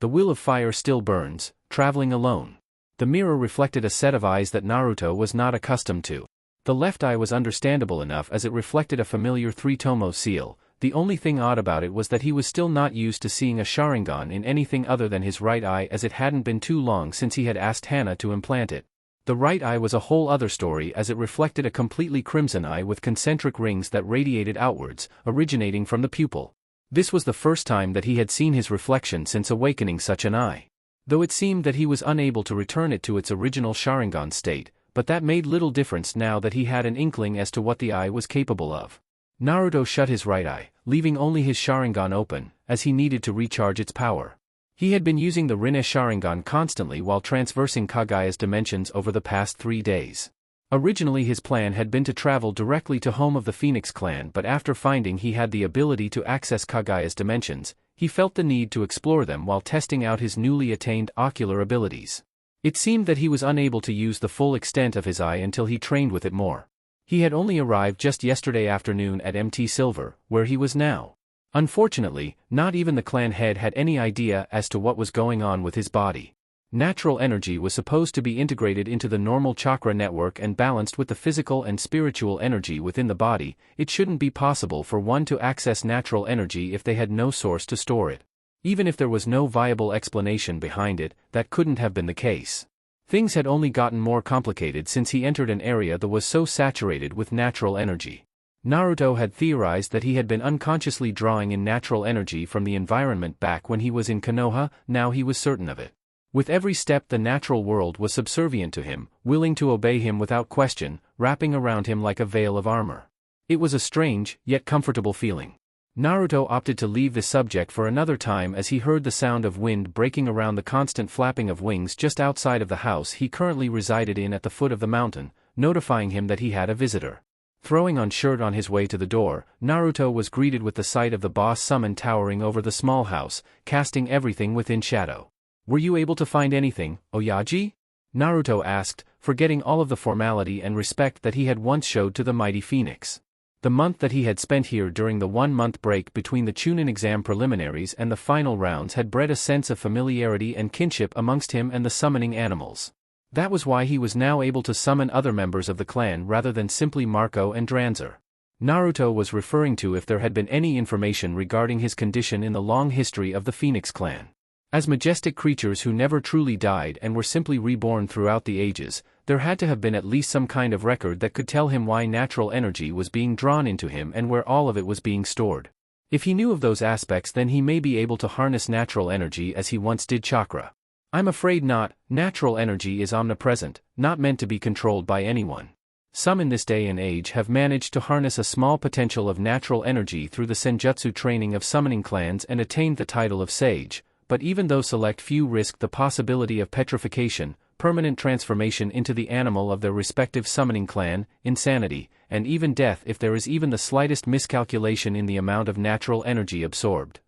The wheel of fire still burns, traveling alone. The mirror reflected a set of eyes that Naruto was not accustomed to. The left eye was understandable enough as it reflected a familiar three-tomo seal. The only thing odd about it was that he was still not used to seeing a Sharingan in anything other than his right eye, as it hadn't been too long since he had asked Hana to implant it. The right eye was a whole other story, as it reflected a completely crimson eye with concentric rings that radiated outwards, originating from the pupil. This was the first time that he had seen his reflection since awakening such an eye. Though it seemed that he was unable to return it to its original Sharingan state, but that made little difference now that he had an inkling as to what the eye was capable of. Naruto shut his right eye, leaving only his Sharingan open, as he needed to recharge its power. He had been using the Rinne Sharingan constantly while transversing Kagaya's dimensions over the past 3 days. Originally his plan had been to travel directly to home of the Phoenix clan, but after finding he had the ability to access Kagaya's dimensions, he felt the need to explore them while testing out his newly attained ocular abilities. It seemed that he was unable to use the full extent of his eye until he trained with it more. He had only arrived just yesterday afternoon at MT Silver, where he was now. Unfortunately, not even the clan head had any idea as to what was going on with his body. Natural energy was supposed to be integrated into the normal chakra network and balanced with the physical and spiritual energy within the body. It shouldn't be possible for one to access natural energy if they had no source to store it. Even if there was no viable explanation behind it, that couldn't have been the case. Things had only gotten more complicated since he entered an area that was so saturated with natural energy. Naruto had theorized that he had been unconsciously drawing in natural energy from the environment back when he was in Konoha. Now he was certain of it. With every step the natural world was subservient to him, willing to obey him without question, wrapping around him like a veil of armor. It was a strange, yet comfortable feeling. Naruto opted to leave the subject for another time as he heard the sound of wind breaking around the constant flapping of wings just outside of the house he currently resided in at the foot of the mountain, notifying him that he had a visitor. Throwing on shirt on his way to the door, Naruto was greeted with the sight of the boss summon towering over the small house, casting everything within shadow. "Were you able to find anything, Oyaji?" Naruto asked, forgetting all of the formality and respect that he had once showed to the mighty Phoenix. The month that he had spent here during the 1-month break between the Chunin exam preliminaries and the final rounds had bred a sense of familiarity and kinship amongst him and the summoning animals. That was why he was now able to summon other members of the clan rather than simply Marco and Dranzer. Naruto was referring to if there had been any information regarding his condition in the long history of the Phoenix clan. As majestic creatures who never truly died and were simply reborn throughout the ages, there had to have been at least some kind of record that could tell him why natural energy was being drawn into him and where all of it was being stored. If he knew of those aspects, then he may be able to harness natural energy as he once did chakra. I'm afraid not. Natural energy is omnipresent, not meant to be controlled by anyone. Some in this day and age have managed to harness a small potential of natural energy through the senjutsu training of summoning clans and attained the title of sage. But even though select few risk the possibility of petrification, permanent transformation into the animal of their respective summoning clan, insanity, and even death if there is even the slightest miscalculation in the amount of natural energy absorbed.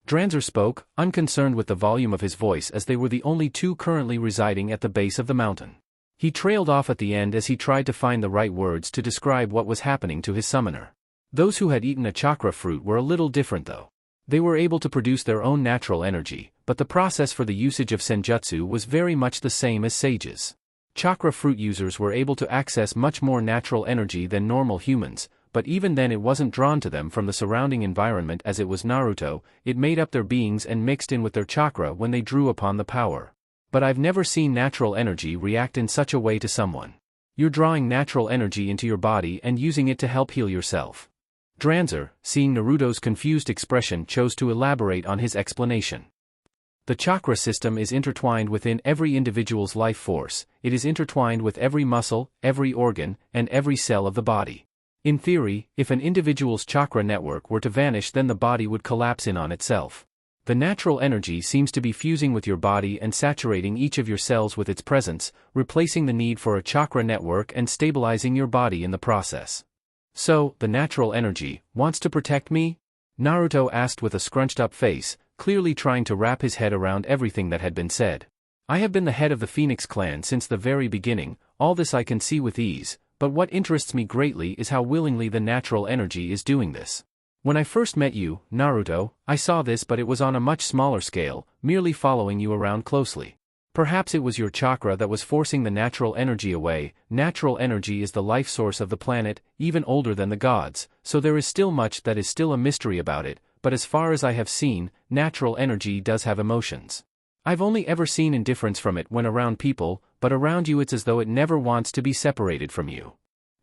Dranzer spoke, unconcerned with the volume of his voice, as they were the only two currently residing at the base of the mountain. He trailed off at the end as he tried to find the right words to describe what was happening to his summoner. Those who had eaten a chakra fruit were a little different though. They were able to produce their own natural energy, but the process for the usage of senjutsu was very much the same as sages. Chakra fruit users were able to access much more natural energy than normal humans, but even then it wasn't drawn to them from the surrounding environment as it was Naruto. It made up their beings and mixed in with their chakra when they drew upon the power. But I've never seen natural energy react in such a way to someone. You're drawing natural energy into your body and using it to help heal yourself. Dranzer, seeing Naruto's confused expression, chose to elaborate on his explanation. The chakra system is intertwined within every individual's life force. It is intertwined with every muscle, every organ, and every cell of the body. In theory, if an individual's chakra network were to vanish, then the body would collapse in on itself. The natural energy seems to be fusing with your body and saturating each of your cells with its presence, replacing the need for a chakra network and stabilizing your body in the process. "So, the natural energy wants to protect me?" Naruto asked with a scrunched-up face, clearly trying to wrap his head around everything that had been said. "I have been the head of the Phoenix clan since the very beginning, all this I can see with ease, but what interests me greatly is how willingly the natural energy is doing this. When I first met you, Naruto, I saw this, but it was on a much smaller scale, merely following you around closely. Perhaps it was your chakra that was forcing the natural energy away. Natural energy is the life source of the planet, even older than the gods, so there is still much that is still a mystery about it, but as far as I have seen, natural energy does have emotions. I've only ever seen indifference from it when around people, but around you it's as though it never wants to be separated from you.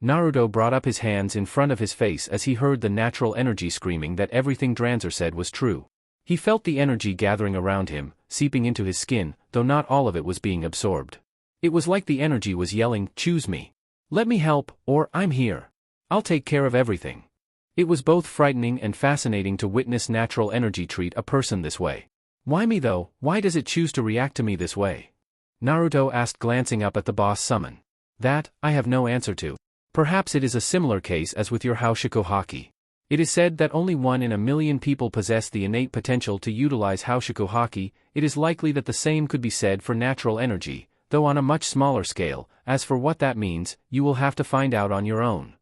Naruto brought up his hands in front of his face as he heard the natural energy screaming that everything Dranzer said was true. He felt the energy gathering around him, seeping into his skin, though not all of it was being absorbed. It was like the energy was yelling, "Choose me. Let me help, or I'm here. I'll take care of everything." It was both frightening and fascinating to witness natural energy treat a person this way. Why me though? Why does it choose to react to me this way? Naruto asked, glancing up at the boss summon. That, I have no answer to. Perhaps it is a similar case as with your Hoshiko Haki. It is said that only 1 in a million people possess the innate potential to utilize Hoshiko Haki. It is likely that the same could be said for natural energy, though on a much smaller scale. As for what that means, you will have to find out on your own.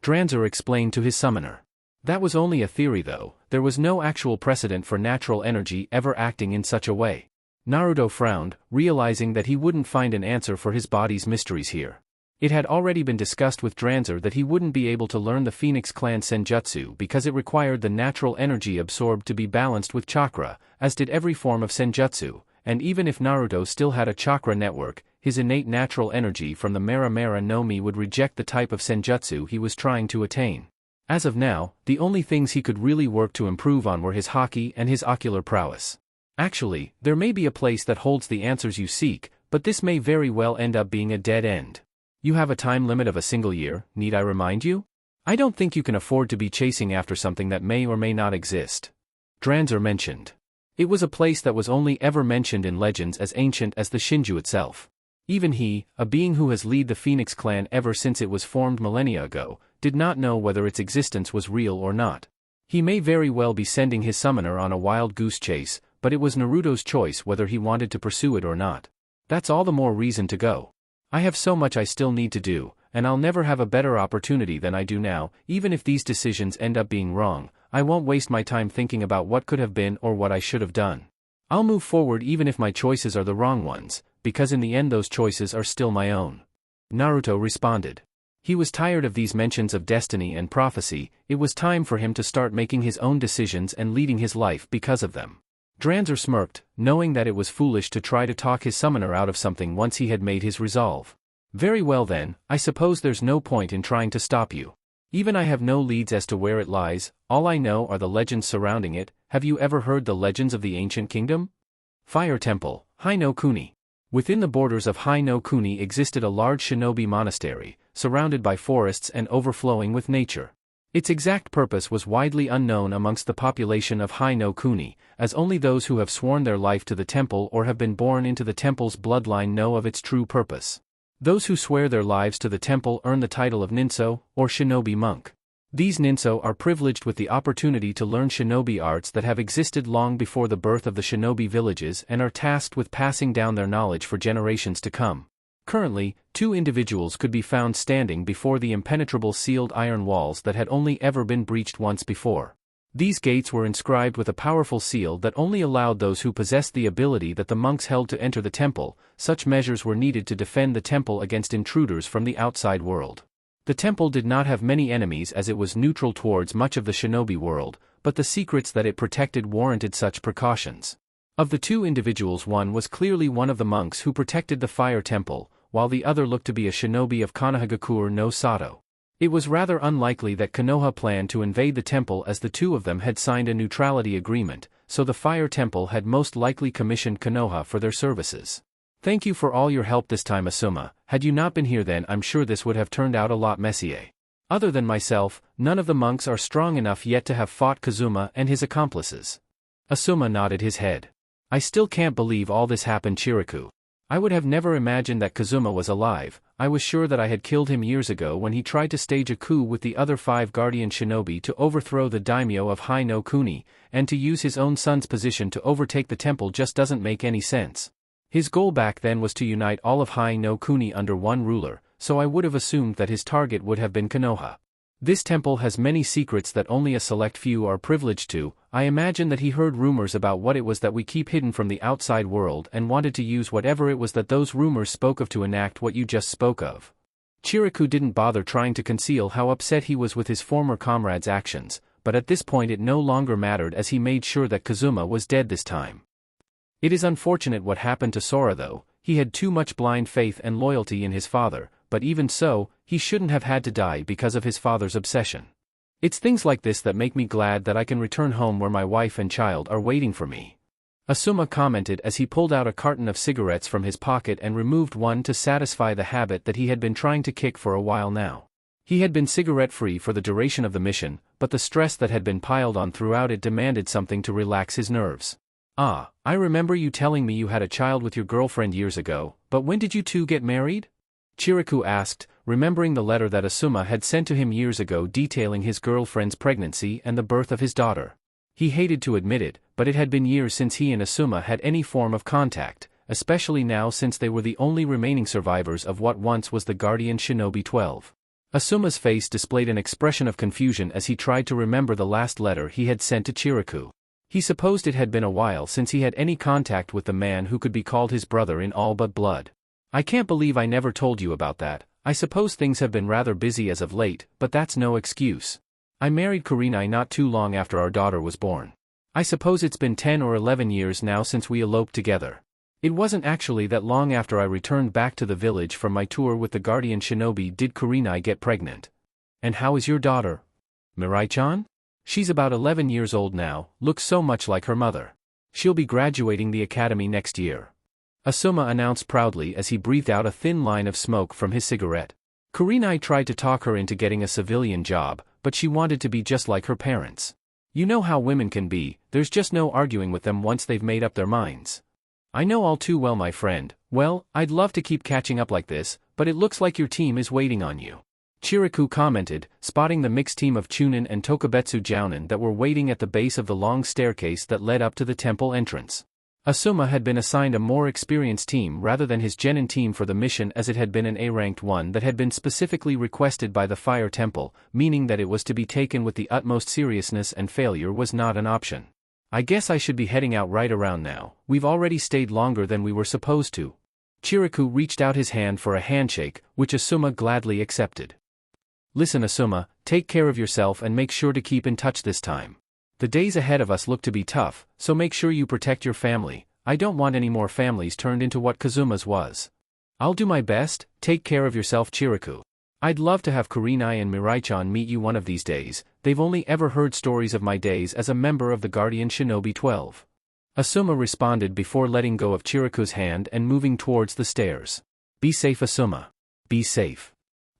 Dranzer explained to his summoner. That was only a theory though, there was no actual precedent for natural energy ever acting in such a way. Naruto frowned, realizing that he wouldn't find an answer for his body's mysteries here. It had already been discussed with Dranzer that he wouldn't be able to learn the Phoenix Clan Senjutsu because it required the natural energy absorbed to be balanced with chakra, as did every form of Senjutsu, and even if Naruto still had a chakra network, his innate natural energy from the Mera Mera no Mi would reject the type of Senjutsu he was trying to attain. As of now, the only things he could really work to improve on were his haki and his ocular prowess. Actually, there may be a place that holds the answers you seek, but this may very well end up being a dead end. You have a time limit of a single year, need I remind you? I don't think you can afford to be chasing after something that may or may not exist. Dranzer mentioned. It was a place that was only ever mentioned in legends as ancient as the Shinju itself. Even he, a being who has led the Phoenix Clan ever since it was formed millennia ago, did not know whether its existence was real or not. He may very well be sending his summoner on a wild goose chase, but it was Naruto's choice whether he wanted to pursue it or not. That's all the more reason to go. I have so much I still need to do, and I'll never have a better opportunity than I do now. Even if these decisions end up being wrong, I won't waste my time thinking about what could have been or what I should have done. I'll move forward even if my choices are the wrong ones, because in the end those choices are still my own. Naruto responded. He was tired of these mentions of destiny and prophecy. It was time for him to start making his own decisions and leading his life because of them. Dranzer smirked, knowing that it was foolish to try to talk his summoner out of something once he had made his resolve. Very well then, I suppose there's no point in trying to stop you. Even I have no leads as to where it lies, all I know are the legends surrounding it. Have you ever heard the legends of the ancient kingdom? Fire Temple, Hai no Kuni. Within the borders of Hai no Kuni existed a large shinobi monastery, surrounded by forests and overflowing with nature. Its exact purpose was widely unknown amongst the population of Hai no Kuni, as only those who have sworn their life to the temple or have been born into the temple's bloodline know of its true purpose. Those who swear their lives to the temple earn the title of Ninso, or shinobi monk. These Ninso are privileged with the opportunity to learn shinobi arts that have existed long before the birth of the shinobi villages and are tasked with passing down their knowledge for generations to come. Currently, 2 individuals could be found standing before the impenetrable sealed iron walls that had only ever been breached once before. These gates were inscribed with a powerful seal that only allowed those who possessed the ability that the monks held to enter the temple. Such measures were needed to defend the temple against intruders from the outside world. The temple did not have many enemies as it was neutral towards much of the shinobi world, but the secrets that it protected warranted such precautions. Of the 2 individuals, one was clearly one of the monks who protected the fire temple, while the other looked to be a shinobi of Konohagakure no Sato. It was rather unlikely that Konoha planned to invade the temple as the 2 of them had signed a neutrality agreement, so the fire temple had most likely commissioned Konoha for their services. Thank you for all your help this time, Asuma. Had you not been here then I'm sure this would have turned out a lot messier. Other than myself, none of the monks are strong enough yet to have fought Kazuma and his accomplices. Asuma nodded his head. I still can't believe all this happened, Chiriku. I would have never imagined that Kazuma was alive. I was sure that I had killed him years ago when he tried to stage a coup with the other 5 guardian shinobi to overthrow the daimyo of Hai no Kuni, and to use his own son's position to overtake the temple just doesn't make any sense. His goal back then was to unite all of Hai no Kuni under one ruler, so I would have assumed that his target would have been Konoha. This temple has many secrets that only a select few are privileged to. I imagine that he heard rumors about what it was that we keep hidden from the outside world and wanted to use whatever it was that those rumors spoke of to enact what you just spoke of." Chiriku didn't bother trying to conceal how upset he was with his former comrade's actions, but at this point it no longer mattered as he made sure that Kazuma was dead this time. It is unfortunate what happened to Sora though. He had too much blind faith and loyalty in his father, but even so, he shouldn't have had to die because of his father's obsession. It's things like this that make me glad that I can return home where my wife and child are waiting for me." Asuma commented as he pulled out a carton of cigarettes from his pocket and removed one to satisfy the habit that he had been trying to kick for a while now. He had been cigarette-free for the duration of the mission, but the stress that had been piled on throughout it demanded something to relax his nerves. "Ah, I remember you telling me you had a child with your girlfriend years ago, but when did you two get married?" Chiriku asked, remembering the letter that Asuma had sent to him years ago detailing his girlfriend's pregnancy and the birth of his daughter. He hated to admit it, but it had been years since he and Asuma had any form of contact, especially now since they were the only remaining survivors of what once was the Guardian Shinobi 12. Asuma's face displayed an expression of confusion as he tried to remember the last letter he had sent to Chiriku. He supposed it had been a while since he had any contact with the man who could be called his brother in all but blood. "I can't believe I never told you about that. I suppose things have been rather busy as of late, but that's no excuse. I married Kurenai not too long after our daughter was born. I suppose it's been 10 or 11 years now since we eloped together. It wasn't actually that long after I returned back to the village from my tour with the Guardian Shinobi did Kurenai get pregnant." "And how is your daughter? Mirai-chan?" "She's about 11 years old now, looks so much like her mother. She'll be graduating the academy next year," Asuma announced proudly as he breathed out a thin line of smoke from his cigarette. Kurenai tried to talk her into getting a civilian job, but she wanted to be just like her parents. You know how women can be, there's just no arguing with them once they've made up their minds. "I know all too well, my friend. Well, I'd love to keep catching up like this, but it looks like your team is waiting on you," Chiriku commented, spotting the mixed team of Chunin and Tokubetsu Jounin that were waiting at the base of the long staircase that led up to the temple entrance. Asuma had been assigned a more experienced team rather than his genin team for the mission, as it had been an A-ranked one that had been specifically requested by the Fire Temple, meaning that it was to be taken with the utmost seriousness and failure was not an option. "I guess I should be heading out right around now. We've already stayed longer than we were supposed to." Chiriku reached out his hand for a handshake, which Asuma gladly accepted. "Listen, Asuma, take care of yourself and make sure to keep in touch this time. The days ahead of us look to be tough, so make sure you protect your family. I don't want any more families turned into what Kazuma's was." "I'll do my best. Take care of yourself, Chiriku. I'd love to have Kurenai and Mirai-chan meet you one of these days. They've only ever heard stories of my days as a member of the Guardian Shinobi 12. Asuma responded before letting go of Chiriku's hand and moving towards the stairs. "Be safe, Asuma. Be safe."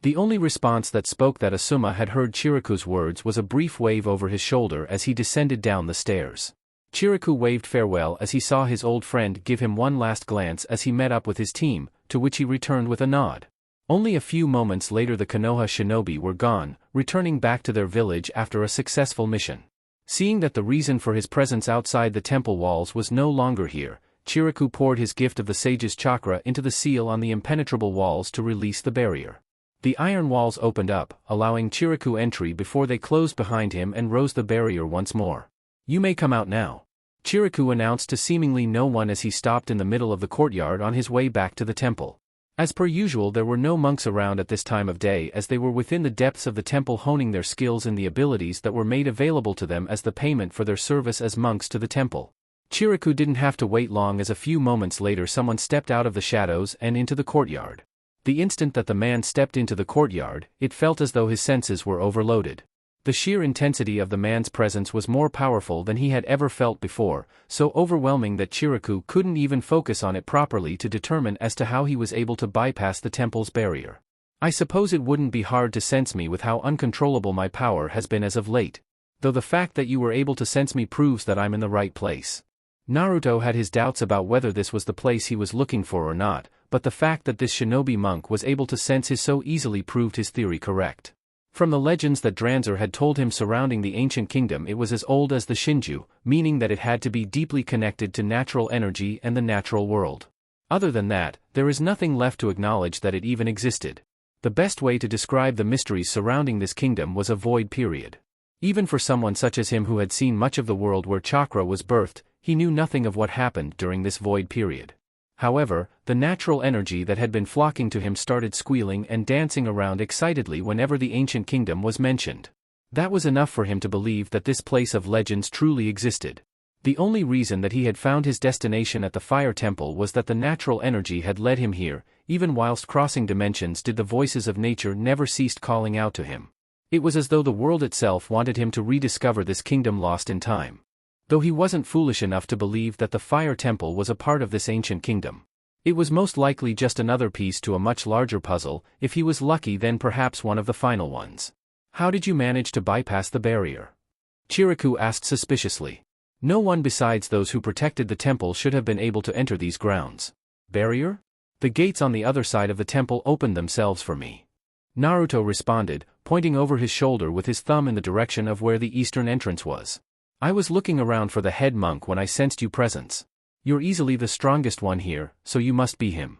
The only response that spoke that Asuma had heard Chiriku's words was a brief wave over his shoulder as he descended down the stairs. Chiriku waved farewell as he saw his old friend give him one last glance as he met up with his team, to which he returned with a nod. Only a few moments later the Konoha shinobi were gone, returning back to their village after a successful mission. Seeing that the reason for his presence outside the temple walls was no longer here, Chiriku poured his gift of the sage's chakra into the seal on the impenetrable walls to release the barrier. The iron walls opened up, allowing Chiriku entry before they closed behind him and rose the barrier once more. "You may come out now," Chiriku announced to seemingly no one as he stopped in the middle of the courtyard on his way back to the temple. As per usual, there were no monks around at this time of day as they were within the depths of the temple honing their skills in the abilities that were made available to them as the payment for their service as monks to the temple. Chiriku didn't have to wait long as a few moments later someone stepped out of the shadows and into the courtyard. The instant that the man stepped into the courtyard, it felt as though his senses were overloaded. The sheer intensity of the man's presence was more powerful than he had ever felt before, so overwhelming that Chiriku couldn't even focus on it properly to determine as to how he was able to bypass the temple's barrier. "I suppose it wouldn't be hard to sense me with how uncontrollable my power has been as of late. Though the fact that you were able to sense me proves that I'm in the right place." Naruto had his doubts about whether this was the place he was looking for or not, but the fact that this shinobi monk was able to sense his so easily proved his theory correct. From the legends that Dranzer had told him surrounding the ancient kingdom, it was as old as the Shinju, meaning that it had to be deeply connected to natural energy and the natural world. Other than that, there is nothing left to acknowledge that it even existed. The best way to describe the mysteries surrounding this kingdom was a void period. Even for someone such as him who had seen much of the world where chakra was birthed, he knew nothing of what happened during this void period. However, the natural energy that had been flocking to him started squealing and dancing around excitedly whenever the ancient kingdom was mentioned. That was enough for him to believe that this place of legends truly existed. The only reason that he had found his destination at the fire temple was that the natural energy had led him here. Even whilst crossing dimensions, did the voices of nature never ceased calling out to him. It was as though the world itself wanted him to rediscover this kingdom lost in time. Though he wasn't foolish enough to believe that the fire temple was a part of this ancient kingdom. It was most likely just another piece to a much larger puzzle. If he was lucky, then perhaps one of the final ones. How did you manage to bypass the barrier? Chiriku asked suspiciously. No one besides those who protected the temple should have been able to enter these grounds. Barrier? The gates on the other side of the temple opened themselves for me. Naruto responded, pointing over his shoulder with his thumb in the direction of where the eastern entrance was. I was looking around for the head monk when I sensed your presence. You're easily the strongest one here, so you must be him.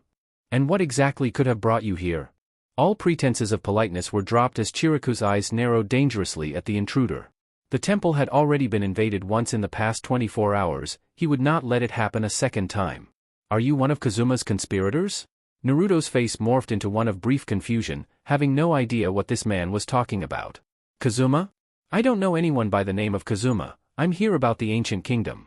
And what exactly could have brought you here? All pretenses of politeness were dropped as Chiriku's eyes narrowed dangerously at the intruder. The temple had already been invaded once in the past 24 hours, he would not let it happen a second time. Are you one of Kazuma's conspirators? Naruto's face morphed into one of brief confusion, having no idea what this man was talking about. Kazuma? I don't know anyone by the name of Kazuma. I'm here about the ancient kingdom.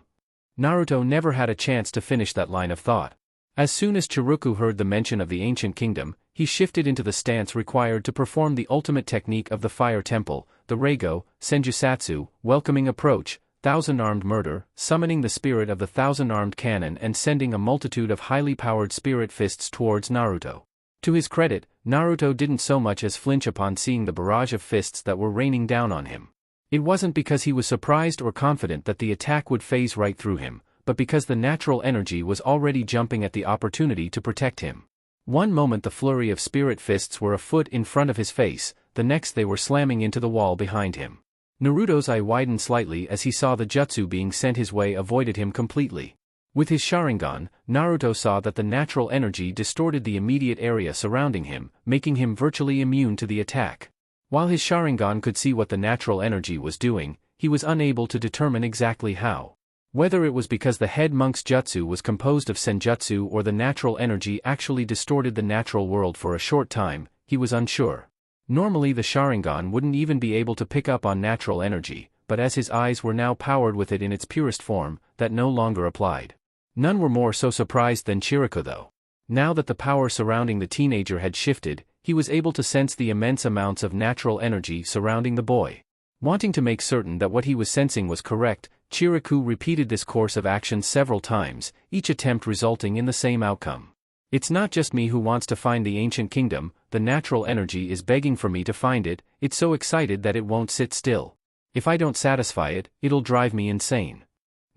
Naruto never had a chance to finish that line of thought. As soon as Chiriku heard the mention of the ancient kingdom, he shifted into the stance required to perform the ultimate technique of the fire temple, the Reigo, Senjutsu, welcoming approach, thousand-armed murder, summoning the spirit of the thousand-armed cannon and sending a multitude of highly powered spirit fists towards Naruto. To his credit, Naruto didn't so much as flinch upon seeing the barrage of fists that were raining down on him. It wasn't because he was surprised or confident that the attack would phase right through him, but because the natural energy was already jumping at the opportunity to protect him. One moment the flurry of spirit fists were a foot in front of his face, the next they were slamming into the wall behind him. Naruto's eye widened slightly as he saw the jutsu being sent his way avoided him completely. With his Sharingan, Naruto saw that the natural energy distorted the immediate area surrounding him, making him virtually immune to the attack. While his Sharingan could see what the natural energy was doing, he was unable to determine exactly how. Whether it was because the head monk's jutsu was composed of senjutsu or the natural energy actually distorted the natural world for a short time, he was unsure. Normally the Sharingan wouldn't even be able to pick up on natural energy, but as his eyes were now powered with it in its purest form, that no longer applied. None were more so surprised than Chiriku though. Now that the power surrounding the teenager had shifted, he was able to sense the immense amounts of natural energy surrounding the boy. Wanting to make certain that what he was sensing was correct, Chiriku repeated this course of action several times, each attempt resulting in the same outcome. It's not just me who wants to find the ancient kingdom, the natural energy is begging for me to find it, it's so excited that it won't sit still. If I don't satisfy it, it'll drive me insane.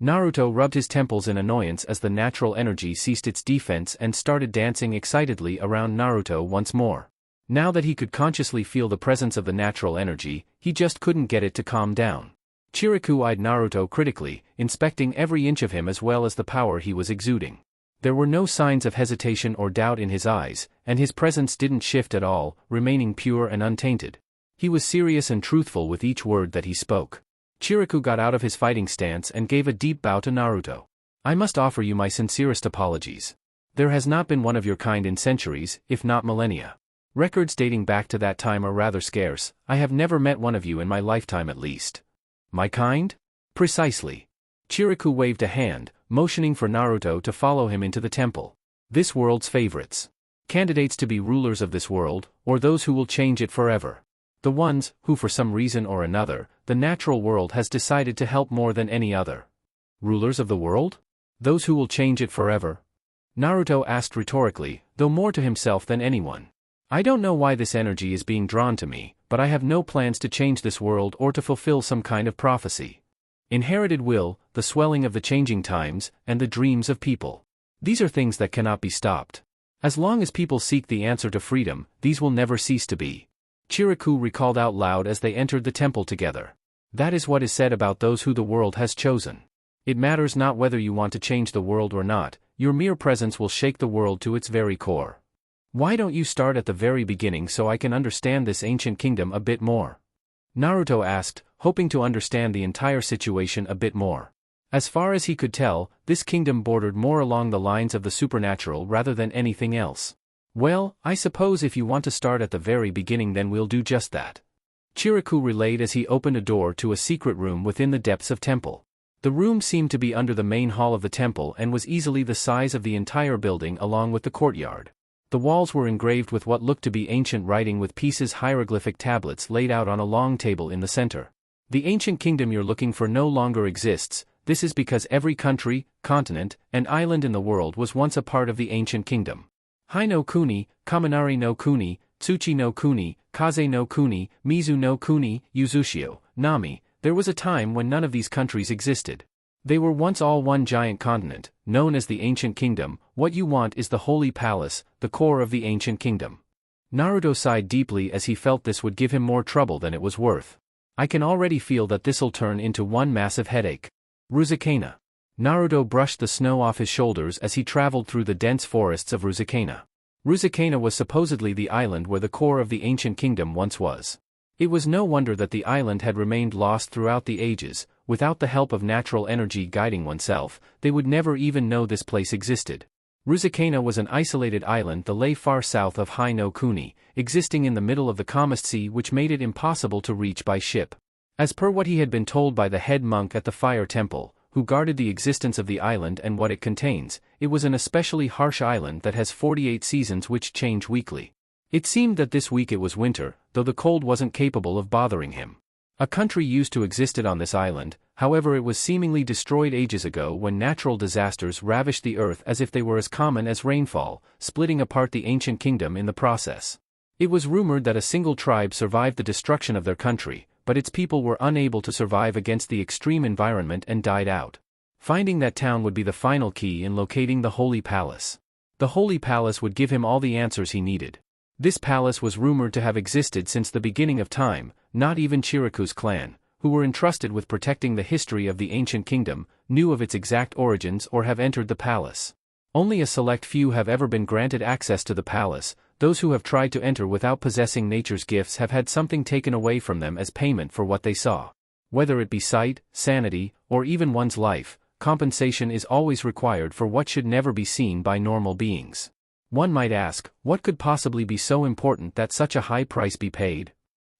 Naruto rubbed his temples in annoyance as the natural energy ceased its defense and started dancing excitedly around Naruto once more. Now that he could consciously feel the presence of the natural energy, he just couldn't get it to calm down. Chiriku eyed Naruto critically, inspecting every inch of him as well as the power he was exuding. There were no signs of hesitation or doubt in his eyes, and his presence didn't shift at all, remaining pure and untainted. He was serious and truthful with each word that he spoke. Chiriku got out of his fighting stance and gave a deep bow to Naruto. I must offer you my sincerest apologies. There has not been one of your kind in centuries, if not millennia. Records dating back to that time are rather scarce. I have never met one of you in my lifetime at least. My kind? Precisely. Chiriku waved a hand, motioning for Naruto to follow him into the temple. This world's favorites. Candidates to be rulers of this world, or those who will change it forever. The ones, who for some reason or another, the natural world has decided to help more than any other. Rulers of the world? Those who will change it forever? Naruto asked rhetorically, though more to himself than anyone. I don't know why this energy is being drawn to me, but I have no plans to change this world or to fulfill some kind of prophecy. Inherited will, the swelling of the changing times, and the dreams of people. These are things that cannot be stopped. As long as people seek the answer to freedom, these will never cease to be. Chiriku recalled out loud as they entered the temple together. That is what is said about those who the world has chosen. It matters not whether you want to change the world or not, your mere presence will shake the world to its very core. Why don't you start at the very beginning so I can understand this ancient kingdom a bit more? Naruto asked, hoping to understand the entire situation a bit more. As far as he could tell, this kingdom bordered more along the lines of the supernatural rather than anything else. Well, I suppose if you want to start at the very beginning then we'll do just that. Chiriku relayed as he opened a door to a secret room within the depths of temple. The room seemed to be under the main hall of the temple and was easily the size of the entire building along with the courtyard. The walls were engraved with what looked to be ancient writing with pieces hieroglyphic tablets laid out on a long table in the center. The ancient kingdom you're looking for no longer exists. This is because every country, continent, and island in the world was once a part of the ancient kingdom. Hai no Kuni, Kaminari no Kuni, Tsuchi no Kuni, Kaze no Kuni, Mizu no Kuni, Yuzushio, Nami, there was a time when none of these countries existed. They were once all one giant continent, known as the Ancient Kingdom. What you want is the Holy Palace, the core of the Ancient Kingdom. Naruto sighed deeply as he felt this would give him more trouble than it was worth. I can already feel that this'll turn into one massive headache. Ruzukana. Naruto brushed the snow off his shoulders as he traveled through the dense forests of Ruzukana. Ruzukana was supposedly the island where the core of the ancient kingdom once was. It was no wonder that the island had remained lost throughout the ages. Without the help of natural energy guiding oneself, they would never even know this place existed. Ruzukana was an isolated island that lay far south of Hai no Kuni, existing in the middle of the calmest sea, which made it impossible to reach by ship. As per what he had been told by the head monk at the fire temple, who guarded the existence of the island and what it contains, it was an especially harsh island that has 48 seasons which change weekly. It seemed that this week it was winter, though the cold wasn't capable of bothering him. A country used to existed on this island, however it was seemingly destroyed ages ago when natural disasters ravished the earth as if they were as common as rainfall, splitting apart the ancient kingdom in the process. It was rumored that a single tribe survived the destruction of their country, but its people were unable to survive against the extreme environment and died out. Finding that town would be the final key in locating the Holy Palace. The Holy Palace would give him all the answers he needed. This palace was rumored to have existed since the beginning of time. Not even Chiriku's clan, who were entrusted with protecting the history of the ancient kingdom, knew of its exact origins or have entered the palace. Only a select few have ever been granted access to the palace. Those who have tried to enter without possessing nature's gifts have had something taken away from them as payment for what they saw. Whether it be sight, sanity, or even one's life, compensation is always required for what should never be seen by normal beings. One might ask, what could possibly be so important that such a high price be paid?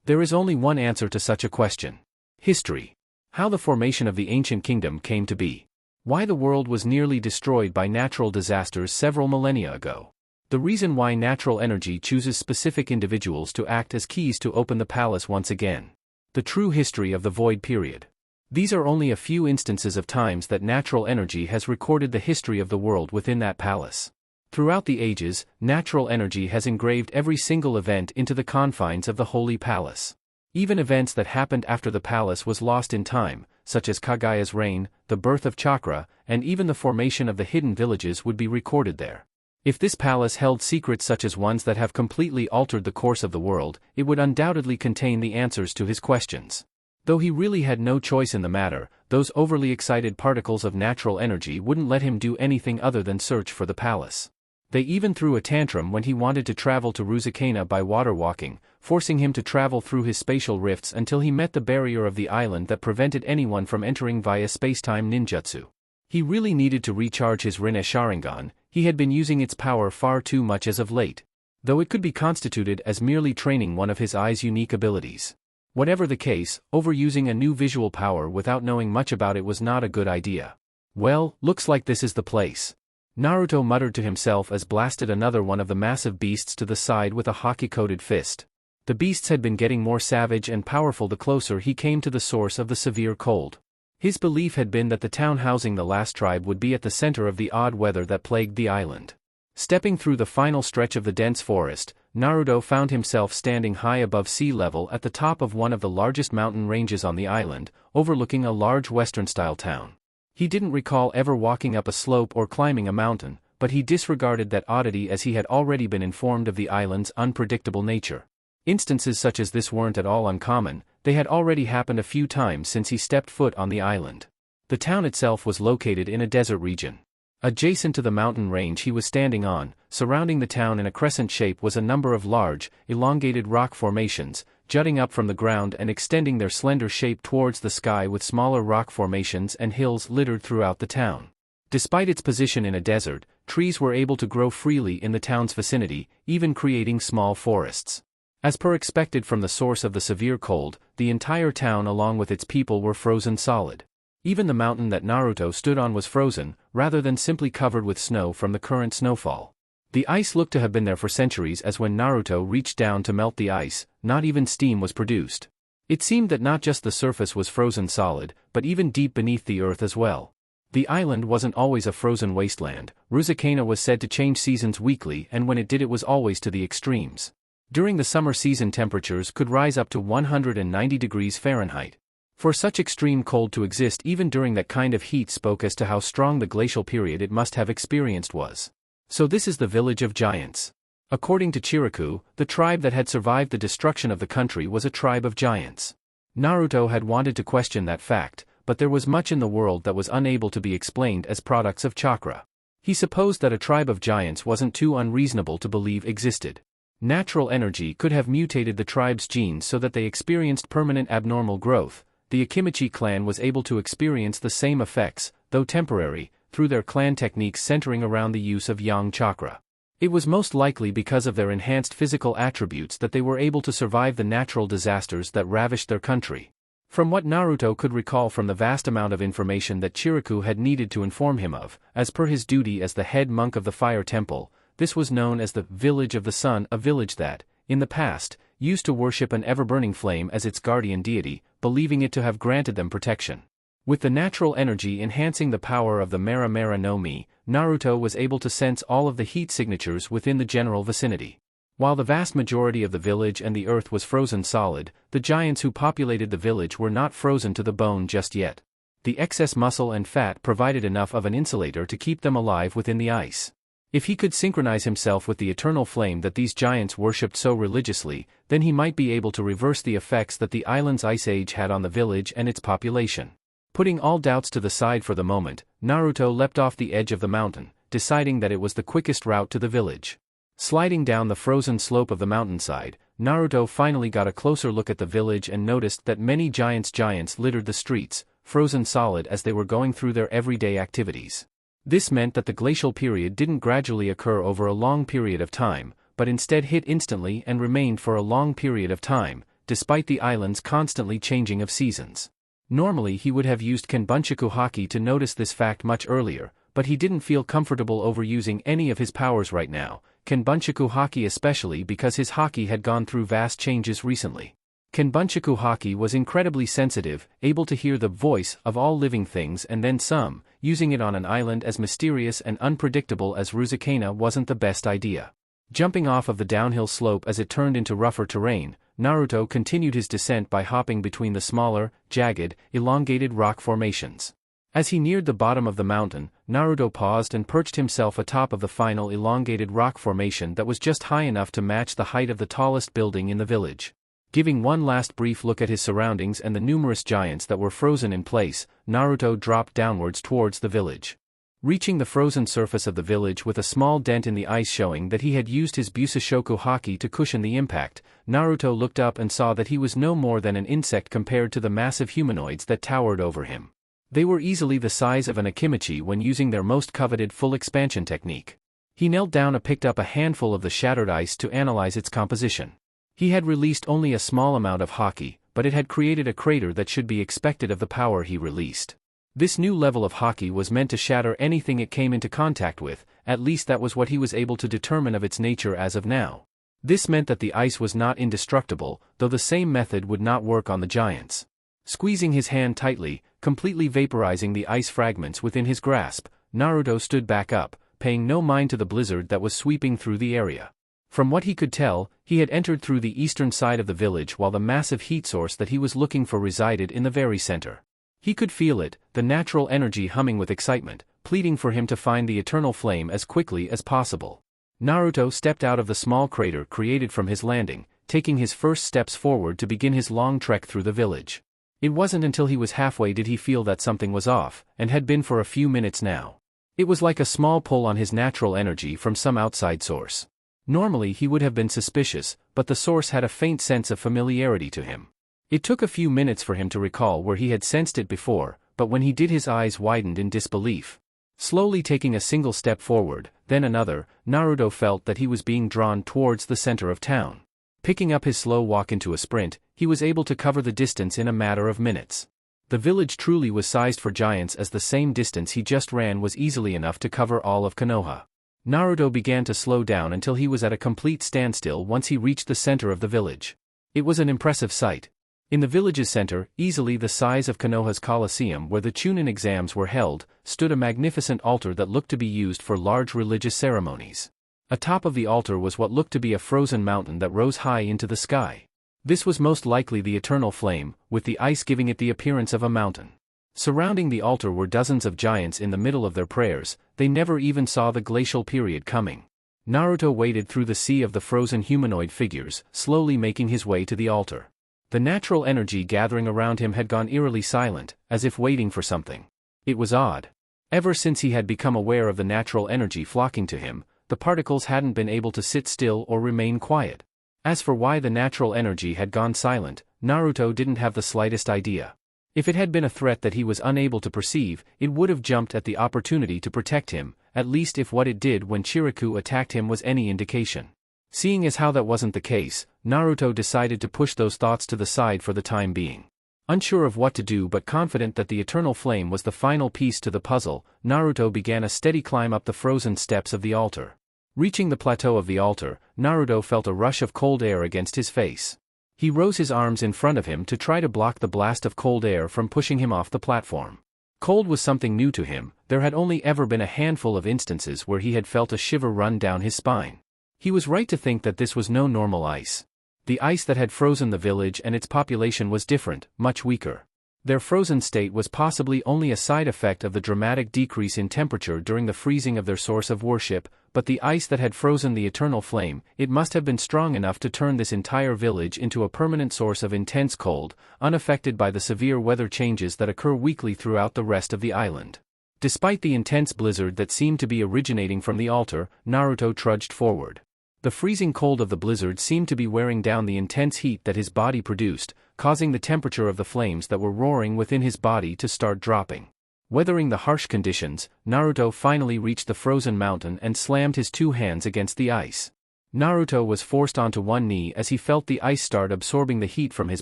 There is only one answer to such a question. History. How the formation of the ancient kingdom came to be. Why the world was nearly destroyed by natural disasters several millennia ago. The reason why natural energy chooses specific individuals to act as keys to open the palace once again. The true history of the Void Period. These are only a few instances of times that natural energy has recorded the history of the world within that palace. Throughout the ages, natural energy has engraved every single event into the confines of the Holy Palace. Even events that happened after the palace was lost in time, such as Kagaya's reign, the birth of Chakra, and even the formation of the hidden villages would be recorded there. If this palace held secrets such as ones that have completely altered the course of the world, it would undoubtedly contain the answers to his questions. Though he really had no choice in the matter, those overly excited particles of natural energy wouldn't let him do anything other than search for the palace. They even threw a tantrum when he wanted to travel to Ruzukana by water walking, forcing him to travel through his spatial rifts until he met the barrier of the island that prevented anyone from entering via spacetime ninjutsu. He really needed to recharge his Rinne Sharingan. He had been using its power far too much as of late. Though it could be constituted as merely training one of his eye's unique abilities. Whatever the case, overusing a new visual power without knowing much about it was not a good idea. Well, looks like this is the place. Naruto muttered to himself as blasted another one of the massive beasts to the side with a hockey-coated fist. The beasts had been getting more savage and powerful the closer he came to the source of the severe cold. His belief had been that the town housing the last tribe would be at the center of the odd weather that plagued the island. Stepping through the final stretch of the dense forest, Naruto found himself standing high above sea level at the top of one of the largest mountain ranges on the island, overlooking a large Western-style town. He didn't recall ever walking up a slope or climbing a mountain, but he disregarded that oddity as he had already been informed of the island's unpredictable nature. Instances such as this weren't at all uncommon. They had already happened a few times since he stepped foot on the island. The town itself was located in a desert region. Adjacent to the mountain range he was standing on, surrounding the town in a crescent shape, was a number of large, elongated rock formations, jutting up from the ground and extending their slender shape towards the sky, with smaller rock formations and hills littered throughout the town. Despite its position in a desert, trees were able to grow freely in the town's vicinity, even creating small forests. As per expected from the source of the severe cold, the entire town along with its people were frozen solid. Even the mountain that Naruto stood on was frozen, rather than simply covered with snow from the current snowfall. The ice looked to have been there for centuries, as when Naruto reached down to melt the ice, not even steam was produced. It seemed that not just the surface was frozen solid, but even deep beneath the earth as well. The island wasn't always a frozen wasteland. Ruzacana was said to change seasons weekly, and when it did, it was always to the extremes. During the summer season, temperatures could rise up to 190 degrees Fahrenheit. For such extreme cold to exist even during that kind of heat spoke as to how strong the glacial period it must have experienced was. So this is the village of giants. According to Chiriku, the tribe that had survived the destruction of the country was a tribe of giants. Naruto had wanted to question that fact, but there was much in the world that was unable to be explained as products of chakra. He supposed that a tribe of giants wasn't too unreasonable to believe existed. Natural energy could have mutated the tribe's genes so that they experienced permanent abnormal growth. The Akimichi clan was able to experience the same effects, though temporary, through their clan techniques centering around the use of yang chakra. It was most likely because of their enhanced physical attributes that they were able to survive the natural disasters that ravished their country. From what Naruto could recall from the vast amount of information that Chiriku had needed to inform him of, as per his duty as the head monk of the Fire Temple, this was known as the Village of the Sun, a village that, in the past, used to worship an ever-burning flame as its guardian deity, believing it to have granted them protection. With the natural energy enhancing the power of the Mera Mera no Mi, Naruto was able to sense all of the heat signatures within the general vicinity. While the vast majority of the village and the earth was frozen solid, the giants who populated the village were not frozen to the bone just yet. The excess muscle and fat provided enough of an insulator to keep them alive within the ice. If he could synchronize himself with the eternal flame that these giants worshipped so religiously, then he might be able to reverse the effects that the island's ice age had on the village and its population. Putting all doubts to the side for the moment, Naruto leapt off the edge of the mountain, deciding that it was the quickest route to the village. Sliding down the frozen slope of the mountainside, Naruto finally got a closer look at the village and noticed that many giants littered the streets, frozen solid as they were going through their everyday activities. This meant that the glacial period didn't gradually occur over a long period of time, but instead hit instantly and remained for a long period of time, despite the island's constantly changing of seasons. Normally he would have used Kenbunchaku Haki to notice this fact much earlier, but he didn't feel comfortable overusing any of his powers right now, Kenbunchaku Haki especially because his Haki had gone through vast changes recently. Kenbunchaku Haki was incredibly sensitive, able to hear the voice of all living things and then some. Using it on an island as mysterious and unpredictable as Ruzacana wasn't the best idea. Jumping off of the downhill slope as it turned into rougher terrain, Naruto continued his descent by hopping between the smaller, jagged, elongated rock formations. As he neared the bottom of the mountain, Naruto paused and perched himself atop of the final elongated rock formation that was just high enough to match the height of the tallest building in the village. Giving one last brief look at his surroundings and the numerous giants that were frozen in place, Naruto dropped downwards towards the village. Reaching the frozen surface of the village with a small dent in the ice showing that he had used his Busashoku Haki to cushion the impact, Naruto looked up and saw that he was no more than an insect compared to the massive humanoids that towered over him. They were easily the size of an Akimichi when using their most coveted full expansion technique. He knelt down and picked up a handful of the shattered ice to analyze its composition. He had released only a small amount of Haki, but it had created a crater that should be expected of the power he released. This new level of Haki was meant to shatter anything it came into contact with, at least that was what he was able to determine of its nature as of now. This meant that the ice was not indestructible, though the same method would not work on the giants. Squeezing his hand tightly, completely vaporizing the ice fragments within his grasp, Naruto stood back up, paying no mind to the blizzard that was sweeping through the area. From what he could tell, he had entered through the eastern side of the village while the massive heat source that he was looking for resided in the very center. He could feel it, the natural energy humming with excitement, pleading for him to find the eternal flame as quickly as possible. Naruto stepped out of the small crater created from his landing, taking his first steps forward to begin his long trek through the village. It wasn't until he was halfway did he feel that something was off, and had been for a few minutes now. It was like a small pull on his natural energy from some outside source. Normally he would have been suspicious, but the source had a faint sense of familiarity to him. It took a few minutes for him to recall where he had sensed it before, but when he did his eyes widened in disbelief. Slowly taking a single step forward, then another, Naruto felt that he was being drawn towards the center of town. Picking up his slow walk into a sprint, he was able to cover the distance in a matter of minutes. The village truly was sized for giants, as the same distance he just ran was easily enough to cover all of Konoha. Naruto began to slow down until he was at a complete standstill once he reached the center of the village. It was an impressive sight. In the village's center, easily the size of Konoha's Colosseum where the Chunin exams were held, stood a magnificent altar that looked to be used for large religious ceremonies. Atop of the altar was what looked to be a frozen mountain that rose high into the sky. This was most likely the eternal flame, with the ice giving it the appearance of a mountain. Surrounding the altar were dozens of giants in the middle of their prayers. They never even saw the glacial period coming. Naruto waded through the sea of the frozen humanoid figures, slowly making his way to the altar. The natural energy gathering around him had gone eerily silent, as if waiting for something. It was odd. Ever since he had become aware of the natural energy flocking to him, the particles hadn't been able to sit still or remain quiet. As for why the natural energy had gone silent, Naruto didn't have the slightest idea. If it had been a threat that he was unable to perceive, it would have jumped at the opportunity to protect him, at least if what it did when Chiriku attacked him was any indication. Seeing as how that wasn't the case, Naruto decided to push those thoughts to the side for the time being. Unsure of what to do but confident that the eternal flame was the final piece to the puzzle, Naruto began a steady climb up the frozen steps of the altar. Reaching the plateau of the altar, Naruto felt a rush of cold air against his face. He rose his arms in front of him to try to block the blast of cold air from pushing him off the platform. Cold was something new to him. There had only ever been a handful of instances where he had felt a shiver run down his spine. He was right to think that this was no normal ice. The ice that had frozen the village and its population was different, much weaker. Their frozen state was possibly only a side effect of the dramatic decrease in temperature during the freezing of their source of worship, but the ice that had frozen the eternal flame, it must have been strong enough to turn this entire village into a permanent source of intense cold, unaffected by the severe weather changes that occur weekly throughout the rest of the island. Despite the intense blizzard that seemed to be originating from the altar, Naruto trudged forward. The freezing cold of the blizzard seemed to be wearing down the intense heat that his body produced, causing the temperature of the flames that were roaring within his body to start dropping. Weathering the harsh conditions, Naruto finally reached the frozen mountain and slammed his two hands against the ice. Naruto was forced onto one knee as he felt the ice start absorbing the heat from his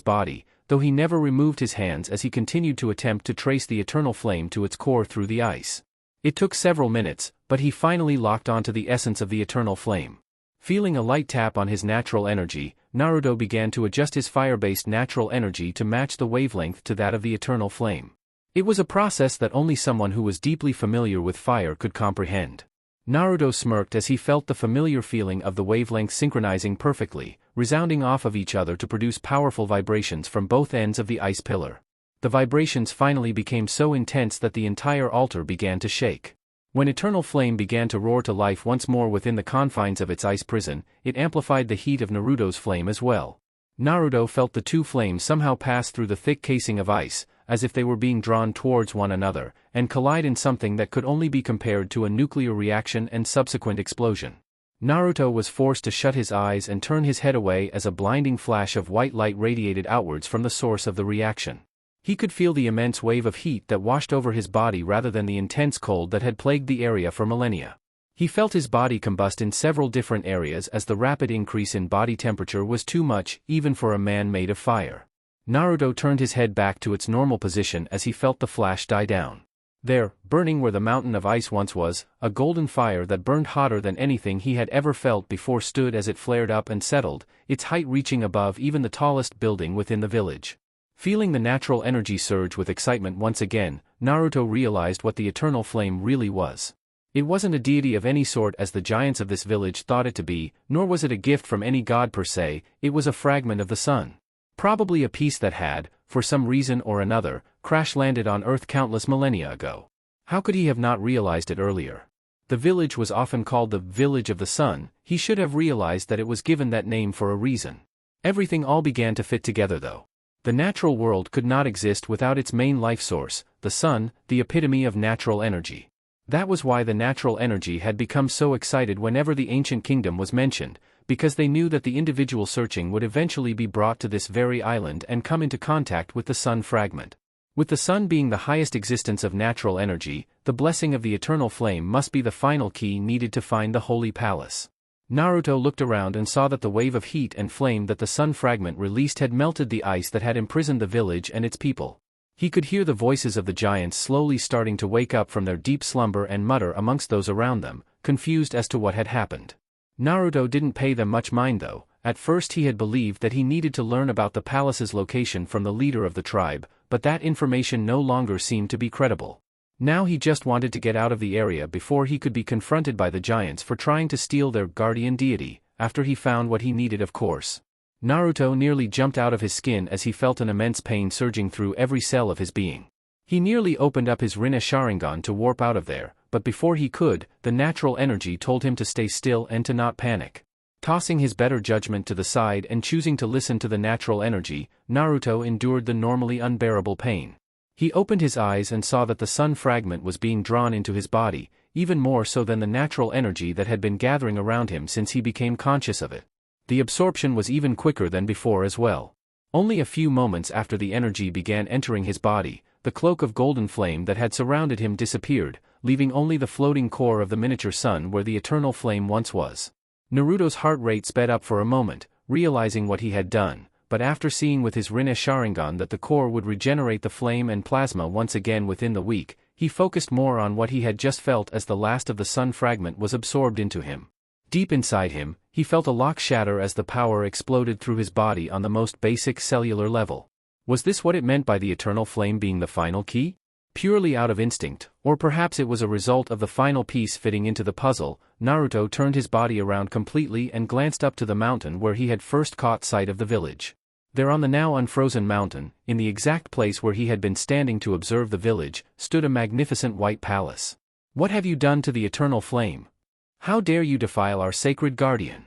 body, though he never removed his hands as he continued to attempt to trace the eternal flame to its core through the ice. It took several minutes, but he finally locked onto the essence of the eternal flame. Feeling a light tap on his natural energy, Naruto began to adjust his fire-based natural energy to match the wavelength to that of the eternal flame. It was a process that only someone who was deeply familiar with fire could comprehend. Naruto smirked as he felt the familiar feeling of the wavelengths synchronizing perfectly, resounding off of each other to produce powerful vibrations from both ends of the ice pillar. The vibrations finally became so intense that the entire altar began to shake. When eternal flame began to roar to life once more within the confines of its ice prison, it amplified the heat of Naruto's flame as well. Naruto felt the two flames somehow pass through the thick casing of ice, as if they were being drawn towards one another, and collide in something that could only be compared to a nuclear reaction and subsequent explosion. Naruto was forced to shut his eyes and turn his head away as a blinding flash of white light radiated outwards from the source of the reaction. He could feel the immense wave of heat that washed over his body rather than the intense cold that had plagued the area for millennia. He felt his body combust in several different areas as the rapid increase in body temperature was too much, even for a man made of fire. Naruto turned his head back to its normal position as he felt the flash die down. There, burning where the mountain of ice once was, a golden fire that burned hotter than anything he had ever felt before stood as it flared up and settled, its height reaching above even the tallest building within the village. Feeling the natural energy surge with excitement once again, Naruto realized what the eternal flame really was. It wasn't a deity of any sort as the giants of this village thought it to be, nor was it a gift from any god per se, it was a fragment of the sun. Probably a piece that had, for some reason or another, crash-landed on Earth countless millennia ago. How could he have not realized it earlier? The village was often called the Village of the Sun. He should have realized that it was given that name for a reason. Everything all began to fit together though. The natural world could not exist without its main life source, the sun, the epitome of natural energy. That was why the natural energy had become so excited whenever the ancient kingdom was mentioned, because they knew that the individual searching would eventually be brought to this very island and come into contact with the sun fragment. With the sun being the highest existence of natural energy, the blessing of the eternal flame must be the final key needed to find the holy palace. Naruto looked around and saw that the wave of heat and flame that the sun fragment released had melted the ice that had imprisoned the village and its people. He could hear the voices of the giants slowly starting to wake up from their deep slumber and mutter amongst those around them, confused as to what had happened. Naruto didn't pay them much mind though. At first he had believed that he needed to learn about the palace's location from the leader of the tribe, but that information no longer seemed to be credible. Now he just wanted to get out of the area before he could be confronted by the giants for trying to steal their guardian deity, after he found what he needed of course. Naruto nearly jumped out of his skin as he felt an immense pain surging through every cell of his being. He nearly opened up his Rinne Sharingan to warp out of there, but before he could, the natural energy told him to stay still and to not panic. Tossing his better judgment to the side and choosing to listen to the natural energy, Naruto endured the normally unbearable pain. He opened his eyes and saw that the sun fragment was being drawn into his body, even more so than the natural energy that had been gathering around him since he became conscious of it. The absorption was even quicker than before as well. Only a few moments after the energy began entering his body, the cloak of golden flame that had surrounded him disappeared, leaving only the floating core of the miniature sun where the eternal flame once was. Naruto's heart rate sped up for a moment, realizing what he had done, but after seeing with his Rinne Sharingan that the core would regenerate the flame and plasma once again within the week, he focused more on what he had just felt as the last of the sun fragment was absorbed into him. Deep inside him, he felt a lock shatter as the power exploded through his body on the most basic cellular level. Was this what it meant by the eternal flame being the final key? Purely out of instinct, or perhaps it was a result of the final piece fitting into the puzzle, Naruto turned his body around completely and glanced up to the mountain where he had first caught sight of the village. There on the now unfrozen mountain, in the exact place where he had been standing to observe the village, stood a magnificent white palace. "What have you done to the eternal flame? How dare you defile our sacred guardian?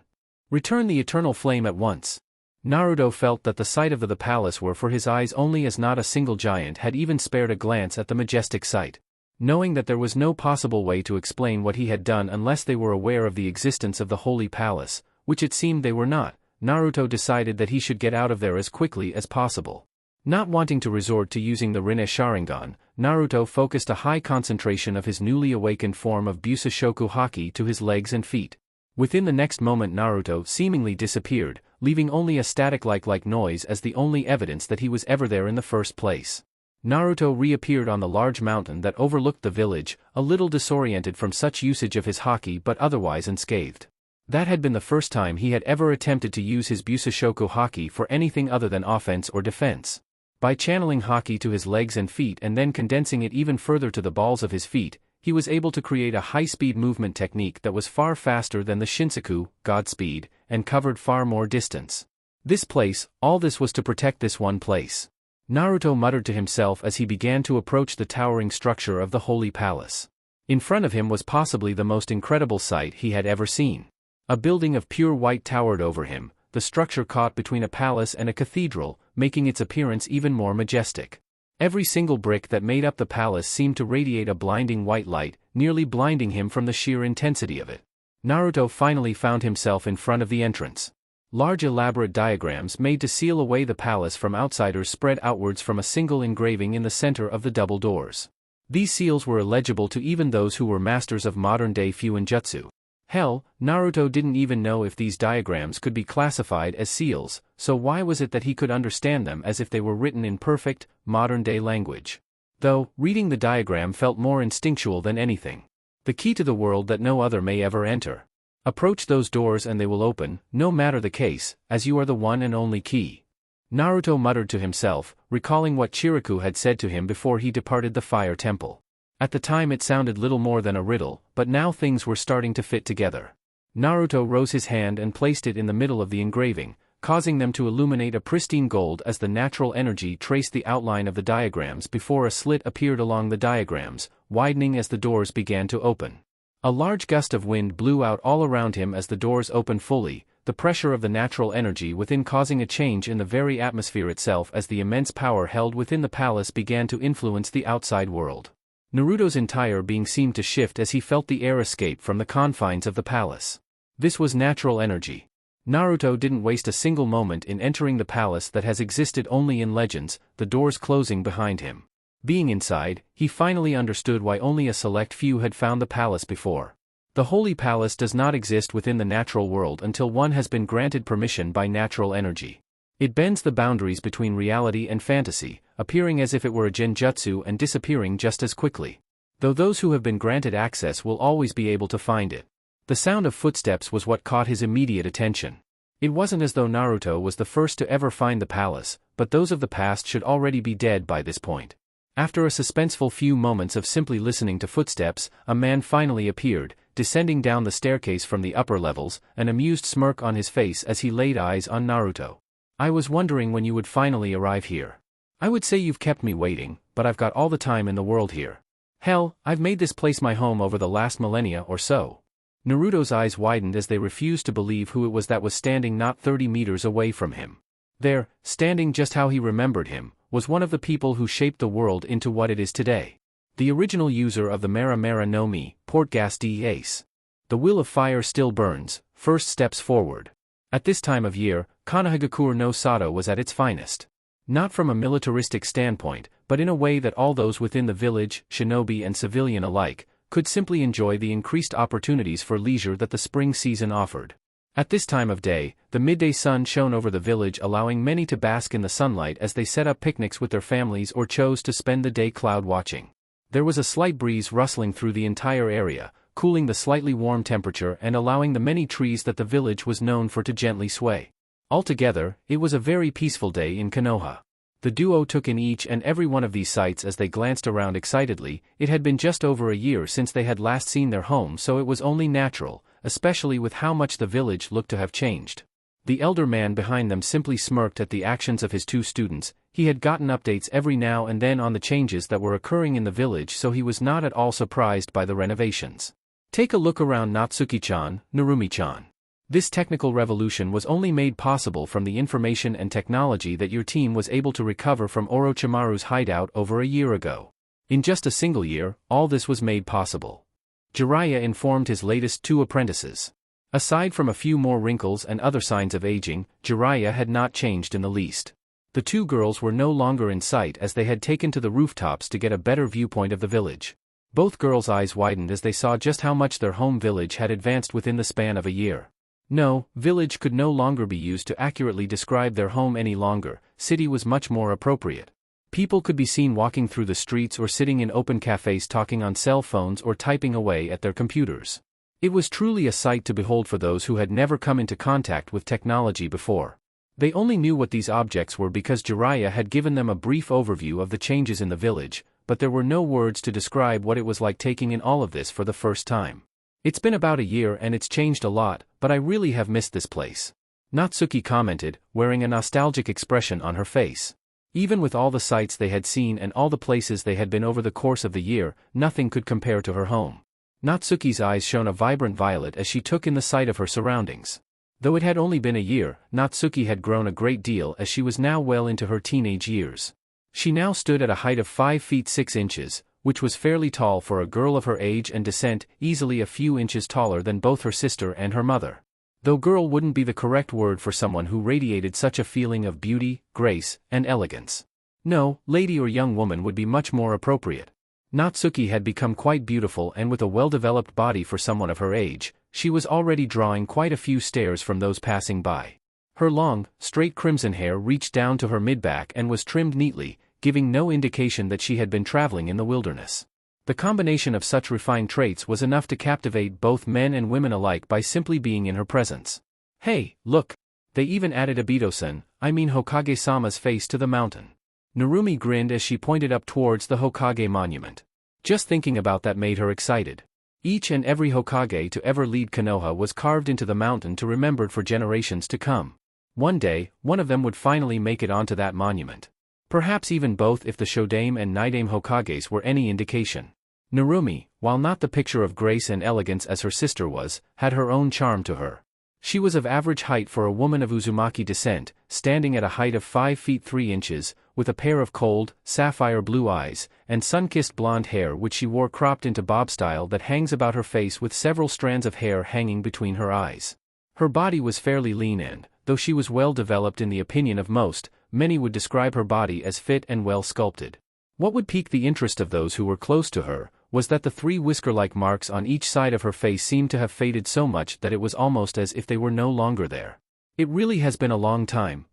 Return the eternal flame at once." Naruto felt that the sight of the palace were for his eyes only, as not a single giant had even spared a glance at the majestic sight. Knowing that there was no possible way to explain what he had done unless they were aware of the existence of the holy palace, which it seemed they were not, Naruto decided that he should get out of there as quickly as possible. Not wanting to resort to using the Rinne Sharingan, Naruto focused a high concentration of his newly awakened form of Busoshoku Haki to his legs and feet. Within the next moment Naruto seemingly disappeared, leaving only a static-like noise as the only evidence that he was ever there in the first place. Naruto reappeared on the large mountain that overlooked the village, a little disoriented from such usage of his haki but otherwise unscathed. That had been the first time he had ever attempted to use his Busoshoku Haki for anything other than offense or defense. By channeling haki to his legs and feet and then condensing it even further to the balls of his feet, he was able to create a high-speed movement technique that was far faster than the Shinsaku, Godspeed, and covered far more distance. This place, all this was to protect this one place. Naruto muttered to himself as he began to approach the towering structure of the holy palace. In front of him was possibly the most incredible sight he had ever seen. A building of pure white towered over him, the structure caught between a palace and a cathedral, making its appearance even more majestic. Every single brick that made up the palace seemed to radiate a blinding white light, nearly blinding him from the sheer intensity of it. Naruto finally found himself in front of the entrance. Large elaborate diagrams made to seal away the palace from outsiders spread outwards from a single engraving in the center of the double doors. These seals were illegible to even those who were masters of modern-day Fuinjutsu. Hell, Naruto didn't even know if these diagrams could be classified as seals, so why was it that he could understand them as if they were written in perfect, modern-day language? Though, reading the diagram felt more instinctual than anything. The key to the world that no other may ever enter. Approach those doors and they will open, no matter the case, as you are the one and only key. Naruto muttered to himself, recalling what Chiriku had said to him before he departed the fire temple. At the time it sounded little more than a riddle, but now things were starting to fit together. Naruto rose his hand and placed it in the middle of the engraving, causing them to illuminate a pristine gold as the natural energy traced the outline of the diagrams before a slit appeared along the diagrams, widening as the doors began to open. A large gust of wind blew out all around him as the doors opened fully, the pressure of the natural energy within causing a change in the very atmosphere itself as the immense power held within the palace began to influence the outside world. Naruto's entire being seemed to shift as he felt the air escape from the confines of the palace. This was natural energy. Naruto didn't waste a single moment in entering the palace that has existed only in legends, the doors closing behind him. Being inside, he finally understood why only a select few had found the palace before. The Holy Palace does not exist within the natural world until one has been granted permission by natural energy. It bends the boundaries between reality and fantasy, appearing as if it were a genjutsu and disappearing just as quickly. Though those who have been granted access will always be able to find it. The sound of footsteps was what caught his immediate attention. It wasn't as though Naruto was the first to ever find the palace, but those of the past should already be dead by this point. After a suspenseful few moments of simply listening to footsteps, a man finally appeared, descending down the staircase from the upper levels, an amused smirk on his face as he laid eyes on Naruto. I was wondering when you would finally arrive here. I would say you've kept me waiting, but I've got all the time in the world here. Hell, I've made this place my home over the last millennia or so. Naruto's eyes widened as they refused to believe who it was that was standing not 30 meters away from him. There, standing just how he remembered him, was one of the people who shaped the world into what it is today. The original user of the Mera Mera no Mi, Portgas de Ace. The will of fire still burns, first steps forward. At this time of year, Konohagakure no Sato was at its finest. Not from a militaristic standpoint, but in a way that all those within the village, shinobi and civilian alike, could simply enjoy the increased opportunities for leisure that the spring season offered. At this time of day, the midday sun shone over the village, allowing many to bask in the sunlight as they set up picnics with their families or chose to spend the day cloud watching. There was a slight breeze rustling through the entire area, cooling the slightly warm temperature and allowing the many trees that the village was known for to gently sway. Altogether, it was a very peaceful day in Konoha. The duo took in each and every one of these sights as they glanced around excitedly. It had been just over a year since they had last seen their home, so it was only natural, especially with how much the village looked to have changed. The elder man behind them simply smirked at the actions of his two students. He had gotten updates every now and then on the changes that were occurring in the village, so he was not at all surprised by the renovations. Take a look around, Natsuki-chan, Narumi-chan. This technical revolution was only made possible from the information and technology that your team was able to recover from Orochimaru's hideout over a year ago. In just a single year, all this was made possible. Jiraiya informed his latest two apprentices. Aside from a few more wrinkles and other signs of aging, Jiraiya had not changed in the least. The two girls were no longer in sight as they had taken to the rooftops to get a better viewpoint of the village. Both girls' eyes widened as they saw just how much their home village had advanced within the span of a year. No, village could no longer be used to accurately describe their home any longer. City was much more appropriate. People could be seen walking through the streets or sitting in open cafes talking on cell phones or typing away at their computers. It was truly a sight to behold for those who had never come into contact with technology before. They only knew what these objects were because Jiraiya had given them a brief overview of the changes in the village, but there were no words to describe what it was like taking in all of this for the first time. It's been about a year and it's changed a lot, but I really have missed this place. Natsuki commented, wearing a nostalgic expression on her face. Even with all the sights they had seen and all the places they had been over the course of the year, nothing could compare to her home. Natsuki's eyes shone a vibrant violet as she took in the sight of her surroundings. Though it had only been a year, Natsuki had grown a great deal as she was now well into her teenage years. She now stood at a height of 5 feet 6 inches, which was fairly tall for a girl of her age and descent, easily a few inches taller than both her sister and her mother. Though girl wouldn't be the correct word for someone who radiated such a feeling of beauty, grace, and elegance. No, lady or young woman would be much more appropriate. Natsuki had become quite beautiful, and with a well-developed body for someone of her age, she was already drawing quite a few stares from those passing by. Her long, straight crimson hair reached down to her mid-back and was trimmed neatly, giving no indication that she had been traveling in the wilderness. The combination of such refined traits was enough to captivate both men and women alike by simply being in her presence. Hey, look! They even added Obito-san, Hokage-sama's face to the mountain. Narumi grinned as she pointed up towards the Hokage monument. Just thinking about that made her excited. Each and every Hokage to ever lead Konoha was carved into the mountain to remembered for generations to come. One day, one of them would finally make it onto that monument. Perhaps even both if the Shodame and Nidaime Hokages were any indication. Narumi, while not the picture of grace and elegance as her sister was, had her own charm to her. She was of average height for a woman of Uzumaki descent, standing at a height of 5 feet 3 inches, with a pair of cold, sapphire blue eyes, and sun-kissed blonde hair which she wore cropped into bob style that hangs about her face with several strands of hair hanging between her eyes. Her body was fairly lean and, though she was well developed in the opinion of most, many would describe her body as fit and well sculpted. What would pique the interest of those who were close to her was that the 3 whisker-like marks on each side of her face seemed to have faded so much that it was almost as if they were no longer there. It really has been a long time.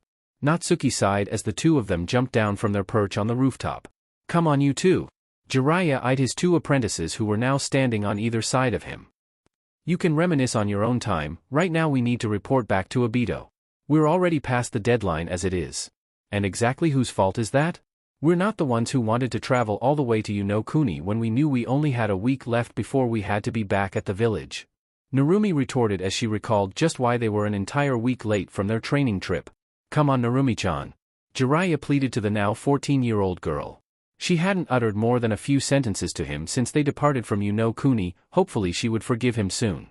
Natsuki sighed as the two of them jumped down from their perch on the rooftop. Come on you two. Jiraiya eyed his 2 apprentices who were now standing on either side of him. You can reminisce on your own time, right now we need to report back to Obito. We're already past the deadline as it is. And exactly whose fault is that? We're not the ones who wanted to travel all the way to Yonokuni when we knew we only had a week left before we had to be back at the village. Narumi retorted as she recalled just why they were an entire week late from their training trip. Come on Narumi-chan. Jiraiya pleaded to the now 14-year-old girl. She hadn't uttered more than a few sentences to him since they departed from Yonokuni, hopefully she would forgive him soon.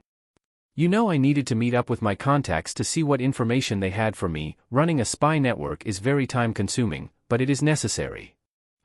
You know I needed to meet up with my contacts to see what information they had for me. Running a spy network is very time-consuming, but it is necessary.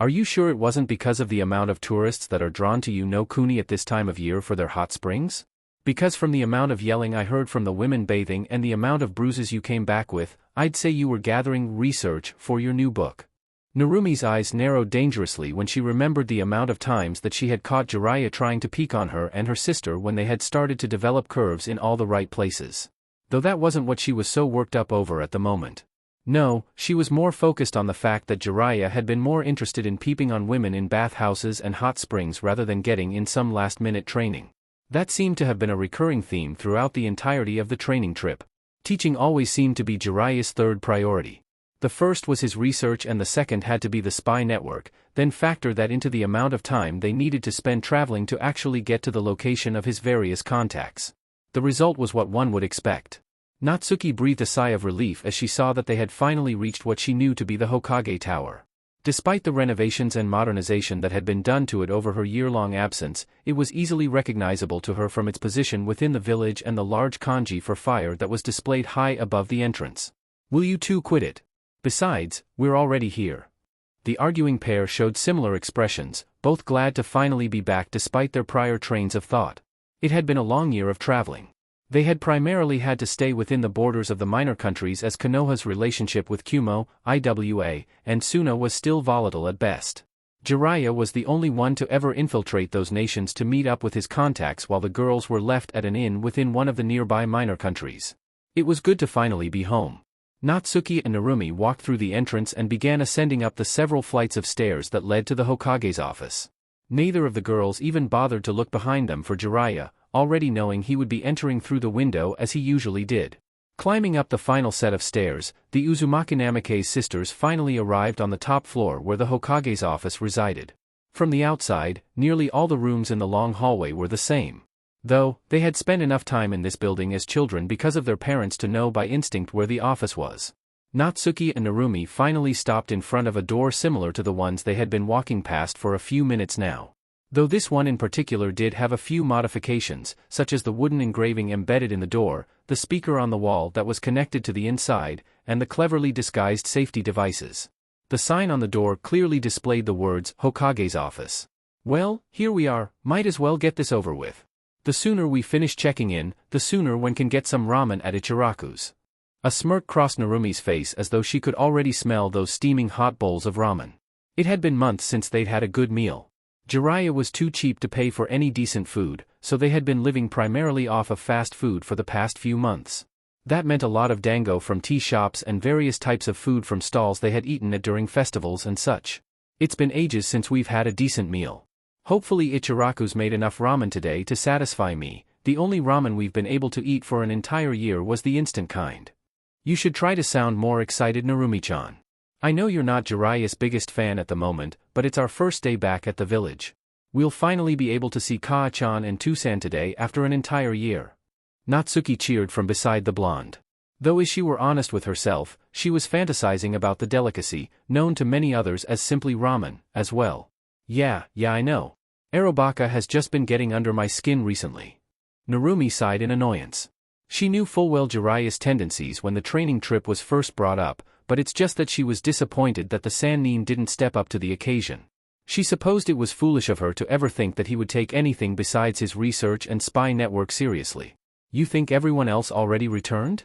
Are you sure it wasn't because of the amount of tourists that are drawn to Yonokuni at this time of year for their hot springs? Because from the amount of yelling I heard from the women bathing and the amount of bruises you came back with, I'd say you were gathering research for your new book. Narumi's eyes narrowed dangerously when she remembered the amount of times that she had caught Jiraiya trying to peek on her and her sister when they had started to develop curves in all the right places. Though that wasn't what she was so worked up over at the moment. No, she was more focused on the fact that Jiraiya had been more interested in peeping on women in bathhouses and hot springs rather than getting in some last-minute training. That seemed to have been a recurring theme throughout the entirety of the training trip. Teaching always seemed to be Jiraiya's third priority. The first was his research and the second had to be the spy network, then factor that into the amount of time they needed to spend traveling to actually get to the location of his various contacts. The result was what one would expect. Natsuki breathed a sigh of relief as she saw that they had finally reached what she knew to be the Hokage Tower. Despite the renovations and modernization that had been done to it over her year-long absence, it was easily recognizable to her from its position within the village and the large kanji for fire that was displayed high above the entrance. Will you two quit it? Besides, we're already here. The arguing pair showed similar expressions, both glad to finally be back despite their prior trains of thought. It had been a long year of traveling. They had primarily had to stay within the borders of the minor countries as Konoha's relationship with Kumo, Iwa, and Suna was still volatile at best. Jiraiya was the only one to ever infiltrate those nations to meet up with his contacts while the girls were left at an inn within one of the nearby minor countries. It was good to finally be home. Natsuki and Narumi walked through the entrance and began ascending up the several flights of stairs that led to the Hokage's office. Neither of the girls even bothered to look behind them for Jiraiya, already knowing he would be entering through the window as he usually did. Climbing up the final set of stairs, the Uzumaki Namikaze sisters finally arrived on the top floor where the Hokage's office resided. From the outside, nearly all the rooms in the long hallway were the same. Though, they had spent enough time in this building as children because of their parents to know by instinct where the office was. Natsuki and Narumi finally stopped in front of a door similar to the ones they had been walking past for a few minutes now. Though this one in particular did have a few modifications, such as the wooden engraving embedded in the door, the speaker on the wall that was connected to the inside, and the cleverly disguised safety devices. The sign on the door clearly displayed the words, Hokage's office. Well, here we are, might as well get this over with. The sooner we finish checking in, the sooner one can get some ramen at Ichiraku's. A smirk crossed Narumi's face as though she could already smell those steaming hot bowls of ramen. It had been months since they'd had a good meal. Jiraiya was too cheap to pay for any decent food, so they had been living primarily off of fast food for the past few months. That meant a lot of dango from tea shops and various types of food from stalls they had eaten at during festivals and such. It's been ages since we've had a decent meal. Hopefully Ichiraku's made enough ramen today to satisfy me. The only ramen we've been able to eat for an entire year was the instant kind. You should try to sound more excited, Narumi-chan. I know you're not Jiraiya's biggest fan at the moment, but it's our first day back at the village. We'll finally be able to see Kaa-chan and Tusan today after an entire year. Natsuki cheered from beside the blonde. Though as she were honest with herself, she was fantasizing about the delicacy, known to many others as simply ramen, as well. Yeah, I know. Arabaka has just been getting under my skin recently. Narumi sighed in annoyance. She knew full well Jiraiya's tendencies when the training trip was first brought up, but it's just that she was disappointed that the Sannin didn't step up to the occasion. She supposed it was foolish of her to ever think that he would take anything besides his research and spy network seriously. You think everyone else already returned?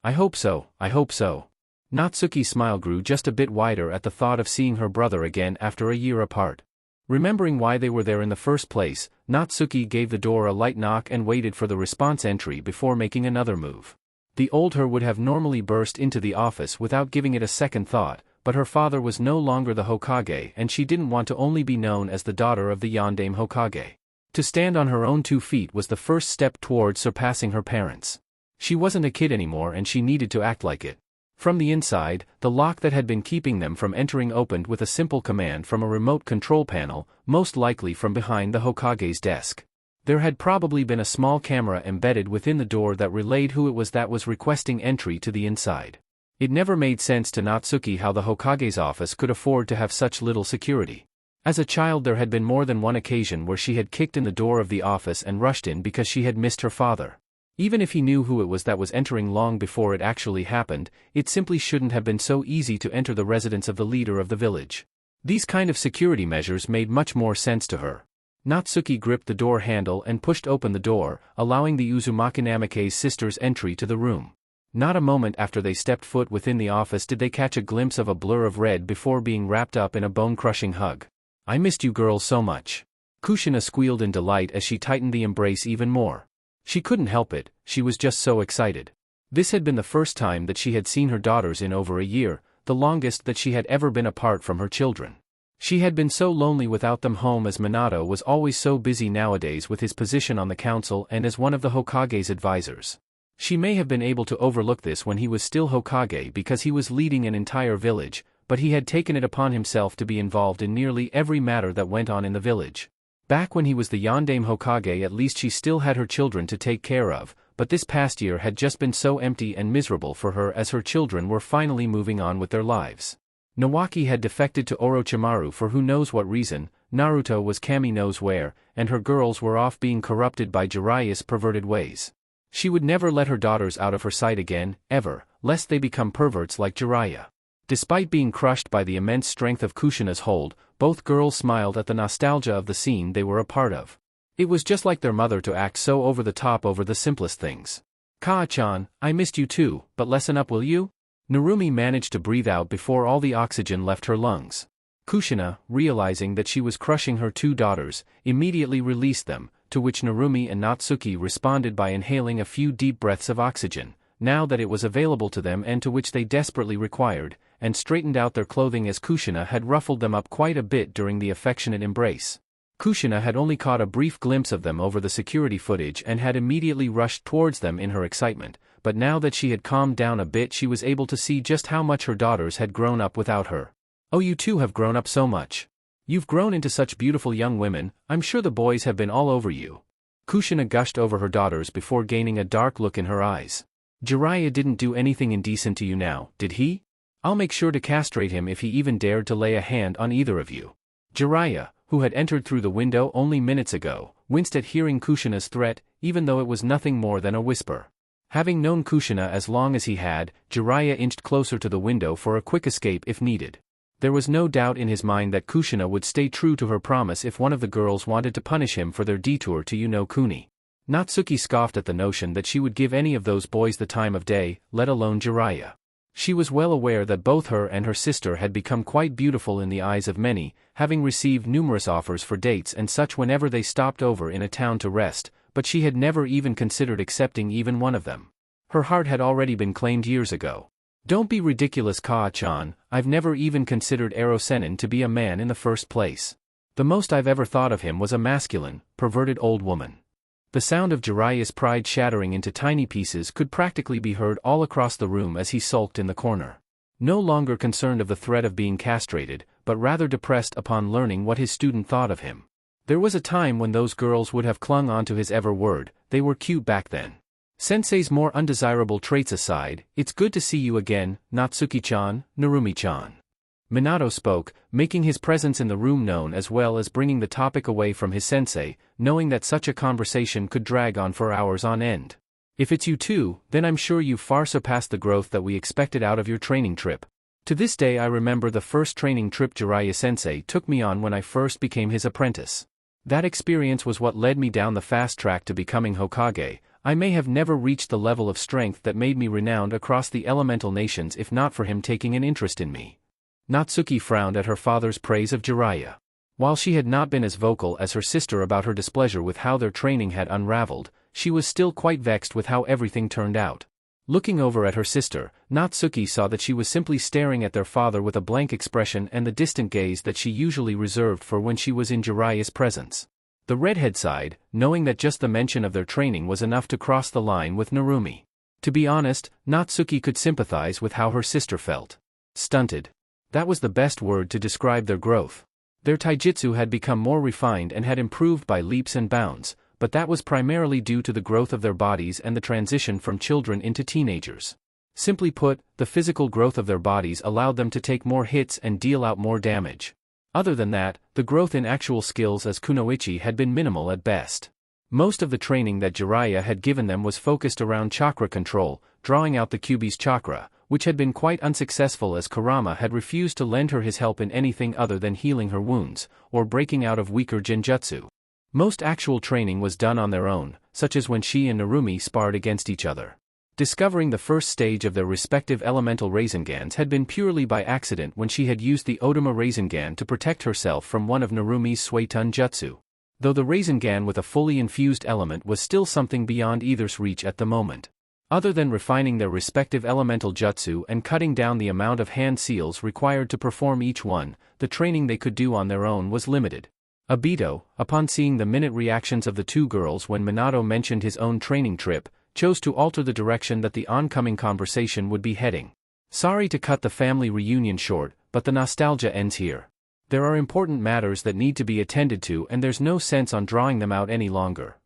I hope so, I hope so. Natsuki's smile grew just a bit wider at the thought of seeing her brother again after a year apart. Remembering why they were there in the first place, Natsuki gave the door a light knock and waited for the response entry before making another move. The old her would have normally burst into the office without giving it a second thought, but her father was no longer the Hokage and she didn't want to only be known as the daughter of the Yondaime Hokage. To stand on her own 2 feet was the first step towards surpassing her parents. She wasn't a kid anymore and she needed to act like it. From the inside, the lock that had been keeping them from entering opened with a simple command from a remote control panel, most likely from behind the Hokage's desk. There had probably been a small camera embedded within the door that relayed who it was that was requesting entry to the inside. It never made sense to Natsuki how the Hokage's office could afford to have such little security. As a child there had been more than one occasion where she had kicked in the door of the office and rushed in because she had missed her father. Even if he knew who it was that was entering long before it actually happened, it simply shouldn't have been so easy to enter the residence of the leader of the village. These kind of security measures made much more sense to her. Natsuki gripped the door handle and pushed open the door, allowing the Uzumaki Namikaze sisters entry to the room. Not a moment after they stepped foot within the office did they catch a glimpse of a blur of red before being wrapped up in a bone-crushing hug. I missed you girls so much. Kushina squealed in delight as she tightened the embrace even more. She couldn't help it, she was just so excited. This had been the first time that she had seen her daughters in over a year, the longest that she had ever been apart from her children. She had been so lonely without them home as Minato was always so busy nowadays with his position on the council and as one of the Hokage's advisors. She may have been able to overlook this when he was still Hokage because he was leading an entire village, but he had taken it upon himself to be involved in nearly every matter that went on in the village. Back when he was the Yondaime Hokage at least she still had her children to take care of, but this past year had just been so empty and miserable for her as her children were finally moving on with their lives. Nawaki had defected to Orochimaru for who knows what reason, Naruto was Kami knows where, and her girls were off being corrupted by Jiraiya's perverted ways. She would never let her daughters out of her sight again, ever, lest they become perverts like Jiraiya. Despite being crushed by the immense strength of Kushina's hold, both girls smiled at the nostalgia of the scene they were a part of. It was just like their mother to act so over the top over the simplest things. Kaa-chan, I missed you too, but lessen up will you? Narumi managed to breathe out before all the oxygen left her lungs. Kushina, realizing that she was crushing her 2 daughters, immediately released them, to which Narumi and Natsuki responded by inhaling a few deep breaths of oxygen, now that it was available to them and to which they desperately required, and straightened out their clothing as Kushina had ruffled them up quite a bit during the affectionate embrace. Kushina had only caught a brief glimpse of them over the security footage and had immediately rushed towards them in her excitement, but now that she had calmed down a bit she was able to see just how much her daughters had grown up without her. Oh, you two have grown up so much. You've grown into such beautiful young women, I'm sure the boys have been all over you. Kushina gushed over her daughters before gaining a dark look in her eyes. Jiraiya didn't do anything indecent to you now, did he? I'll make sure to castrate him if he even dared to lay a hand on either of you. Jiraiya, who had entered through the window only minutes ago, winced at hearing Kushina's threat, even though it was nothing more than a whisper. Having known Kushina as long as he had, Jiraiya inched closer to the window for a quick escape if needed. There was no doubt in his mind that Kushina would stay true to her promise if one of the girls wanted to punish him for their detour to Kuni. Natsuki scoffed at the notion that she would give any of those boys the time of day, let alone Jiraiya. She was well aware that both her and her sister had become quite beautiful in the eyes of many, having received numerous offers for dates and such whenever they stopped over in a town to rest, but she had never even considered accepting even one of them. Her heart had already been claimed years ago. Don't be ridiculous, Kaa-chan, I've never even considered Ero Sennin to be a man in the first place. The most I've ever thought of him was a masculine, perverted old woman. The sound of Jiraiya's pride shattering into tiny pieces could practically be heard all across the room as he sulked in the corner. No longer concerned of the threat of being castrated, but rather depressed upon learning what his student thought of him. There was a time when those girls would have clung on to his every word, they were cute back then. Sensei's more undesirable traits aside, it's good to see you again, Natsuki-chan, Narumi-chan. Minato spoke, making his presence in the room known as well as bringing the topic away from his sensei, knowing that such a conversation could drag on for hours on end. If it's you two, then I'm sure you've far surpassed the growth that we expected out of your training trip. To this day I remember the first training trip Jiraiya-sensei took me on when I first became his apprentice. That experience was what led me down the fast track to becoming Hokage. I may have never reached the level of strength that made me renowned across the elemental nations if not for him taking an interest in me. Natsuki frowned at her father's praise of Jiraiya. While she had not been as vocal as her sister about her displeasure with how their training had unraveled, she was still quite vexed with how everything turned out. Looking over at her sister, Natsuki saw that she was simply staring at their father with a blank expression and the distant gaze that she usually reserved for when she was in Jiraiya's presence. The redhead sighed, knowing that just the mention of their training was enough to cross the line with Narumi. To be honest, Natsuki could sympathize with how her sister felt. Stunted. That was the best word to describe their growth. Their taijutsu had become more refined and had improved by leaps and bounds, but that was primarily due to the growth of their bodies and the transition from children into teenagers. Simply put, the physical growth of their bodies allowed them to take more hits and deal out more damage. Other than that, the growth in actual skills as kunoichi had been minimal at best. Most of the training that Jiraiya had given them was focused around chakra control, drawing out the Kyuubi's chakra, which had been quite unsuccessful as Kurama had refused to lend her his help in anything other than healing her wounds, or breaking out of weaker genjutsu. Most actual training was done on their own, such as when she and Narumi sparred against each other. Discovering the first stage of their respective elemental Razengans had been purely by accident when she had used the Odama Rasengan to protect herself from one of Narumi's Suitun Jutsu. Though the Rasengan with a fully infused element was still something beyond either's reach at the moment. Other than refining their respective elemental jutsu and cutting down the amount of hand seals required to perform each one, the training they could do on their own was limited. Obito, upon seeing the minute reactions of the two girls when Minato mentioned his own training trip, chose to alter the direction that the oncoming conversation would be heading. Sorry to cut the family reunion short, but the nostalgia ends here. There are important matters that need to be attended to and there's no sense on drawing them out any longer.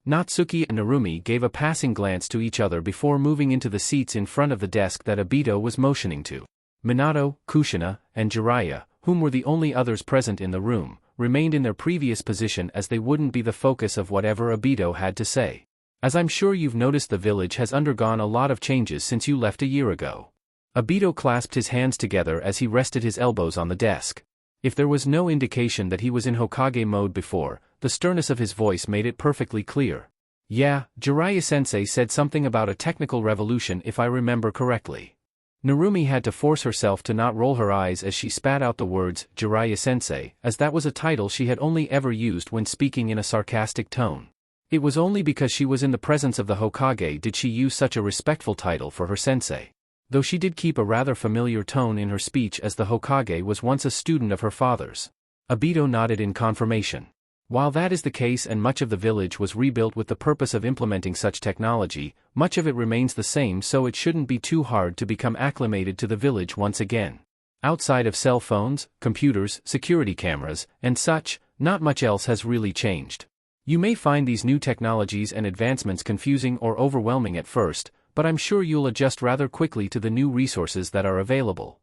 Natsuki and Narumi gave a passing glance to each other before moving into the seats in front of the desk that Obito was motioning to. Minato, Kushina, and Jiraiya, whom were the only others present in the room, remained in their previous position as they wouldn't be the focus of whatever Obito had to say. As I'm sure you've noticed, the village has undergone a lot of changes since you left a year ago. Obito clasped his hands together as he rested his elbows on the desk. If there was no indication that he was in Hokage mode before, the sternness of his voice made it perfectly clear. Yeah, Jiraiya-sensei said something about a technical revolution if I remember correctly. Narumi had to force herself to not roll her eyes as she spat out the words, Jiraiya-sensei, as that was a title she had only ever used when speaking in a sarcastic tone. It was only because she was in the presence of the Hokage did she use such a respectful title for her sensei. Though she did keep a rather familiar tone in her speech as the Hokage was once a student of her father's. Obito nodded in confirmation. While that is the case and much of the village was rebuilt with the purpose of implementing such technology, much of it remains the same, so it shouldn't be too hard to become acclimated to the village once again. Outside of cell phones, computers, security cameras, and such, not much else has really changed. You may find these new technologies and advancements confusing or overwhelming at first, but I'm sure you'll adjust rather quickly to the new resources that are available.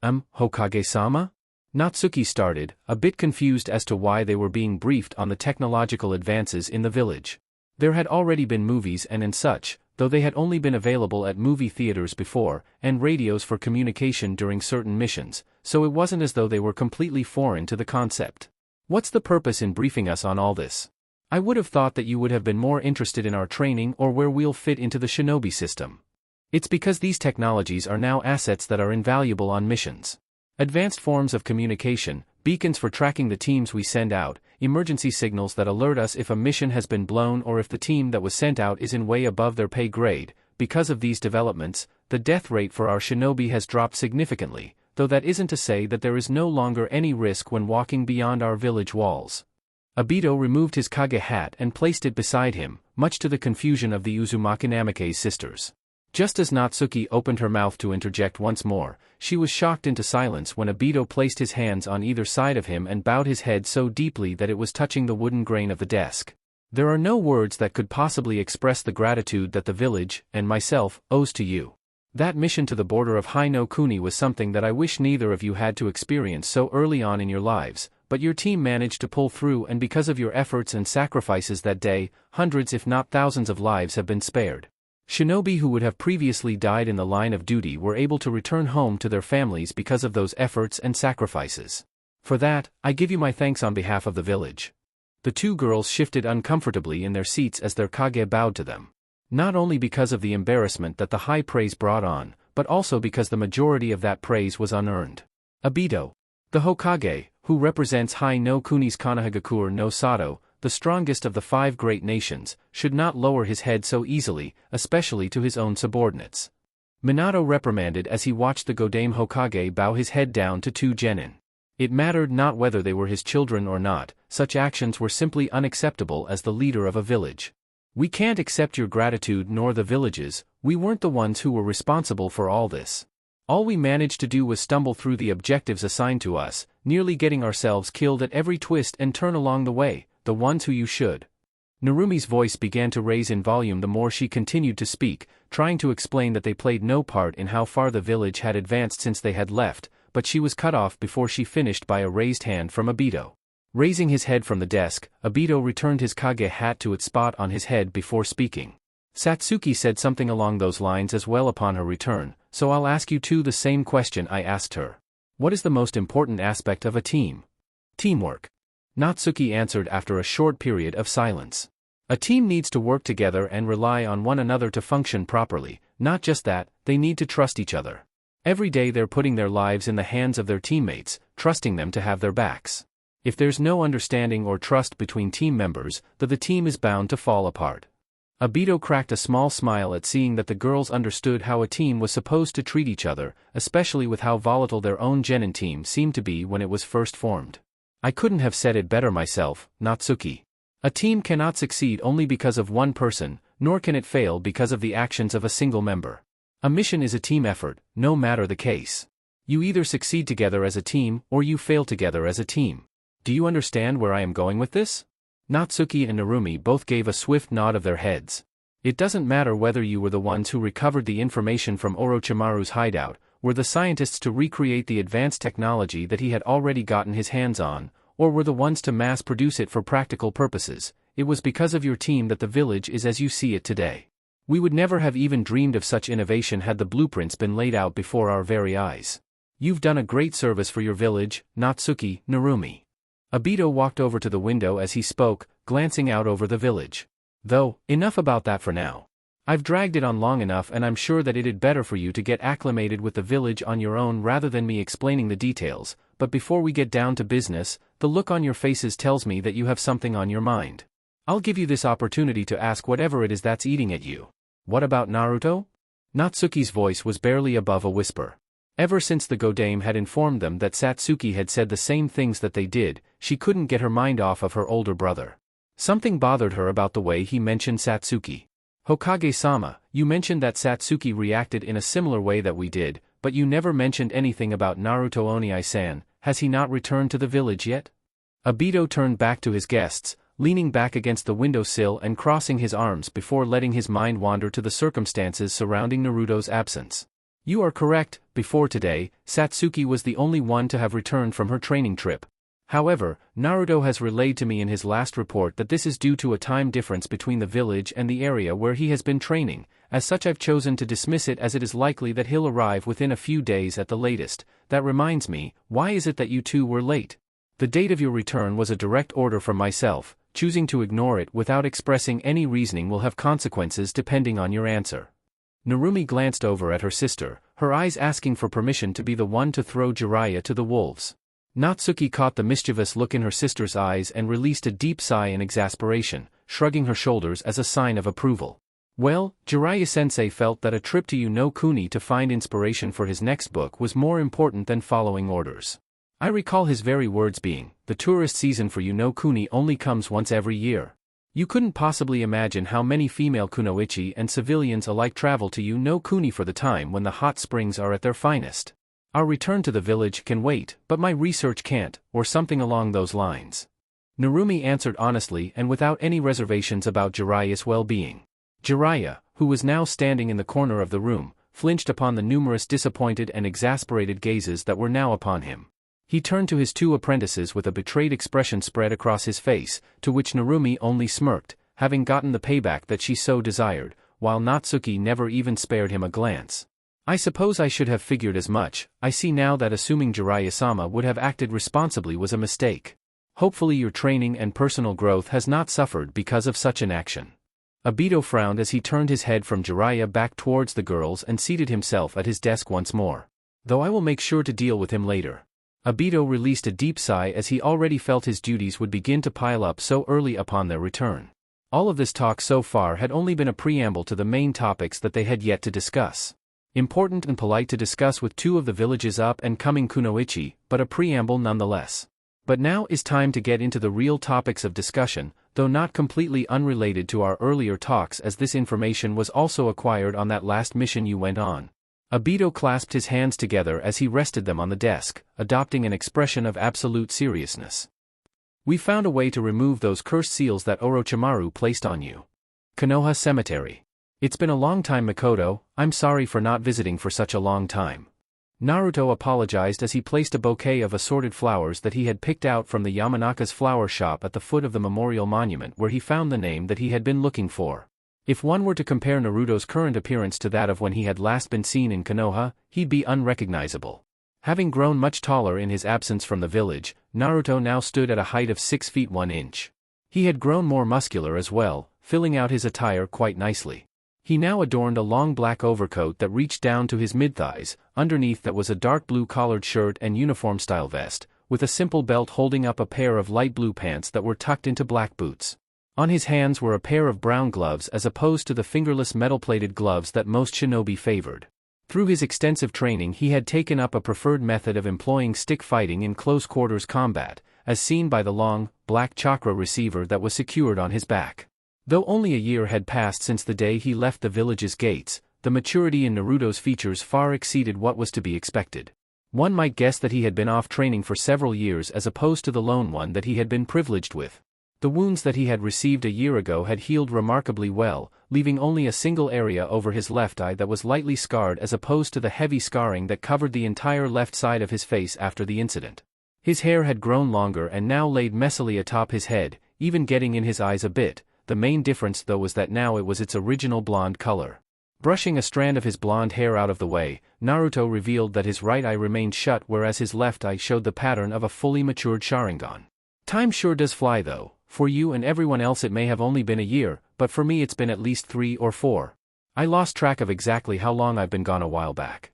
Hokage-sama? Natsuki started, a bit confused as to why they were being briefed on the technological advances in the village. There had already been movies and such, though they had only been available at movie theaters before, and radios for communication during certain missions, so it wasn't as though they were completely foreign to the concept. What's the purpose in briefing us on all this? I would have thought that you would have been more interested in our training or where we'll fit into the shinobi system. It's because these technologies are now assets that are invaluable on missions. Advanced forms of communication, beacons for tracking the teams we send out, emergency signals that alert us if a mission has been blown or if the team that was sent out is in way above their pay grade. Because of these developments, the death rate for our shinobi has dropped significantly, though that isn't to say that there is no longer any risk when walking beyond our village walls. Obito removed his Kage hat and placed it beside him, much to the confusion of the Uzumaki Namake's sisters. Just as Natsuki opened her mouth to interject once more, she was shocked into silence when Obito placed his hands on either side of him and bowed his head so deeply that it was touching the wooden grain of the desk. There are no words that could possibly express the gratitude that the village, and myself, owes to you. That mission to the border of Hai no Kuni was something that I wish neither of you had to experience so early on in your lives, but your team managed to pull through, and because of your efforts and sacrifices that day, hundreds if not thousands of lives have been spared. Shinobi who would have previously died in the line of duty were able to return home to their families because of those efforts and sacrifices. For that, I give you my thanks on behalf of the village. The two girls shifted uncomfortably in their seats as their Kage bowed to them. Not only because of the embarrassment that the high praise brought on, but also because the majority of that praise was unearned. Obito, the Hokage, who represents Hai no Kuni's Konohagakure no Sato, the strongest of the 5 great nations, should not lower his head so easily, especially to his own subordinates. Minato reprimanded as he watched the Godame Hokage bow his head down to 2 genin. It mattered not whether they were his children or not, such actions were simply unacceptable as the leader of a village. We can't accept your gratitude nor the village's, we weren't the ones who were responsible for all this. All we managed to do was stumble through the objectives assigned to us, nearly getting ourselves killed at every twist and turn along the way, the ones who you should. Narumi's voice began to raise in volume the more she continued to speak, trying to explain that they played no part in how far the village had advanced since they had left, but she was cut off before she finished by a raised hand from Obito. Raising his head from the desk, Obito returned his Kage hat to its spot on his head before speaking. Satsuki said something along those lines as well upon her return, so I'll ask you too the same question I asked her. What is the most important aspect of a team? Teamwork. Natsuki answered after a short period of silence. A team needs to work together and rely on one another to function properly, not just that, they need to trust each other. Every day they're putting their lives in the hands of their teammates, trusting them to have their backs. If there's no understanding or trust between team members, then the team is bound to fall apart. Obito cracked a small smile at seeing that the girls understood how a team was supposed to treat each other, especially with how volatile their own genin team seemed to be when it was first formed. I couldn't have said it better myself, Natsuki. A team cannot succeed only because of one person, nor can it fail because of the actions of a single member. A mission is a team effort, no matter the case. You either succeed together as a team, or you fail together as a team. Do you understand where I am going with this? Natsuki and Narumi both gave a swift nod of their heads. It doesn't matter whether you were the ones who recovered the information from Orochimaru's hideout, were the scientists to recreate the advanced technology that he had already gotten his hands on, or were the ones to mass-produce it for practical purposes. It was because of your team that the village is as you see it today. We would never have even dreamed of such innovation had the blueprints been laid out before our very eyes. You've done a great service for your village, Natsuki, Narumi. Obito walked over to the window as he spoke, glancing out over the village. Though, enough about that for now. I've dragged it on long enough and I'm sure that it'd better for you to get acclimated with the village on your own rather than me explaining the details, but before we get down to business, the look on your faces tells me that you have something on your mind. I'll give you this opportunity to ask whatever it is that's eating at you. What about Naruto? Natsuki's voice was barely above a whisper. Ever since the Godame had informed them that Satsuki had said the same things that they did, she couldn't get her mind off of her older brother. Something bothered her about the way he mentioned Satsuki. Hokage-sama, you mentioned that Satsuki reacted in a similar way that we did, but you never mentioned anything about Naruto Oniai-san. Has he not returned to the village yet? Obito turned back to his guests, leaning back against the windowsill and crossing his arms before letting his mind wander to the circumstances surrounding Naruto's absence. You are correct, before today, Satsuki was the only one to have returned from her training trip. However, Naruto has relayed to me in his last report that this is due to a time difference between the village and the area where he has been training. As such, I've chosen to dismiss it as it is likely that he'll arrive within a few days at the latest. That reminds me, why is it that you two were late? The date of your return was a direct order from myself. Choosing to ignore it without expressing any reasoning will have consequences depending on your answer. Narumi glanced over at her sister, her eyes asking for permission to be the one to throw Jiraiya to the wolves. Natsuki caught the mischievous look in her sister's eyes and released a deep sigh in exasperation, shrugging her shoulders as a sign of approval. Well, Jiraiya-sensei felt that a trip to Yonokuni to find inspiration for his next book was more important than following orders. I recall his very words being, the tourist season for Yonokuni only comes once every year. You couldn't possibly imagine how many female kunoichi and civilians alike travel to Yonokuni for the time when the hot springs are at their finest. Our return to the village can wait, but my research can't, or something along those lines. Narumi answered honestly and without any reservations about Jiraiya's well-being. Jiraiya, who was now standing in the corner of the room, flinched upon the numerous disappointed and exasperated gazes that were now upon him. He turned to his two apprentices with a betrayed expression spread across his face, to which Narumi only smirked, having gotten the payback that she so desired. while Natsuki never even spared him a glance. I suppose I should have figured as much. I see now that assuming Jiraiya-sama would have acted responsibly was a mistake. Hopefully your training and personal growth has not suffered because of such an action. Obito frowned as he turned his head from Jiraiya back towards the girls and seated himself at his desk once more. Though I will make sure to deal with him later. Obito released a deep sigh as he already felt his duties would begin to pile up so early upon their return. All of this talk so far had only been a preamble to the main topics that they had yet to discuss. Important and polite to discuss with two of the villages up and coming Kunoichi, but a preamble nonetheless. But now is time to get into the real topics of discussion, though not completely unrelated to our earlier talks, as this information was also acquired on that last mission you went on. Obito clasped his hands together as he rested them on the desk, adopting an expression of absolute seriousness. We found a way to remove those cursed seals that Orochimaru placed on you. Konoha Cemetery. It's been a long time, Mikoto. I'm sorry for not visiting for such a long time. Naruto apologized as he placed a bouquet of assorted flowers that he had picked out from the Yamanaka's flower shop at the foot of the memorial monument, where he found the name that he had been looking for. If one were to compare Naruto's current appearance to that of when he had last been seen in Konoha, he'd be unrecognizable. Having grown much taller in his absence from the village, Naruto now stood at a height of 6 feet 1 inch. He had grown more muscular as well, filling out his attire quite nicely. He now adorned a long black overcoat that reached down to his mid-thighs, underneath that was a dark blue collared shirt and uniform-style vest, with a simple belt holding up a pair of light blue pants that were tucked into black boots. On his hands were a pair of brown gloves as opposed to the fingerless metal-plated gloves that most shinobi favored. Through his extensive training he had taken up a preferred method of employing stick fighting in close-quarters combat, as seen by the long, black chakra receiver that was secured on his back. Though only a year had passed since the day he left the village's gates, the maturity in Naruto's features far exceeded what was to be expected. One might guess that he had been off training for several years as opposed to the lone one that he had been privileged with. The wounds that he had received a year ago had healed remarkably well, leaving only a single area over his left eye that was lightly scarred as opposed to the heavy scarring that covered the entire left side of his face after the incident. His hair had grown longer and now laid messily atop his head, even getting in his eyes a bit. The main difference though was that now it was its original blonde color. Brushing a strand of his blonde hair out of the way, Naruto revealed that his right eye remained shut whereas his left eye showed the pattern of a fully matured Sharingan. Time sure does fly though. For you and everyone else it may have only been a year, but for me it's been at least 3 or 4. I lost track of exactly how long I've been gone a while back.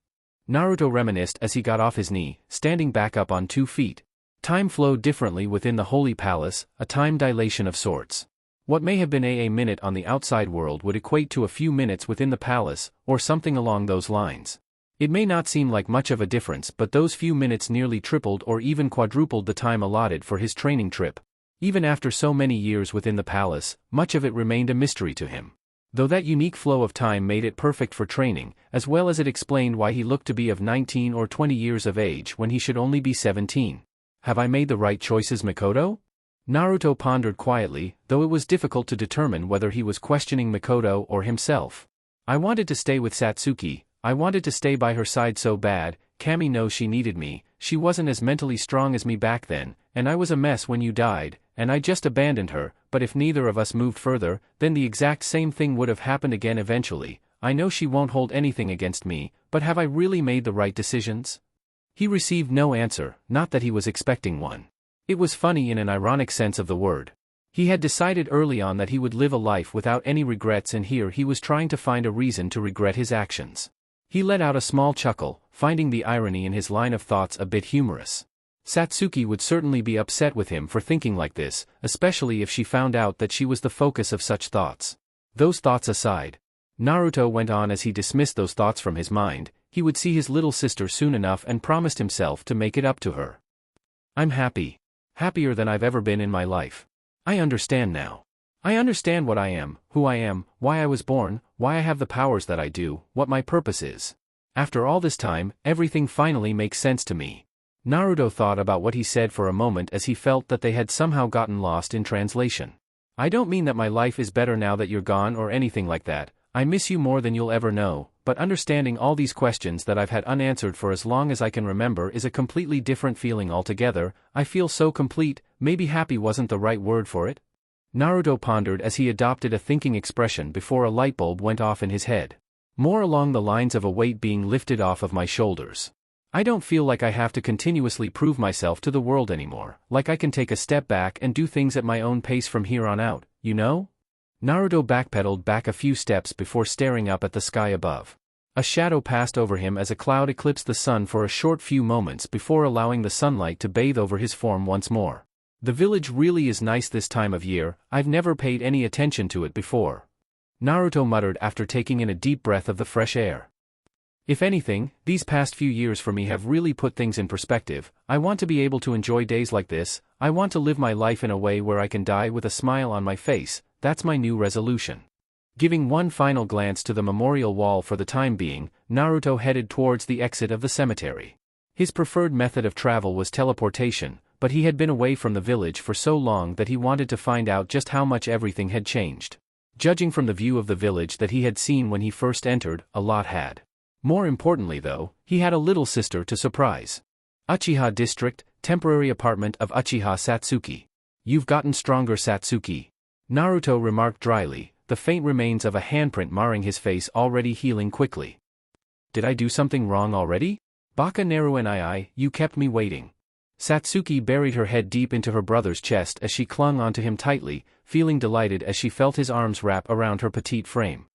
Naruto reminisced as he got off his knee, standing back up on 2 feet. Time flowed differently within the Holy Palace, a time dilation of sorts. What may have been a minute on the outside world would equate to a few minutes within the palace, or something along those lines. It may not seem like much of a difference, but those few minutes nearly tripled or even quadrupled the time allotted for his training trip. Even after so many years within the palace, much of it remained a mystery to him. Though that unique flow of time made it perfect for training, as well as it explained why he looked to be of 19 or 20 years of age when he should only be 17. Have I made the right choices, Mikoto? Naruto pondered quietly, though it was difficult to determine whether he was questioning Mikoto or himself. I wanted to stay with Satsuki, I wanted to stay by her side so bad. Kami knows she needed me, she wasn't as mentally strong as me back then, and I was a mess when you died, and I just abandoned her, but if neither of us moved further, then the exact same thing would have happened again eventually. I know she won't hold anything against me, but have I really made the right decisions? He received no answer, not that he was expecting one. It was funny in an ironic sense of the word. He had decided early on that he would live a life without any regrets, and here he was trying to find a reason to regret his actions. He let out a small chuckle, finding the irony in his line of thoughts a bit humorous. Satsuki would certainly be upset with him for thinking like this, especially if she found out that she was the focus of such thoughts. Those thoughts aside, Naruto went on as he dismissed those thoughts from his mind, he would see his little sister soon enough and promised himself to make it up to her. I'm happy. Happier than I've ever been in my life. I understand now. I understand what I am, who I am, why I was born, why I have the powers that I do, what my purpose is. After all this time, everything finally makes sense to me. Naruto thought about what he said for a moment as he felt that they had somehow gotten lost in translation. I don't mean that my life is better now that you're gone or anything like that. I miss you more than you'll ever know, but understanding all these questions that I've had unanswered for as long as I can remember is a completely different feeling altogether. I feel so complete. Maybe happy wasn't the right word for it? Naruto pondered as he adopted a thinking expression before a light bulb went off in his head. More along the lines of a weight being lifted off of my shoulders. I don't feel like I have to continuously prove myself to the world anymore, like I can take a step back and do things at my own pace from here on out, you know? Naruto backpedaled back a few steps before staring up at the sky above. A shadow passed over him as a cloud eclipsed the sun for a short few moments before allowing the sunlight to bathe over his form once more. The village really is nice this time of year, I've never paid any attention to it before. Naruto muttered after taking in a deep breath of the fresh air. If anything, these past few years for me have really put things in perspective. I want to be able to enjoy days like this. I want to live my life in a way where I can die with a smile on my face. That's my new resolution. Giving one final glance to the memorial wall for the time being, Naruto headed towards the exit of the cemetery. His preferred method of travel was teleportation, but he had been away from the village for so long that he wanted to find out just how much everything had changed. Judging from the view of the village that he had seen when he first entered, a lot had. More importantly though, he had a little sister to surprise. Uchiha District, temporary apartment of Uchiha Satsuki. You've gotten stronger, Satsuki. Naruto remarked dryly, the faint remains of a handprint marring his face already healing quickly. Did I do something wrong already? Baka Naruenii, you kept me waiting. Satsuki buried her head deep into her brother's chest as she clung onto him tightly, feeling delighted as she felt his arms wrap around her petite frame.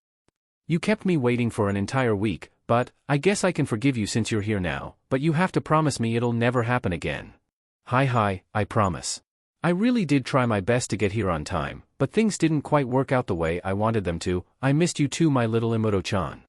You kept me waiting for an entire week, but I guess I can forgive you since you're here now, but you have to promise me it'll never happen again. Hi, I promise. I really did try my best to get here on time, but things didn't quite work out the way I wanted them to. I missed you too, my little Imuro-chan.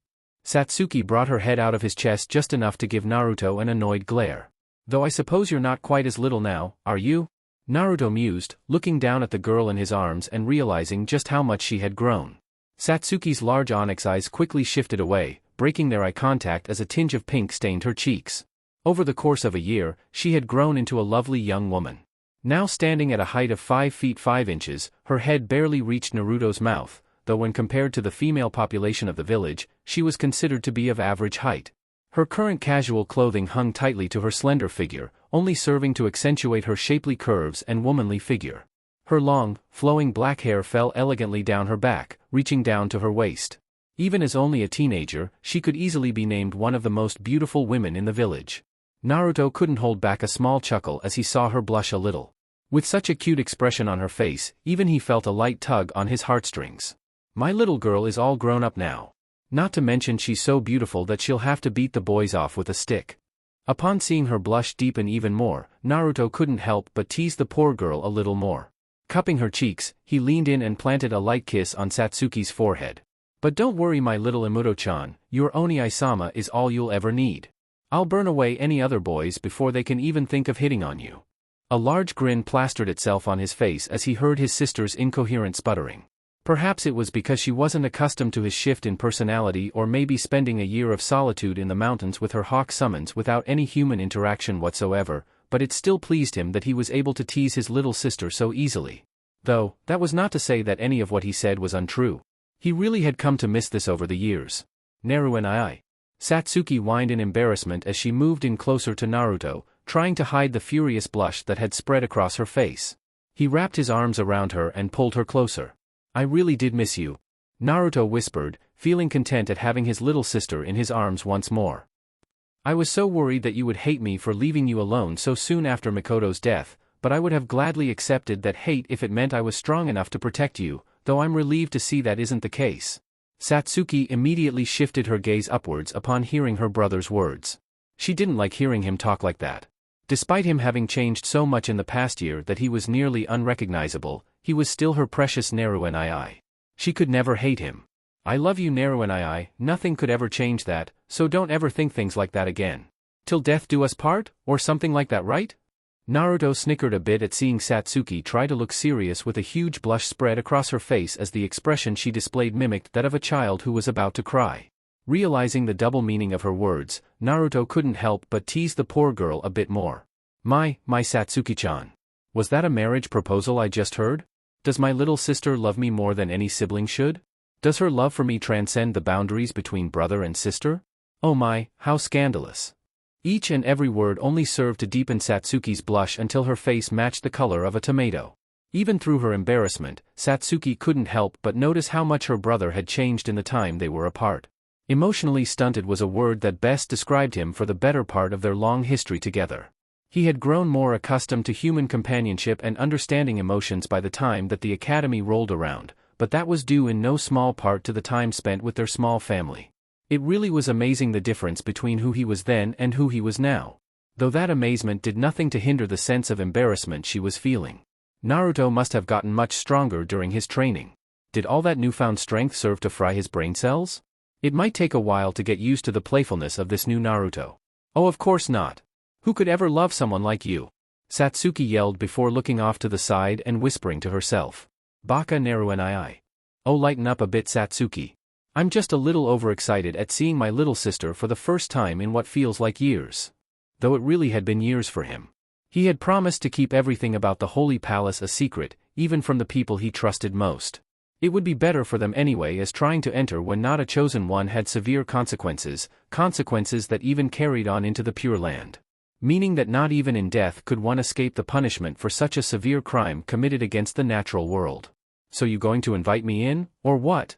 Satsuki brought her head out of his chest just enough to give Naruto an annoyed glare. Though I suppose you're not quite as little now, are you? Naruto mused, looking down at the girl in his arms and realizing just how much she had grown. Satsuki's large onyx eyes quickly shifted away, breaking their eye contact as a tinge of pink stained her cheeks. Over the course of a year, she had grown into a lovely young woman. Now standing at a height of 5 feet 5 inches, her head barely reached Naruto's mouth, though when compared to the female population of the village, she was considered to be of average height. Her current casual clothing hung tightly to her slender figure, only serving to accentuate her shapely curves and womanly figure. Her long, flowing black hair fell elegantly down her back, reaching down to her waist. Even as only a teenager, she could easily be named one of the most beautiful women in the village. Naruto couldn't hold back a small chuckle as he saw her blush a little. With such a cute expression on her face, even he felt a light tug on his heartstrings. My little girl is all grown up now. Not to mention she's so beautiful that she'll have to beat the boys off with a stick. Upon seeing her blush deepen even more, Naruto couldn't help but tease the poor girl a little more. Cupping her cheeks, he leaned in and planted a light kiss on Satsuki's forehead. But don't worry, my little Imuro-chan, your Oni-sama is all you'll ever need. I'll burn away any other boys before they can even think of hitting on you. A large grin plastered itself on his face as he heard his sister's incoherent sputtering. Perhaps it was because she wasn't accustomed to his shift in personality, or maybe spending a year of solitude in the mountains with her hawk summons without any human interaction whatsoever, but it still pleased him that he was able to tease his little sister so easily. Though, that was not to say that any of what he said was untrue. He really had come to miss this over the years. Naruenii. Satsuki whined in embarrassment as she moved in closer to Naruto, trying to hide the furious blush that had spread across her face. He wrapped his arms around her and pulled her closer. I really did miss you, Naruto whispered, feeling content at having his little sister in his arms once more. I was so worried that you would hate me for leaving you alone so soon after Mikoto's death, but I would have gladly accepted that hate if it meant I was strong enough to protect you, though I'm relieved to see that isn't the case. Satsuki immediately shifted her gaze upwards upon hearing her brother's words. She didn't like hearing him talk like that. Despite him having changed so much in the past year that he was nearly unrecognizable, he was still her precious Naruenii. She could never hate him. I love you, Naruenii, nothing could ever change that, so don't ever think things like that again. Till death do us part, or something like that, right? Naruto snickered a bit at seeing Satsuki try to look serious with a huge blush spread across her face as the expression she displayed mimicked that of a child who was about to cry. Realizing the double meaning of her words, Naruto couldn't help but tease the poor girl a bit more. My Satsuki-chan. Was that a marriage proposal I just heard? Does my little sister love me more than any sibling should? Does her love for me transcend the boundaries between brother and sister? Oh my, how scandalous. Each and every word only served to deepen Satsuki's blush until her face matched the color of a tomato. Even through her embarrassment, Satsuki couldn't help but notice how much her brother had changed in the time they were apart. Emotionally stunted was a word that best described him for the better part of their long history together. He had grown more accustomed to human companionship and understanding emotions by the time that the academy rolled around, but that was due in no small part to the time spent with their small family. It really was amazing the difference between who he was then and who he was now. Though that amazement did nothing to hinder the sense of embarrassment she was feeling. Naruto must have gotten much stronger during his training. Did all that newfound strength serve to fry his brain cells? It might take a while to get used to the playfulness of this new Naruto. Oh, of course not. Who could ever love someone like you? Satsuki yelled before looking off to the side and whispering to herself. Baka Naruenii. Oh, lighten up a bit, Satsuki. I'm just a little overexcited at seeing my little sister for the first time in what feels like years. Though it really had been years for him. He had promised to keep everything about the Holy Palace a secret, even from the people he trusted most. It would be better for them anyway, as trying to enter when not a chosen one had severe consequences that even carried on into the Pure Land. Meaning that not even in death could one escape the punishment for such a severe crime committed against the natural world. So you going to invite me in, or what?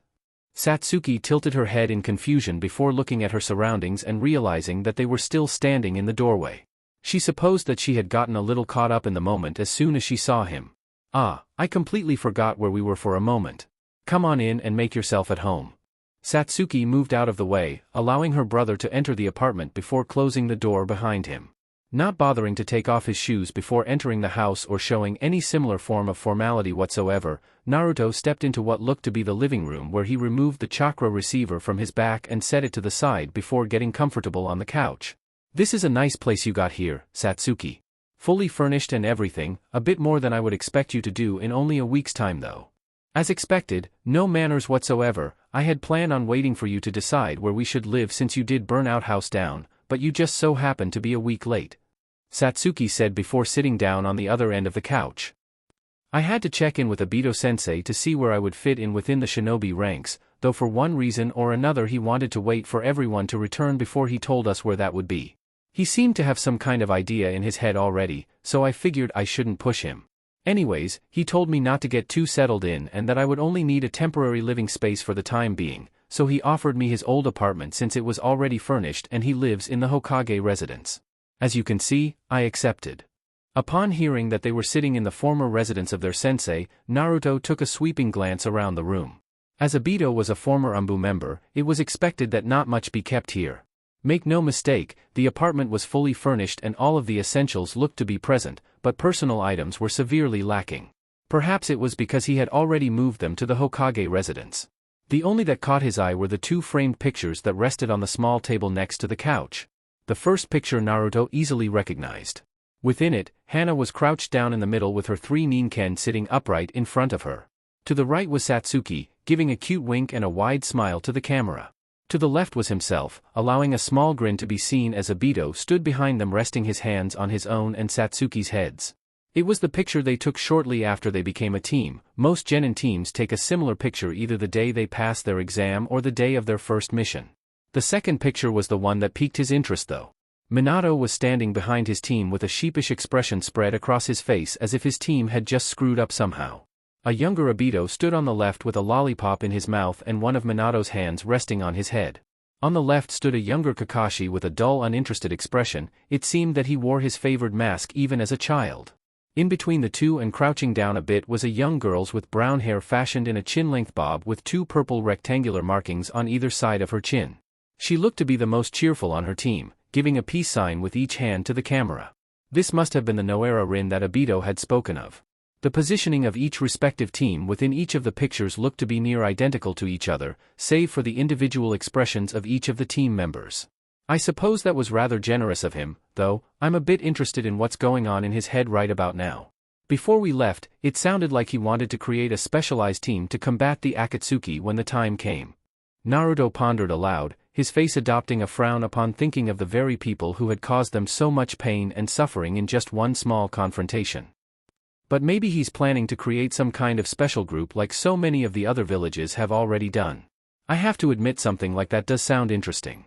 Satsuki tilted her head in confusion before looking at her surroundings and realizing that they were still standing in the doorway. She supposed that she had gotten a little caught up in the moment as soon as she saw him. Ah, I completely forgot where we were for a moment. Come on in and make yourself at home. Satsuki moved out of the way, allowing her brother to enter the apartment before closing the door behind him. Not bothering to take off his shoes before entering the house or showing any similar form of formality whatsoever, Naruto stepped into what looked to be the living room, where he removed the chakra receiver from his back and set it to the side before getting comfortable on the couch. This is a nice place you got here, Satsuki. Fully furnished and everything, a bit more than I would expect you to do in only a week's time though. As expected, no manners whatsoever. I had planned on waiting for you to decide where we should live since you did burn out house down, but you just so happened to be a week late. Satsuki said before sitting down on the other end of the couch. I had to check in with Obito-sensei to see where I would fit in within the shinobi ranks, though for one reason or another he wanted to wait for everyone to return before he told us where that would be. He seemed to have some kind of idea in his head already, so I figured I shouldn't push him. Anyways, he told me not to get too settled in and that I would only need a temporary living space for the time being, so he offered me his old apartment since it was already furnished and he lives in the Hokage residence. As you can see, I accepted. Upon hearing that they were sitting in the former residence of their sensei, Naruto took a sweeping glance around the room. As Obito was a former ANBU member, it was expected that not much be kept here. Make no mistake, the apartment was fully furnished and all of the essentials looked to be present, but personal items were severely lacking. Perhaps it was because he had already moved them to the Hokage residence. The only that caught his eye were the two framed pictures that rested on the small table next to the couch. The first picture Naruto easily recognized. Within it, Hana was crouched down in the middle with her three Ninken sitting upright in front of her. To the right was Satsuki, giving a cute wink and a wide smile to the camera. To the left was himself, allowing a small grin to be seen as Obito stood behind them resting his hands on his own and Satsuki's heads. It was the picture they took shortly after they became a team. Most genin teams take a similar picture either the day they pass their exam or the day of their first mission. The second picture was the one that piqued his interest though. Minato was standing behind his team with a sheepish expression spread across his face as if his team had just screwed up somehow. A younger Obito stood on the left with a lollipop in his mouth and one of Minato's hands resting on his head. On the left stood a younger Kakashi with a dull, uninterested expression. It seemed that he wore his favored mask even as a child. In between the two and crouching down a bit was a young girl with brown hair fashioned in a chin-length bob with two purple rectangular markings on either side of her chin. She looked to be the most cheerful on her team, giving a peace sign with each hand to the camera. This must have been the Noera Rin that Obito had spoken of. The positioning of each respective team within each of the pictures looked to be near identical to each other, save for the individual expressions of each of the team members. I suppose that was rather generous of him, though. I'm a bit interested in what's going on in his head right about now. Before we left, it sounded like he wanted to create a specialized team to combat the Akatsuki when the time came. Naruto pondered aloud, his face adopting a frown upon thinking of the very people who had caused them so much pain and suffering in just one small confrontation. But maybe he's planning to create some kind of special group like so many of the other villages have already done. I have to admit something like that does sound interesting.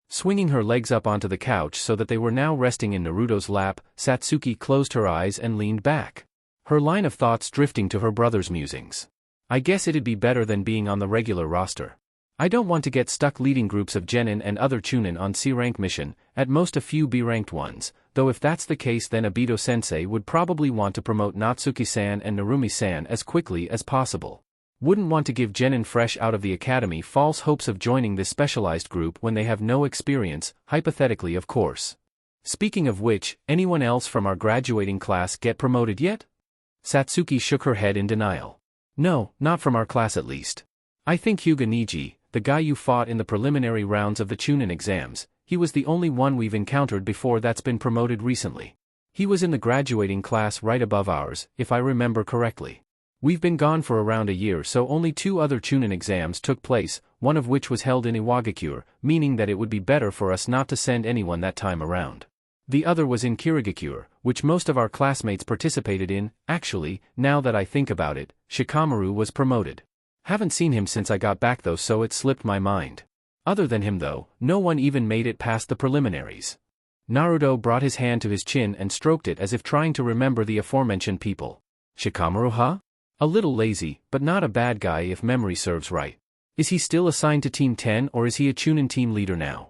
Swinging her legs up onto the couch so that they were now resting in Naruto's lap, Satsuki closed her eyes and leaned back. Her line of thoughts drifting to her brother's musings. I guess it'd be better than being on the regular roster. I don't want to get stuck leading groups of Genin and other Chunin on C-rank mission, at most a few B-ranked ones, though if that's the case then Obito-sensei would probably want to promote Natsuki-san and Narumi-san as quickly as possible. Wouldn't want to give Genin fresh out of the academy false hopes of joining this specialized group when they have no experience, hypothetically of course. Speaking of which, anyone else from our graduating class get promoted yet? Satsuki shook her head in denial. No, not from our class at least. I think Hyuga Niji, the guy you fought in the preliminary rounds of the Chunin exams, he was the only one we've encountered before that's been promoted recently. He was in the graduating class right above ours, if I remember correctly. We've been gone for around a year, so only 2 other Chunin exams took place, one of which was held in Iwagakure, meaning that it would be better for us not to send anyone that time around. The other was in Kirigakure, which most of our classmates participated in. Actually, now that I think about it, Shikamaru was promoted. Haven't seen him since I got back though, so it slipped my mind. Other than him though, no one even made it past the preliminaries. Naruto brought his hand to his chin and stroked it as if trying to remember the aforementioned people. Shikamaru, huh? A little lazy, but not a bad guy if memory serves right. Is he still assigned to Team 10 or is he a Chunin team leader now?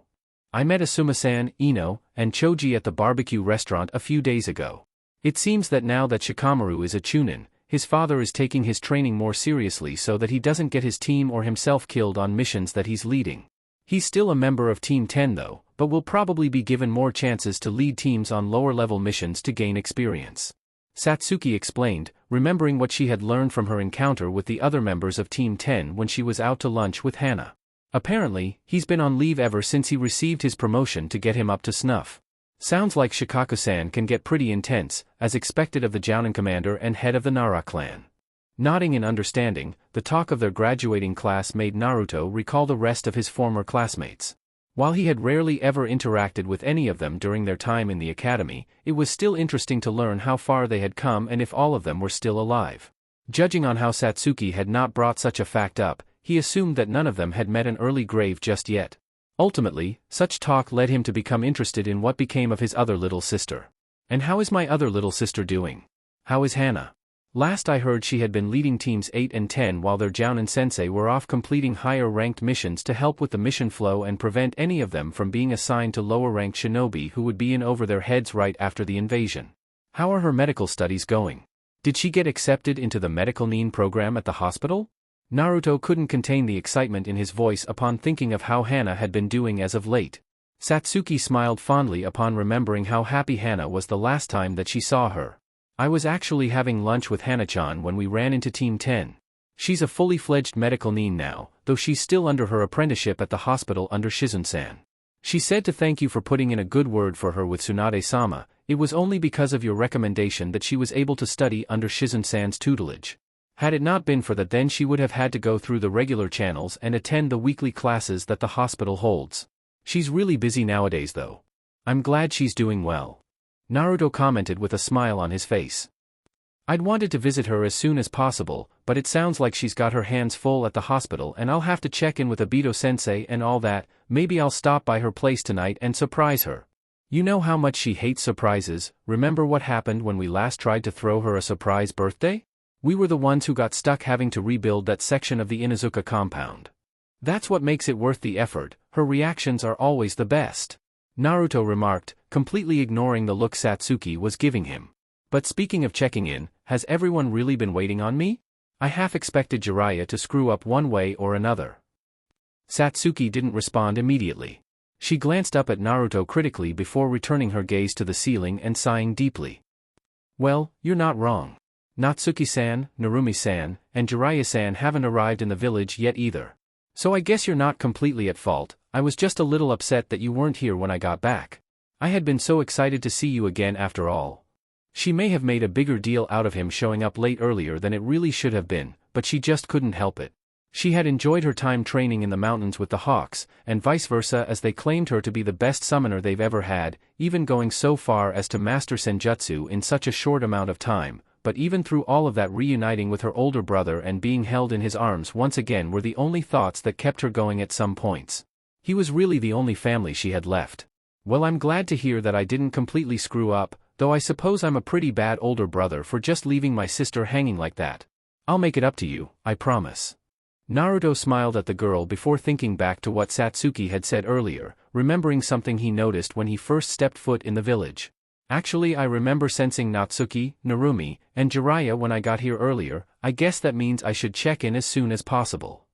I met Asuma-san, Ino, and Choji at the barbecue restaurant a few days ago. It seems that now that Shikamaru is a Chunin, his father is taking his training more seriously so that he doesn't get his team or himself killed on missions that he's leading. He's still a member of Team 10 though, but will probably be given more chances to lead teams on lower-level missions to gain experience. Satsuki explained, remembering what she had learned from her encounter with the other members of Team 10 when she was out to lunch with Hana. Apparently, he's been on leave ever since he received his promotion to get him up to snuff. Sounds like Shikaku-san can get pretty intense, as expected of the Jounin commander and head of the Nara clan. Nodding in understanding, the talk of their graduating class made Naruto recall the rest of his former classmates. While he had rarely ever interacted with any of them during their time in the academy, it was still interesting to learn how far they had come and if all of them were still alive. Judging on how Satsuki had not brought such a fact up, he assumed that none of them had met an early grave just yet. Ultimately, such talk led him to become interested in what became of his other little sister. And how is my other little sister doing? How is Hana? Last I heard she had been leading teams 8 and 10 while their Jounin sensei were off completing higher-ranked missions to help with the mission flow and prevent any of them from being assigned to lower-ranked shinobi who would be in over their heads right after the invasion. How are her medical studies going? Did she get accepted into the medical nin program at the hospital? Naruto couldn't contain the excitement in his voice upon thinking of how Hana had been doing as of late. Satsuki smiled fondly upon remembering how happy Hana was the last time that she saw her. I was actually having lunch with Hana-chan when we ran into Team 10. She's a fully fledged medical nin now, though she's still under her apprenticeship at the hospital under Shizun-san. She said to thank you for putting in a good word for her with Tsunade-sama. It was only because of your recommendation that she was able to study under Shizun-san's tutelage. Had it not been for that, then she would have had to go through the regular channels and attend the weekly classes that the hospital holds. She's really busy nowadays though. I'm glad she's doing well. Naruto commented with a smile on his face. I'd wanted to visit her as soon as possible, but it sounds like she's got her hands full at the hospital and I'll have to check in with Obito-sensei and all that. Maybe I'll stop by her place tonight and surprise her. You know how much she hates surprises. Remember what happened when we last tried to throw her a surprise birthday? We were the ones who got stuck having to rebuild that section of the Inuzuka compound. That's what makes it worth the effort. Her reactions are always the best. Naruto remarked, completely ignoring the look Satsuki was giving him. But speaking of checking in, has everyone really been waiting on me? I half expected Jiraiya to screw up one way or another. Satsuki didn't respond immediately. She glanced up at Naruto critically before returning her gaze to the ceiling and sighing deeply. Well, you're not wrong. Natsuki-san, Narumi-san, and Jiraiya-san haven't arrived in the village yet either. So I guess you're not completely at fault. I was just a little upset that you weren't here when I got back. I had been so excited to see you again after all. She may have made a bigger deal out of him showing up late earlier than it really should have been, but she just couldn't help it. She had enjoyed her time training in the mountains with the Hawks, and vice versa, as they claimed her to be the best summoner they've ever had, even going so far as to master Senjutsu in such a short amount of time. But even through all of that, reuniting with her older brother and being held in his arms once again were the only thoughts that kept her going at some points. He was really the only family she had left. Well, I'm glad to hear that I didn't completely screw up. though I suppose I'm a pretty bad older brother for just leaving my sister hanging like that. I'll make it up to you, I promise. Naruto smiled at the girl before thinking back to what Satsuki had said earlier, remembering something he noticed when he first stepped foot in the village. Actually, I remember sensing Natsuki, Narumi, and Jiraiya when I got here earlier. I guess that means I should check in as soon as possible.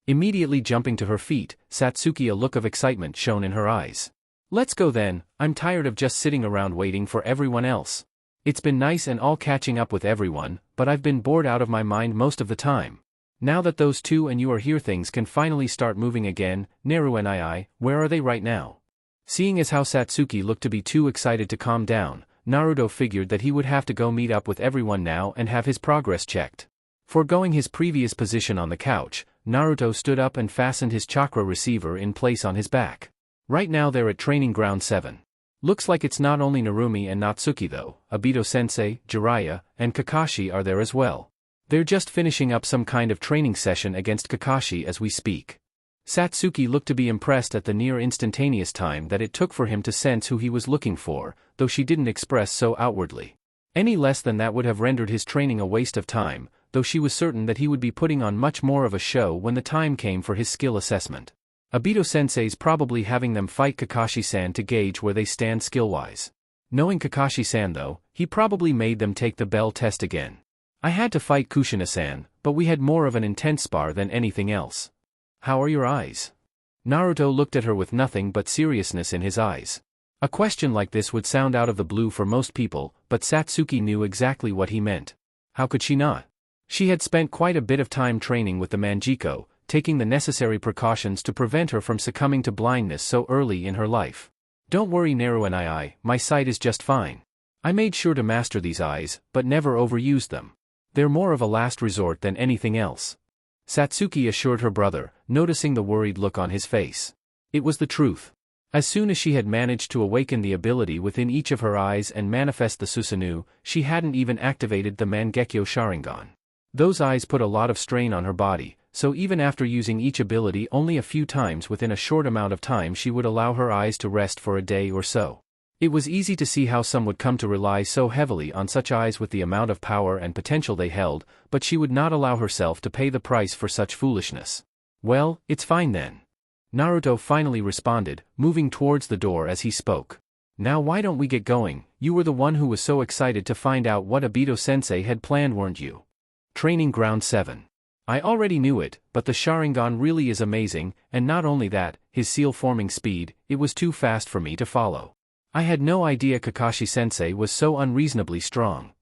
Immediately jumping to her feet, Satsuki, a look of excitement shone in her eyes. Let's go then, I'm tired of just sitting around waiting for everyone else. It's been nice and all catching up with everyone, but I've been bored out of my mind most of the time. Now that those two and you are here, things can finally start moving again. Naru and I, where are they right now? Seeing as how Satsuki looked to be too excited to calm down, Naruto figured that he would have to go meet up with everyone now and have his progress checked. Foregoing his previous position on the couch, Naruto stood up and fastened his chakra receiver in place on his back. Right now they're at Training Ground 7. Looks like it's not only Narumi and Natsuki though, Obito-sensei, Jiraiya, and Kakashi are there as well. They're just finishing up some kind of training session against Kakashi as we speak. Satsuki looked to be impressed at the near instantaneous time that it took for him to sense who he was looking for, though she didn't express so outwardly. Any less than that would have rendered his training a waste of time, though she was certain that he would be putting on much more of a show when the time came for his skill assessment. Obito-sensei's probably having them fight Kakashi-san to gauge where they stand skill-wise. Knowing Kakashi-san though, he probably made them take the bell test again. I had to fight Kushina-san, but we had more of an intense spar than anything else. How are your eyes? Naruto looked at her with nothing but seriousness in his eyes. A question like this would sound out of the blue for most people, but Satsuki knew exactly what he meant. How could she not? She had spent quite a bit of time training with the Manjiko, taking the necessary precautions to prevent her from succumbing to blindness so early in her life. Don't worry Naru and I, my sight is just fine. I made sure to master these eyes, but never overused them. They're more of a last resort than anything else. Satsuki assured her brother, noticing the worried look on his face. It was the truth. As soon as she had managed to awaken the ability within each of her eyes and manifest the Susanoo, she hadn't even activated the Mangekyo Sharingan. Those eyes put a lot of strain on her body, so even after using each ability only a few times within a short amount of time she would allow her eyes to rest for a day or so. It was easy to see how some would come to rely so heavily on such eyes with the amount of power and potential they held, but she would not allow herself to pay the price for such foolishness. Well, it's fine then. Naruto finally responded, moving towards the door as he spoke. Now why don't we get going? You were the one who was so excited to find out what Obito-sensei had planned, weren't you? Training Ground 7. I already knew it, but the Sharingan really is amazing, and not only that, his seal-forming speed, it was too fast for me to follow. I had no idea Kakashi-sensei was so unreasonably strong.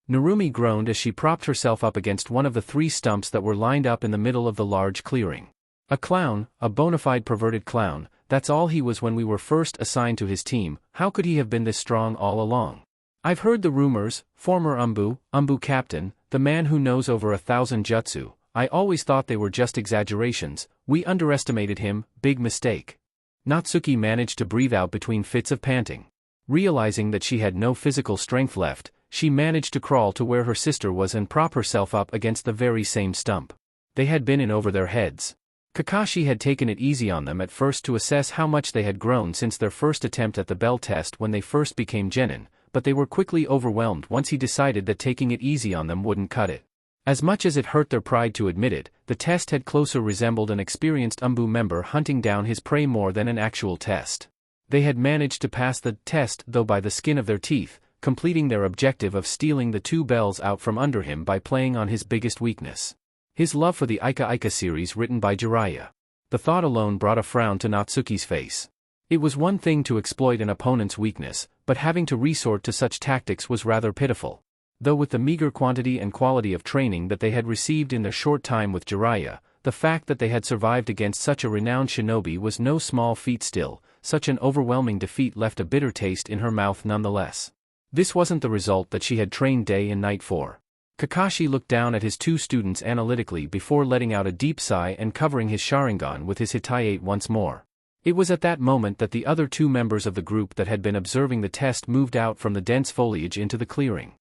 Narumi groaned as she propped herself up against one of the 3 stumps that were lined up in the middle of the large clearing. A clown, a bona fide perverted clown, that's all he was when we were first assigned to his team. How could he have been this strong all along? I've heard the rumors, former Umbu captain, the man who knows over 1,000 jutsu. I always thought they were just exaggerations. We underestimated him, big mistake. Natsuki managed to breathe out between fits of panting. Realizing that she had no physical strength left, she managed to crawl to where her sister was and prop herself up against the very same stump. They had been in over their heads. Kakashi had taken it easy on them at first to assess how much they had grown since their first attempt at the bell test when they first became genin, but they were quickly overwhelmed once he decided that taking it easy on them wouldn't cut it. As much as it hurt their pride to admit it, the test had closer resembled an experienced Umbu member hunting down his prey more than an actual test. They had managed to pass the test though by the skin of their teeth, completing their objective of stealing the 2 bells out from under him by playing on his biggest weakness. His love for the Ika Ika series written by Jiraiya. The thought alone brought a frown to Natsuki's face. It was one thing to exploit an opponent's weakness, but having to resort to such tactics was rather pitiful. Though with the meager quantity and quality of training that they had received in their short time with Jiraiya, the fact that they had survived against such a renowned shinobi was no small feat still. Such an overwhelming defeat left a bitter taste in her mouth nonetheless. This wasn't the result that she had trained day and night for. Kakashi looked down at his 2 students analytically before letting out a deep sigh and covering his Sharingan with his Hitaiate once more. It was at that moment that the other 2 members of the group that had been observing the test moved out from the dense foliage into the clearing.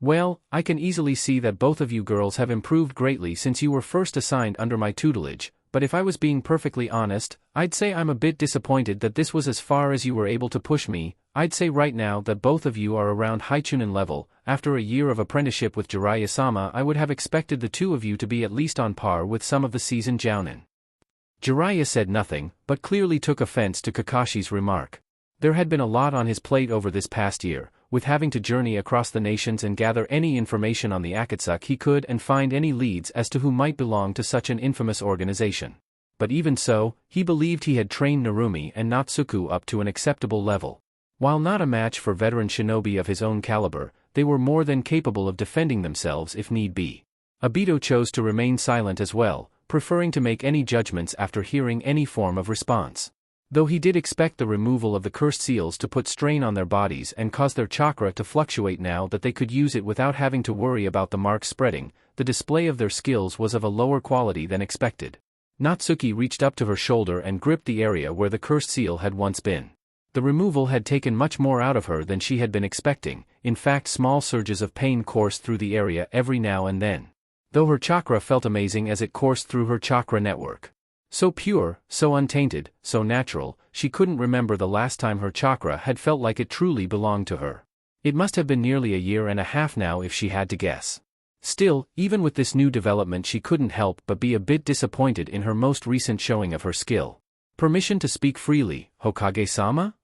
Well, I can easily see that both of you girls have improved greatly since you were first assigned under my tutelage, but if I was being perfectly honest, I'd say I'm a bit disappointed that this was as far as you were able to push me. I'd say right now that both of you are around Haichunin level. After a year of apprenticeship with Jiraiya-sama, I would have expected the two of you to be at least on par with some of the seasoned Jounin. Jiraiya said nothing, but clearly took offense to Kakashi's remark. There had been a lot on his plate over this past year, with having to journey across the nations and gather any information on the Akatsuki he could and find any leads as to who might belong to such an infamous organization. But even so, he believed he had trained Narumi and Natsuki up to an acceptable level. While not a match for veteran shinobi of his own caliber, they were more than capable of defending themselves if need be. Obito chose to remain silent as well, preferring to make any judgments after hearing any form of response. Though he did expect the removal of the cursed seals to put strain on their bodies and cause their chakra to fluctuate now that they could use it without having to worry about the marks spreading, the display of their skills was of a lower quality than expected. Natsuki reached up to her shoulder and gripped the area where the cursed seal had once been. The removal had taken much more out of her than she had been expecting. In fact, small surges of pain coursed through the area every now and then. Though her chakra felt amazing as it coursed through her chakra network. So pure, so untainted, so natural, she couldn't remember the last time her chakra had felt like it truly belonged to her. It must have been nearly a year and a half now if she had to guess. Still, even with this new development, she couldn't help but be a bit disappointed in her most recent showing of her skill. Permission to speak freely, Hokage-sama?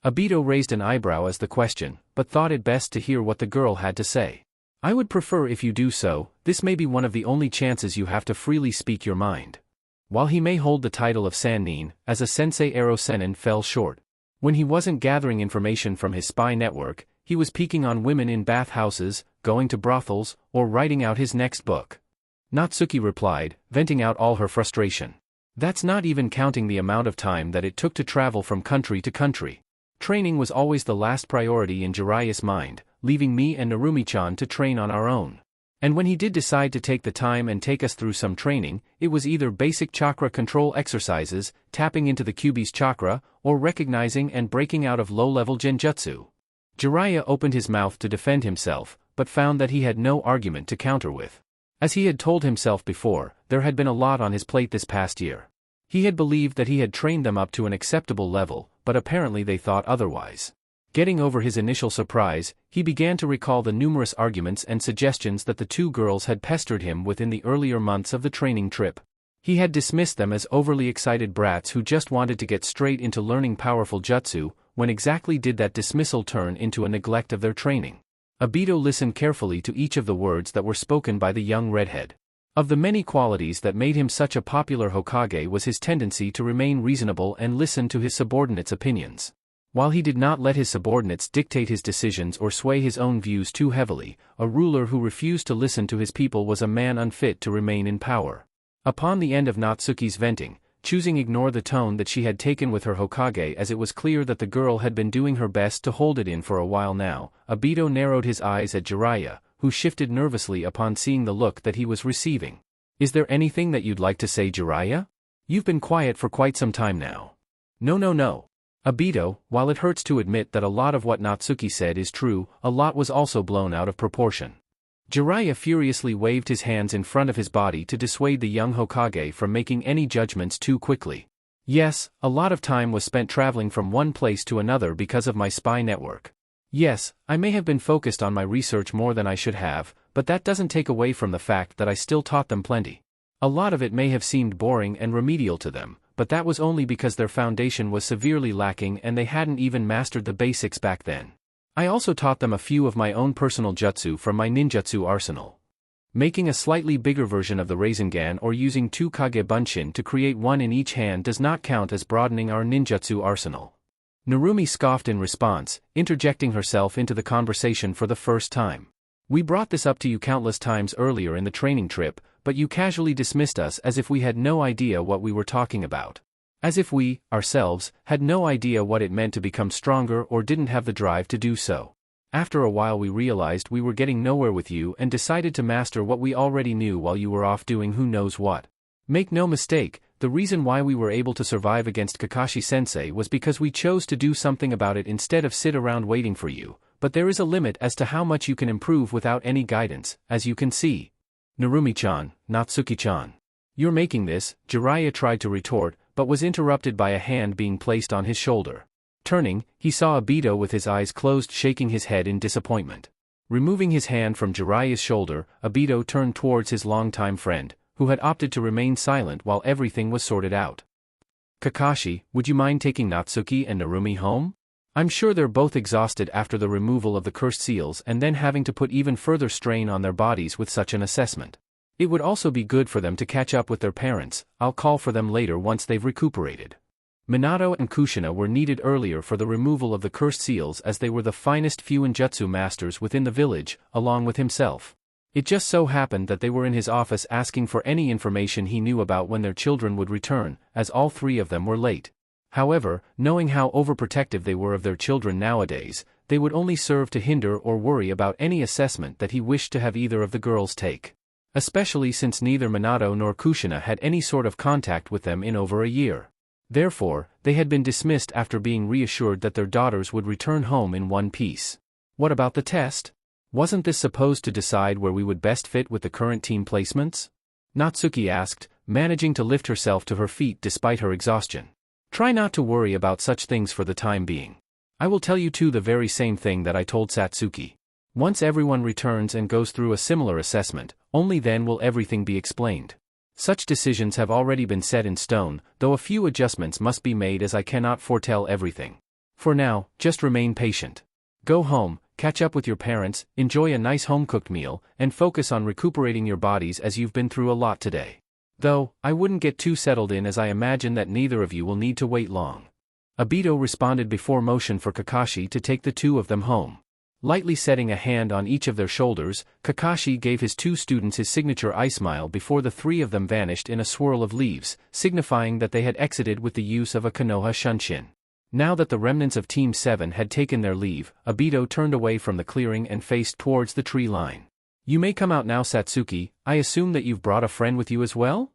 Obito raised an eyebrow as the question, but thought it best to hear what the girl had to say. I would prefer if you do so. This may be one of the only chances you have to freely speak your mind. While he may hold the title of Sannin, as a sensei, Ero Sennin fell short. When he wasn't gathering information from his spy network, he was peeking on women in bathhouses, going to brothels, or writing out his next book. Natsuki replied, venting out all her frustration. That's not even counting the amount of time that it took to travel from country to country. Training was always the last priority in Jiraiya's mind, leaving me and Narumi-chan to train on our own. And when he did decide to take the time and take us through some training, it was either basic chakra control exercises, tapping into the Kyuubi's chakra, or recognizing and breaking out of low-level genjutsu. Jiraiya opened his mouth to defend himself, but found that he had no argument to counter with. As he had told himself before, there had been a lot on his plate this past year. He had believed that he had trained them up to an acceptable level, but apparently they thought otherwise. Getting over his initial surprise, he began to recall the numerous arguments and suggestions that the two girls had pestered him with in the earlier months of the training trip. He had dismissed them as overly excited brats who just wanted to get straight into learning powerful jutsu. When exactly did that dismissal turn into a neglect of their training? Obito listened carefully to each of the words that were spoken by the young redhead. Of the many qualities that made him such a popular Hokage was his tendency to remain reasonable and listen to his subordinates' opinions. While he did not let his subordinates dictate his decisions or sway his own views too heavily, a ruler who refused to listen to his people was a man unfit to remain in power. Upon the end of Natsuki's venting, choosing ignore the tone that she had taken with her Hokage as it was clear that the girl had been doing her best to hold it in for a while now, Obito narrowed his eyes at Jiraiya, who shifted nervously upon seeing the look that he was receiving. Is there anything that you'd like to say, Jiraiya? You've been quiet for quite some time now. No. Obito, while it hurts to admit that a lot of what Natsuki said is true, a lot was also blown out of proportion. Jiraiya furiously waved his hands in front of his body to dissuade the young Hokage from making any judgments too quickly. Yes, a lot of time was spent traveling from one place to another because of my spy network. Yes, I may have been focused on my research more than I should have, but that doesn't take away from the fact that I still taught them plenty. A lot of it may have seemed boring and remedial to them, but that was only because their foundation was severely lacking and they hadn't even mastered the basics back then. I also taught them a few of my own personal jutsu from my ninjutsu arsenal. Making a slightly bigger version of the Rasengan or using 2 Kage Bunshin to create one in each hand does not count as broadening our ninjutsu arsenal. Narumi scoffed in response, interjecting herself into the conversation for the first time. We brought this up to you countless times earlier in the training trip, but you casually dismissed us as if we had no idea what we were talking about. As if we, ourselves, had no idea what it meant to become stronger or didn't have the drive to do so. After a while we realized we were getting nowhere with you and decided to master what we already knew while you were off doing who knows what. Make no mistake, the reason why we were able to survive against Kakashi-sensei was because we chose to do something about it instead of sit around waiting for you, but there is a limit as to how much you can improve without any guidance, as you can see. Narumi-chan, Natsuki-chan. "You're making this," Jiraiya tried to retort, but was interrupted by a hand being placed on his shoulder. Turning, he saw Obito with his eyes closed shaking his head in disappointment. Removing his hand from Jiraiya's shoulder, Obito turned towards his longtime friend, who had opted to remain silent while everything was sorted out. "Kakashi, would you mind taking Natsuki and Narumi home? I'm sure they're both exhausted after the removal of the cursed seals and then having to put even further strain on their bodies with such an assessment. It would also be good for them to catch up with their parents. I'll call for them later once they've recuperated." Minato and Kushina were needed earlier for the removal of the cursed seals as they were the finest Fuinjutsu masters within the village, along with himself. It just so happened that they were in his office asking for any information he knew about when their children would return, as all three of them were late. However, knowing how overprotective they were of their children nowadays, they would only serve to hinder or worry about any assessment that he wished to have either of the girls take. Especially since neither Minato nor Kushina had any sort of contact with them in over a year. Therefore, they had been dismissed after being reassured that their daughters would return home in one piece. What about the test? Wasn't this supposed to decide where we would best fit with the current team placements? Natsuki asked, managing to lift herself to her feet despite her exhaustion. Try not to worry about such things for the time being. I will tell you too the very same thing that I told Satsuki. Once everyone returns and goes through a similar assessment, only then will everything be explained. Such decisions have already been set in stone, though a few adjustments must be made as I cannot foretell everything. For now, just remain patient. Go home, catch up with your parents, enjoy a nice home-cooked meal, and focus on recuperating your bodies as you've been through a lot today. Though, I wouldn't get too settled in as I imagine that neither of you will need to wait long. Obito responded before motion for Kakashi to take the two of them home. Lightly setting a hand on each of their shoulders, Kakashi gave his two students his signature eye-smile before the three of them vanished in a swirl of leaves, signifying that they had exited with the use of a Konoha Shunshin. Now that the remnants of Team 7 had taken their leave, Obito turned away from the clearing and faced towards the tree line. "You may come out now, Satsuki. I assume that you've brought a friend with you as well?"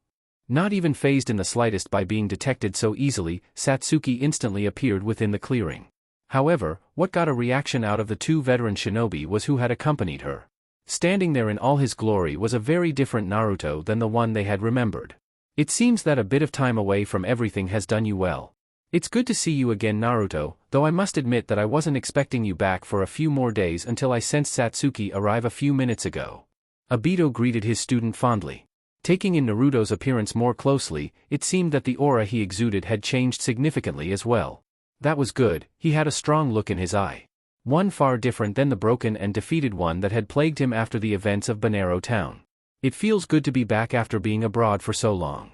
Not even fazed in the slightest by being detected so easily, Satsuki instantly appeared within the clearing. However, what got a reaction out of the two veteran shinobi was who had accompanied her. Standing there in all his glory was a very different Naruto than the one they had remembered. "It seems that a bit of time away from everything has done you well. It's good to see you again, Naruto, though I must admit that I wasn't expecting you back for a few more days until I sensed Satsuki arrive a few minutes ago." Obito greeted his student fondly. Taking in Naruto's appearance more closely, it seemed that the aura he exuded had changed significantly as well. That was good, he had a strong look in his eye. One far different than the broken and defeated one that had plagued him after the events of Banero Town. "It feels good to be back after being abroad for so long."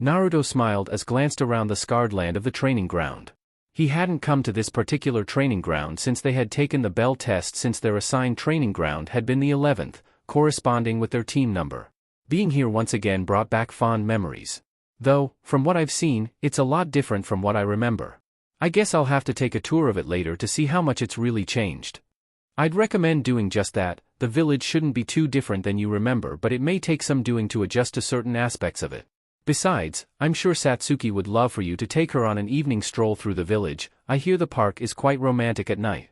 Naruto smiled as glanced around the scarred land of the training ground. He hadn't come to this particular training ground since they had taken the Bell test since their assigned training ground had been the 11th, corresponding with their team number. Being here once again brought back fond memories. Though, from what I've seen, it's a lot different from what I remember. I guess I'll have to take a tour of it later to see how much it's really changed. I'd recommend doing just that. The village shouldn't be too different than you remember, but it may take some doing to adjust to certain aspects of it. Besides, I'm sure Satsuki would love for you to take her on an evening stroll through the village. I hear the park is quite romantic at night.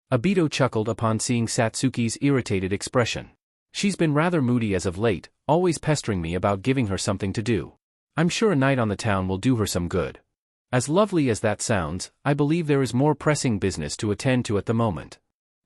Obito chuckled upon seeing Satsuki's irritated expression. "She's been rather moody as of late, always pestering me about giving her something to do. I'm sure a night on the town will do her some good." As lovely as that sounds, I believe there is more pressing business to attend to at the moment.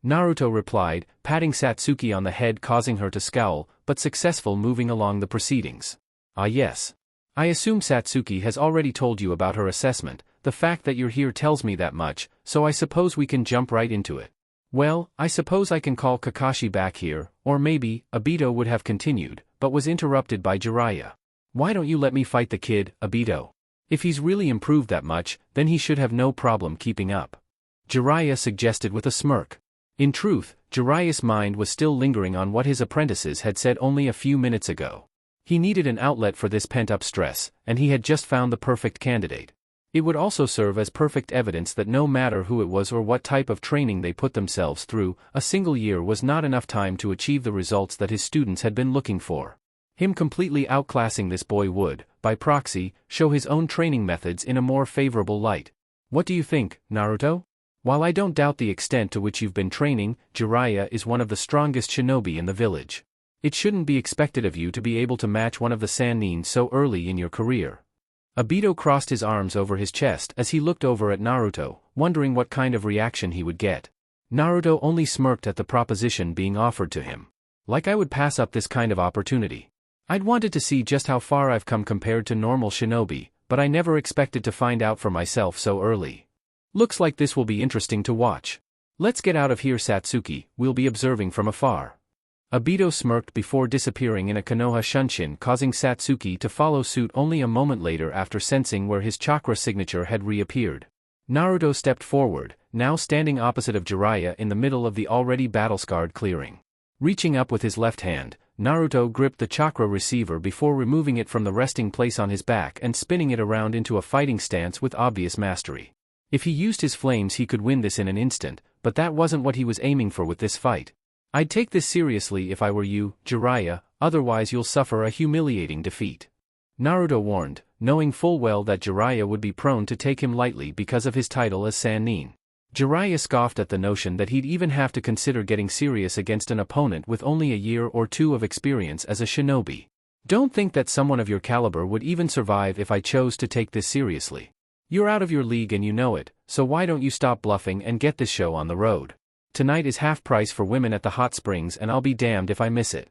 Naruto replied, patting Satsuki on the head, causing her to scowl, but successful moving along the proceedings. "Ah yes. I assume Satsuki has already told you about her assessment. The fact that you're here tells me that much, so I suppose we can jump right into it." "Well, I suppose I can call Kakashi back here, or maybe," Obito would have continued, but was interrupted by Jiraiya. "Why don't you let me fight the kid, Obito? If he's really improved that much, then he should have no problem keeping up," Jiraiya suggested with a smirk. In truth, Jiraiya's mind was still lingering on what his apprentices had said only a few minutes ago. He needed an outlet for this pent-up stress, and he had just found the perfect candidate. It would also serve as perfect evidence that no matter who it was or what type of training they put themselves through, a single year was not enough time to achieve the results that his students had been looking for. Him completely outclassing this boy would, by proxy, show his own training methods in a more favorable light. "What do you think, Naruto? While I don't doubt the extent to which you've been training, Jiraiya is one of the strongest shinobi in the village. It shouldn't be expected of you to be able to match one of the Sannin so early in your career. Obito crossed his arms over his chest as he looked over at Naruto, wondering what kind of reaction he would get. Naruto only smirked at the proposition being offered to him. Like I would pass up this kind of opportunity. I'd wanted to see just how far I've come compared to normal shinobi, but I never expected to find out for myself so early. Looks like this will be interesting to watch. Let's get out of here, Satsuki, we'll be observing from afar. Obito smirked before disappearing in a Konoha Shunshin, causing Satsuki to follow suit only a moment later after sensing where his chakra signature had reappeared. Naruto stepped forward, now standing opposite of Jiraiya in the middle of the already battle-scarred clearing. Reaching up with his left hand, Naruto gripped the chakra receiver before removing it from the resting place on his back and spinning it around into a fighting stance with obvious mastery. If he used his flames he could win this in an instant, but that wasn't what he was aiming for with this fight. I'd take this seriously if I were you, Jiraiya, otherwise you'll suffer a humiliating defeat. Naruto warned, knowing full well that Jiraiya would be prone to take him lightly because of his title as Sannin. Jiraiya scoffed at the notion that he'd even have to consider getting serious against an opponent with only a year or two of experience as a shinobi. Don't think that someone of your caliber would even survive if I chose to take this seriously. You're out of your league and you know it, so why don't you stop bluffing and get this show on the road? Tonight is half price for women at the hot springs and I'll be damned if I miss it.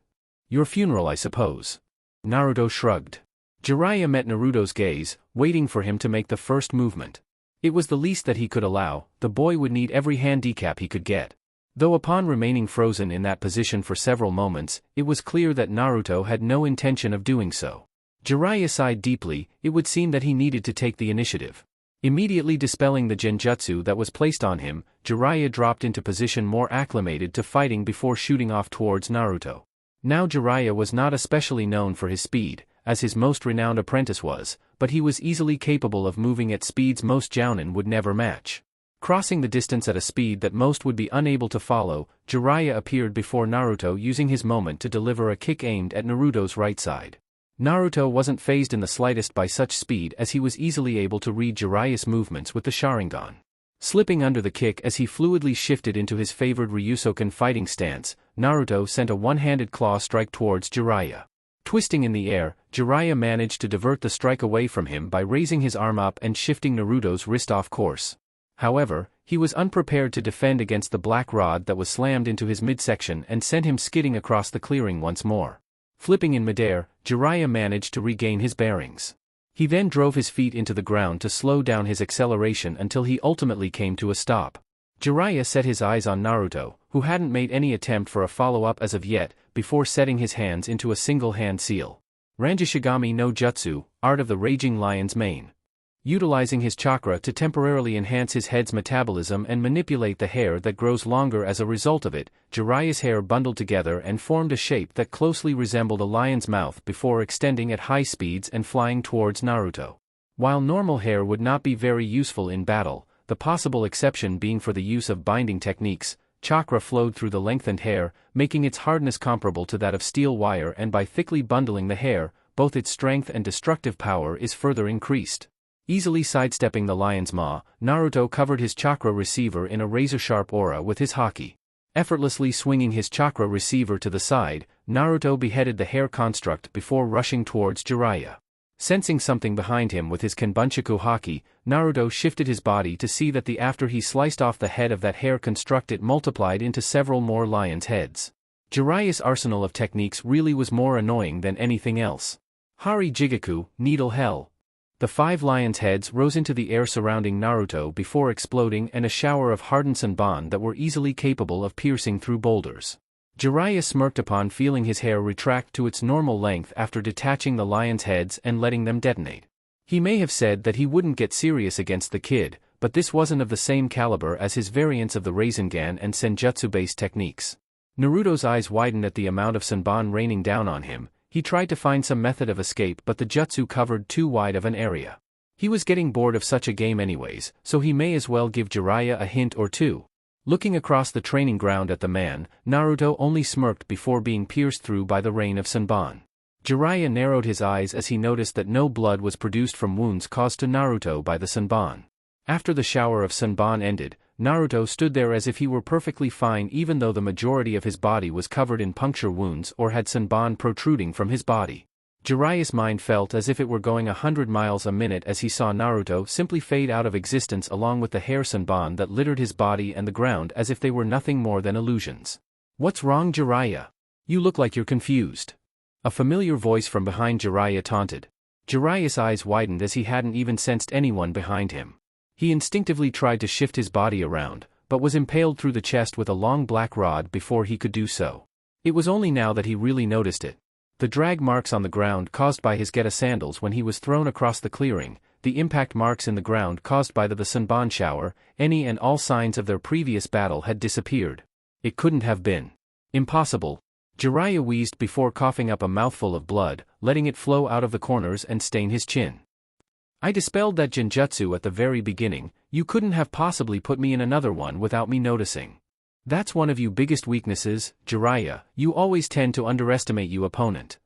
Your funeral, I suppose. Naruto shrugged. Jiraiya met Naruto's gaze, waiting for him to make the first movement. It was the least that he could allow, the boy would need every handicap he could get. Though upon remaining frozen in that position for several moments, it was clear that Naruto had no intention of doing so. Jiraiya sighed deeply, it would seem that he needed to take the initiative. Immediately dispelling the genjutsu that was placed on him, Jiraiya dropped into position more acclimated to fighting before shooting off towards Naruto. Now Jiraiya was not especially known for his speed, as his most renowned apprentice was, but he was easily capable of moving at speeds most jounin would never match. Crossing the distance at a speed that most would be unable to follow, Jiraiya appeared before Naruto using his moment to deliver a kick aimed at Naruto's right side. Naruto wasn't fazed in the slightest by such speed as he was easily able to read Jiraiya's movements with the Sharingan. Slipping under the kick as he fluidly shifted into his favored Ryusoken fighting stance, Naruto sent a one-handed claw strike towards Jiraiya. Twisting in the air, Jiraiya managed to divert the strike away from him by raising his arm up and shifting Naruto's wrist off course. However, he was unprepared to defend against the black rod that was slammed into his midsection and sent him skidding across the clearing once more. Flipping in midair, Jiraiya managed to regain his bearings. He then drove his feet into the ground to slow down his acceleration until he ultimately came to a stop. Jiraiya set his eyes on Naruto, who hadn't made any attempt for a follow-up as of yet, before setting his hands into a single-hand seal. Ranjishigami no Jutsu, Art of the Raging Lion's Mane. Utilizing his chakra to temporarily enhance his head's metabolism and manipulate the hair that grows longer as a result of it, Jiraiya's hair bundled together and formed a shape that closely resembled a lion's mouth before extending at high speeds and flying towards Naruto. While normal hair would not be very useful in battle, the possible exception being for the use of binding techniques, chakra flowed through the lengthened hair, making its hardness comparable to that of steel wire, and by thickly bundling the hair, both its strength and destructive power is further increased. Easily sidestepping the lion's maw, Naruto covered his chakra receiver in a razor-sharp aura with his haki. Effortlessly swinging his chakra receiver to the side, Naruto beheaded the hair construct before rushing towards Jiraiya. Sensing something behind him with his Kenbunchaku haki, Naruto shifted his body to see that after he sliced off the head of that hair construct it multiplied into several more lions' heads. Jiraiya's arsenal of techniques really was more annoying than anything else. Hari Jigaku, Needle Hell. The 5 lions' heads rose into the air surrounding Naruto before exploding, and a shower of hardened Sanban that were easily capable of piercing through boulders. Jiraiya smirked upon feeling his hair retract to its normal length after detaching the lions' heads and letting them detonate. He may have said that he wouldn't get serious against the kid, but this wasn't of the same caliber as his variants of the Rasengan and Senjutsu-based techniques. Naruto's eyes widened at the amount of Sanban raining down on him. He tried to find some method of escape, but the jutsu covered too wide of an area. He was getting bored of such a game anyways, so he may as well give Jiraiya a hint or two. Looking across the training ground at the man, Naruto only smirked before being pierced through by the rain of Sanban. Jiraiya narrowed his eyes as he noticed that no blood was produced from wounds caused to Naruto by the Sanban. After the shower of Sanban ended, Naruto stood there as if he were perfectly fine even though the majority of his body was covered in puncture wounds or had Senbon protruding from his body. Jiraiya's mind felt as if it were going 100 miles a minute as he saw Naruto simply fade out of existence along with the hair Senbon that littered his body and the ground as if they were nothing more than illusions. "What's wrong, Jiraiya? You look like you're confused." A familiar voice from behind Jiraiya taunted. Jiraiya's eyes widened as he hadn't even sensed anyone behind him. He instinctively tried to shift his body around, but was impaled through the chest with a long black rod before he could do so. It was only now that he really noticed it. The drag marks on the ground caused by his Geta sandals when he was thrown across the clearing, the impact marks in the ground caused by the Senbon shower, any and all signs of their previous battle had disappeared. It couldn't have been. Impossible. Jiraiya wheezed before coughing up a mouthful of blood, letting it flow out of the corners and stain his chin. "I dispelled that genjutsu at the very beginning, you couldn't have possibly put me in another one without me noticing. That's one of your biggest weaknesses, Jiraiya, you always tend to underestimate your opponent,"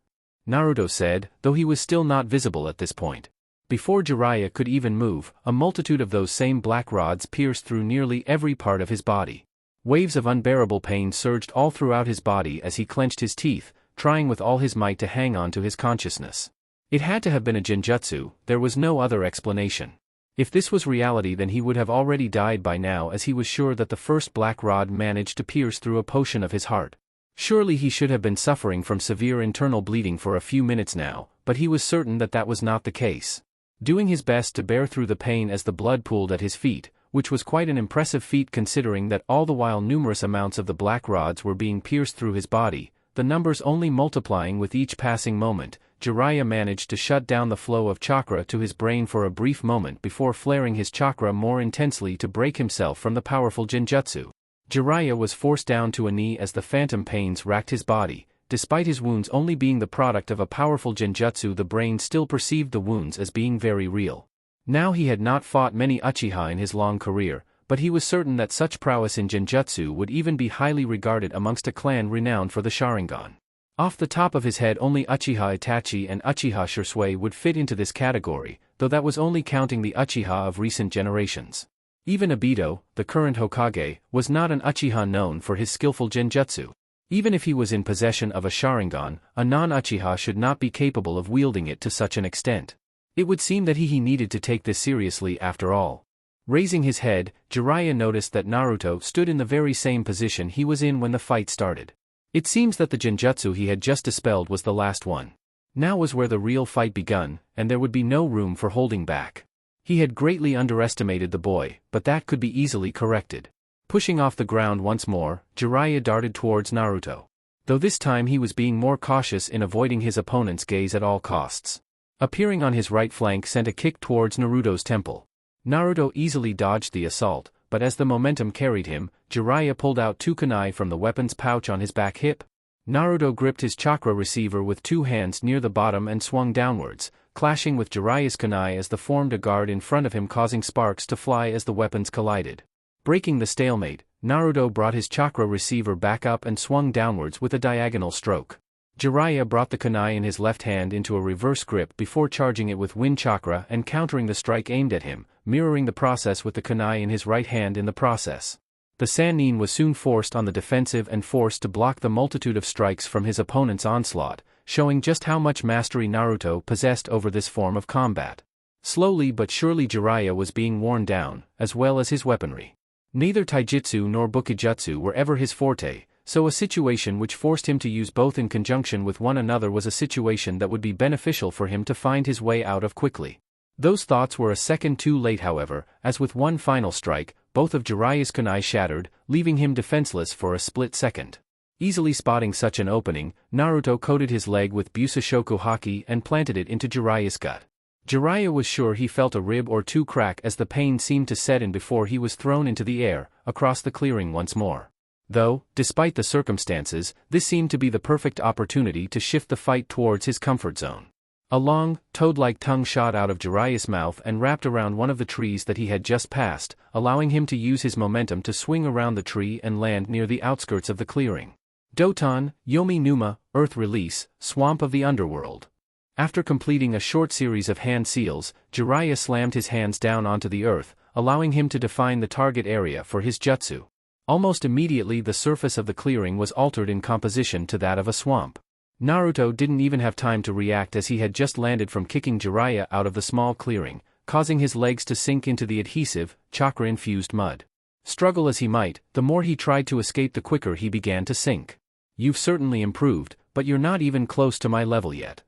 Naruto said, though he was still not visible at this point. Before Jiraiya could even move, a multitude of those same black rods pierced through nearly every part of his body. Waves of unbearable pain surged all throughout his body as he clenched his teeth, trying with all his might to hang on to his consciousness. It had to have been a genjutsu, there was no other explanation. If this was reality then he would have already died by now as he was sure that the first black rod managed to pierce through a portion of his heart. Surely he should have been suffering from severe internal bleeding for a few minutes now, but he was certain that that was not the case. Doing his best to bear through the pain as the blood pooled at his feet, which was quite an impressive feat considering that all the while numerous amounts of the black rods were being pierced through his body, the numbers only multiplying with each passing moment, Jiraiya managed to shut down the flow of chakra to his brain for a brief moment before flaring his chakra more intensely to break himself from the powerful genjutsu. Jiraiya was forced down to a knee as the phantom pains racked his body. Despite his wounds only being the product of a powerful genjutsu, the brain still perceived the wounds as being very real. Now he had not fought many Uchiha in his long career, but he was certain that such prowess in genjutsu would even be highly regarded amongst a clan renowned for the Sharingan. Off the top of his head only Uchiha Itachi and Uchiha Shisui would fit into this category, though that was only counting the Uchiha of recent generations. Even Obito, the current Hokage, was not an Uchiha known for his skillful genjutsu. Even if he was in possession of a Sharingan, a non-Uchiha should not be capable of wielding it to such an extent. It would seem that he needed to take this seriously after all. Raising his head, Jiraiya noticed that Naruto stood in the very same position he was in when the fight started. It seems that the genjutsu he had just dispelled was the last one. Now was where the real fight begun, and there would be no room for holding back. He had greatly underestimated the boy, but that could be easily corrected. Pushing off the ground once more, Jiraiya darted towards Naruto. Though this time he was being more cautious in avoiding his opponent's gaze at all costs. Appearing on his right flank sent a kick towards Naruto's temple. Naruto easily dodged the assault, but as the momentum carried him, Jiraiya pulled out two kunai from the weapon's pouch on his back hip. Naruto gripped his chakra receiver with two hands near the bottom and swung downwards, clashing with Jiraiya's kunai as the formed a guard in front of him, causing sparks to fly as the weapons collided. Breaking the stalemate, Naruto brought his chakra receiver back up and swung downwards with a diagonal stroke. Jiraiya brought the kunai in his left hand into a reverse grip before charging it with wind chakra and countering the strike aimed at him, mirroring the process with the kunai in his right hand in the process. The Sannin was soon forced on the defensive and forced to block the multitude of strikes from his opponent's onslaught, showing just how much mastery Naruto possessed over this form of combat. Slowly but surely Jiraiya was being worn down, as well as his weaponry. Neither taijutsu nor bukijutsu were ever his forte, so a situation which forced him to use both in conjunction with one another was a situation that would be beneficial for him to find his way out of quickly. Those thoughts were a second too late however, as with one final strike, both of Jiraiya's kunai shattered, leaving him defenseless for a split second. Easily spotting such an opening, Naruto coated his leg with Busashoku Haki and planted it into Jiraiya's gut. Jiraiya was sure he felt a rib or two crack as the pain seemed to set in before he was thrown into the air, across the clearing once more. Though, despite the circumstances, this seemed to be the perfect opportunity to shift the fight towards his comfort zone. A long, toad-like tongue shot out of Jiraiya's mouth and wrapped around one of the trees that he had just passed, allowing him to use his momentum to swing around the tree and land near the outskirts of the clearing. Doton, Yomi Numa, Earth Release, Swamp of the Underworld. After completing a short series of hand seals, Jiraiya slammed his hands down onto the earth, allowing him to define the target area for his jutsu. Almost immediately the surface of the clearing was altered in composition to that of a swamp. Naruto didn't even have time to react as he had just landed from kicking Jiraiya out of the small clearing, causing his legs to sink into the adhesive, chakra-infused mud. Struggle as he might, the more he tried to escape the quicker he began to sink. "You've certainly improved, but you're not even close to my level yet."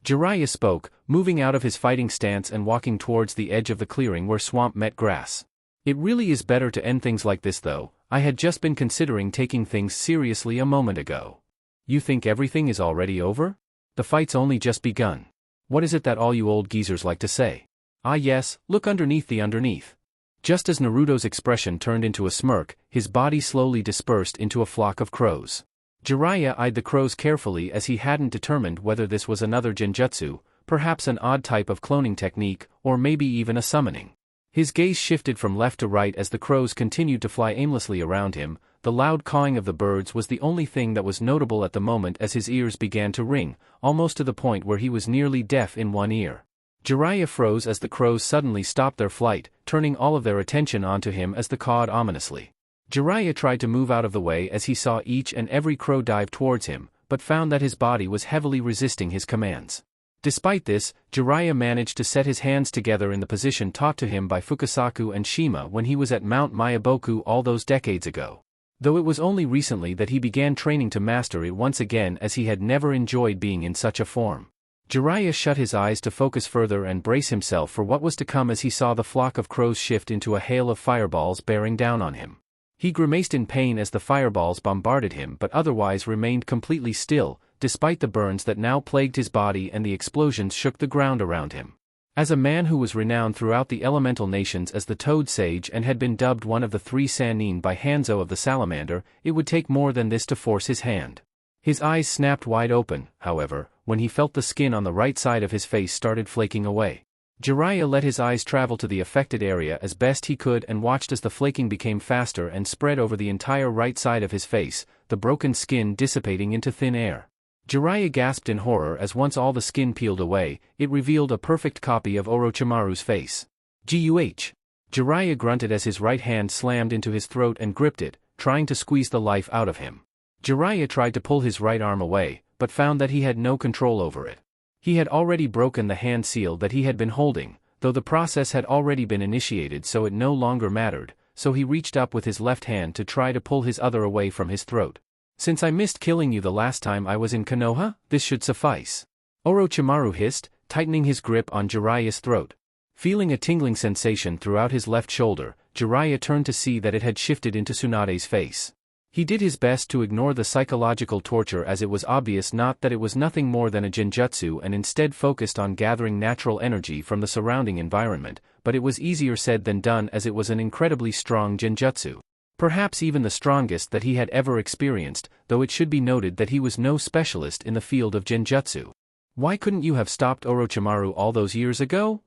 Jiraiya spoke, moving out of his fighting stance and walking towards the edge of the clearing where swamp met grass. "It really is better to end things like this though. I had just been considering taking things seriously a moment ago." "You think everything is already over? The fight's only just begun. What is it that all you old geezers like to say? Ah yes, look underneath the underneath." Just as Naruto's expression turned into a smirk, his body slowly dispersed into a flock of crows. Jiraiya eyed the crows carefully as he hadn't determined whether this was another genjutsu, perhaps an odd type of cloning technique, or maybe even a summoning. His gaze shifted from left to right as the crows continued to fly aimlessly around him. The loud cawing of the birds was the only thing that was notable at the moment as his ears began to ring, almost to the point where he was nearly deaf in one ear. Jiraiya froze as the crows suddenly stopped their flight, turning all of their attention onto him as they cawed ominously. Jiraiya tried to move out of the way as he saw each and every crow dive towards him, but found that his body was heavily resisting his commands. Despite this, Jiraiya managed to set his hands together in the position taught to him by Fukasaku and Shima when he was at Mount Myaboku all those decades ago. Though it was only recently that he began training to master it once again as he had never enjoyed being in such a form. Jiraiya shut his eyes to focus further and brace himself for what was to come as he saw the flock of crows shift into a hail of fireballs bearing down on him. He grimaced in pain as the fireballs bombarded him but otherwise remained completely still, despite the burns that now plagued his body and the explosions shook the ground around him. As a man who was renowned throughout the elemental nations as the Toad Sage and had been dubbed one of the three Sannin by Hanzo of the Salamander, it would take more than this to force his hand. His eyes snapped wide open, however, when he felt the skin on the right side of his face started flaking away. Jiraiya let his eyes travel to the affected area as best he could and watched as the flaking became faster and spread over the entire right side of his face, the broken skin dissipating into thin air. Jiraiya gasped in horror as once all the skin peeled away, it revealed a perfect copy of Orochimaru's face. "Guh!" Jiraiya grunted as his right hand slammed into his throat and gripped it, trying to squeeze the life out of him. Jiraiya tried to pull his right arm away, but found that he had no control over it. He had already broken the hand seal that he had been holding, though the process had already been initiated so it no longer mattered, so he reached up with his left hand to try to pull his other away from his throat. "Since I missed killing you the last time I was in Konoha, this should suffice," Orochimaru hissed, tightening his grip on Jiraiya's throat. Feeling a tingling sensation throughout his left shoulder, Jiraiya turned to see that it had shifted into Tsunade's face. He did his best to ignore the psychological torture as it was obvious not that it was nothing more than a genjutsu and instead focused on gathering natural energy from the surrounding environment, but it was easier said than done as it was an incredibly strong genjutsu. Perhaps even the strongest that he had ever experienced, though it should be noted that he was no specialist in the field of genjutsu. "Why couldn't you have stopped Orochimaru all those years ago?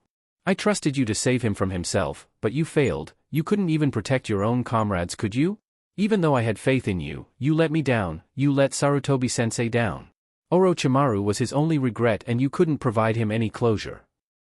I trusted you to save him from himself, but you failed. You couldn't even protect your own comrades, could you? Even though I had faith in you, you let me down, you let Sarutobi-sensei down. Orochimaru was his only regret and you couldn't provide him any closure."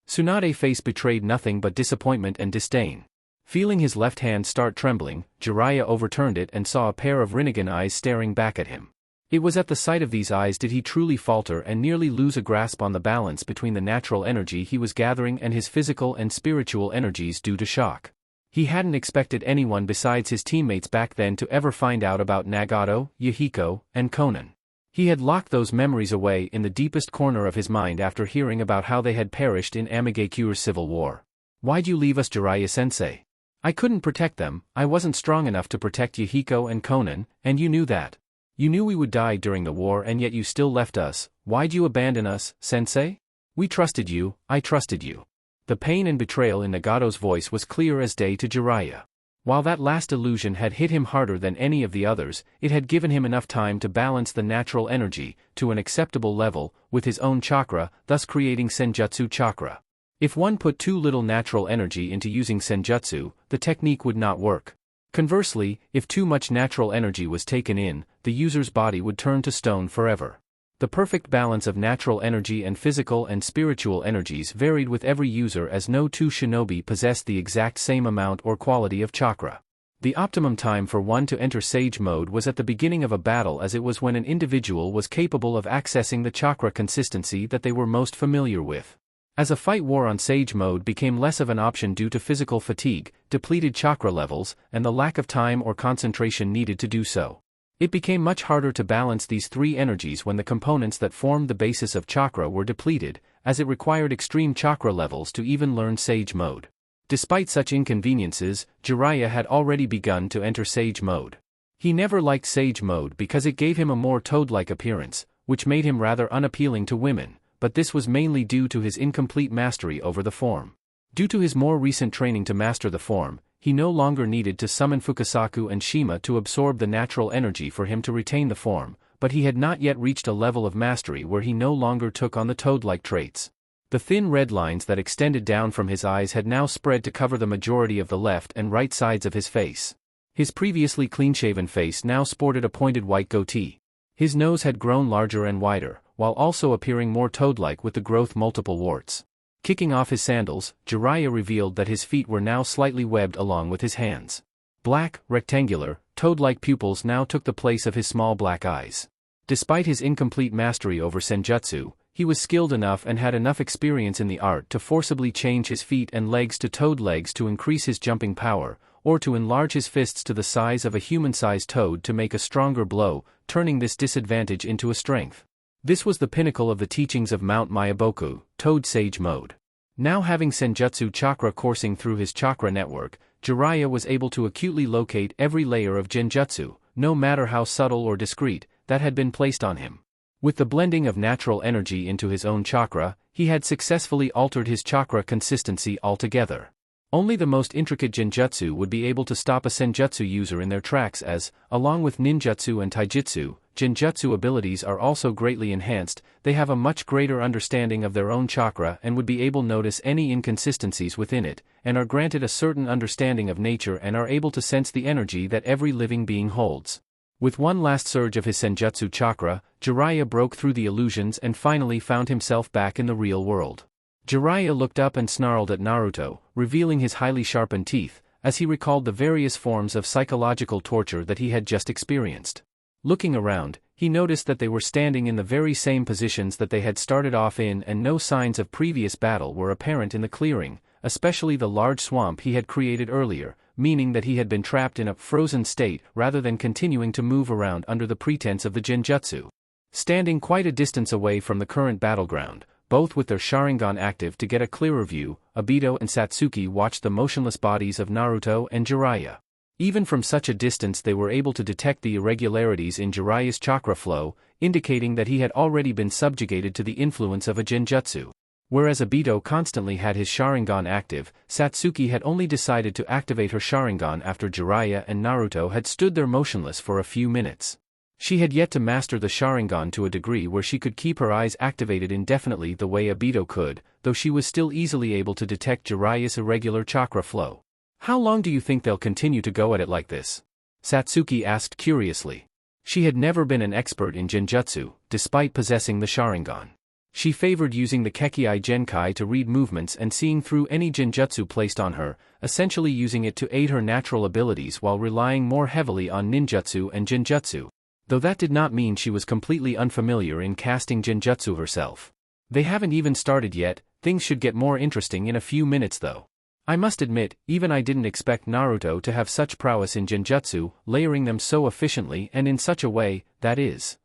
Tsunade's face betrayed nothing but disappointment and disdain. Feeling his left hand start trembling, Jiraiya overturned it and saw a pair of Rinnegan eyes staring back at him. It was at the sight of these eyes did he truly falter and nearly lose a grasp on the balance between the natural energy he was gathering and his physical and spiritual energies due to shock. He hadn't expected anyone besides his teammates back then to ever find out about Nagato, Yahiko, and Konan. He had locked those memories away in the deepest corner of his mind after hearing about how they had perished in Amigekure's civil war. "Why'd you leave us, Jiraiya-sensei?" "I couldn't protect them, I wasn't strong enough to protect Yahiko and Konan, and you knew that. You knew we would die during the war and yet you still left us. Why'd you abandon us, sensei? We trusted you, I trusted you." The pain and betrayal in Nagato's voice was clear as day to Jiraiya. While that last illusion had hit him harder than any of the others, it had given him enough time to balance the natural energy, to an acceptable level, with his own chakra, thus creating Senjutsu chakra. If one put too little natural energy into using Senjutsu, the technique would not work. Conversely, if too much natural energy was taken in, the user's body would turn to stone forever. The perfect balance of natural energy and physical and spiritual energies varied with every user, as no two shinobi possessed the exact same amount or quality of chakra. The optimum time for one to enter Sage Mode was at the beginning of a battle, as it was when an individual was capable of accessing the chakra consistency that they were most familiar with. As a fight war on Sage Mode became less of an option due to physical fatigue, depleted chakra levels, and the lack of time or concentration needed to do so, it became much harder to balance these three energies when the components that formed the basis of chakra were depleted, as it required extreme chakra levels to even learn Sage Mode. Despite such inconveniences, Jiraiya had already begun to enter Sage Mode. He never liked Sage Mode because it gave him a more toad-like appearance, which made him rather unappealing to women, but this was mainly due to his incomplete mastery over the form. Due to his more recent training to master the form, he no longer needed to summon Fukasaku and Shima to absorb the natural energy for him to retain the form, but he had not yet reached a level of mastery where he no longer took on the toad-like traits. The thin red lines that extended down from his eyes had now spread to cover the majority of the left and right sides of his face. His previously clean-shaven face now sported a pointed white goatee. His nose had grown larger and wider, while also appearing more toad-like with the growth multiple warts. Kicking off his sandals, Jiraiya revealed that his feet were now slightly webbed along with his hands. Black, rectangular, toad-like pupils now took the place of his small black eyes. Despite his incomplete mastery over senjutsu, he was skilled enough and had enough experience in the art to forcibly change his feet and legs to toad legs to increase his jumping power, or to enlarge his fists to the size of a human-sized toad to make a stronger blow, turning this disadvantage into a strength. This was the pinnacle of the teachings of Mount Myaboku, Toad Sage Mode. Now having senjutsu chakra coursing through his chakra network, Jiraiya was able to acutely locate every layer of genjutsu, no matter how subtle or discreet, that had been placed on him. With the blending of natural energy into his own chakra, he had successfully altered his chakra consistency altogether. Only the most intricate genjutsu would be able to stop a senjutsu user in their tracks, as, along with ninjutsu and taijutsu, genjutsu abilities are also greatly enhanced. They have a much greater understanding of their own chakra and would be able to notice any inconsistencies within it, and are granted a certain understanding of nature and are able to sense the energy that every living being holds. With one last surge of his senjutsu chakra, Jiraiya broke through the illusions and finally found himself back in the real world. Jiraiya looked up and snarled at Naruto, revealing his highly sharpened teeth, as he recalled the various forms of psychological torture that he had just experienced. Looking around, he noticed that they were standing in the very same positions that they had started off in, and no signs of previous battle were apparent in the clearing, especially the large swamp he had created earlier, meaning that he had been trapped in a frozen state rather than continuing to move around under the pretense of the genjutsu. Standing quite a distance away from the current battleground, both with their Sharingan active to get a clearer view, Obito and Satsuki watched the motionless bodies of Naruto and Jiraiya. Even from such a distance they were able to detect the irregularities in Jiraiya's chakra flow, indicating that he had already been subjugated to the influence of a genjutsu. Whereas Obito constantly had his Sharingan active, Satsuki had only decided to activate her Sharingan after Jiraiya and Naruto had stood there motionless for a few minutes. She had yet to master the Sharingan to a degree where she could keep her eyes activated indefinitely the way Obito could, though she was still easily able to detect Jiraiya's irregular chakra flow. "How long do you think they'll continue to go at it like this?" Satsuki asked curiously. She had never been an expert in genjutsu, despite possessing the Sharingan. She favored using the Kekkei Genkai to read movements and seeing through any genjutsu placed on her, essentially using it to aid her natural abilities while relying more heavily on ninjutsu and genjutsu. Though that did not mean she was completely unfamiliar in casting genjutsu herself. "They haven't even started yet, things should get more interesting in a few minutes though. I must admit, even I didn't expect Naruto to have such prowess in genjutsu, layering them so efficiently and in such a way, that is."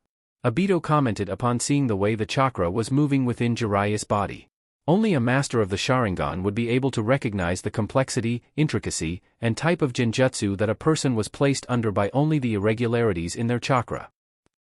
Obito commented upon seeing the way the chakra was moving within Jiraiya's body. Only a master of the Sharingan would be able to recognize the complexity, intricacy, and type of genjutsu that a person was placed under by only the irregularities in their chakra.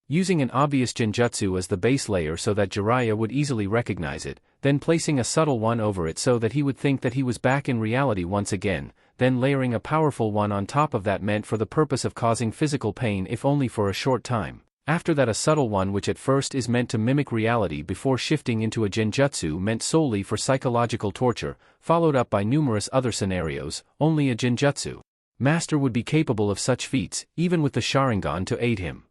Using an obvious genjutsu as the base layer so that Jiraiya would easily recognize it, then placing a subtle one over it so that he would think that he was back in reality once again, then layering a powerful one on top of that meant for the purpose of causing physical pain if only for a short time. After that a subtle one which at first is meant to mimic reality before shifting into a genjutsu meant solely for psychological torture, followed up by numerous other scenarios. Only a genjutsu master would be capable of such feats, even with the Sharingan to aid him.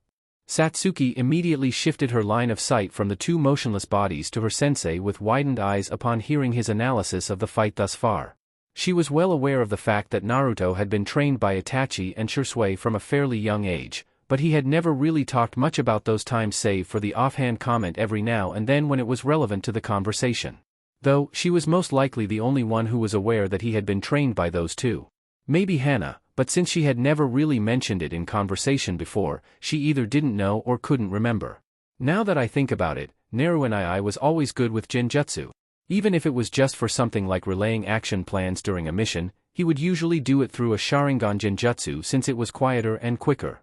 Satsuki immediately shifted her line of sight from the two motionless bodies to her sensei with widened eyes upon hearing his analysis of the fight thus far. She was well aware of the fact that Naruto had been trained by Itachi and Shisui from a fairly young age, but he had never really talked much about those times save for the offhand comment every now and then when it was relevant to the conversation. Though, she was most likely the only one who was aware that he had been trained by those two. Maybe Hana, but since she had never really mentioned it in conversation before, she either didn't know or couldn't remember. Now that I think about it, Naruto was always good with genjutsu. Even if it was just for something like relaying action plans during a mission, he would usually do it through a Sharingan genjutsu since it was quieter and quicker.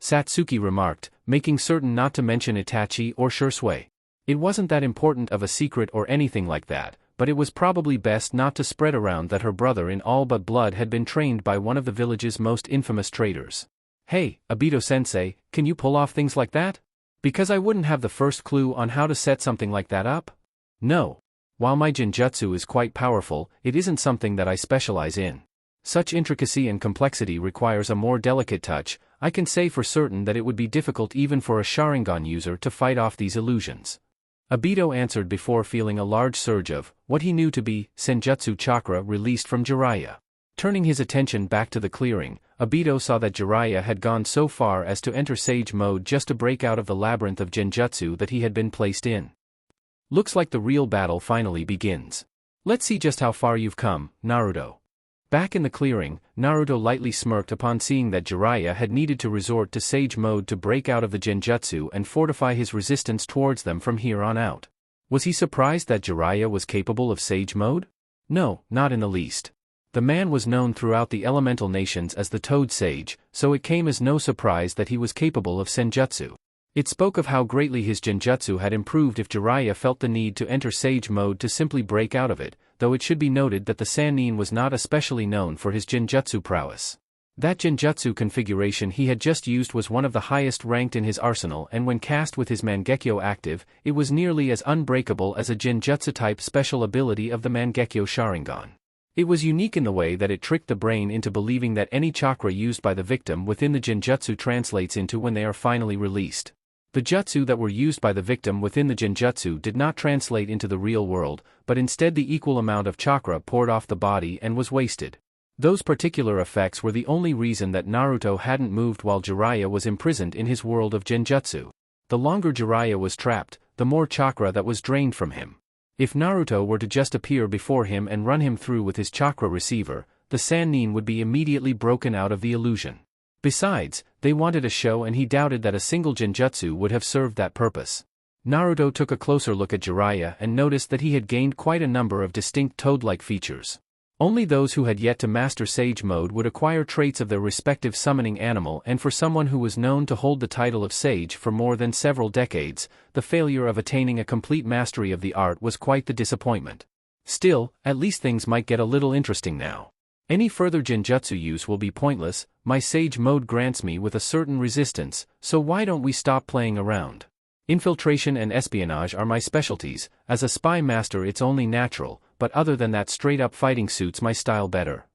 Satsuki remarked, making certain not to mention Itachi or Shisui. It wasn't that important of a secret or anything like that, but it was probably best not to spread around that her brother in all but blood had been trained by one of the village's most infamous traders. Hey, Obito-sensei, can you pull off things like that? Because I wouldn't have the first clue on how to set something like that up? No. While my genjutsu is quite powerful, it isn't something that I specialize in. Such intricacy and complexity requires a more delicate touch. I can say for certain that it would be difficult even for a Sharingan user to fight off these illusions. Obito answered before feeling a large surge of, what he knew to be, Senjutsu chakra released from Jiraiya. Turning his attention back to the clearing, Obito saw that Jiraiya had gone so far as to enter Sage mode just to break out of the labyrinth of genjutsu that he had been placed in. Looks like the real battle finally begins. Let's see just how far you've come, Naruto. Back in the clearing, Naruto lightly smirked upon seeing that Jiraiya had needed to resort to Sage mode to break out of the genjutsu and fortify his resistance towards them from here on out. Was he surprised that Jiraiya was capable of Sage mode? No, not in the least. The man was known throughout the elemental nations as the Toad Sage, so it came as no surprise that he was capable of Senjutsu. It spoke of how greatly his genjutsu had improved if Jiraiya felt the need to enter Sage mode to simply break out of it, though it should be noted that the Sannin was not especially known for his genjutsu prowess. That genjutsu configuration he had just used was one of the highest ranked in his arsenal, and when cast with his Mangekyo active, it was nearly as unbreakable as a genjutsu-type special ability of the Mangekyo Sharingan. It was unique in the way that it tricked the brain into believing that any chakra used by the victim within the genjutsu translates into when they are finally released. The jutsu that were used by the victim within the genjutsu did not translate into the real world, but instead the equal amount of chakra poured off the body and was wasted. Those particular effects were the only reason that Naruto hadn't moved while Jiraiya was imprisoned in his world of genjutsu. The longer Jiraiya was trapped, the more chakra that was drained from him. If Naruto were to just appear before him and run him through with his chakra receiver, the Sannin would be immediately broken out of the illusion. Besides, they wanted a show and he doubted that a single genjutsu would have served that purpose. Naruto took a closer look at Jiraiya and noticed that he had gained quite a number of distinct toad-like features. Only those who had yet to master Sage mode would acquire traits of their respective summoning animal, and for someone who was known to hold the title of Sage for more than several decades, the failure of attaining a complete mastery of the art was quite the disappointment. Still, at least things might get a little interesting now. Any further genjutsu use will be pointless. My Sage mode grants me with a certain resistance, so why don't we stop playing around? Infiltration and espionage are my specialties. As a spy master it's only natural, but other than that straight-up fighting suits my style better.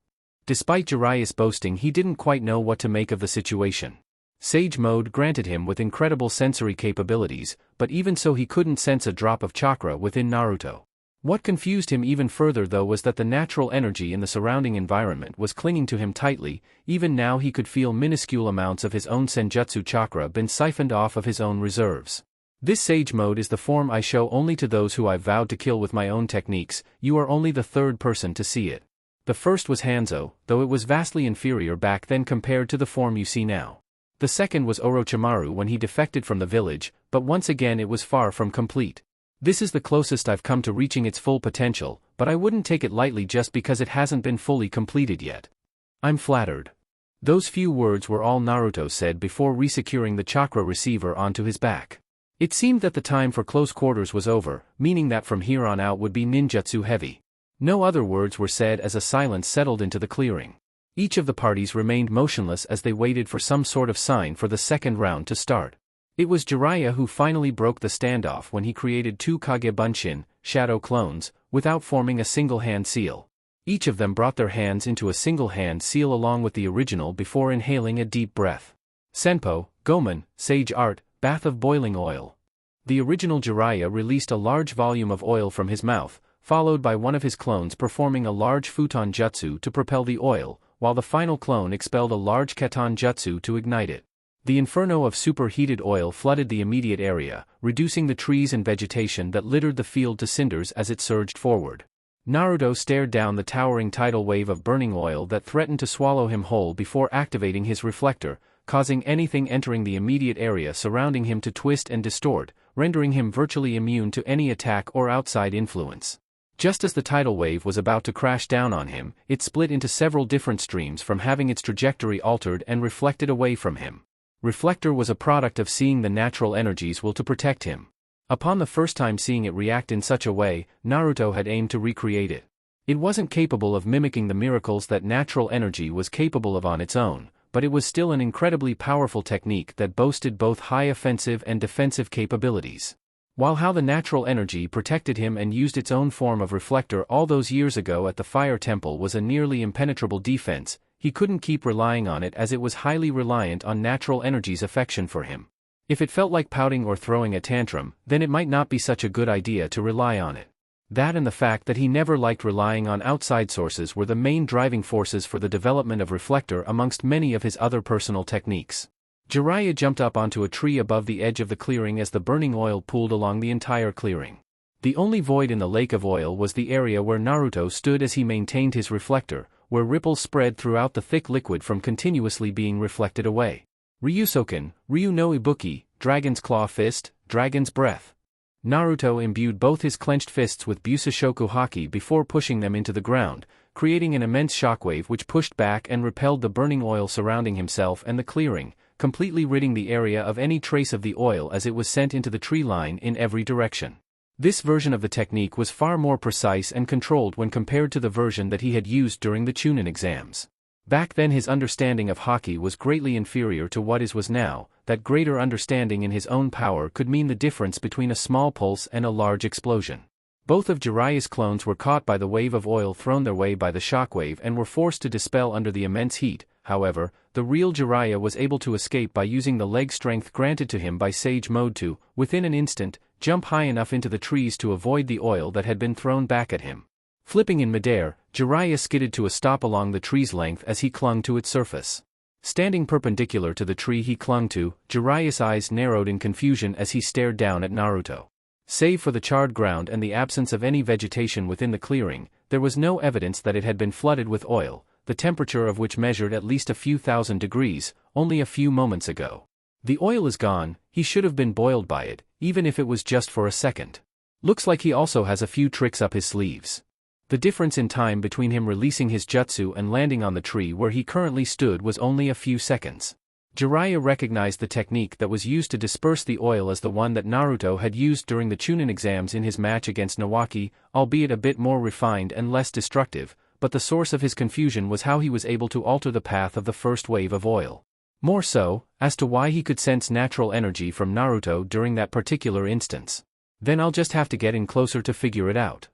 Despite Jiraiya's boasting, he didn't quite know what to make of the situation. Sage mode granted him with incredible sensory capabilities, but even so he couldn't sense a drop of chakra within Naruto. What confused him even further though was that the natural energy in the surrounding environment was clinging to him tightly. Even now he could feel minuscule amounts of his own senjutsu chakra been siphoned off of his own reserves. This Sage mode is the form I show only to those who I've vowed to kill with my own techniques. You are only the third person to see it. The first was Hanzo, though it was vastly inferior back then compared to the form you see now. The second was Orochimaru when he defected from the village, but once again it was far from complete. This is the closest I've come to reaching its full potential, but I wouldn't take it lightly just because it hasn't been fully completed yet. I'm flattered. Those few words were all Naruto said before resecuring the chakra receiver onto his back. It seemed that the time for close quarters was over, meaning that from here on out would be ninjutsu heavy. No other words were said as a silence settled into the clearing. Each of the parties remained motionless as they waited for some sort of sign for the second round to start. It was Jiraiya who finally broke the standoff when he created two Kage Bunshin, shadow clones, without forming a single hand seal. Each of them brought their hands into a single hand seal along with the original before inhaling a deep breath. Senpo, Gomen, Sage Art, Bath of boiling oil. The original Jiraiya released a large volume of oil from his mouth, followed by one of his clones performing a large futon jutsu to propel the oil, while the final clone expelled a large katon jutsu to ignite it. The inferno of superheated oil flooded the immediate area, reducing the trees and vegetation that littered the field to cinders as it surged forward. Naruto stared down the towering tidal wave of burning oil that threatened to swallow him whole before activating his reflector, causing anything entering the immediate area surrounding him to twist and distort, rendering him virtually immune to any attack or outside influence. Just as the tidal wave was about to crash down on him, it split into several different streams from having its trajectory altered and reflected away from him. Reflector was a product of seeing the natural energies will to protect him. Upon the first time seeing it react in such a way, Naruto had aimed to recreate it. It wasn't capable of mimicking the miracles that natural energy was capable of on its own, but it was still an incredibly powerful technique that boasted both high offensive and defensive capabilities. While how the natural energy protected him and used its own form of reflector all those years ago at the Fire Temple was a nearly impenetrable defense, he couldn't keep relying on it as it was highly reliant on natural energy's affection for him. If it felt like pouting or throwing a tantrum, then it might not be such a good idea to rely on it. That and the fact that he never liked relying on outside sources were the main driving forces for the development of reflector amongst many of his other personal techniques. Jiraiya jumped up onto a tree above the edge of the clearing as the burning oil pooled along the entire clearing. The only void in the lake of oil was the area where Naruto stood as he maintained his reflector, where ripples spread throughout the thick liquid from continuously being reflected away. Ryusoken, Ryu no Ibuki, Dragon's Claw Fist, Dragon's Breath. Naruto imbued both his clenched fists with Busashoku Haki before pushing them into the ground, creating an immense shockwave which pushed back and repelled the burning oil surrounding himself and the clearing, completely ridding the area of any trace of the oil as it was sent into the tree line in every direction. This version of the technique was far more precise and controlled when compared to the version that he had used during the Chunin exams. Back then his understanding of Haki was greatly inferior to what his was now. That greater understanding in his own power could mean the difference between a small pulse and a large explosion. Both of Jiraiya's clones were caught by the wave of oil thrown their way by the shockwave and were forced to dispel under the immense heat. However, the real Jiraiya was able to escape by using the leg strength granted to him by Sage Mode to, within an instant, jump high enough into the trees to avoid the oil that had been thrown back at him. Flipping in midair, Jiraiya skidded to a stop along the tree's length as he clung to its surface. Standing perpendicular to the tree he clung to, Jiraiya's eyes narrowed in confusion as he stared down at Naruto. Save for the charred ground and the absence of any vegetation within the clearing, there was no evidence that it had been flooded with oil, the temperature of which measured at least a few thousand degrees, only a few moments ago. The oil is gone, he should have been boiled by it, even if it was just for a second. Looks like he also has a few tricks up his sleeves. The difference in time between him releasing his jutsu and landing on the tree where he currently stood was only a few seconds. Jiraiya recognized the technique that was used to disperse the oil as the one that Naruto had used during the Chunin exams in his match against Nawaki, albeit a bit more refined and less destructive, but the source of his confusion was how he was able to alter the path of the first wave of oil. More so, as to why he could sense natural energy from Naruto during that particular instance. Then I'll just have to get in closer to figure it out.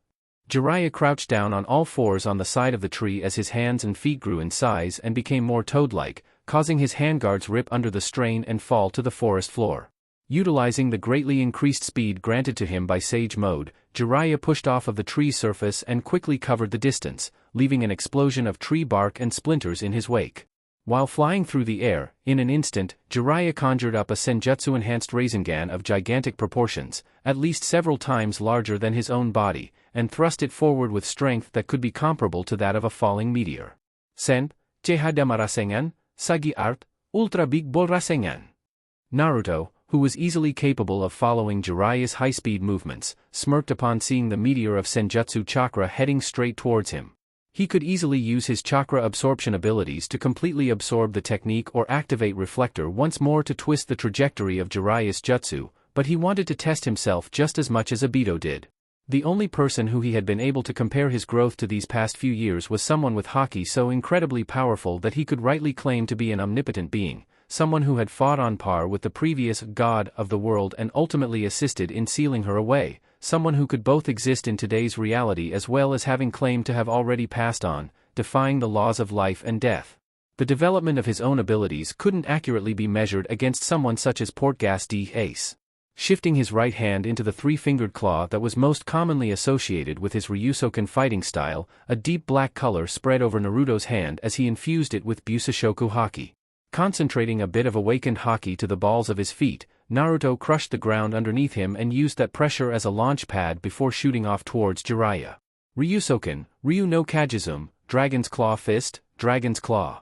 Jiraiya crouched down on all fours on the side of the tree as his hands and feet grew in size and became more toad-like, causing his handguards rip under the strain and fall to the forest floor. Utilizing the greatly increased speed granted to him by Sage Mode, Jiraiya pushed off of the tree's surface and quickly covered the distance, leaving an explosion of tree bark and splinters in his wake. While flying through the air, in an instant, Jiraiya conjured up a Senjutsu-enhanced Rasengan of gigantic proportions, at least several times larger than his own body, and thrust it forward with strength that could be comparable to that of a falling meteor. Sen, Chehadama Rasengan, Sagi Art, Ultra Big Ball Rasengan. Naruto, who was easily capable of following Jiraiya's high-speed movements, smirked upon seeing the meteor of Senjutsu chakra heading straight towards him. He could easily use his chakra absorption abilities to completely absorb the technique or activate Reflector once more to twist the trajectory of Jiraiya's jutsu, but he wanted to test himself just as much as Obito did. The only person who he had been able to compare his growth to these past few years was someone with Haki so incredibly powerful that he could rightly claim to be an omnipotent being, someone who had fought on par with the previous god of the world and ultimately assisted in sealing her away, someone who could both exist in today's reality as well as having claimed to have already passed on, defying the laws of life and death. The development of his own abilities couldn't accurately be measured against someone such as Portgas D. Ace. Shifting his right hand into the three-fingered claw that was most commonly associated with his Ryusoken fighting style, a deep black color spread over Naruto's hand as he infused it with Busoshoku Haki. Concentrating a bit of awakened Haki to the balls of his feet, Naruto crushed the ground underneath him and used that pressure as a launch pad before shooting off towards Jiraiya. Ryusoken, Ryu no Kajizum, Dragon's Claw Fist, Dragon's Claw.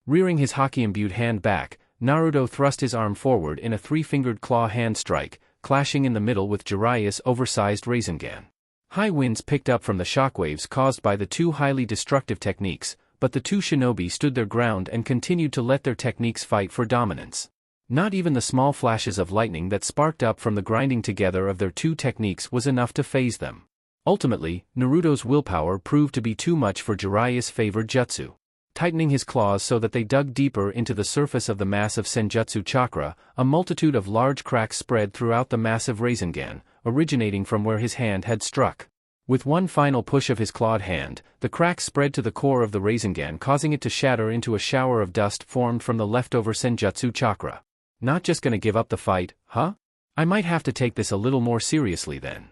Rearing his Haki-imbued hand back, Naruto thrust his arm forward in a three-fingered claw hand strike, clashing in the middle with Jiraiya's oversized Rasengan. High winds picked up from the shockwaves caused by the two highly destructive techniques, but the two shinobi stood their ground and continued to let their techniques fight for dominance. Not even the small flashes of lightning that sparked up from the grinding together of their two techniques was enough to phase them. Ultimately, Naruto's willpower proved to be too much for Jiraiya's favored jutsu. Tightening his claws so that they dug deeper into the surface of the massive Senjutsu chakra, a multitude of large cracks spread throughout the massive Rasengan, originating from where his hand had struck. With one final push of his clawed hand, the cracks spread to the core of the Rasengan, causing it to shatter into a shower of dust formed from the leftover Senjutsu chakra. Not just gonna give up the fight, huh? I might have to take this a little more seriously then.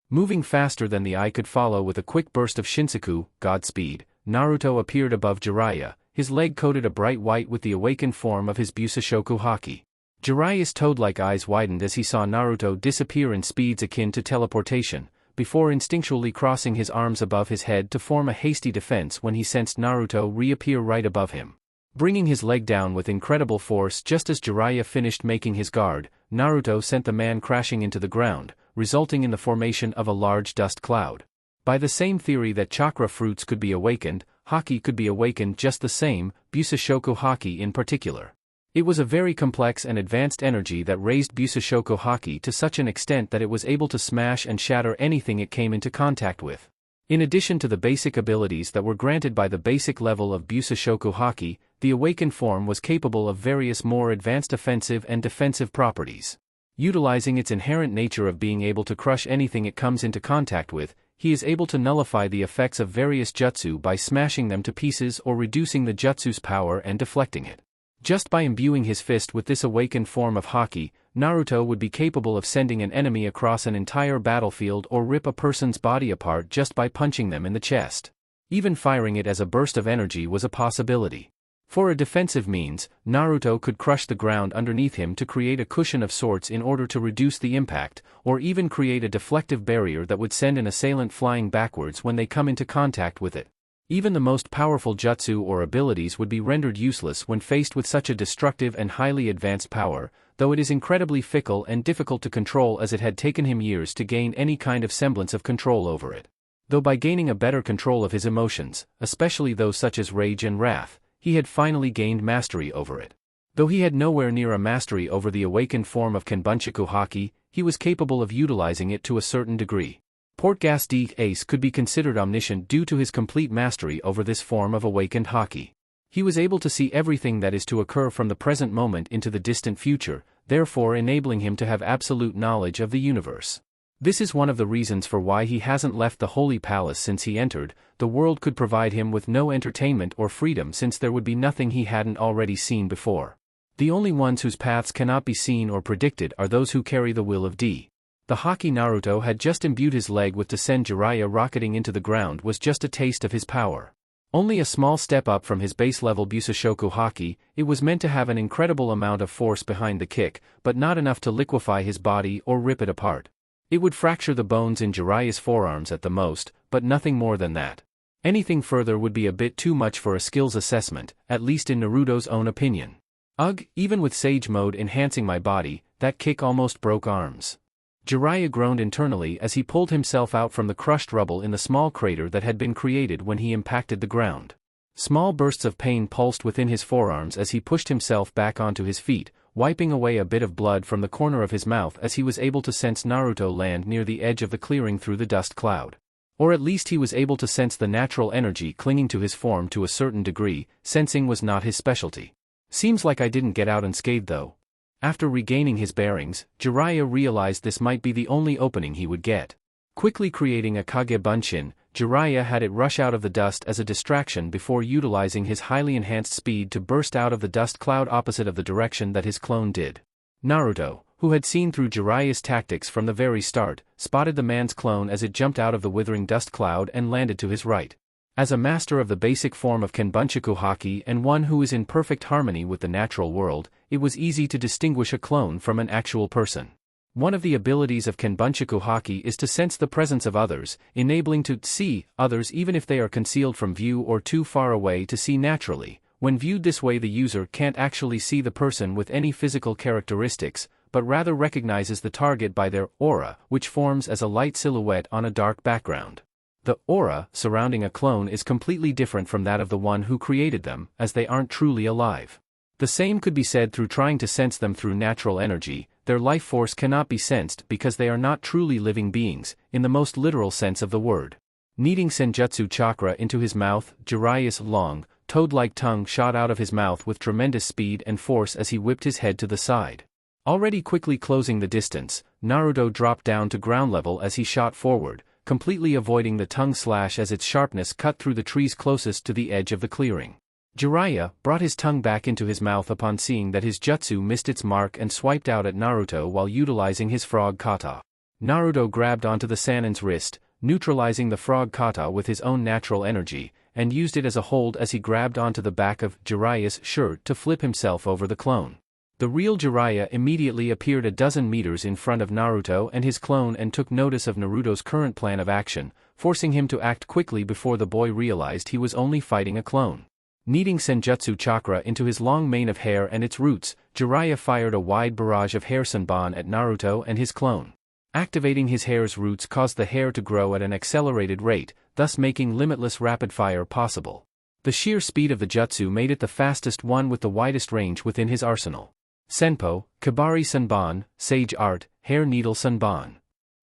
Moving faster than the eye could follow with a quick burst of Shinsaku, Godspeed, Naruto appeared above Jiraiya, his leg coated a bright white with the awakened form of his Busoshoku Haki. Jiraiya's toad-like eyes widened as he saw Naruto disappear in speeds akin to teleportation, before instinctually crossing his arms above his head to form a hasty defense when he sensed Naruto reappear right above him. Bringing his leg down with incredible force just as Jiraiya finished making his guard, Naruto sent the man crashing into the ground, resulting in the formation of a large dust cloud. By the same theory that chakra fruits could be awakened, Haki could be awakened just the same, Busoshoku Haki in particular. It was a very complex and advanced energy that raised Busoshoku Haki to such an extent that it was able to smash and shatter anything it came into contact with. In addition to the basic abilities that were granted by the basic level of Busoshoku Haki, the awakened form was capable of various more advanced offensive and defensive properties. Utilizing its inherent nature of being able to crush anything it comes into contact with, he is able to nullify the effects of various jutsu by smashing them to pieces or reducing the jutsu's power and deflecting it. Just by imbuing his fist with this awakened form of Haki, Naruto would be capable of sending an enemy across an entire battlefield or rip a person's body apart just by punching them in the chest. Even firing it as a burst of energy was a possibility. For a defensive means, Naruto could crush the ground underneath him to create a cushion of sorts in order to reduce the impact, or even create a deflective barrier that would send an assailant flying backwards when they come into contact with it. Even the most powerful jutsu or abilities would be rendered useless when faced with such a destructive and highly advanced power, though it is incredibly fickle and difficult to control as it had taken him years to gain any kind of semblance of control over it. Though by gaining a better control of his emotions, especially those such as rage and wrath, he had finally gained mastery over it. Though he had nowhere near a mastery over the awakened form of Kenbunchaku Haki, he was capable of utilizing it to a certain degree. Portgas D. Ace could be considered omniscient due to his complete mastery over this form of awakened Haki. He was able to see everything that is to occur from the present moment into the distant future, therefore enabling him to have absolute knowledge of the universe. This is one of the reasons for why he hasn't left the Holy Palace since he entered. The world could provide him with no entertainment or freedom since there would be nothing he hadn't already seen before. The only ones whose paths cannot be seen or predicted are those who carry the will of D. The Haki Naruto had just imbued his leg with to send Jiraiya rocketing into the ground was just a taste of his power. Only a small step up from his base-level Busoshoku Haki, it was meant to have an incredible amount of force behind the kick, but not enough to liquefy his body or rip it apart. It would fracture the bones in Jiraiya's forearms at the most, but nothing more than that. Anything further would be a bit too much for a skills assessment, at least in Naruto's own opinion. Ugh, even with Sage Mode enhancing my body, that kick almost broke arms. Jiraiya groaned internally as he pulled himself out from the crushed rubble in the small crater that had been created when he impacted the ground. Small bursts of pain pulsed within his forearms as he pushed himself back onto his feet, wiping away a bit of blood from the corner of his mouth as he was able to sense Naruto land near the edge of the clearing through the dust cloud. Or at least he was able to sense the natural energy clinging to his form to a certain degree. Sensing was not his specialty. Seems like I didn't get out unscathed though. After regaining his bearings, Jiraiya realized this might be the only opening he would get. Quickly creating a Kage Bunshin, Jiraiya had it rush out of the dust as a distraction before utilizing his highly enhanced speed to burst out of the dust cloud opposite of the direction that his clone did. Naruto, who had seen through Jiraiya's tactics from the very start, spotted the man's clone as it jumped out of the withering dust cloud and landed to his right. As a master of the basic form of Kenbunchaku Haki and one who is in perfect harmony with the natural world, it was easy to distinguish a clone from an actual person. One of the abilities of Kenbunchaku Haki is to sense the presence of others, enabling to see others even if they are concealed from view or too far away to see naturally. When viewed this way, the user can't actually see the person with any physical characteristics, but rather recognizes the target by their aura, which forms as a light silhouette on a dark background. The aura surrounding a clone is completely different from that of the one who created them, as they aren't truly alive. The same could be said through trying to sense them through natural energy. Their life force cannot be sensed because they are not truly living beings, in the most literal sense of the word. Kneading Senjutsu chakra into his mouth, Jiraiya's long, toad-like tongue shot out of his mouth with tremendous speed and force as he whipped his head to the side. Already quickly closing the distance, Naruto dropped down to ground level as he shot forward, completely avoiding the tongue slash as its sharpness cut through the trees closest to the edge of the clearing. Jiraiya brought his tongue back into his mouth upon seeing that his jutsu missed its mark and swiped out at Naruto while utilizing his frog kata. Naruto grabbed onto the Sannin's wrist, neutralizing the frog kata with his own natural energy, and used it as a hold as he grabbed onto the back of Jiraiya's shirt to flip himself over the clone. The real Jiraiya immediately appeared a dozen meters in front of Naruto and his clone and took notice of Naruto's current plan of action, forcing him to act quickly before the boy realized he was only fighting a clone. Kneading Senjutsu chakra into his long mane of hair and its roots, Jiraiya fired a wide barrage of hair Senbon at Naruto and his clone. Activating his hair's roots caused the hair to grow at an accelerated rate, thus making limitless rapid fire possible. The sheer speed of the jutsu made it the fastest one with the widest range within his arsenal. Senpo, Kibari Senbon, Sage Art, Hair Needle Senbon.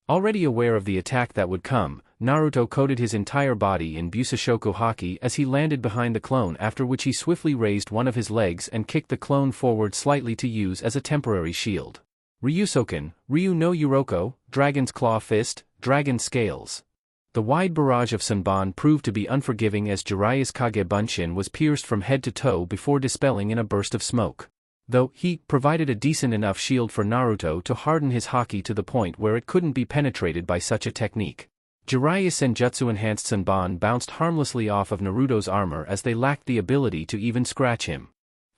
Already aware of the attack that would come, Naruto coated his entire body in Busashoku Haki as he landed behind the clone, after which he swiftly raised one of his legs and kicked the clone forward slightly to use as a temporary shield. Ryusoken, Ryu no Yuroko, Dragon's Claw Fist, Dragon Scales. The wide barrage of Senbon proved to be unforgiving as Jiraiya's Kage Bunshin was pierced from head to toe before dispelling in a burst of smoke. Though he provided a decent enough shield for Naruto to harden his haki to the point where it couldn't be penetrated by such a technique. Jiraiya's Senjutsu-enhanced Senbon bounced harmlessly off of Naruto's armor as they lacked the ability to even scratch him.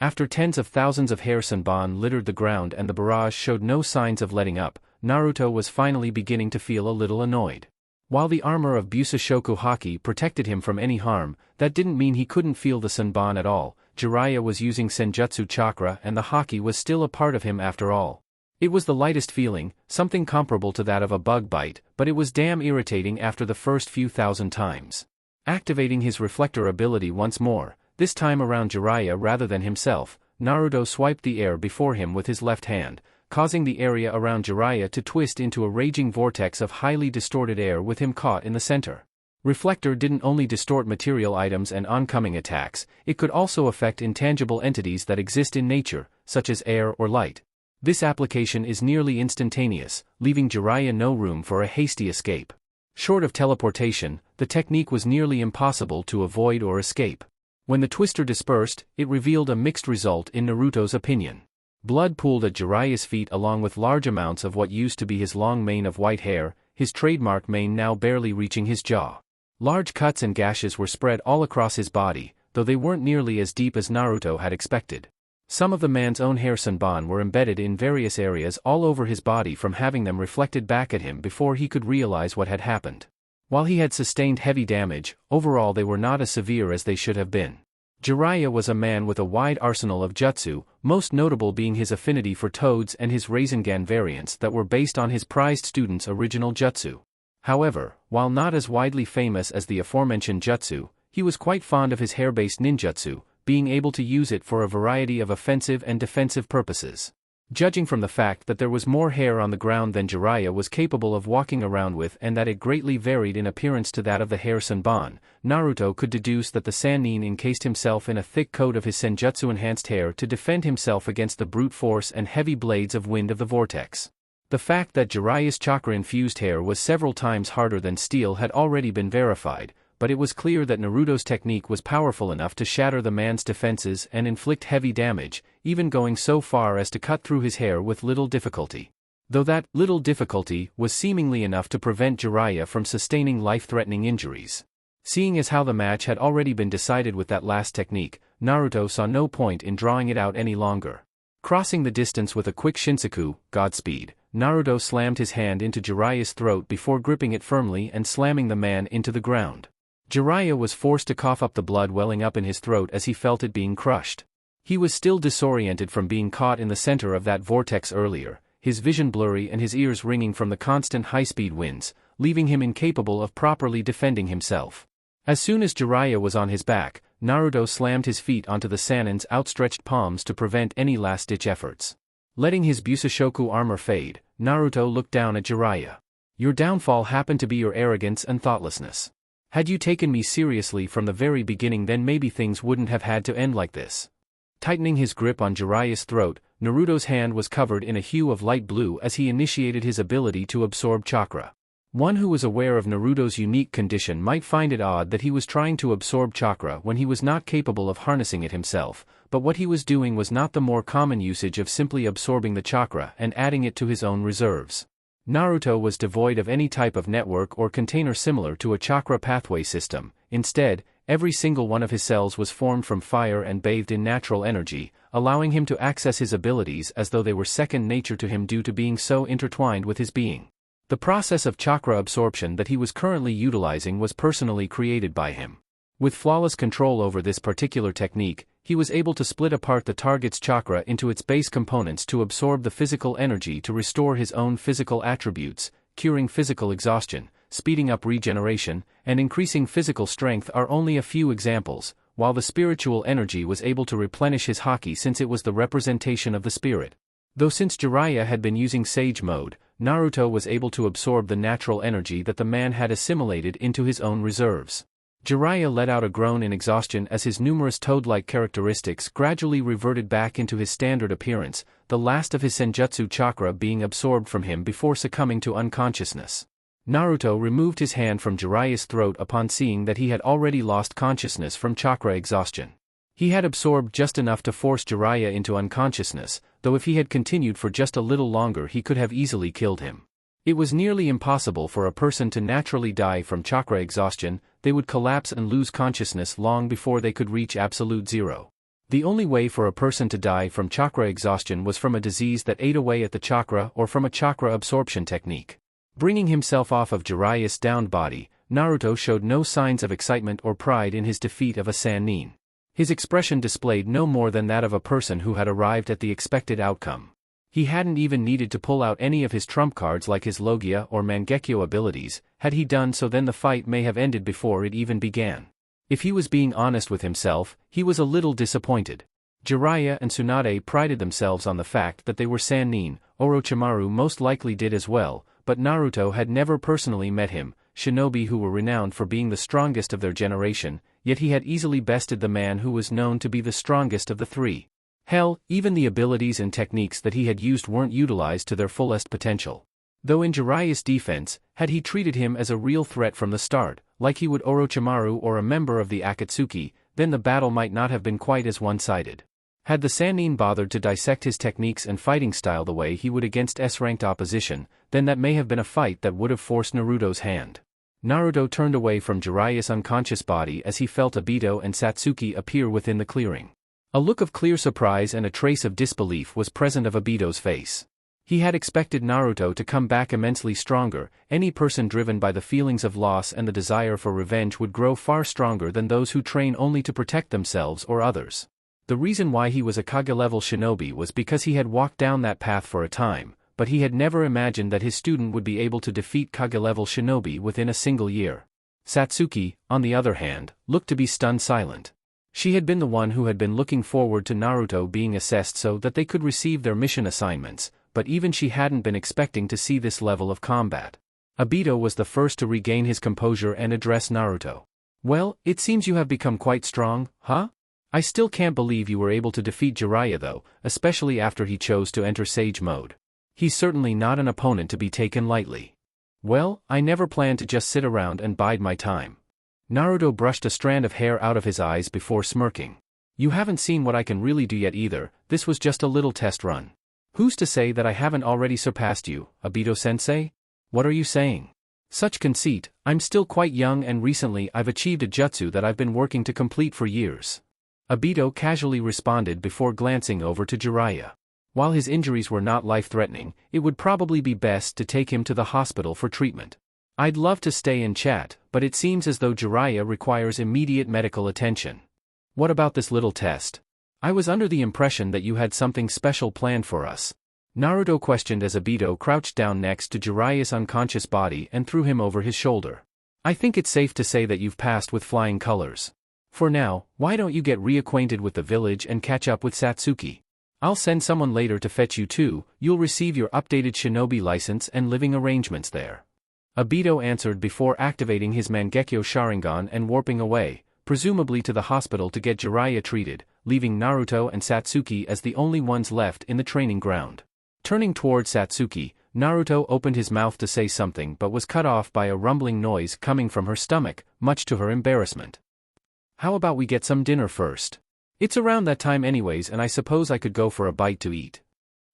After tens of thousands of hair Senbon littered the ground and the barrage showed no signs of letting up, Naruto was finally beginning to feel a little annoyed. While the armor of Busashoku Haki protected him from any harm, that didn't mean he couldn't feel the Senbon at all. Jiraiya was using Senjutsu chakra and the haki was still a part of him after all. It was the lightest feeling, something comparable to that of a bug bite, but it was damn irritating after the first few thousand times. Activating his reflector ability once more, this time around Jiraiya rather than himself, Naruto swiped the air before him with his left hand, causing the area around Jiraiya to twist into a raging vortex of highly distorted air with him caught in the center. Reflector didn't only distort material items and oncoming attacks, it could also affect intangible entities that exist in nature, such as air or light. This application is nearly instantaneous, leaving Jiraiya no room for a hasty escape. Short of teleportation, the technique was nearly impossible to avoid or escape. When the twister dispersed, it revealed a mixed result in Naruto's opinion. Blood pooled at Jiraiya's feet along with large amounts of what used to be his long mane of white hair, his trademark mane now barely reaching his jaw. Large cuts and gashes were spread all across his body, though they weren't nearly as deep as Naruto had expected. Some of the man's own hair Senbon were embedded in various areas all over his body from having them reflected back at him before he could realize what had happened. While he had sustained heavy damage, overall they were not as severe as they should have been. Jiraiya was a man with a wide arsenal of jutsu, most notable being his affinity for toads and his Rasengan variants that were based on his prized student's original jutsu. However, while not as widely famous as the aforementioned jutsu, he was quite fond of his hair-based ninjutsu, being able to use it for a variety of offensive and defensive purposes. Judging from the fact that there was more hair on the ground than Jiraiya was capable of walking around with and that it greatly varied in appearance to that of the hair Senbon, Naruto could deduce that the Sannin encased himself in a thick coat of his Senjutsu-enhanced hair to defend himself against the brute force and heavy blades of wind of the vortex. The fact that Jiraiya's chakra-infused hair was several times harder than steel had already been verified, but it was clear that Naruto's technique was powerful enough to shatter the man's defenses and inflict heavy damage, even going so far as to cut through his hair with little difficulty. Though that little difficulty was seemingly enough to prevent Jiraiya from sustaining life-threatening injuries. Seeing as how the match had already been decided with that last technique, Naruto saw no point in drawing it out any longer. Crossing the distance with a quick Shinsaku, Godspeed, Naruto slammed his hand into Jiraiya's throat before gripping it firmly and slamming the man into the ground. Jiraiya was forced to cough up the blood welling up in his throat as he felt it being crushed. He was still disoriented from being caught in the center of that vortex earlier, his vision blurry and his ears ringing from the constant high-speed winds, leaving him incapable of properly defending himself. As soon as Jiraiya was on his back, Naruto slammed his feet onto the Sannin's outstretched palms to prevent any last-ditch efforts. Letting his Busoshoku armor fade, Naruto looked down at Jiraiya. Your downfall happened to be your arrogance and thoughtlessness. Had you taken me seriously from the very beginning, then maybe things wouldn't have had to end like this. Tightening his grip on Jiraiya's throat, Naruto's hand was covered in a hue of light blue as he initiated his ability to absorb chakra. One who was aware of Naruto's unique condition might find it odd that he was trying to absorb chakra when he was not capable of harnessing it himself, but what he was doing was not the more common usage of simply absorbing the chakra and adding it to his own reserves. Naruto was devoid of any type of network or container similar to a chakra pathway system. Instead, every single one of his cells was formed from fire and bathed in natural energy, allowing him to access his abilities as though they were second nature to him due to being so intertwined with his being. The process of chakra absorption that he was currently utilizing was personally created by him. With flawless control over this particular technique, he was able to split apart the target's chakra into its base components to absorb the physical energy to restore his own physical attributes, curing physical exhaustion, speeding up regeneration, and increasing physical strength are only a few examples, while the spiritual energy was able to replenish his haki since it was the representation of the spirit. Though since Jiraiya had been using Sage Mode, Naruto was able to absorb the natural energy that the man had assimilated into his own reserves. Jiraiya let out a groan in exhaustion as his numerous toad-like characteristics gradually reverted back into his standard appearance, the last of his Senjutsu chakra being absorbed from him before succumbing to unconsciousness. Naruto removed his hand from Jiraiya's throat upon seeing that he had already lost consciousness from chakra exhaustion. He had absorbed just enough to force Jiraiya into unconsciousness, though if he had continued for just a little longer he could have easily killed him. It was nearly impossible for a person to naturally die from chakra exhaustion. They would collapse and lose consciousness long before they could reach absolute zero. The only way for a person to die from chakra exhaustion was from a disease that ate away at the chakra or from a chakra absorption technique. Bringing himself off of Jiraiya's downed body, Naruto showed no signs of excitement or pride in his defeat of a Sannin. His expression displayed no more than that of a person who had arrived at the expected outcome. He hadn't even needed to pull out any of his trump cards like his Logia or Mangekyo abilities. Had he done so, then the fight may have ended before it even began. If he was being honest with himself, he was a little disappointed. Jiraiya and Tsunade prided themselves on the fact that they were Sannin. Orochimaru most likely did as well, but Naruto had never personally met him, shinobi who were renowned for being the strongest of their generation, yet he had easily bested the man who was known to be the strongest of the three. Hell, even the abilities and techniques that he had used weren't utilized to their fullest potential. Though in Jiraiya's defense, had he treated him as a real threat from the start, like he would Orochimaru or a member of the Akatsuki, then the battle might not have been quite as one-sided. Had the Sannin bothered to dissect his techniques and fighting style the way he would against S-ranked opposition, then that may have been a fight that would have forced Naruto's hand. Naruto turned away from Jiraiya's unconscious body as he felt Obito and Satsuki appear within the clearing. A look of clear surprise and a trace of disbelief was present of Obito's face. He had expected Naruto to come back immensely stronger. Any person driven by the feelings of loss and the desire for revenge would grow far stronger than those who train only to protect themselves or others. The reason why he was a Kage-level shinobi was because he had walked down that path for a time, but he had never imagined that his student would be able to defeat Kage-level shinobi within a single year. Satsuki, on the other hand, looked to be stunned silent. She had been the one who had been looking forward to Naruto being assessed so that they could receive their mission assignments, but even she hadn't been expecting to see this level of combat. Obito was the first to regain his composure and address Naruto. "Well, it seems you have become quite strong, huh? I still can't believe you were able to defeat Jiraiya though, especially after he chose to enter Sage Mode. He's certainly not an opponent to be taken lightly. Well, I never planned to just sit around and bide my time. Naruto brushed a strand of hair out of his eyes before smirking. You haven't seen what I can really do yet either, this was just a little test run. Who's to say that I haven't already surpassed you, Obito-sensei? What are you saying? Such conceit, I'm still quite young and recently I've achieved a jutsu that I've been working to complete for years. Obito casually responded before glancing over to Jiraiya. While his injuries were not life-threatening, it would probably be best to take him to the hospital for treatment. I'd love to stay and chat, but it seems as though Jiraiya requires immediate medical attention. What about this little test? I was under the impression that you had something special planned for us. Naruto questioned as Obito crouched down next to Jiraiya's unconscious body and threw him over his shoulder. I think it's safe to say that you've passed with flying colors. For now, why don't you get reacquainted with the village and catch up with Satsuki? I'll send someone later to fetch you too, you'll receive your updated shinobi license and living arrangements there. Obito answered before activating his Mangekyo Sharingan and warping away, presumably to the hospital to get Jiraiya treated, leaving Naruto and Satsuki as the only ones left in the training ground. Turning toward Satsuki, Naruto opened his mouth to say something but was cut off by a rumbling noise coming from her stomach, much to her embarrassment. How about we get some dinner first? It's around that time anyways and I suppose I could go for a bite to eat.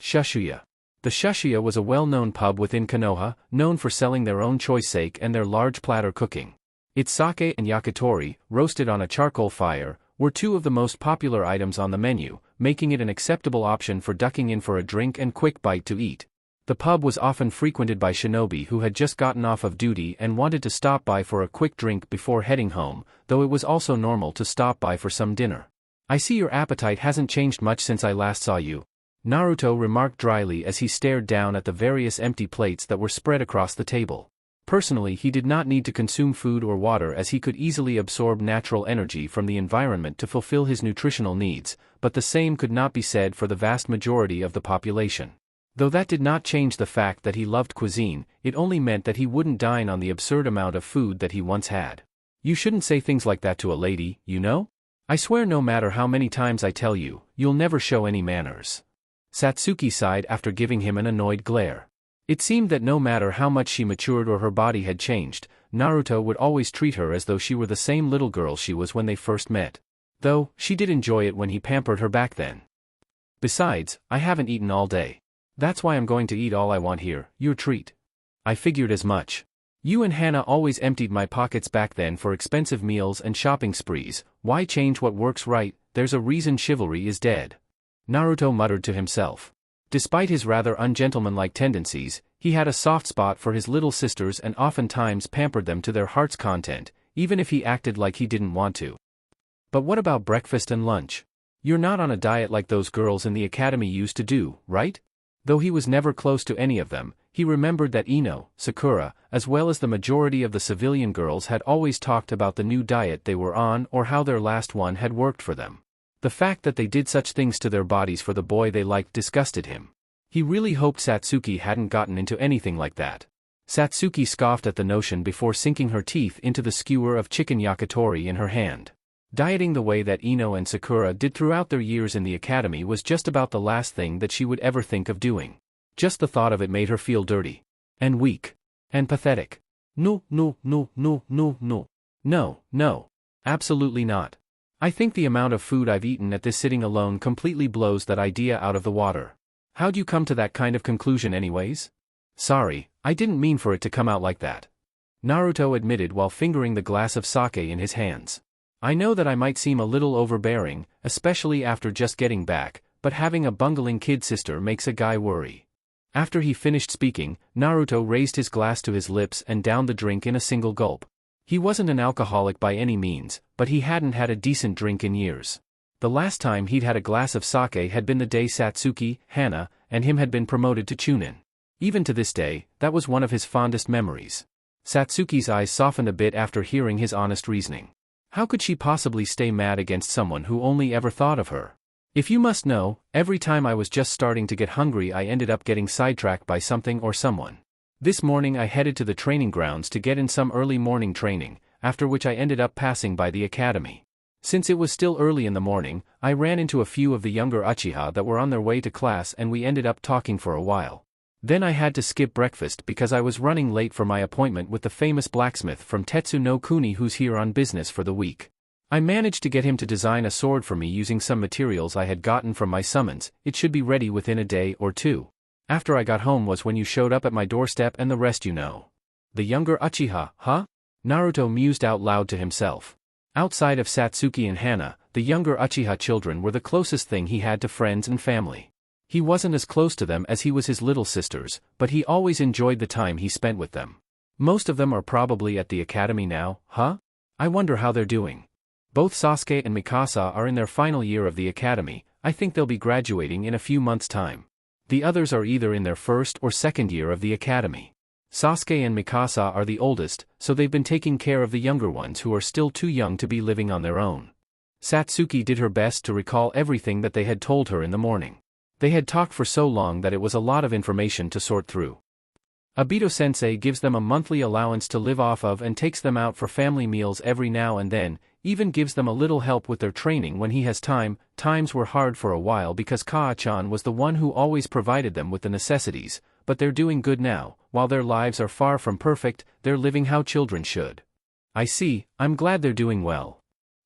Shushuya. The Shushuya was a well-known pub within Konoha, known for selling their own choice sake and their large platter cooking. Its sake and yakitori, roasted on a charcoal fire, were two of the most popular items on the menu, making it an acceptable option for ducking in for a drink and quick bite to eat. The pub was often frequented by shinobi who had just gotten off of duty and wanted to stop by for a quick drink before heading home, though it was also normal to stop by for some dinner. I see your appetite hasn't changed much since I last saw you, Naruto remarked dryly as he stared down at the various empty plates that were spread across the table. Personally, he did not need to consume food or water as he could easily absorb natural energy from the environment to fulfill his nutritional needs, but the same could not be said for the vast majority of the population. Though that did not change the fact that he loved cuisine, it only meant that he wouldn't dine on the absurd amount of food that he once had. You shouldn't say things like that to a lady, you know? I swear no matter how many times I tell you, you'll never show any manners. Satsuki sighed after giving him an annoyed glare. It seemed that no matter how much she matured or her body had changed, Naruto would always treat her as though she were the same little girl she was when they first met. Though, she did enjoy it when he pampered her back then. Besides, I haven't eaten all day. That's why I'm going to eat all I want here, your treat. I figured as much. You and Hana always emptied my pockets back then for expensive meals and shopping sprees, why change what works right? There's a reason chivalry is dead. Naruto muttered to himself. Despite his rather ungentlemanlike tendencies, he had a soft spot for his little sisters and oftentimes pampered them to their heart's content, even if he acted like he didn't want to. But what about breakfast and lunch? You're not on a diet like those girls in the academy used to do, right? Though he was never close to any of them, he remembered that Ino, Sakura, as well as the majority of the civilian girls had always talked about the new diet they were on or how their last one had worked for them. The fact that they did such things to their bodies for the boy they liked disgusted him. He really hoped Satsuki hadn't gotten into anything like that. Satsuki scoffed at the notion before sinking her teeth into the skewer of chicken yakitori in her hand. Dieting the way that Ino and Sakura did throughout their years in the academy was just about the last thing that she would ever think of doing. Just the thought of it made her feel dirty. And weak. And pathetic. No. No. Absolutely not. I think the amount of food I've eaten at this sitting alone completely blows that idea out of the water. How'd you come to that kind of conclusion anyways? Sorry, I didn't mean for it to come out like that. Naruto admitted while fingering the glass of sake in his hands. I know that I might seem a little overbearing, especially after just getting back, but having a bungling kid sister makes a guy worry. After he finished speaking, Naruto raised his glass to his lips and downed the drink in a single gulp. He wasn't an alcoholic by any means, but he hadn't had a decent drink in years. The last time he'd had a glass of sake had been the day Satsuki, Hana, and him had been promoted to Chunin. Even to this day, that was one of his fondest memories. Satsuki's eyes softened a bit after hearing his honest reasoning. How could she possibly stay mad against someone who only ever thought of her? If you must know, every time I was just starting to get hungry I ended up getting sidetracked by something or someone. This morning I headed to the training grounds to get in some early morning training, after which I ended up passing by the academy. Since it was still early in the morning, I ran into a few of the younger Uchiha that were on their way to class and we ended up talking for a while. Then I had to skip breakfast because I was running late for my appointment with the famous blacksmith from Tetsu no Kuni who's here on business for the week. I managed to get him to design a sword for me using some materials I had gotten from my summons. It should be ready within a day or two. After I got home was when you showed up at my doorstep and the rest you know. The younger Uchiha, huh? Naruto mused out loud to himself. Outside of Satsuki and Hana, the younger Uchiha children were the closest thing he had to friends and family. He wasn't as close to them as he was his little sisters, but he always enjoyed the time he spent with them. Most of them are probably at the academy now, huh? I wonder how they're doing. Both Sasuke and Mikasa are in their final year of the academy. I think they'll be graduating in a few months' time. The others are either in their first or second year of the academy. Sasuke and Mikasa are the oldest, so they've been taking care of the younger ones who are still too young to be living on their own. Satsuki did her best to recall everything that they had told her in the morning. They had talked for so long that it was a lot of information to sort through. Obito-sensei gives them a monthly allowance to live off of and takes them out for family meals every now and then, even gives them a little help with their training when he has time. Times were hard for a while because Kaa-chan was the one who always provided them with the necessities, but they're doing good now. While their lives are far from perfect, they're living how children should. I see, I'm glad they're doing well.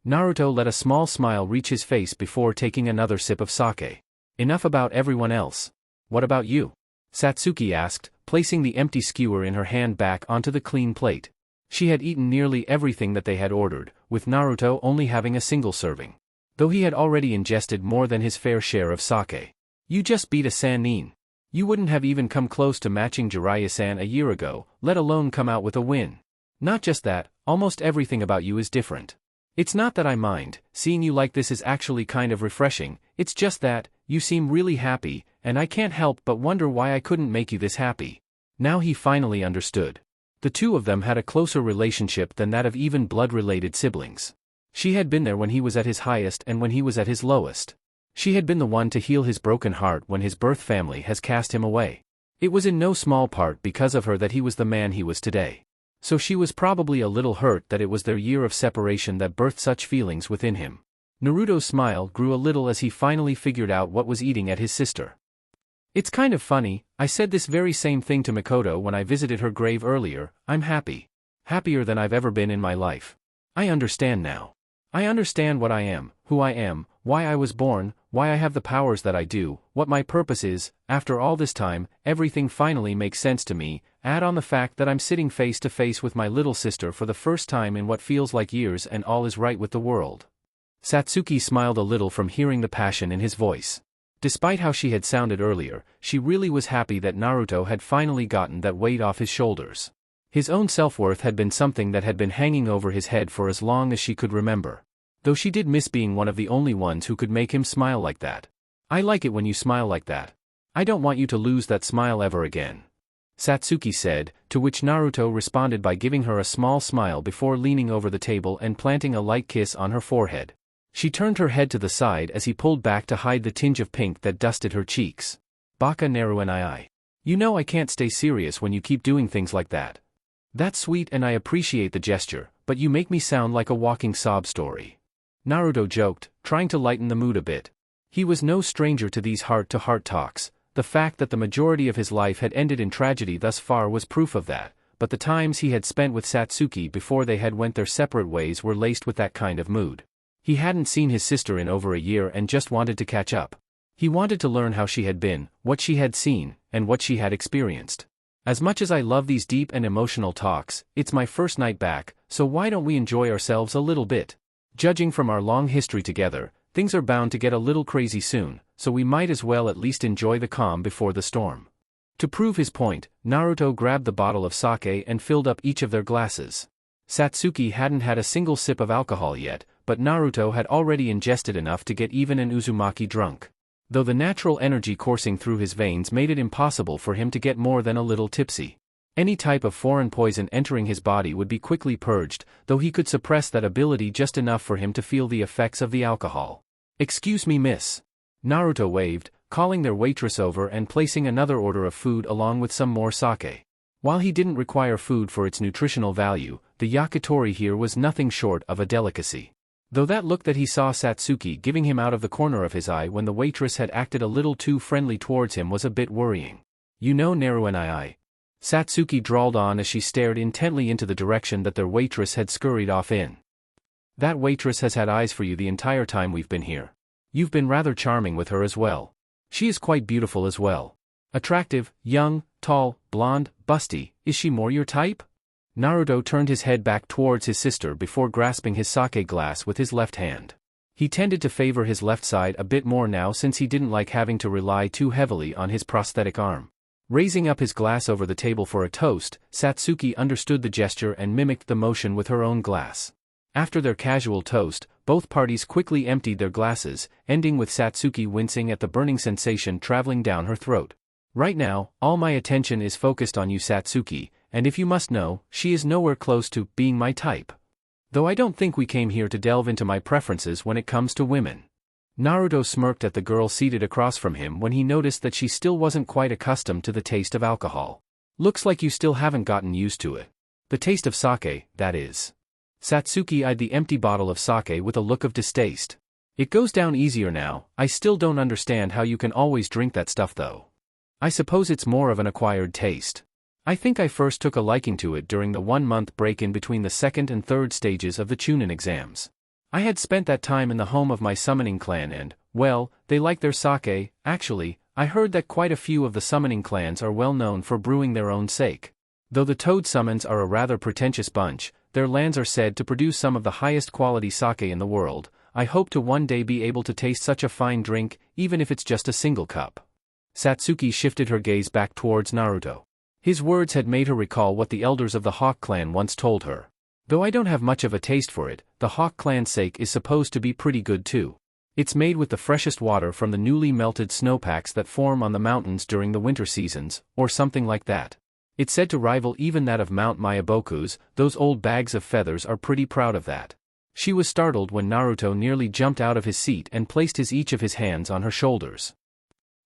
Naruto let a small smile reach his face before taking another sip of sake. Enough about everyone else. What about you? Satsuki asked, placing the empty skewer in her hand back onto the clean plate. She had eaten nearly everything that they had ordered, with Naruto only having a single serving. Though he had already ingested more than his fair share of sake. You just beat a Sannin. You wouldn't have even come close to matching Jiraiya-san a year ago, let alone come out with a win. Not just that, almost everything about you is different. It's not that I mind, seeing you like this is actually kind of refreshing, it's just that, you seem really happy, and I can't help but wonder why I couldn't make you this happy. Now he finally understood. The two of them had a closer relationship than that of even blood-related siblings. She had been there when he was at his highest and when he was at his lowest. She had been the one to heal his broken heart when his birth family has cast him away. It was in no small part because of her that he was the man he was today. So she was probably a little hurt that it was their year of separation that birthed such feelings within him. Naruto's smile grew a little as he finally figured out what was eating at his sister. It's kind of funny, I said this very same thing to Mikoto when I visited her grave earlier. I'm happy. Happier than I've ever been in my life. I understand now. I understand what I am, who I am, why I was born, why I have the powers that I do, what my purpose is. After all this time, everything finally makes sense to me. Add on the fact that I'm sitting face to face with my little sister for the first time in what feels like years and all is right with the world. Satsuki smiled a little from hearing the passion in his voice. Despite how she had sounded earlier, she really was happy that Naruto had finally gotten that weight off his shoulders. His own self-worth had been something that had been hanging over his head for as long as she could remember. Though she did miss being one of the only ones who could make him smile like that. I like it when you smile like that. I don't want you to lose that smile ever again. Satsuki said, to which Naruto responded by giving her a small smile before leaning over the table and planting a light kiss on her forehead. She turned her head to the side as he pulled back to hide the tinge of pink that dusted her cheeks. Baka Naruenii. You know I can't stay serious when you keep doing things like that. That's sweet and I appreciate the gesture, but you make me sound like a walking sob story. Naruto joked, trying to lighten the mood a bit. He was no stranger to these heart-to-heart talks. The fact that the majority of his life had ended in tragedy thus far was proof of that, but the times he had spent with Satsuki before they had went their separate ways were laced with that kind of mood. He hadn't seen his sister in over a year and just wanted to catch up. He wanted to learn how she had been, what she had seen, and what she had experienced. As much as I love these deep and emotional talks, it's my first night back, so why don't we enjoy ourselves a little bit? Judging from our long history together, things are bound to get a little crazy soon, so we might as well at least enjoy the calm before the storm. To prove his point, Naruto grabbed the bottle of sake and filled up each of their glasses. Satsuki hadn't had a single sip of alcohol yet, but Naruto had already ingested enough to get even an Uzumaki drunk. Though the natural energy coursing through his veins made it impossible for him to get more than a little tipsy. Any type of foreign poison entering his body would be quickly purged, though he could suppress that ability just enough for him to feel the effects of the alcohol. Excuse me, miss. Naruto waved, calling their waitress over and placing another order of food along with some more sake. While he didn't require food for its nutritional value, the yakitori here was nothing short of a delicacy. Though that look that he saw Satsuki giving him out of the corner of his eye when the waitress had acted a little too friendly towards him was a bit worrying. You know Naruto. Satsuki drawled on as she stared intently into the direction that their waitress had scurried off in. That waitress has had eyes for you the entire time we've been here. You've been rather charming with her as well. She is quite beautiful as well. Attractive, young, tall, blonde, busty. Is she more your type? Naruto turned his head back towards his sister before grasping his sake glass with his left hand. He tended to favor his left side a bit more now since he didn't like having to rely too heavily on his prosthetic arm. Raising up his glass over the table for a toast, Satsuki understood the gesture and mimicked the motion with her own glass. After their casual toast, both parties quickly emptied their glasses, ending with Satsuki wincing at the burning sensation traveling down her throat. Right now, all my attention is focused on you, Satsuki, and if you must know, she is nowhere close to being my type. Though I don't think we came here to delve into my preferences when it comes to women. Naruto smirked at the girl seated across from him when he noticed that she still wasn't quite accustomed to the taste of alcohol. Looks like you still haven't gotten used to it. The taste of sake, that is. Satsuki eyed the empty bottle of sake with a look of distaste. It goes down easier now. I still don't understand how you can always drink that stuff though. I suppose it's more of an acquired taste. I think I first took a liking to it during the 1-month break in between the second and third stages of the Chunin exams. I had spent that time in the home of my summoning clan and, well, they like their sake. Actually, I heard that quite a few of the summoning clans are well known for brewing their own sake. Though the Toad Summons are a rather pretentious bunch, their lands are said to produce some of the highest quality sake in the world. I hope to one day be able to taste such a fine drink, even if it's just a single cup. Satsuki shifted her gaze back towards Naruto. His words had made her recall what the elders of the Hawk clan once told her. Though I don't have much of a taste for it, the Hawk clan's sake is supposed to be pretty good too. It's made with the freshest water from the newly melted snowpacks that form on the mountains during the winter seasons, or something like that. It's said to rival even that of Mount Myaboku's. Those old bags of feathers are pretty proud of that. She was startled when Naruto nearly jumped out of his seat and placed each of his hands on her shoulders.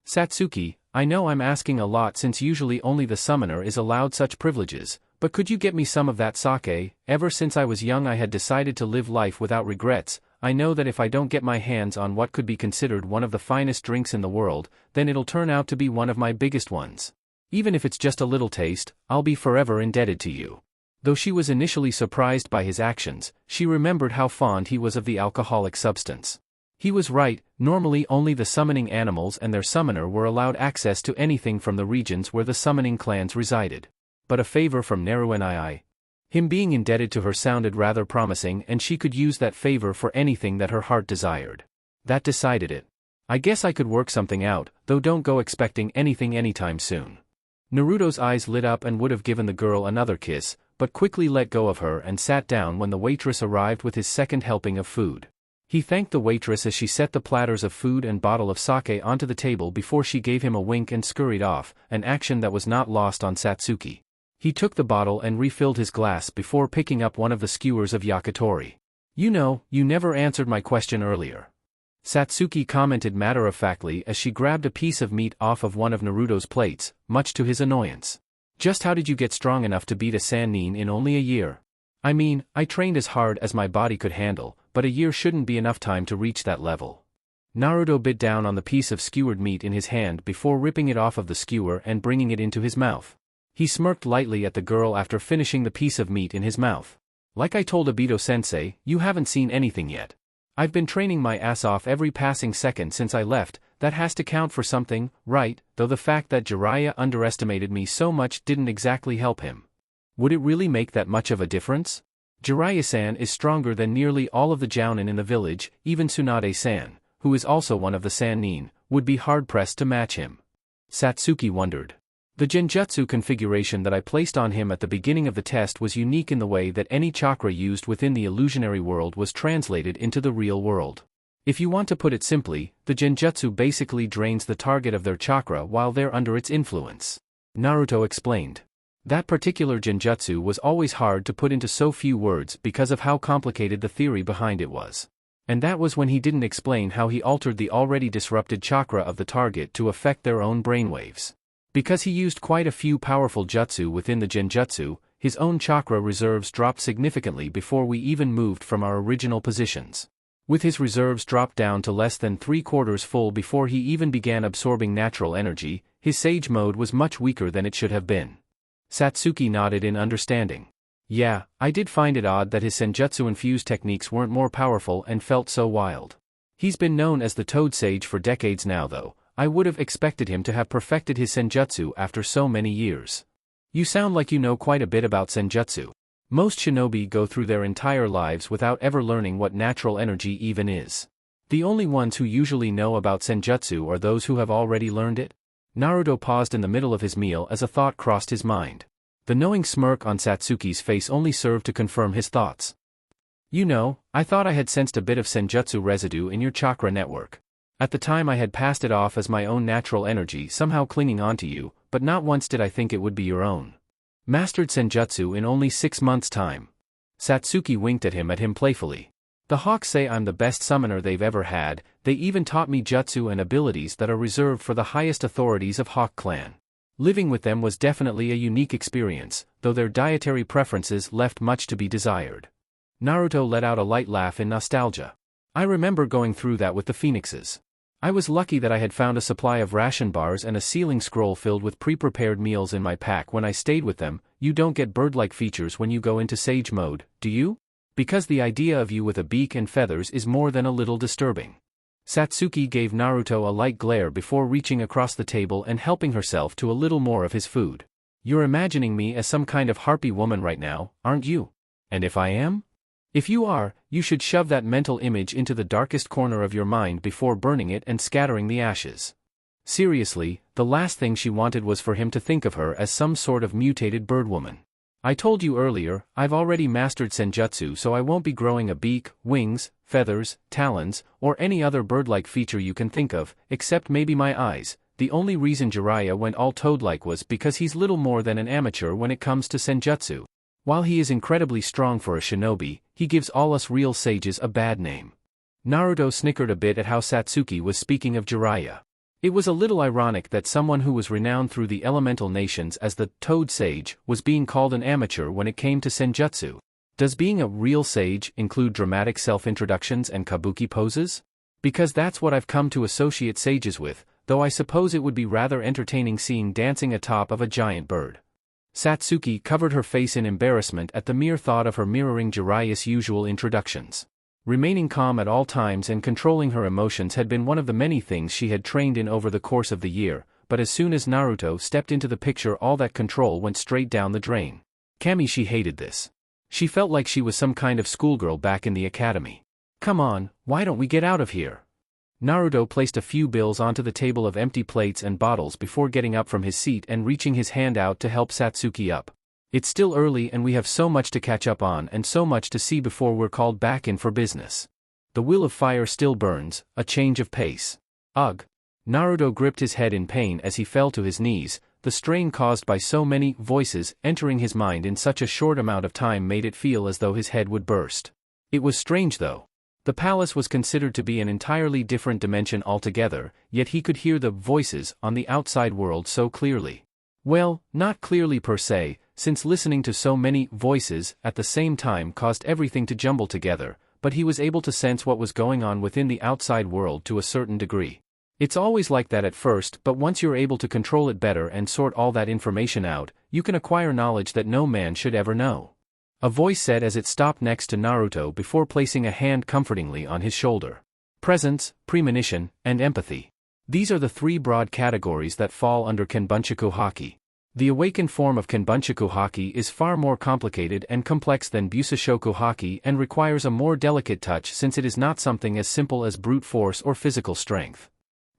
Satsuki, I know I'm asking a lot since usually only the summoner is allowed such privileges, but could you get me some of that sake? Ever since I was young I had decided to live life without regrets. I know that if I don't get my hands on what could be considered one of the finest drinks in the world, then it'll turn out to be one of my biggest ones. Even if it's just a little taste, I'll be forever indebted to you. Though she was initially surprised by his actions, she remembered how fond he was of the alcoholic substance. He was right, normally only the summoning animals and their summoner were allowed access to anything from the regions where the summoning clans resided. But a favor from Naruto. Him being indebted to her sounded rather promising and she could use that favor for anything that her heart desired. That decided it. I guess I could work something out, though don't go expecting anything anytime soon. Naruto's eyes lit up and would have given the girl another kiss, but quickly let go of her and sat down when the waitress arrived with his second helping of food. He thanked the waitress as she set the platters of food and bottle of sake onto the table before she gave him a wink and scurried off, an action that was not lost on Satsuki. He took the bottle and refilled his glass before picking up one of the skewers of yakitori. You know, you never answered my question earlier. Satsuki commented matter-of-factly as she grabbed a piece of meat off of one of Naruto's plates, much to his annoyance. Just how did you get strong enough to beat a Sannin in only a year? I mean, I trained as hard as my body could handle, but a year shouldn't be enough time to reach that level. Naruto bit down on the piece of skewered meat in his hand before ripping it off of the skewer and bringing it into his mouth. He smirked lightly at the girl after finishing the piece of meat in his mouth. Like I told Obito-sensei, you haven't seen anything yet. I've been training my ass off every passing second since I left. That has to count for something, right? Though the fact that Jiraiya underestimated me so much didn't exactly help him. Would it really make that much of a difference? Jiraiya-san is stronger than nearly all of the Jounin in the village. Even Tsunade-san, who is also one of the Sannin, would be hard-pressed to match him. Satsuki wondered. The genjutsu configuration that I placed on him at the beginning of the test was unique in the way that any chakra used within the illusionary world was translated into the real world. If you want to put it simply, the genjutsu basically drains the target of their chakra while they're under its influence. Naruto explained. That particular genjutsu was always hard to put into so few words because of how complicated the theory behind it was. And that was when he didn't explain how he altered the already disrupted chakra of the target to affect their own brainwaves. Because he used quite a few powerful jutsu within the genjutsu, his own chakra reserves dropped significantly before we even moved from our original positions. With his reserves dropped down to less than 3/4 full before he even began absorbing natural energy, his sage mode was much weaker than it should have been. Satsuki nodded in understanding. Yeah, I did find it odd that his senjutsu-infused techniques weren't more powerful and felt so wild. He's been known as the Toad Sage for decades now though. I would have expected him to have perfected his senjutsu after so many years. You sound like you know quite a bit about senjutsu. Most shinobi go through their entire lives without ever learning what natural energy even is. The only ones who usually know about senjutsu are those who have already learned it. Naruto paused in the middle of his meal as a thought crossed his mind. The knowing smirk on Satsuki's face only served to confirm his thoughts. You know, I thought I had sensed a bit of senjutsu residue in your chakra network. At the time I had passed it off as my own natural energy somehow clinging onto you, but not once did I think it would be your own. Mastered senjutsu in only 6 months' time. Satsuki winked at him playfully. The Hawks say I'm the best summoner they've ever had. They even taught me jutsu and abilities that are reserved for the highest authorities of Hawk Clan. Living with them was definitely a unique experience, though their dietary preferences left much to be desired. Naruto let out a light laugh in nostalgia. I remember going through that with the Phoenixes. I was lucky that I had found a supply of ration bars and a ceiling scroll filled with pre-prepared meals in my pack when I stayed with them. You don't get bird-like features when you go into sage mode, do you? Because the idea of you with a beak and feathers is more than a little disturbing. Satsuki gave Naruto a light glare before reaching across the table and helping herself to a little more of his food. You're imagining me as some kind of harpy woman right now, aren't you? And if I am? If you are, you should shove that mental image into the darkest corner of your mind before burning it and scattering the ashes. Seriously, the last thing she wanted was for him to think of her as some sort of mutated birdwoman. I told you earlier, I've already mastered senjutsu, so I won't be growing a beak, wings, feathers, talons, or any other bird-like feature you can think of, except maybe my eyes. The only reason Jiraiya went all toad-like was because he's little more than an amateur when it comes to senjutsu. While he is incredibly strong for a shinobi, he gives all us real sages a bad name. Naruto snickered a bit at how Satsuki was speaking of Jiraiya. It was a little ironic that someone who was renowned through the elemental nations as the Toad Sage was being called an amateur when it came to senjutsu. Does being a real sage include dramatic self-introductions and kabuki poses? Because that's what I've come to associate sages with, though I suppose it would be rather entertaining seeing dancing atop of a giant bird. Satsuki covered her face in embarrassment at the mere thought of her mirroring Jiraiya's usual introductions. Remaining calm at all times and controlling her emotions had been one of the many things she had trained in over the course of the year, but as soon as Naruto stepped into the picture all that control went straight down the drain. She hated this. She felt like she was some kind of schoolgirl back in the academy. Come on, why don't we get out of here? Naruto placed a few bills onto the table of empty plates and bottles before getting up from his seat and reaching his hand out to help Satsuki up. It's still early and we have so much to catch up on and so much to see before we're called back in for business. The will of fire still burns, a change of pace. Ugh. Naruto gripped his head in pain as he fell to his knees. The strain caused by so many voices entering his mind in such a short amount of time made it feel as though his head would burst. It was strange though. The palace was considered to be an entirely different dimension altogether, yet he could hear the voices on the outside world so clearly. Well, not clearly per se, since listening to so many voices at the same time caused everything to jumble together, but he was able to sense what was going on within the outside world to a certain degree. It's always like that at first, but once you're able to control it better and sort all that information out, you can acquire knowledge that no man should ever know. A voice said as it stopped next to Naruto before placing a hand comfortingly on his shoulder. Presence, premonition, and empathy. These are the 3 broad categories that fall under Kenbunchaku Haki. The awakened form of Kenbunchaku Haki is far more complicated and complex than Busashoku Haki and requires a more delicate touch since it is not something as simple as brute force or physical strength.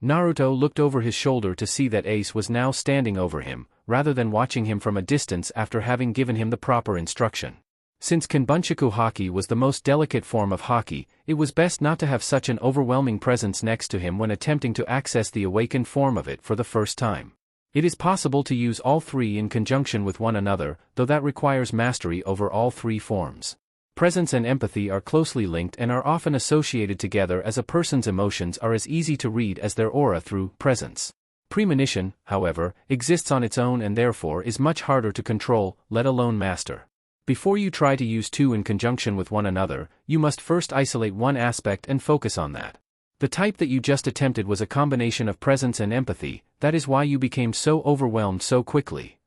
Naruto looked over his shoulder to see that Ace was now standing over him, rather than watching him from a distance after having given him the proper instruction. Since Kenbunchaku Haki was the most delicate form of Haki, it was best not to have such an overwhelming presence next to him when attempting to access the awakened form of it for the first time. It is possible to use all 3 in conjunction with one another, though that requires mastery over all 3 forms. Presence and empathy are closely linked and are often associated together as a person's emotions are as easy to read as their aura through presence. Premonition, however, exists on its own and therefore is much harder to control, let alone master. Before you try to use two in conjunction with one another, you must first isolate one aspect and focus on that. The type that you just attempted was a combination of presence and empathy, that is why you became so overwhelmed so quickly.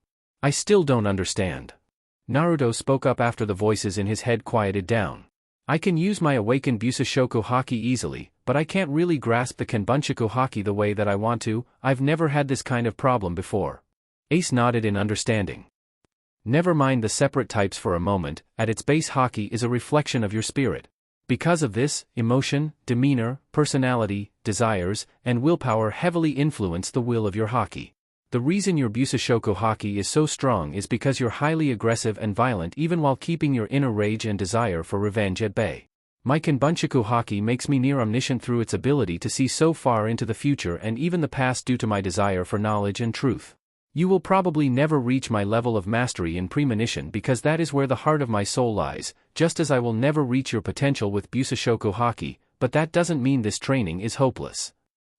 I still don't understand. Naruto spoke up after the voices in his head quieted down. I can use my awakened Busoshoku Haki easily, but I can't really grasp the Kenbunchaku Haki the way that I want to. I've never had this kind of problem before. Ace nodded in understanding. Never mind the separate types for a moment, at its base Haki is a reflection of your spirit. Because of this, emotion, demeanor, personality, desires, and willpower heavily influence the will of your Haki. The reason your Busoshoku Haki is so strong is because you're highly aggressive and violent even while keeping your inner rage and desire for revenge at bay. My Kenbunchaku Haki makes me near omniscient through its ability to see so far into the future and even the past due to my desire for knowledge and truth. You will probably never reach my level of mastery in premonition because that is where the heart of my soul lies, just as I will never reach your potential with Busoshoku Haki, but that doesn't mean this training is hopeless.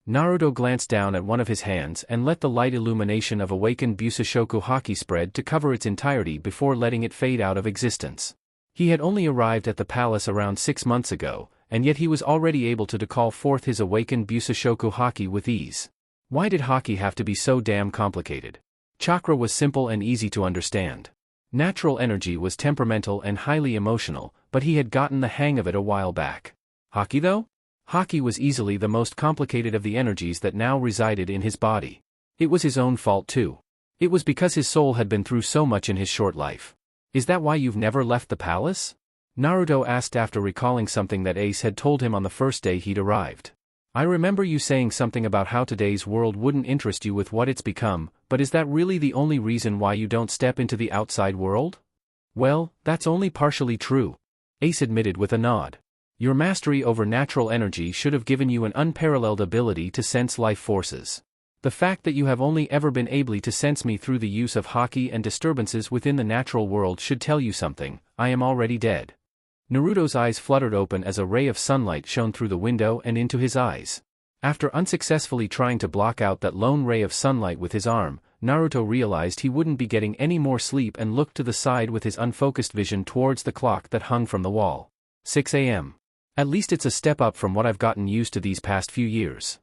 Naruto glanced down at one of his hands and let the light illumination of awakened Busoshoku Haki spread to cover its entirety before letting it fade out of existence. He had only arrived at the palace around 6 months ago, and yet he was already able to call forth his awakened Busoshoku Haki with ease. Why did Haki have to be so damn complicated? Chakra was simple and easy to understand. Natural energy was temperamental and highly emotional, but he had gotten the hang of it a while back. Haki though? Haki was easily the most complicated of the energies that now resided in his body. It was his own fault too. It was because his soul had been through so much in his short life. Is that why you've never left the palace? Naruto asked after recalling something that Ace had told him on the first day he'd arrived. I remember you saying something about how today's world wouldn't interest you with what it's become, but is that really the only reason why you don't step into the outside world? Well, that's only partially true, Ace admitted with a nod. Your mastery over natural energy should have given you an unparalleled ability to sense life forces. The fact that you have only ever been able to sense me through the use of Haki and disturbances within the natural world should tell you something. I am already dead. Naruto's eyes fluttered open as a ray of sunlight shone through the window and into his eyes. After unsuccessfully trying to block out that lone ray of sunlight with his arm, Naruto realized he wouldn't be getting any more sleep and looked to the side with his unfocused vision towards the clock that hung from the wall. 6 a.m. At least it's a step up from what I've gotten used to these past few years.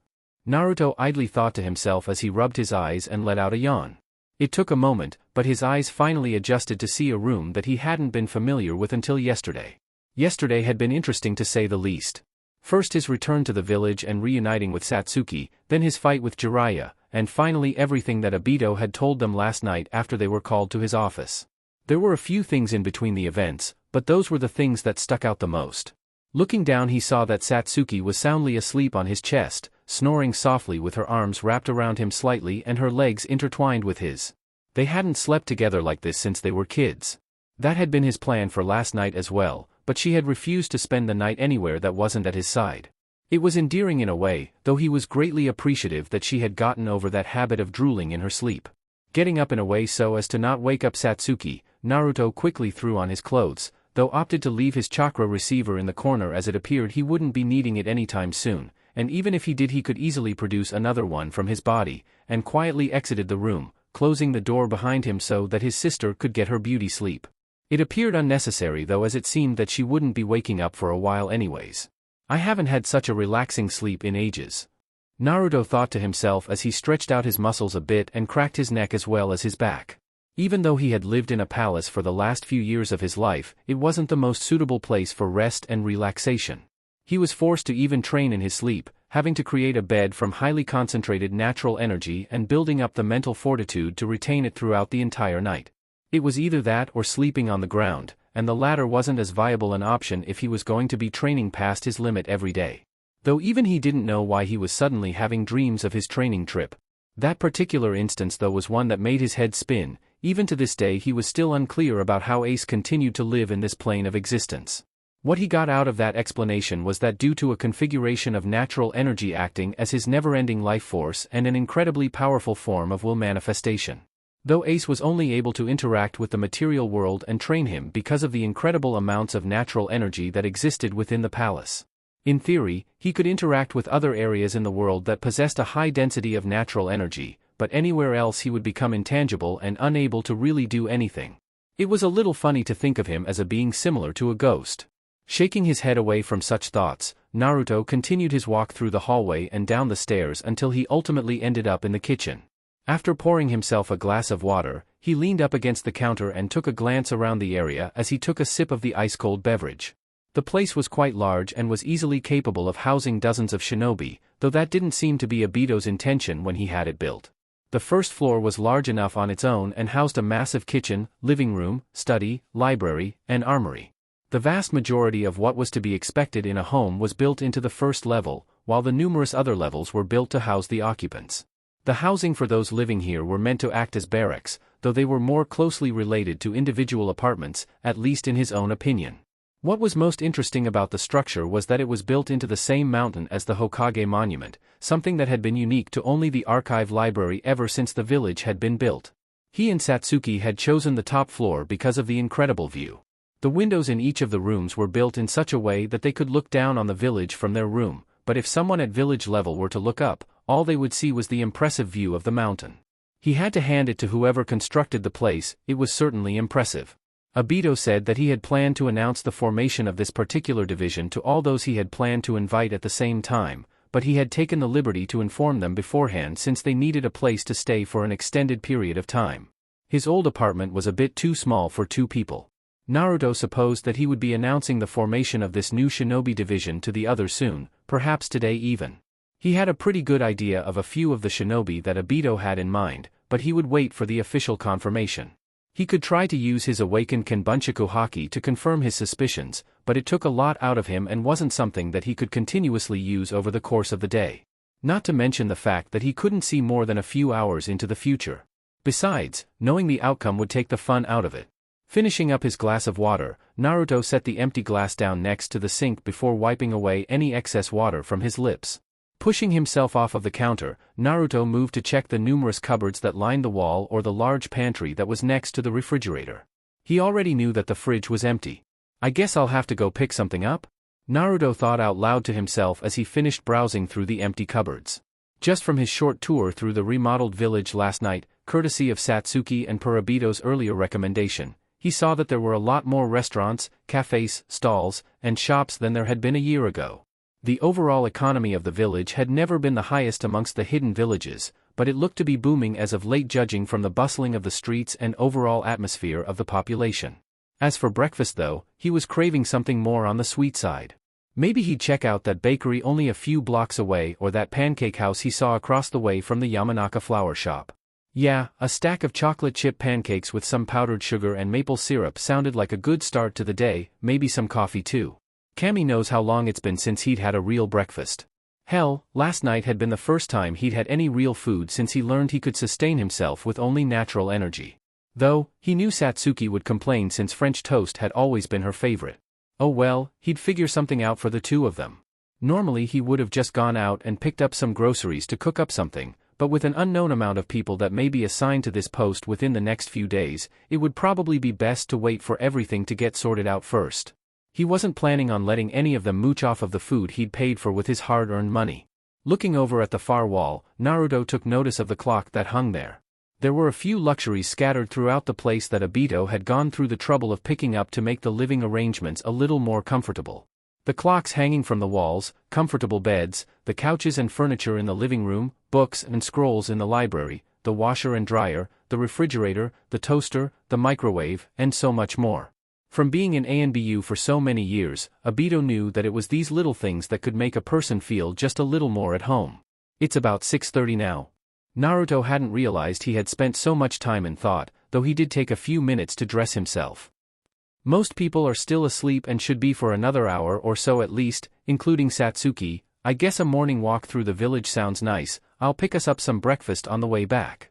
Naruto idly thought to himself as he rubbed his eyes and let out a yawn. It took a moment, but his eyes finally adjusted to see a room that he hadn't been familiar with until yesterday. Yesterday had been interesting to say the least. First his return to the village and reuniting with Satsuki, then his fight with Jiraiya, and finally everything that Obito had told them last night after they were called to his office. There were a few things in between the events, but those were the things that stuck out the most. Looking down he saw that Satsuki was soundly asleep on his chest, snoring softly with her arms wrapped around him slightly and her legs intertwined with his. They hadn't slept together like this since they were kids. That had been his plan for last night as well, but she had refused to spend the night anywhere that wasn't at his side. It was endearing in a way, though he was greatly appreciative that she had gotten over that habit of drooling in her sleep. Getting up in a way so as to not wake up Satsuki, Naruto quickly threw on his clothes, though opted to leave his chakra receiver in the corner as it appeared he wouldn't be needing it anytime soon, and even if he did he could easily produce another one from his body, and quietly exited the room, closing the door behind him so that his sister could get her beauty sleep. It appeared unnecessary though as it seemed that she wouldn't be waking up for a while anyways. I haven't had such a relaxing sleep in ages. Naruto thought to himself as he stretched out his muscles a bit and cracked his neck as well as his back. Even though he had lived in a palace for the last few years of his life, it wasn't the most suitable place for rest and relaxation. He was forced to even train in his sleep, having to create a bed from highly concentrated natural energy and building up the mental fortitude to retain it throughout the entire night. It was either that or sleeping on the ground, and the latter wasn't as viable an option if he was going to be training past his limit every day. Though even he didn't know why he was suddenly having dreams of his training trip. That particular instance though was one that made his head spin. Even to this day he was still unclear about how Ace continued to live in this plane of existence. What he got out of that explanation was that due to a configuration of natural energy acting as his never-ending life force and an incredibly powerful form of will manifestation. Though Ace was only able to interact with the material world and train him because of the incredible amounts of natural energy that existed within the palace. In theory, he could interact with other areas in the world that possessed a high density of natural energy, but anywhere else he would become intangible and unable to really do anything. It was a little funny to think of him as a being similar to a ghost. Shaking his head away from such thoughts, Naruto continued his walk through the hallway and down the stairs until he ultimately ended up in the kitchen. After pouring himself a glass of water, he leaned up against the counter and took a glance around the area as he took a sip of the ice-cold beverage. The place was quite large and was easily capable of housing dozens of shinobi, though that didn't seem to be Obito's intention when he had it built. The first floor was large enough on its own and housed a massive kitchen, living room, study, library, and armory. The vast majority of what was to be expected in a home was built into the first level, while the numerous other levels were built to house the occupants. The housing for those living here were meant to act as barracks, though they were more closely related to individual apartments, at least in his own opinion. What was most interesting about the structure was that it was built into the same mountain as the Hokage Monument, something that had been unique to only the archive library ever since the village had been built. He and Satsuki had chosen the top floor because of the incredible view. The windows in each of the rooms were built in such a way that they could look down on the village from their room, but if someone at village level were to look up, all they would see was the impressive view of the mountain. He had to hand it to whoever constructed the place, it was certainly impressive. Obito said that he had planned to announce the formation of this particular division to all those he had planned to invite at the same time, but he had taken the liberty to inform them beforehand since they needed a place to stay for an extended period of time. His old apartment was a bit too small for 2 people. Naruto supposed that he would be announcing the formation of this new shinobi division to the others soon, perhaps today even. He had a pretty good idea of a few of the shinobi that Obito had in mind, but he would wait for the official confirmation. He could try to use his awakened Kenbunchaku Haki to confirm his suspicions, but it took a lot out of him and wasn't something that he could continuously use over the course of the day. Not to mention the fact that he couldn't see more than a few hours into the future. Besides, knowing the outcome would take the fun out of it. Finishing up his glass of water, Naruto set the empty glass down next to the sink before wiping away any excess water from his lips. Pushing himself off of the counter, Naruto moved to check the numerous cupboards that lined the wall or the large pantry that was next to the refrigerator. He already knew that the fridge was empty. I guess I'll have to go pick something up? Naruto thought out loud to himself as he finished browsing through the empty cupboards. Just from his short tour through the remodeled village last night, courtesy of Satsuki and per Obito's earlier recommendation, he saw that there were a lot more restaurants, cafes, stalls, and shops than there had been a year ago. The overall economy of the village had never been the highest amongst the hidden villages, but it looked to be booming as of late judging from the bustling of the streets and overall atmosphere of the population. As for breakfast though, he was craving something more on the sweet side. Maybe he'd check out that bakery only a few blocks away or that pancake house he saw across the way from the Yamanaka flower shop. Yeah, a stack of chocolate chip pancakes with some powdered sugar and maple syrup sounded like a good start to the day, maybe some coffee too. Cammy knows how long it's been since he'd had a real breakfast. Hell, last night had been the first time he'd had any real food since he learned he could sustain himself with only natural energy. Though, he knew Satsuki would complain since French toast had always been her favorite. Oh well, he'd figure something out for the 2 of them. Normally he would have just gone out and picked up some groceries to cook up something, but with an unknown amount of people that may be assigned to this post within the next few days, it would probably be best to wait for everything to get sorted out first. He wasn't planning on letting any of them mooch off of the food he'd paid for with his hard-earned money. Looking over at the far wall, Naruto took notice of the clock that hung there. There were a few luxuries scattered throughout the place that Obito had gone through the trouble of picking up to make the living arrangements a little more comfortable. The clocks hanging from the walls, comfortable beds, the couches and furniture in the living room, books and scrolls in the library, the washer and dryer, the refrigerator, the toaster, the microwave, and so much more. From being in ANBU for so many years, Obito knew that it was these little things that could make a person feel just a little more at home. It's about 6:30 now. Naruto hadn't realized he had spent so much time in thought, though he did take a few minutes to dress himself. Most people are still asleep and should be for another hour or so at least, including Satsuki. I guess a morning walk through the village sounds nice. I'll pick us up some breakfast on the way back.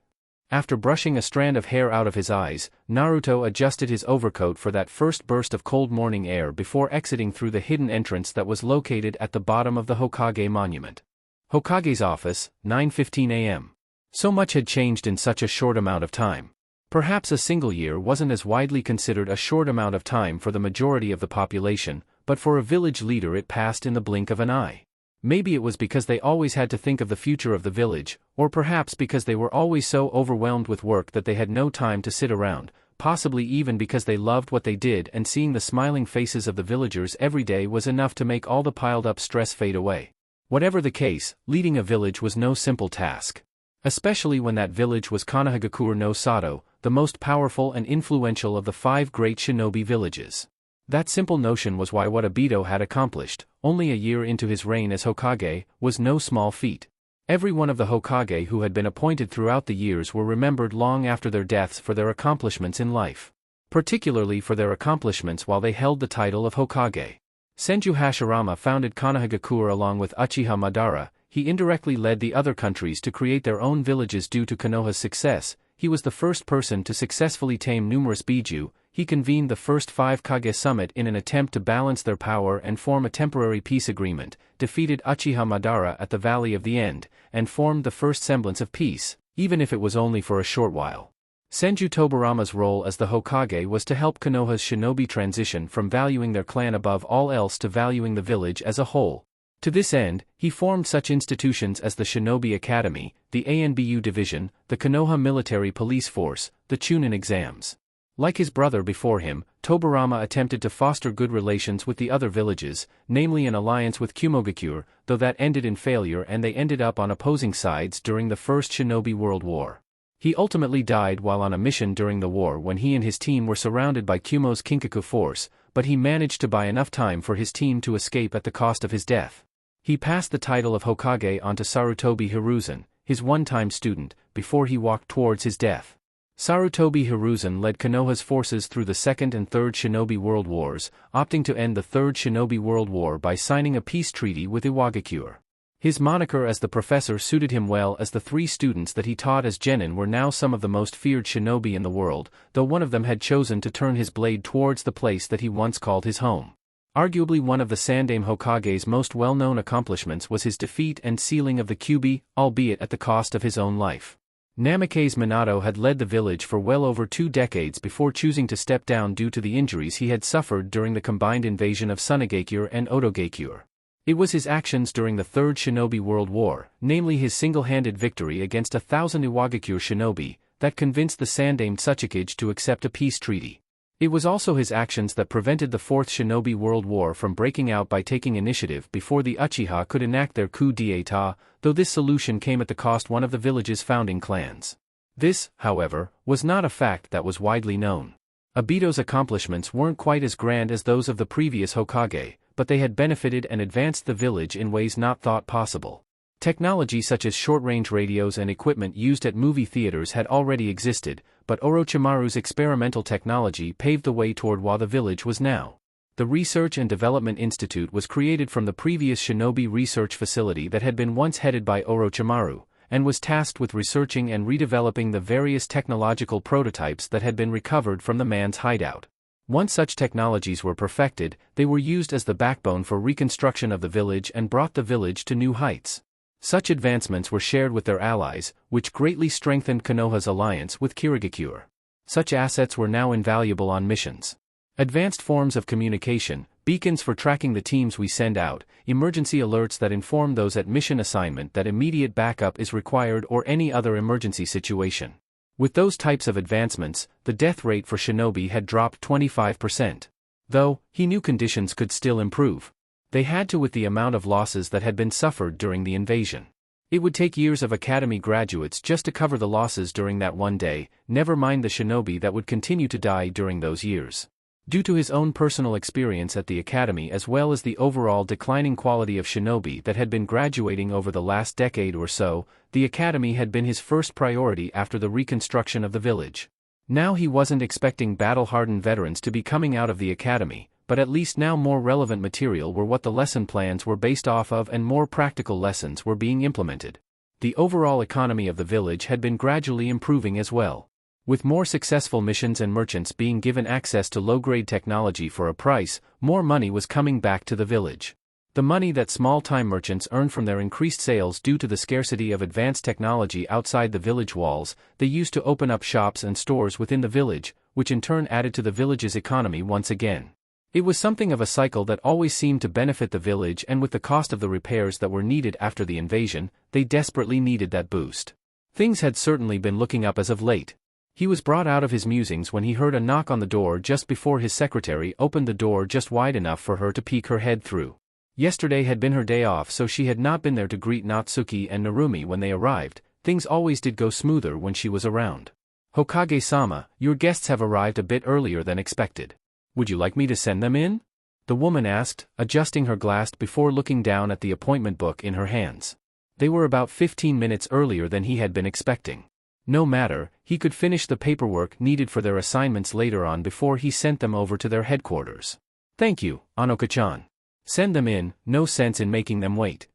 After brushing a strand of hair out of his eyes, Naruto adjusted his overcoat for that first burst of cold morning air before exiting through the hidden entrance that was located at the bottom of the Hokage monument. Hokage's office, 9:15 a.m. So much had changed in such a short amount of time. Perhaps a single year wasn't as widely considered a short amount of time for the majority of the population, but for a village leader it passed in the blink of an eye. Maybe it was because they always had to think of the future of the village, or perhaps because they were always so overwhelmed with work that they had no time to sit around, possibly even because they loved what they did, and seeing the smiling faces of the villagers every day was enough to make all the piled-up stress fade away. Whatever the case, leading a village was no simple task. Especially when that village was Konohagakure no Sato, the most powerful and influential of the 5 great shinobi villages. That simple notion was why what Obito had accomplished, only a year into his reign as Hokage, was no small feat. Every one of the Hokage who had been appointed throughout the years were remembered long after their deaths for their accomplishments in life. Particularly for their accomplishments while they held the title of Hokage. Senju Hashirama founded Konohagakure along with Uchiha Madara. He indirectly led the other countries to create their own villages due to Konoha's success. He was the first person to successfully tame numerous Biju. He convened the first 5 Kage summit in an attempt to balance their power and form a temporary peace agreement, defeated Uchiha Madara at the Valley of the End, and formed the first semblance of peace, even if it was only for a short while. Senju Tobirama's role as the Hokage was to help Konoha's shinobi transition from valuing their clan above all else to valuing the village as a whole. To this end, he formed such institutions as the Shinobi Academy, the ANBU Division, the Konoha Military Police Force, the Chunin exams. Like his brother before him, Tobirama attempted to foster good relations with the other villages, namely an alliance with Kumogakure, though that ended in failure and they ended up on opposing sides during the First Shinobi World War. He ultimately died while on a mission during the war when he and his team were surrounded by Kumo's Kinkaku force, but he managed to buy enough time for his team to escape at the cost of his death. He passed the title of Hokage on to Sarutobi Hiruzen, his one-time student, before he walked towards his death. Sarutobi Hiruzen led Konoha's forces through the Second and Third Shinobi World Wars, opting to end the Third Shinobi World War by signing a peace treaty with Iwagakure. His moniker as the professor suited him well, as the 3 students that he taught as genin were now some of the most feared shinobi in the world, though one of them had chosen to turn his blade towards the place that he once called his home. Arguably one of the Sandaime Hokage's most well-known accomplishments was his defeat and sealing of the Kyubi, albeit at the cost of his own life. Namikaze Minato had led the village for well over 2 decades before choosing to step down due to the injuries he had suffered during the combined invasion of Sunagakure and Otogakure. It was his actions during the Third Shinobi World War, namely his single-handed victory against 1,000 Iwagakure shinobi, that convinced the Sandaime Tsuchikage to accept a peace treaty. It was also his actions that prevented the Fourth Shinobi World War from breaking out by taking initiative before the Uchiha could enact their coup d'état, though this solution came at the cost one of the village's founding clans. This, however, was not a fact that was widely known. Obito's accomplishments weren't quite as grand as those of the previous Hokage, but they had benefited and advanced the village in ways not thought possible. Technology such as short-range radios and equipment used at movie theaters had already existed, but Orochimaru's experimental technology paved the way toward what the village was now. The Research and Development Institute was created from the previous Shinobi research facility that had been once headed by Orochimaru, and was tasked with researching and redeveloping the various technological prototypes that had been recovered from the man's hideout. Once such technologies were perfected, they were used as the backbone for reconstruction of the village and brought the village to new heights. Such advancements were shared with their allies, which greatly strengthened Konoha's alliance with Kirigakure. Such assets were now invaluable on missions. Advanced forms of communication, beacons for tracking the teams we send out, emergency alerts that inform those at mission assignment that immediate backup is required, or any other emergency situation. With those types of advancements, the death rate for shinobi had dropped 25%. Though, he knew conditions could still improve. They had to with the amount of losses that had been suffered during the invasion. It would take years of academy graduates just to cover the losses during that one day, never mind the shinobi that would continue to die during those years. Due to his own personal experience at the academy as well as the overall declining quality of shinobi that had been graduating over the last decade or so, the academy had been his first priority after the reconstruction of the village. Now he wasn't expecting battle-hardened veterans to be coming out of the academy, but at least now more relevant material were what the lesson plans were based off of and more practical lessons were being implemented. The overall economy of the village had been gradually improving as well. With more successful missions and merchants being given access to low-grade technology for a price, more money was coming back to the village. The money that small-time merchants earned from their increased sales due to the scarcity of advanced technology outside the village walls, they used to open up shops and stores within the village, which in turn added to the village's economy once again. It was something of a cycle that always seemed to benefit the village, and with the cost of the repairs that were needed after the invasion, they desperately needed that boost. Things had certainly been looking up as of late. He was brought out of his musings when he heard a knock on the door just before his secretary opened the door just wide enough for her to peek her head through. Yesterday had been her day off, so she had not been there to greet Natsuki and Narumi when they arrived. Things always did go smoother when she was around. "Hokage-sama, your guests have arrived a bit earlier than expected. Would you like me to send them in?" the woman asked, adjusting her glass before looking down at the appointment book in her hands. They were about 15 minutes earlier than he had been expecting. No matter, he could finish the paperwork needed for their assignments later on before he sent them over to their headquarters. "Thank you, Anoka-chan. Send them in, no sense in making them wait."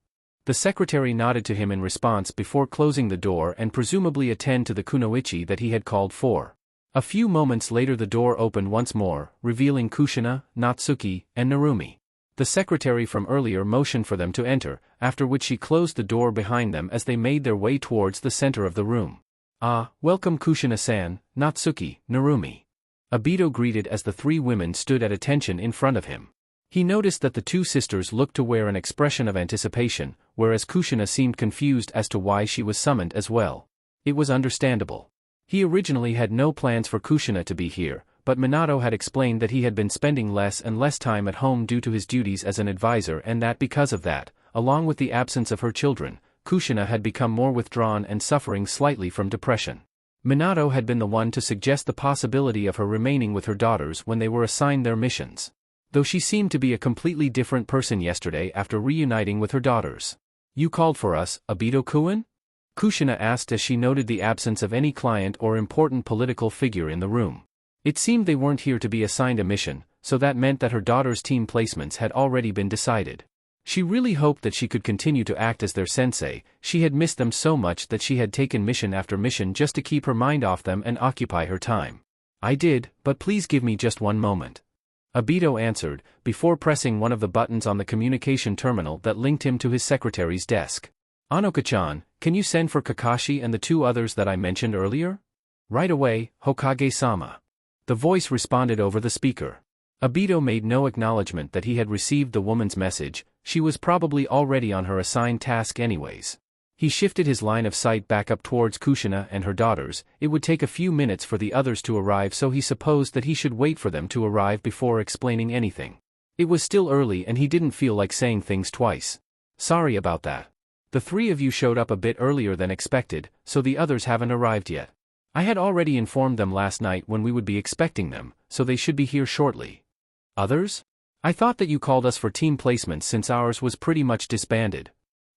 The secretary nodded to him in response before closing the door and presumably attend to the kunoichi that he had called for. A few moments later the door opened once more, revealing Kushina, Natsuki, and Narumi. The secretary from earlier motioned for them to enter, after which she closed the door behind them as they made their way towards the center of the room. "Ah, welcome Kushina-san, Natsuki, Narumi." Obito greeted as the three women stood at attention in front of him. He noticed that the two sisters looked to wear an expression of anticipation, whereas Kushina seemed confused as to why she was summoned as well. It was understandable. He originally had no plans for Kushina to be here, but Minato had explained that he had been spending less and less time at home due to his duties as an advisor and that because of that, along with the absence of her children, Kushina had become more withdrawn and suffering slightly from depression. Minato had been the one to suggest the possibility of her remaining with her daughters when they were assigned their missions. Though she seemed to be a completely different person yesterday after reuniting with her daughters. "You called for us, Obito-kun?" Kushina asked as she noted the absence of any client or important political figure in the room. It seemed they weren't here to be assigned a mission, so that meant that her daughters' team placements had already been decided. She really hoped that she could continue to act as their sensei. She had missed them so much that she had taken mission after mission just to keep her mind off them and occupy her time. "I did, but please give me just one moment," Obito answered, before pressing one of the buttons on the communication terminal that linked him to his secretary's desk. "Anoka-chan, can you send for Kakashi and the two others that I mentioned earlier?" "Right away, Hokage-sama." The voice responded over the speaker. Obito made no acknowledgement that he had received the woman's message. She was probably already on her assigned task anyways. He shifted his line of sight back up towards Kushina and her daughters. It would take a few minutes for the others to arrive, so he supposed that he should wait for them to arrive before explaining anything. It was still early and he didn't feel like saying things twice. "Sorry about that. The three of you showed up a bit earlier than expected, so the others haven't arrived yet. I had already informed them last night when we would be expecting them, so they should be here shortly." "Others? I thought that you called us for team placements since ours was pretty much disbanded."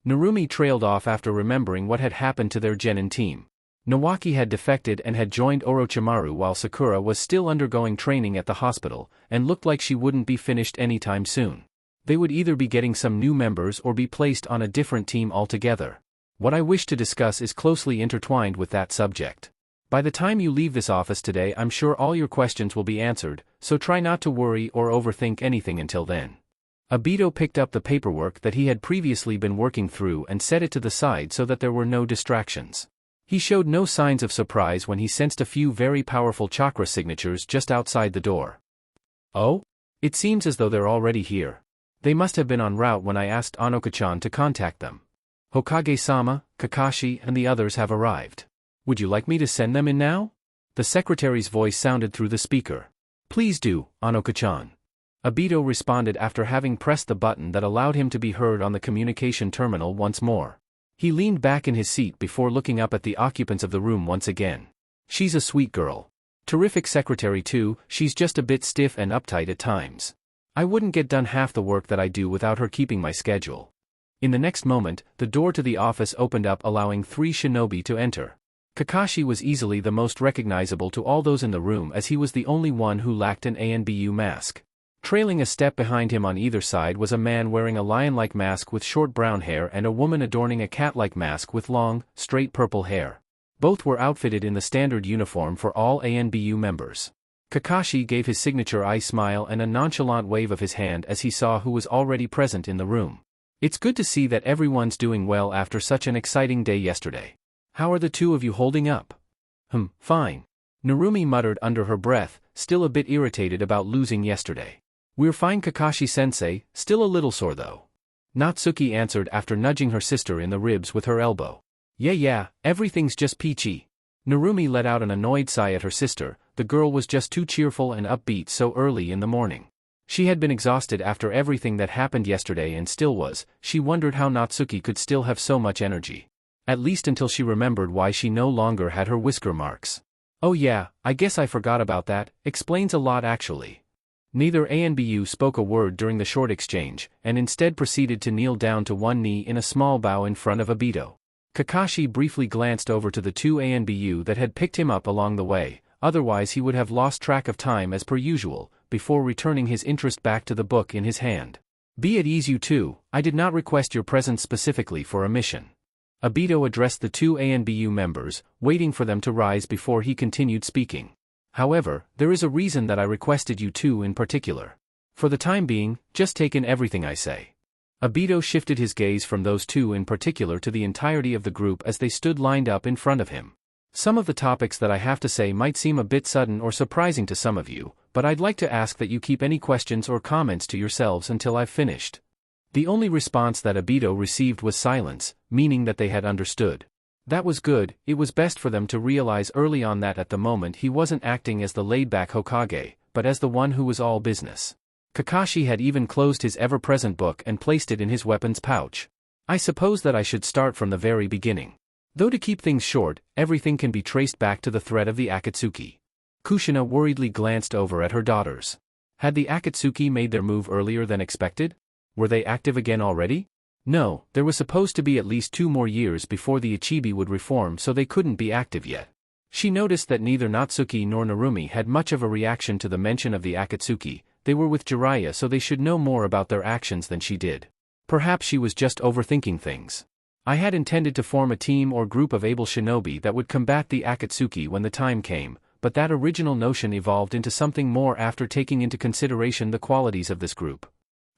Narumi trailed off after remembering what had happened to their genin team. Nawaki had defected and had joined Orochimaru while Sakura was still undergoing training at the hospital, and looked like she wouldn't be finished anytime soon. They would either be getting some new members or be placed on a different team altogether. What I wish to discuss is closely intertwined with that subject. By the time you leave this office today, I'm sure all your questions will be answered, so try not to worry or overthink anything until then. Obito picked up the paperwork that he had previously been working through and set it to the side so that there were no distractions. He showed no signs of surprise when he sensed a few very powerful chakra signatures just outside the door. "Oh? It seems as though they're already here. They must have been en route when I asked Anoka-chan to contact them. Hokage-sama, Kakashi and the others have arrived. Would you like me to send them in now?" The secretary's voice sounded through the speaker. "Please do, Anoka-chan." Obito responded after having pressed the button that allowed him to be heard on the communication terminal once more. He leaned back in his seat before looking up at the occupants of the room once again. "She's a sweet girl. Terrific secretary too. She's just a bit stiff and uptight at times. I wouldn't get done half the work that I do without her keeping my schedule." In the next moment, the door to the office opened up, allowing three shinobi to enter. Kakashi was easily the most recognizable to all those in the room as he was the only one who lacked an ANBU mask. Trailing a step behind him on either side was a man wearing a lion-like mask with short brown hair and a woman adorning a cat-like mask with long, straight purple hair. Both were outfitted in the standard uniform for all ANBU members. Kakashi gave his signature eye smile and a nonchalant wave of his hand as he saw who was already present in the room. "It's good to see that everyone's doing well after such an exciting day yesterday. How are the two of you holding up?" Fine." Narumi muttered under her breath, still a bit irritated about losing yesterday. "We're fine, Kakashi-sensei, still a little sore though." Natsuki answered after nudging her sister in the ribs with her elbow. Yeah, everything's just peachy. Narumi let out an annoyed sigh at her sister. The girl was just too cheerful and upbeat so early in the morning. She had been exhausted after everything that happened yesterday and still was. She wondered how Natsuki could still have so much energy. At least until she remembered why she no longer had her whisker marks. Oh yeah, I guess I forgot about that. Explains a lot actually. Neither ANBU spoke a word during the short exchange, and instead proceeded to kneel down to one knee in a small bow in front of Obito. Kakashi briefly glanced over to the two ANBU that had picked him up along the way, otherwise he would have lost track of time as per usual, before returning his interest back to the book in his hand. Be at ease you two, I did not request your presence specifically for a mission. Obito addressed the two ANBU members, waiting for them to rise before he continued speaking. However, there is a reason that I requested you two in particular. For the time being, just take in everything I say. Obito shifted his gaze from those two in particular to the entirety of the group as they stood lined up in front of him. Some of the topics that I have to say might seem a bit sudden or surprising to some of you, but I'd like to ask that you keep any questions or comments to yourselves until I've finished. The only response that Obito received was silence, meaning that they had understood. That was good. It was best for them to realize early on that at the moment he wasn't acting as the laid-back Hokage, but as the one who was all business. Kakashi had even closed his ever-present book and placed it in his weapons pouch. I suppose that I should start from the very beginning. Though to keep things short, everything can be traced back to the threat of the Akatsuki. Kushina worriedly glanced over at her daughters. Had the Akatsuki made their move earlier than expected? Were they active again already? No, there was supposed to be at least 2 more years before the Ichibi would reform, so they couldn't be active yet. She noticed that neither Natsuki nor Narumi had much of a reaction to the mention of the Akatsuki. They were with Jiraiya, so they should know more about their actions than she did. Perhaps she was just overthinking things. I had intended to form a team or group of able shinobi that would combat the Akatsuki when the time came, but that original notion evolved into something more after taking into consideration the qualities of this group.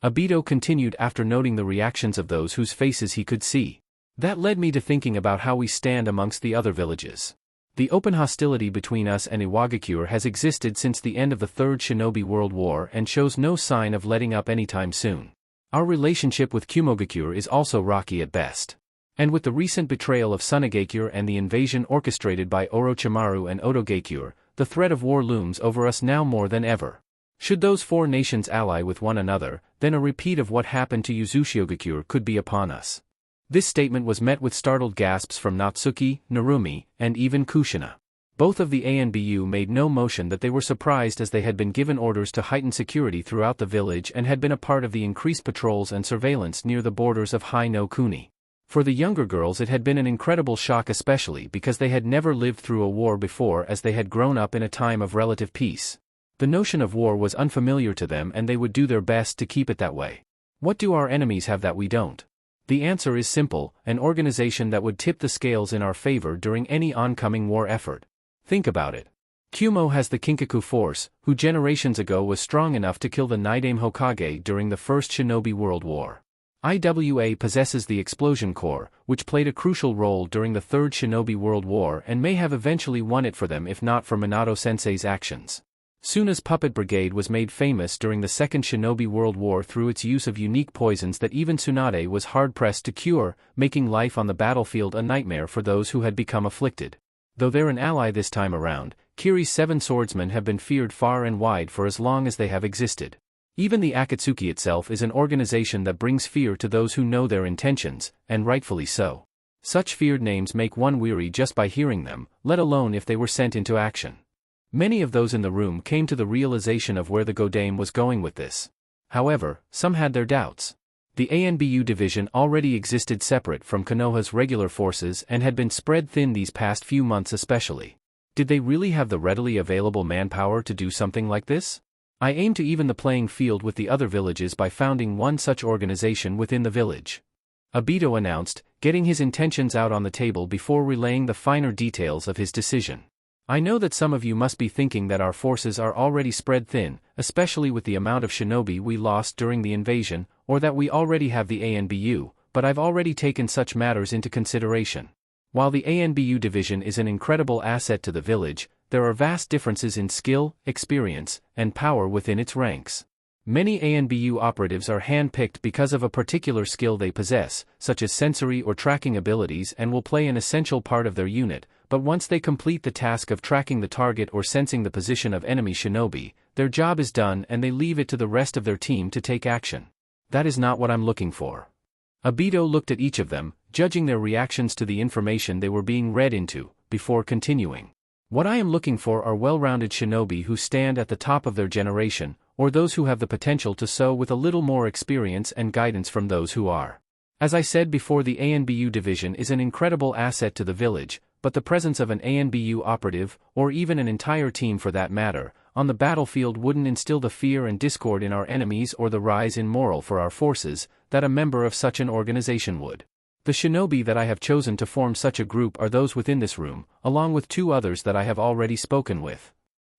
Obito continued after noting the reactions of those whose faces he could see. That led me to thinking about how we stand amongst the other villages. The open hostility between us and Iwagakure has existed since the end of the Third Shinobi World War and shows no sign of letting up anytime soon. Our relationship with Kumogakure is also rocky at best. And with the recent betrayal of Tsunegakure and the invasion orchestrated by Orochimaru and Otogakure, the threat of war looms over us now more than ever. Should those 4 nations ally with one another, then a repeat of what happened to Uzushiogakure could be upon us. This statement was met with startled gasps from Natsuki, Narumi, and even Kushina. Both of the ANBU made no motion that they were surprised, as they had been given orders to heighten security throughout the village and had been a part of the increased patrols and surveillance near the borders of Hai no Kuni. For the younger girls it had been an incredible shock, especially because they had never lived through a war before, as they had grown up in a time of relative peace. The notion of war was unfamiliar to them, and they would do their best to keep it that way. What do our enemies have that we don't? The answer is simple: an organization that would tip the scales in our favor during any oncoming war effort. Think about it. Kumo has the Kinkaku force, who generations ago was strong enough to kill the Nidaime Hokage during the First Shinobi World War. IWA possesses the Explosion Corps, which played a crucial role during the Third Shinobi World War and may have eventually won it for them if not for Minato-sensei's actions. Suna's Puppet Brigade was made famous during the Second Shinobi World War through its use of unique poisons that even Tsunade was hard-pressed to cure, making life on the battlefield a nightmare for those who had become afflicted. Though they're an ally this time around, Kiri's 7 swordsmen have been feared far and wide for as long as they have existed. Even the Akatsuki itself is an organization that brings fear to those who know their intentions, and rightfully so. Such feared names make one weary just by hearing them, let alone if they were sent into action. Many of those in the room came to the realization of where the Godame was going with this. However, some had their doubts. The ANBU division already existed separate from Konoha's regular forces and had been spread thin these past few months especially. Did they really have the readily available manpower to do something like this? I aim to even the playing field with the other villages by founding one such organization within the village. Obito announced, getting his intentions out on the table before relaying the finer details of his decision. I know that some of you must be thinking that our forces are already spread thin, especially with the amount of shinobi we lost during the invasion, or that we already have the ANBU, but I've already taken such matters into consideration. While the ANBU division is an incredible asset to the village, there are vast differences in skill, experience, and power within its ranks. Many ANBU operatives are hand-picked because of a particular skill they possess, such as sensory or tracking abilities, and will play an essential part of their unit, but once they complete the task of tracking the target or sensing the position of enemy shinobi, their job is done and they leave it to the rest of their team to take action. That is not what I'm looking for. Obito looked at each of them, judging their reactions to the information they were being read into, before continuing. What I am looking for are well-rounded shinobi who stand at the top of their generation, or those who have the potential to so with a little more experience and guidance from those who are. As I said before, the ANBU division is an incredible asset to the village, but the presence of an ANBU operative, or even an entire team for that matter, on the battlefield wouldn't instill the fear and discord in our enemies or the rise in morale for our forces that a member of such an organization would. The shinobi that I have chosen to form such a group are those within this room, along with 2 others that I have already spoken with.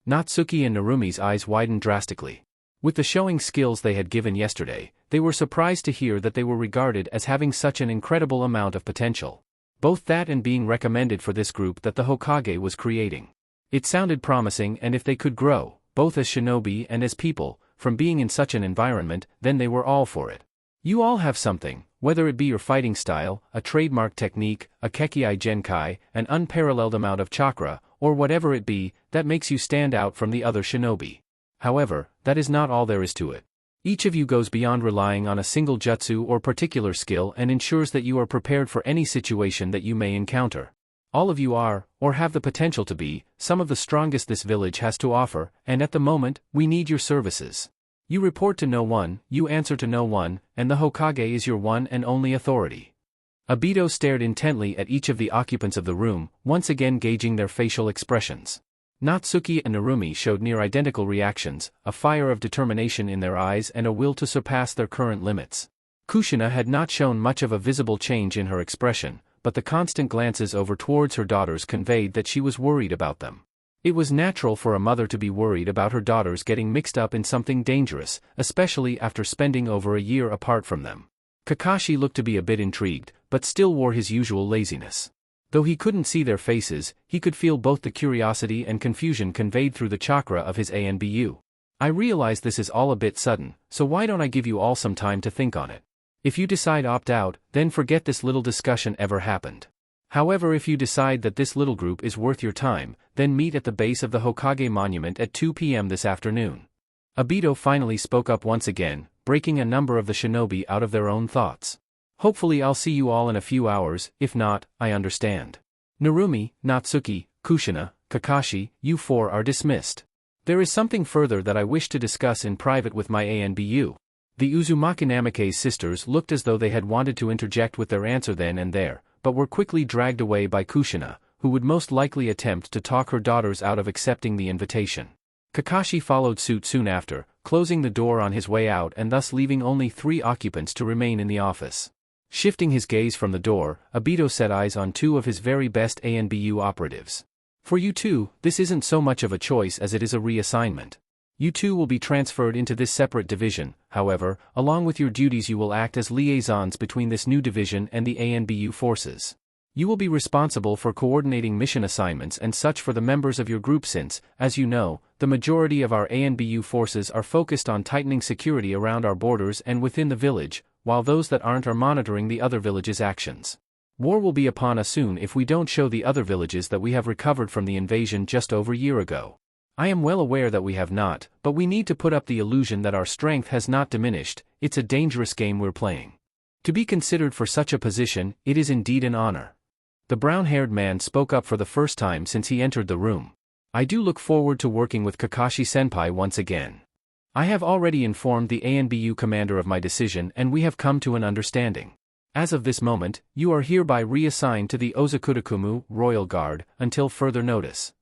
Natsuki and Narumi's eyes widened drastically. With the showing skills they had given yesterday, they were surprised to hear that they were regarded as having such an incredible amount of potential. Both that and being recommended for this group that the Hokage was creating. It sounded promising, and if they could grow, both as shinobi and as people, from being in such an environment, then they were all for it. You all have something, whether it be your fighting style, a trademark technique, a Kekkei Genkai, an unparalleled amount of chakra, or whatever it be, that makes you stand out from the other shinobi. However, that is not all there is to it. Each of you goes beyond relying on a single jutsu or particular skill and ensures that you are prepared for any situation that you may encounter. All of you are, or have the potential to be, some of the strongest this village has to offer, and at the moment, we need your services. You report to no one, you answer to no one, and the Hokage is your one and only authority. Obito stared intently at each of the occupants of the room, once again gauging their facial expressions. Natsuki and Narumi showed near identical reactions, a fire of determination in their eyes and a will to surpass their current limits. Kushina had not shown much of a visible change in her expression, but the constant glances over towards her daughters conveyed that she was worried about them. It was natural for a mother to be worried about her daughters getting mixed up in something dangerous, especially after spending over a year apart from them. Kakashi looked to be a bit intrigued, but still wore his usual laziness. Though he couldn't see their faces, he could feel both the curiosity and confusion conveyed through the chakra of his ANBU. I realize this is all a bit sudden, so why don't I give you all some time to think on it? If you decide opt out, then forget this little discussion ever happened. However, if you decide that this little group is worth your time, then meet at the base of the Hokage monument at 2 p.m. this afternoon. Obito finally spoke up once again, breaking a number of the shinobi out of their own thoughts. Hopefully I'll see you all in a few hours, if not, I understand. Narumi, Natsuki, Kushina, Kakashi, you 4 are dismissed. There is something further that I wish to discuss in private with my ANBU. The Uzumaki Namikaze sisters looked as though they had wanted to interject with their answer then and there, but were quickly dragged away by Kushina, who would most likely attempt to talk her daughters out of accepting the invitation. Kakashi followed suit soon after, closing the door on his way out and thus leaving only 3 occupants to remain in the office. Shifting his gaze from the door, Obito set eyes on 2 of his very best ANBU operatives. For you 2, this isn't so much of a choice as it is a reassignment. You 2 will be transferred into this separate division, however, along with your duties you will act as liaisons between this new division and the ANBU forces. You will be responsible for coordinating mission assignments and such for the members of your group since, as you know, the majority of our ANBU forces are focused on tightening security around our borders and within the village, while those that aren't are monitoring the other villages' actions. War will be upon us soon if we don't show the other villages that we have recovered from the invasion just over a year ago. I am well aware that we have not, but we need to put up the illusion that our strength has not diminished. It's a dangerous game we're playing. To be considered for such a position, it is indeed an honor. The brown-haired man spoke up for the first time since he entered the room. I do look forward to working with Kakashi-senpai once again. I have already informed the ANBU commander of my decision and we have come to an understanding. As of this moment, you are hereby reassigned to the Ozakurakumu Royal Guard until further notice.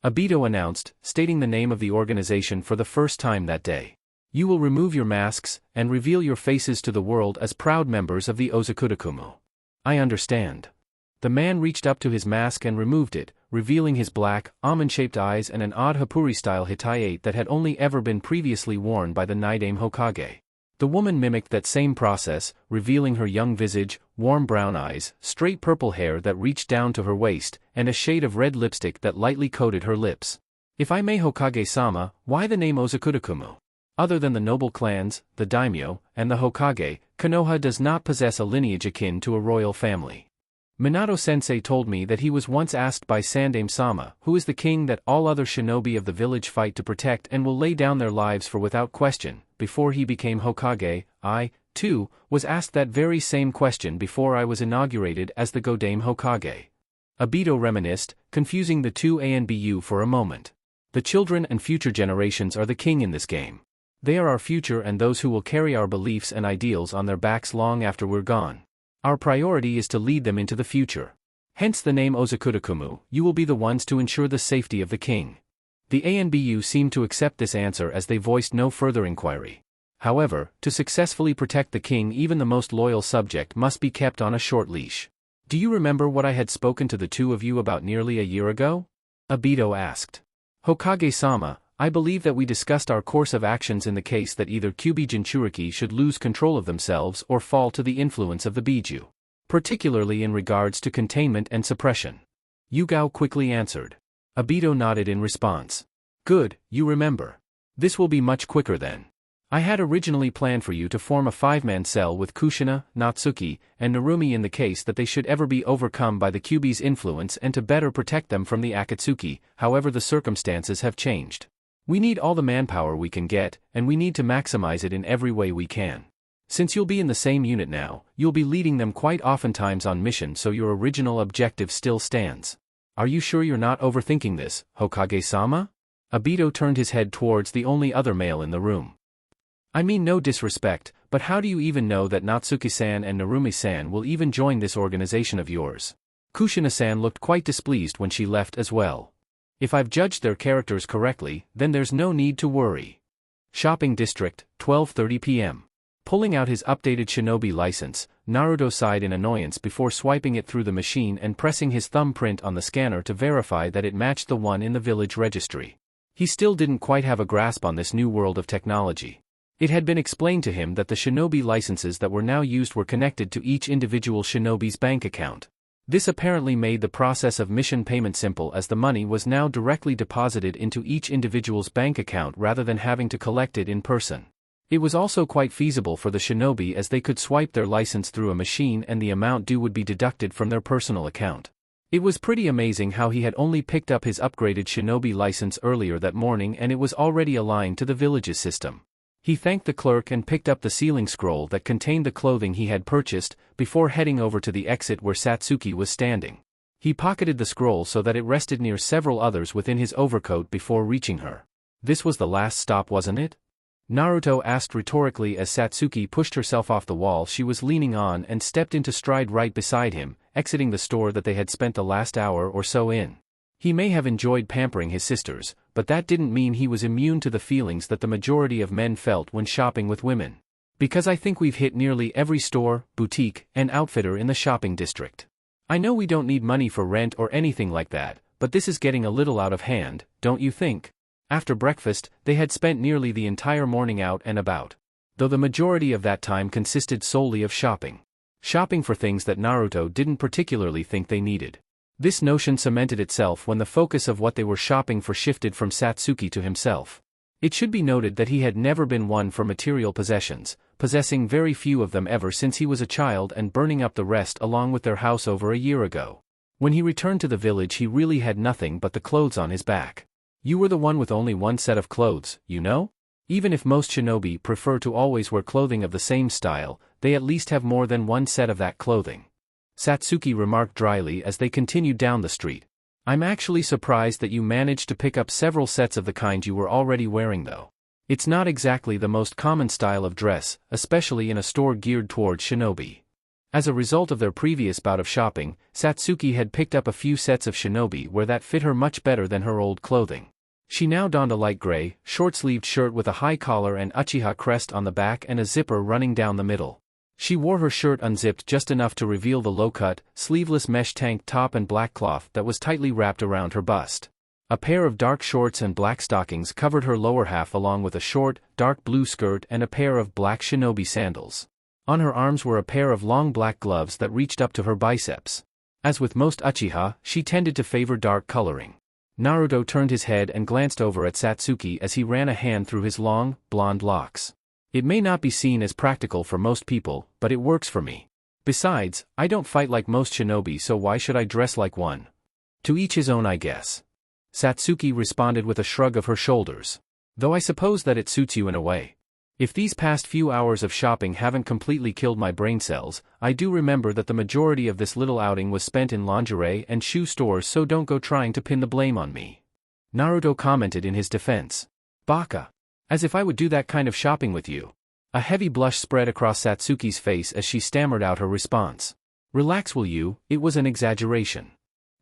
Obito announced, stating the name of the organization for the first time that day. You will remove your masks and reveal your faces to the world as proud members of the Ozakurakumu. I understand. The man reached up to his mask and removed it, revealing his black, almond-shaped eyes and an odd Hapuri-style Hitayate that had only ever been previously worn by the Nidaime Hokage. The woman mimicked that same process, revealing her young visage, warm brown eyes, straight purple hair that reached down to her waist, and a shade of red lipstick that lightly coated her lips. If I may, Hokage-sama, why the name Ozakurakumu? Other than the noble clans, the daimyo, and the Hokage, Konoha does not possess a lineage akin to a royal family. Minato-sensei told me that he was once asked by Sandaime-sama, who is the king that all other shinobi of the village fight to protect and will lay down their lives for without question, before he became Hokage. I, too, was asked that very same question before I was inaugurated as the Godame Hokage. Obito reminisced, confusing the two ANBU for a moment. The children and future generations are the king in this game. They are our future and those who will carry our beliefs and ideals on their backs long after we're gone. Our priority is to lead them into the future. Hence the name Ozukurakumu, you will be the ones to ensure the safety of the king. The ANBU seemed to accept this answer as they voiced no further inquiry. However, to successfully protect the king, even the most loyal subject must be kept on a short leash. Do you remember what I had spoken to the two of you about nearly a year ago? Obito asked. Hokage-sama, I believe that we discussed our course of actions in the case that either Kyuubi Jinchuriki should lose control of themselves or fall to the influence of the Biju. Particularly in regards to containment and suppression. Yugao quickly answered. Obito nodded in response. Good, you remember. This will be much quicker then. I had originally planned for you to form a 5-man cell with Kushina, Natsuki, and Narumi in the case that they should ever be overcome by the Kyuubi's influence and to better protect them from the Akatsuki. However, the circumstances have changed. We need all the manpower we can get, and we need to maximize it in every way we can. Since you'll be in the same unit now, you'll be leading them quite oftentimes on mission, so your original objective still stands. Are you sure you're not overthinking this, Hokage-sama? Obito turned his head towards the only other male in the room. I mean no disrespect, but how do you even know that Natsuki-san and Narumi-san will even join this organization of yours? Kushina-san looked quite displeased when she left as well. If I've judged their characters correctly, then there's no need to worry. Shopping District, 12:30 p.m. Pulling out his updated shinobi license, Naruto sighed in annoyance before swiping it through the machine and pressing his thumbprint on the scanner to verify that it matched the one in the village registry. He still didn't quite have a grasp on this new world of technology. It had been explained to him that the shinobi licenses that were now used were connected to each individual shinobi's bank account. This apparently made the process of mission payment simple, as the money was now directly deposited into each individual's bank account rather than having to collect it in person. It was also quite feasible for the shinobi, as they could swipe their license through a machine and the amount due would be deducted from their personal account. It was pretty amazing how he had only picked up his upgraded shinobi license earlier that morning and it was already aligned to the village's system. He thanked the clerk and picked up the sealing scroll that contained the clothing he had purchased, before heading over to the exit where Satsuki was standing. He pocketed the scroll so that it rested near several others within his overcoat before reaching her. This was the last stop, wasn't it? Naruto asked rhetorically as Satsuki pushed herself off the wall she was leaning on and stepped into stride right beside him, exiting the store that they had spent the last hour or so in. He may have enjoyed pampering his sisters, but that didn't mean he was immune to the feelings that the majority of men felt when shopping with women. Because I think we've hit nearly every store, boutique, and outfitter in the shopping district. I know we don't need money for rent or anything like that, but this is getting a little out of hand, don't you think? After breakfast, they had spent nearly the entire morning out and about. Though the majority of that time consisted solely of shopping. Shopping for things that Naruto didn't particularly think they needed. This notion cemented itself when the focus of what they were shopping for shifted from Satsuki to himself. It should be noted that he had never been one for material possessions, possessing very few of them ever since he was a child and burning up the rest along with their house over a year ago. When he returned to the village he really had nothing but the clothes on his back. You were the one with only one set of clothes, you know? Even if most shinobi prefer to always wear clothing of the same style, they at least have more than one set of that clothing. Satsuki remarked dryly as they continued down the street. I'm actually surprised that you managed to pick up several sets of the kind you were already wearing though. It's not exactly the most common style of dress, especially in a store geared towards shinobi. As a result of their previous bout of shopping, Satsuki had picked up a few sets of shinobi wear that fit her much better than her old clothing. She now donned a light gray, short-sleeved shirt with a high collar and Uchiha crest on the back and a zipper running down the middle. She wore her shirt unzipped just enough to reveal the low-cut, sleeveless mesh tank top and black cloth that was tightly wrapped around her bust. A pair of dark shorts and black stockings covered her lower half along with a short, dark blue skirt and a pair of black shinobi sandals. On her arms were a pair of long black gloves that reached up to her biceps. As with most Uchiha, she tended to favor dark coloring. Naruto turned his head and glanced over at Satsuki as he ran a hand through his long, blonde locks. It may not be seen as practical for most people, but it works for me. Besides, I don't fight like most shinobi, so why should I dress like one? To each his own, I guess. Satsuki responded with a shrug of her shoulders. Though I suppose that it suits you in a way. If these past few hours of shopping haven't completely killed my brain cells, I do remember that the majority of this little outing was spent in lingerie and shoe stores, so don't go trying to pin the blame on me. Naruto commented in his defense. Baka. As if I would do that kind of shopping with you. A heavy blush spread across Satsuki's face as she stammered out her response. Relax, will you? It was an exaggeration.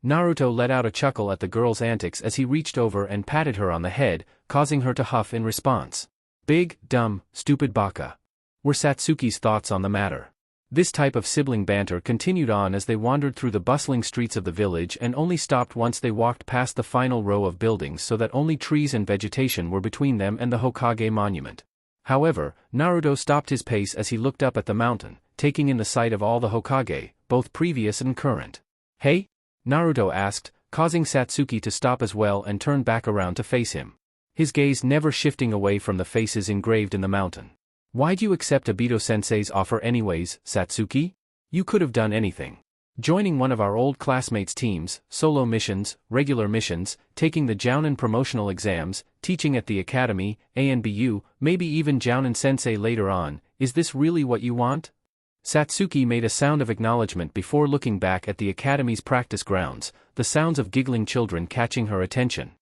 Naruto let out a chuckle at the girl's antics as he reached over and patted her on the head, causing her to huff in response. Big, dumb, stupid baka. Were Satsuki's thoughts on the matter. This type of sibling banter continued on as they wandered through the bustling streets of the village and only stopped once they walked past the final row of buildings, so that only trees and vegetation were between them and the Hokage monument. However, Naruto stopped his pace as he looked up at the mountain, taking in the sight of all the Hokage, both previous and current. Hey? Naruto asked, causing Satsuki to stop as well and turn back around to face him. His gaze never shifting away from the faces engraved in the mountain. Why'd you accept Obito-sensei's offer anyways, Satsuki? You could have done anything. Joining one of our old classmates' teams, solo missions, regular missions, taking the Jounin promotional exams, teaching at the academy, ANBU, maybe even Jounin-sensei later on. Is this really what you want? Satsuki made a sound of acknowledgement before looking back at the academy's practice grounds, the sounds of giggling children catching her attention.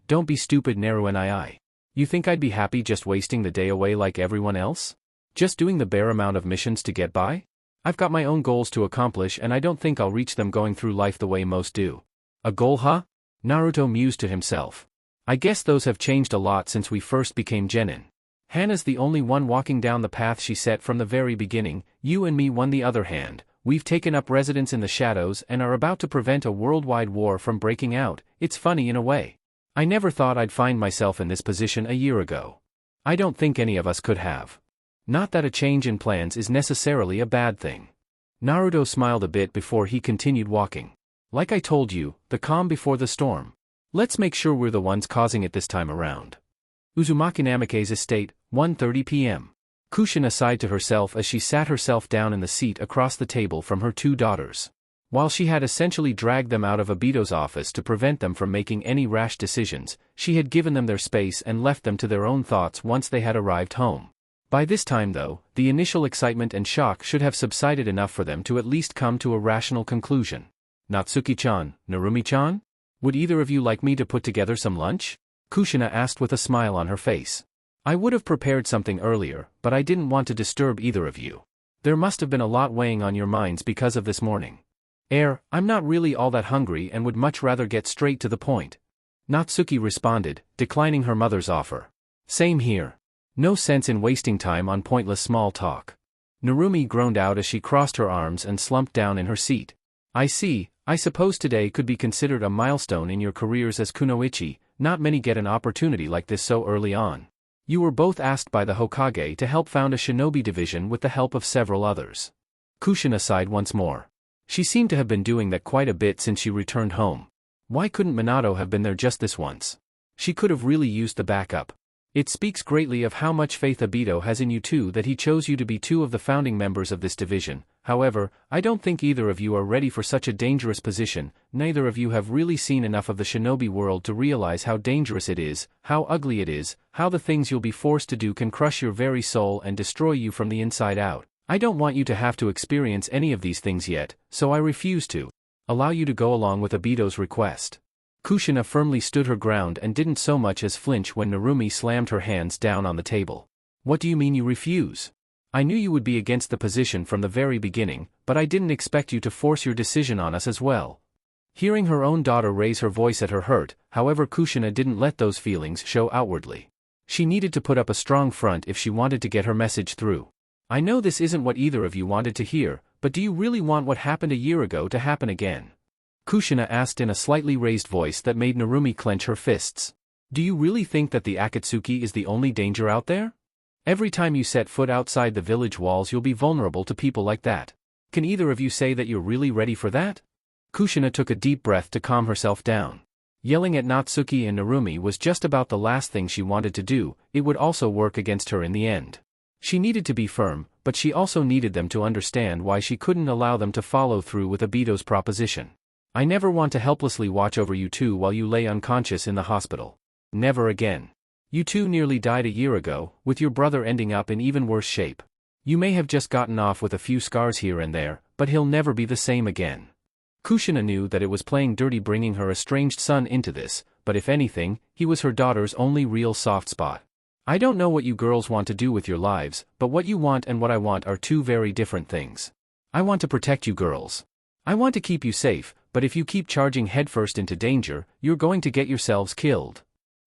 Don't be stupid, Naruto. You think I'd be happy just wasting the day away like everyone else? Just doing the bare amount of missions to get by? I've got my own goals to accomplish and I don't think I'll reach them going through life the way most do. A goal, huh? Naruto mused to himself. I guess those have changed a lot since we first became genin. Hana's the only one walking down the path she set from the very beginning, you and me on the other hand. We've taken up residence in the shadows and are about to prevent a worldwide war from breaking out. It's funny in a way. I never thought I'd find myself in this position a year ago. I don't think any of us could have. Not that a change in plans is necessarily a bad thing. Naruto smiled a bit before he continued walking. Like I told you, the calm before the storm. Let's make sure we're the ones causing it this time around. Uzumaki Namikaze's estate, 1:30 p.m. Kushina sighed to herself as she sat herself down in the seat across the table from her two daughters. While she had essentially dragged them out of Obito's office to prevent them from making any rash decisions, she had given them their space and left them to their own thoughts once they had arrived home. By this time though, the initial excitement and shock should have subsided enough for them to at least come to a rational conclusion. Natsuki-chan, Narumi-chan? Would either of you like me to put together some lunch? Kushina asked with a smile on her face. I would have prepared something earlier, but I didn't want to disturb either of you. There must have been a lot weighing on your minds because of this morning. I'm not really all that hungry and would much rather get straight to the point. Natsuki responded, declining her mother's offer. Same here. No sense in wasting time on pointless small talk. Narumi groaned out as she crossed her arms and slumped down in her seat. I see, I suppose today could be considered a milestone in your careers as kunoichi. Not many get an opportunity like this so early on. You were both asked by the Hokage to help found a shinobi division with the help of several others. Kushina sighed once more. She seemed to have been doing that quite a bit since she returned home. Why couldn't Minato have been there just this once? She could have really used the backup. It speaks greatly of how much faith Obito has in you two that he chose you to be two of the founding members of this division. However, I don't think either of you are ready for such a dangerous position. Neither of you have really seen enough of the shinobi world to realize how dangerous it is, how ugly it is, how the things you'll be forced to do can crush your very soul and destroy you from the inside out. I don't want you to have to experience any of these things yet, so I refuse to allow you to go along with Obito's request. Kushina firmly stood her ground and didn't so much as flinch when Narumi slammed her hands down on the table. What do you mean you refuse? I knew you would be against the position from the very beginning, but I didn't expect you to force your decision on us as well. Hearing her own daughter raise her voice at her hurt, however, Kushina didn't let those feelings show outwardly. She needed to put up a strong front if she wanted to get her message through. I know this isn't what either of you wanted to hear, but do you really want what happened a year ago to happen again? Kushina asked in a slightly raised voice that made Narumi clench her fists. Do you really think that the Akatsuki is the only danger out there? Every time you set foot outside the village walls you'll be vulnerable to people like that. Can either of you say that you're really ready for that? Kushina took a deep breath to calm herself down. Yelling at Natsuki and Narumi was just about the last thing she wanted to do. It would also work against her in the end. She needed to be firm, but she also needed them to understand why she couldn't allow them to follow through with Obito's proposition. I never want to helplessly watch over you two while you lay unconscious in the hospital. Never again. You two nearly died a year ago, with your brother ending up in even worse shape. You may have just gotten off with a few scars here and there, but he'll never be the same again. Kushina knew that it was playing dirty bringing her estranged son into this, but if anything, he was her daughter's only real soft spot. I don't know what you girls want to do with your lives, but what you want and what I want are two very different things. I want to protect you girls. I want to keep you safe, but if you keep charging headfirst into danger, you're going to get yourselves killed.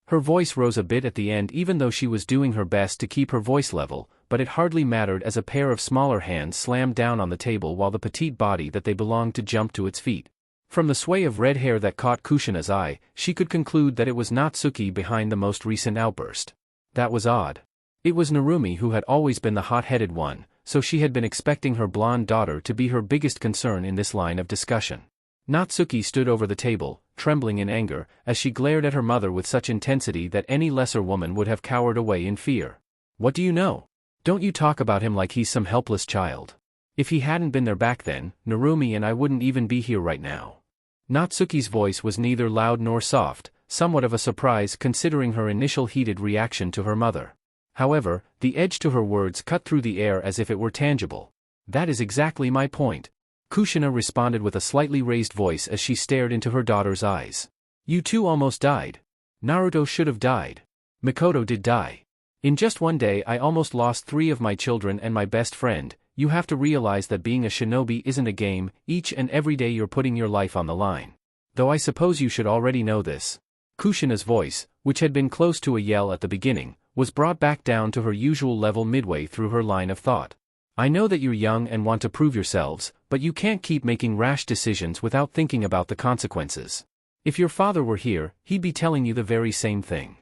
Her voice rose a bit at the end even though she was doing her best to keep her voice level, but it hardly mattered as a pair of smaller hands slammed down on the table while the petite body that they belonged to jumped to its feet. From the sway of red hair that caught Kushina's eye, she could conclude that it was Natsuki behind the most recent outburst. That was odd. It was Narumi who had always been the hot-headed one, so she had been expecting her blonde daughter to be her biggest concern in this line of discussion. Natsuki stood over the table, trembling in anger, as she glared at her mother with such intensity that any lesser woman would have cowered away in fear. What do you know? Don't you talk about him like he's some helpless child. If he hadn't been there back then, Narumi and I wouldn't even be here right now. Natsuki's voice was neither loud nor soft, somewhat of a surprise considering her initial heated reaction to her mother. However, the edge to her words cut through the air as if it were tangible. That is exactly my point. Kushina responded with a slightly raised voice as she stared into her daughter's eyes. You two almost died. Naruto should have died. Mikoto did die. In just one day I almost lost 3 of my children and my best friend. You have to realize that being a shinobi isn't a game, each and every day you're putting your life on the line. Though I suppose you should already know this. Kushina's voice, which had been close to a yell at the beginning, was brought back down to her usual level midway through her line of thought. I know that you're young and want to prove yourselves, but you can't keep making rash decisions without thinking about the consequences. If your father were here, he'd be telling you the very same thing.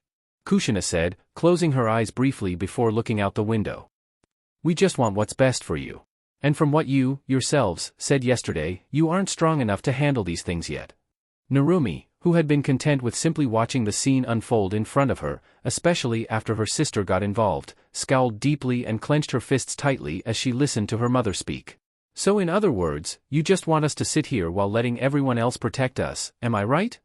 Kushina said, closing her eyes briefly before looking out the window. We just want what's best for you. And from what you, yourselves, said yesterday, you aren't strong enough to handle these things yet. Narumi, who had been content with simply watching the scene unfold in front of her, especially after her sister got involved, scowled deeply and clenched her fists tightly as she listened to her mother speak. So in other words, you just want us to sit here while letting everyone else protect us, am I right?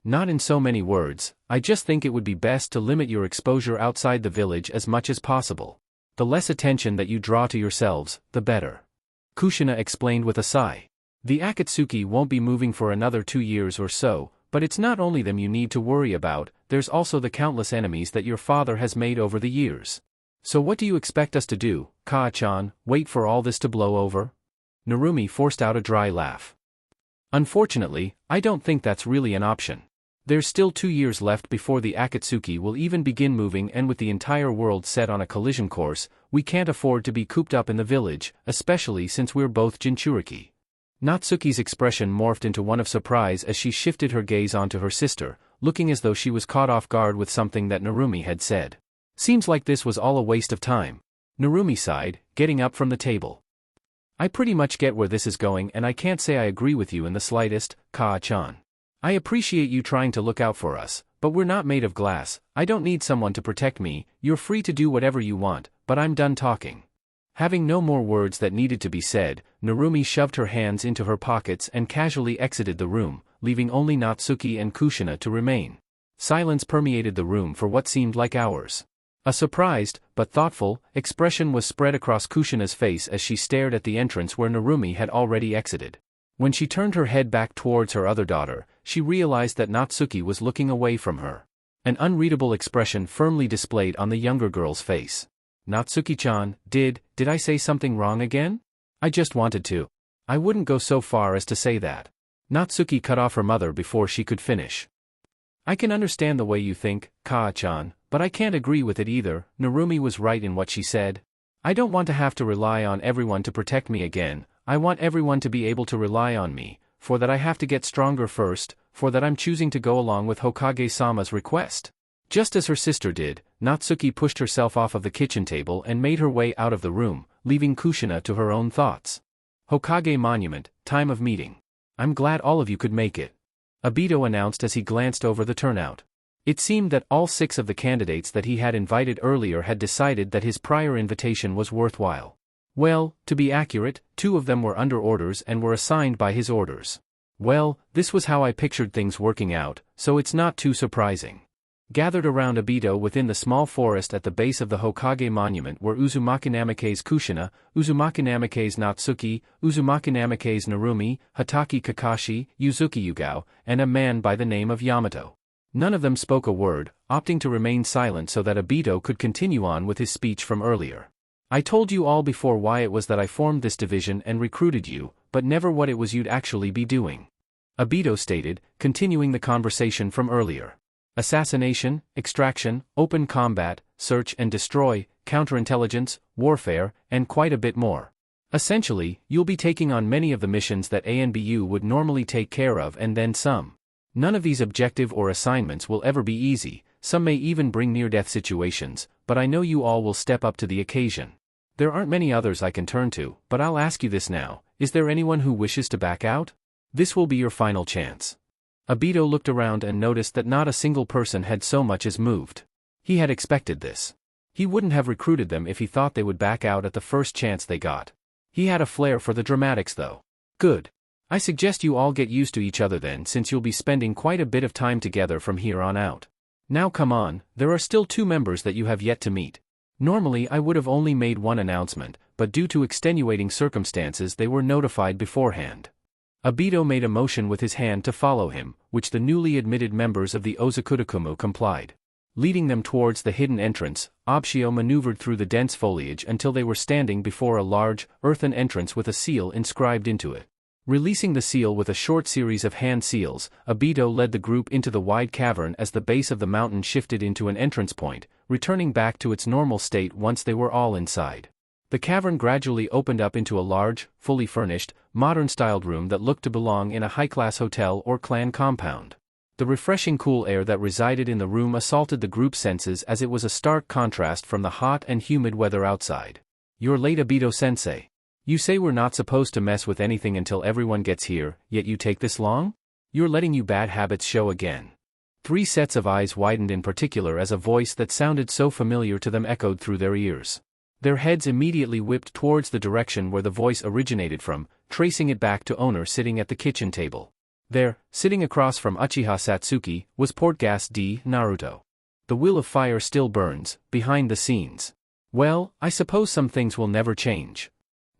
Not in so many words, I just think it would be best to limit your exposure outside the village as much as possible. The less attention that you draw to yourselves, the better. Kushina explained with a sigh. The Akatsuki won't be moving for another 2 years or so, but it's not only them you need to worry about, there's also the countless enemies that your father has made over the years. So what do you expect us to do, Kaa-chan, wait for all this to blow over? Narumi forced out a dry laugh. Unfortunately, I don't think that's really an option. There's still 2 years left before the Akatsuki will even begin moving, and with the entire world set on a collision course, we can't afford to be cooped up in the village, especially since we're both Jinchuriki. Natsuki's expression morphed into one of surprise as she shifted her gaze onto her sister, looking as though she was caught off guard with something that Narumi had said. Seems like this was all a waste of time. Narumi sighed, getting up from the table. I pretty much get where this is going and I can't say I agree with you in the slightest, Kaa-chan. I appreciate you trying to look out for us, but we're not made of glass. I don't need someone to protect me. You're free to do whatever you want, but I'm done talking. Having no more words that needed to be said, Narumi shoved her hands into her pockets and casually exited the room, leaving only Natsuki and Kushina to remain. Silence permeated the room for what seemed like hours. A surprised, but thoughtful, expression was spread across Kushina's face as she stared at the entrance where Narumi had already exited. When she turned her head back towards her other daughter, she realized that Natsuki was looking away from her. An unreadable expression firmly displayed on the younger girl's face. Natsuki-chan, did I say something wrong again? I just wanted to. I wouldn't go so far as to say that. Natsuki cut off her mother before she could finish. I can understand the way you think, Kaa-chan, but I can't agree with it either. Narumi was right in what she said. I don't want to have to rely on everyone to protect me again. I want everyone to be able to rely on me. For that I have to get stronger first, for that I'm choosing to go along with Hokage-sama's request. Just as her sister did, Natsuki pushed herself off of the kitchen table and made her way out of the room, leaving Kushina to her own thoughts. Hokage Monument, time of meeting. I'm glad all of you could make it. Obito announced as he glanced over the turnout. It seemed that all 6 of the candidates that he had invited earlier had decided that his prior invitation was worthwhile. Well, to be accurate, 2 of them were under orders and were assigned by his orders. Well, this was how I pictured things working out, so it's not too surprising. Gathered around Obito within the small forest at the base of the Hokage monument were Uzumaki Namikaze Kushina, Uzumaki Namikaze Natsuki, Uzumaki Namikaze Narumi, Hatake Kakashi, Yuzuki Yugao, and a man by the name of Yamato. None of them spoke a word, opting to remain silent so that Obito could continue on with his speech from earlier. I told you all before why it was that I formed this division and recruited you, but never what it was you'd actually be doing. Obito stated, continuing the conversation from earlier. Assassination, extraction, open combat, search and destroy, counterintelligence, warfare, and quite a bit more. Essentially, you'll be taking on many of the missions that ANBU would normally take care of and then some. None of these objective or assignments will ever be easy, some may even bring near-death situations, but I know you all will step up to the occasion. There aren't many others I can turn to, but I'll ask you this now, is there anyone who wishes to back out? This will be your final chance. Obito looked around and noticed that not a single person had so much as moved. He had expected this. He wouldn't have recruited them if he thought they would back out at the first chance they got. He had a flair for the dramatics though. Good. I suggest you all get used to each other then, since you'll be spending quite a bit of time together from here on out. Now come on, there are still 2 members that you have yet to meet. Normally I would have only made one announcement, but due to extenuating circumstances they were notified beforehand. Obito made a motion with his hand to follow him, which the newly admitted members of the Ozukurakumu complied. Leading them towards the hidden entrance, Obshio maneuvered through the dense foliage until they were standing before a large, earthen entrance with a seal inscribed into it. Releasing the seal with a short series of hand seals, Obito led the group into the wide cavern as the base of the mountain shifted into an entrance point, returning back to its normal state once they were all inside. The cavern gradually opened up into a large, fully furnished, modern-styled room that looked to belong in a high-class hotel or clan compound. The refreshing cool air that resided in the room assaulted the group's senses as it was a stark contrast from the hot and humid weather outside. "You're late, Obito-sensei. You say we're not supposed to mess with anything until everyone gets here, yet you take this long? You're letting your bad habits show again." 3 sets of eyes widened in particular as a voice that sounded so familiar to them echoed through their ears. Their heads immediately whipped towards the direction where the voice originated from, tracing it back to owner sitting at the kitchen table. There, sitting across from Uchiha Satsuki, was Portgas D. Naruto. The will of fire still burns, behind the scenes. Well, I suppose some things will never change.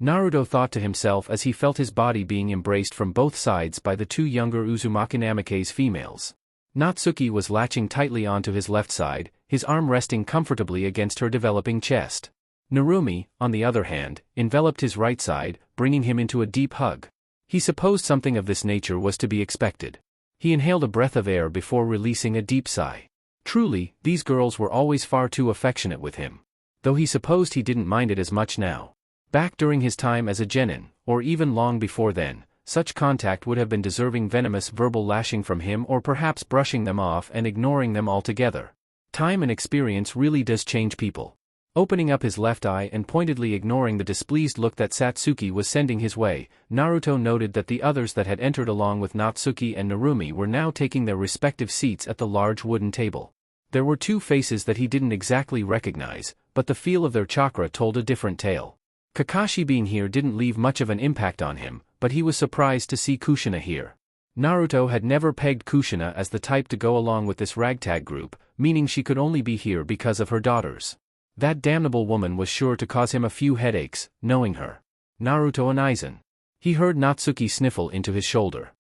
Naruto thought to himself as he felt his body being embraced from both sides by the 2 younger Uzumaki Namikaze females. Natsuki was latching tightly onto his left side, his arm resting comfortably against her developing chest. Narumi, on the other hand, enveloped his right side, bringing him into a deep hug. He supposed something of this nature was to be expected. He inhaled a breath of air before releasing a deep sigh. Truly, these girls were always far too affectionate with him. Though he supposed he didn't mind it as much now. Back during his time as a genin, or even long before then, such contact would have been deserving venomous verbal lashing from him or perhaps brushing them off and ignoring them altogether. Time and experience really does change people. Opening up his left eye and pointedly ignoring the displeased look that Satsuki was sending his way, Naruto noted that the others that had entered along with Natsuki and Narumi were now taking their respective seats at the large wooden table. There were 2 faces that he didn't exactly recognize, but the feel of their chakra told a different tale. Kakashi being here didn't leave much of an impact on him, but he was surprised to see Kushina here. Naruto had never pegged Kushina as the type to go along with this ragtag group, meaning she could only be here because of her daughters. That damnable woman was sure to cause him a few headaches, knowing her. Naruto and Aizen. He heard Natsuki sniffle into his shoulder.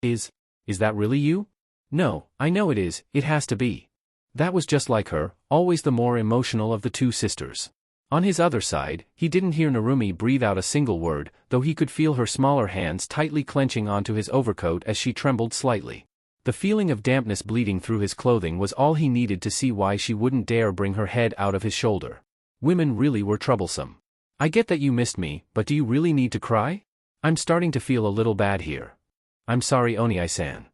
Is that really you? No, I know it is, it has to be. That was just like her, always the more emotional of the 2 sisters. On his other side, he didn't hear Narumi breathe out a single word, though he could feel her smaller hands tightly clenching onto his overcoat as she trembled slightly. The feeling of dampness bleeding through his clothing was all he needed to see why she wouldn't dare bring her head out of his shoulder. Women really were troublesome. I get that you missed me, but do you really need to cry? I'm starting to feel a little bad here. I'm sorry, Oniai-san.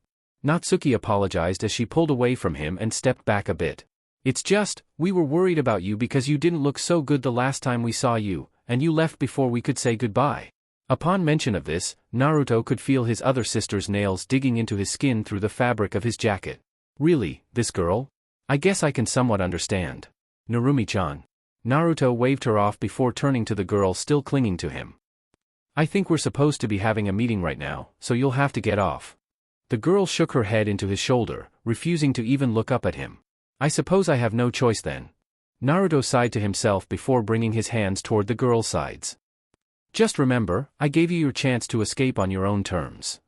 Natsuki apologized as she pulled away from him and stepped back a bit. It's just, we were worried about you because you didn't look so good the last time we saw you, and you left before we could say goodbye. Upon mention of this, Naruto could feel his other sister's nails digging into his skin through the fabric of his jacket. Really, this girl? I guess I can somewhat understand. Narumi-chan. Naruto waved her off before turning to the girl still clinging to him. I think we're supposed to be having a meeting right now, so you'll have to get off. The girl shook her head into his shoulder, refusing to even look up at him. I suppose I have no choice then. Naruto sighed to himself before bringing his hands toward the girl's sides. Just remember, I gave you your chance to escape on your own terms.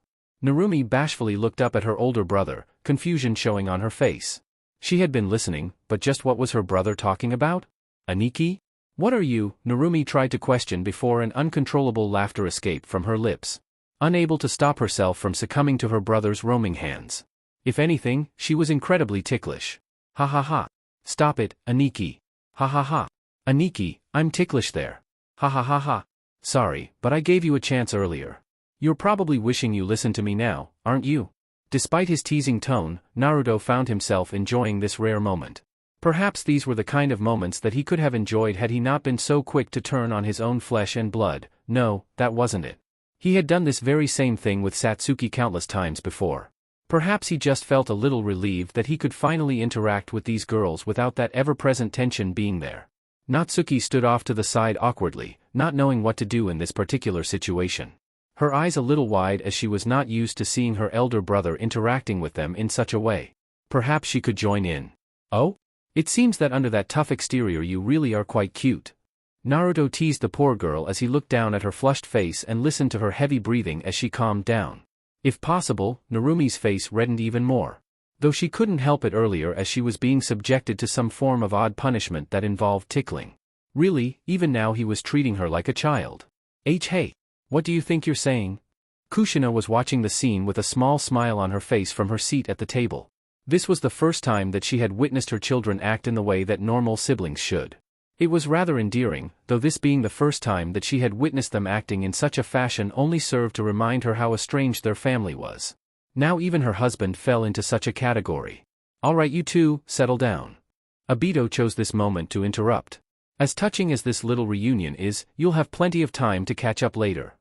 Narumi bashfully looked up at her older brother, confusion showing on her face. She had been listening, but just what was her brother talking about? Aniki? What are you? Narumi tried to question before an uncontrollable laughter escaped from her lips. Unable to stop herself from succumbing to her brother's roaming hands. If anything, she was incredibly ticklish. Ha ha ha. Stop it, Aniki. Ha ha ha. Aniki, I'm ticklish there. Ha ha ha ha. Sorry, but I gave you a chance earlier. You're probably wishing you listened to me now, aren't you? Despite his teasing tone, Naruto found himself enjoying this rare moment. Perhaps these were the kind of moments that he could have enjoyed had he not been so quick to turn on his own flesh and blood. No, that wasn't it. He had done this very same thing with Satsuki countless times before. Perhaps he just felt a little relieved that he could finally interact with these girls without that ever-present tension being there. Natsuki stood off to the side awkwardly, not knowing what to do in this particular situation. Her eyes a little wide as she was not used to seeing her elder brother interacting with them in such a way. Perhaps she could join in. Oh? It seems that under that tough exterior you really are quite cute. Naruto teased the poor girl as he looked down at her flushed face and listened to her heavy breathing as she calmed down. If possible, Narumi's face reddened even more. Though she couldn't help it earlier as she was being subjected to some form of odd punishment that involved tickling. Really, even now he was treating her like a child. Hey. What do you think you're saying? Kushina was watching the scene with a small smile on her face from her seat at the table. This was the first time that she had witnessed her children act in the way that normal siblings should. It was rather endearing, though this being the first time that she had witnessed them acting in such a fashion only served to remind her how estranged their family was. Now even her husband fell into such a category. Alright you two, settle down. Obito chose this moment to interrupt. As touching as this little reunion is, you'll have plenty of time to catch up later.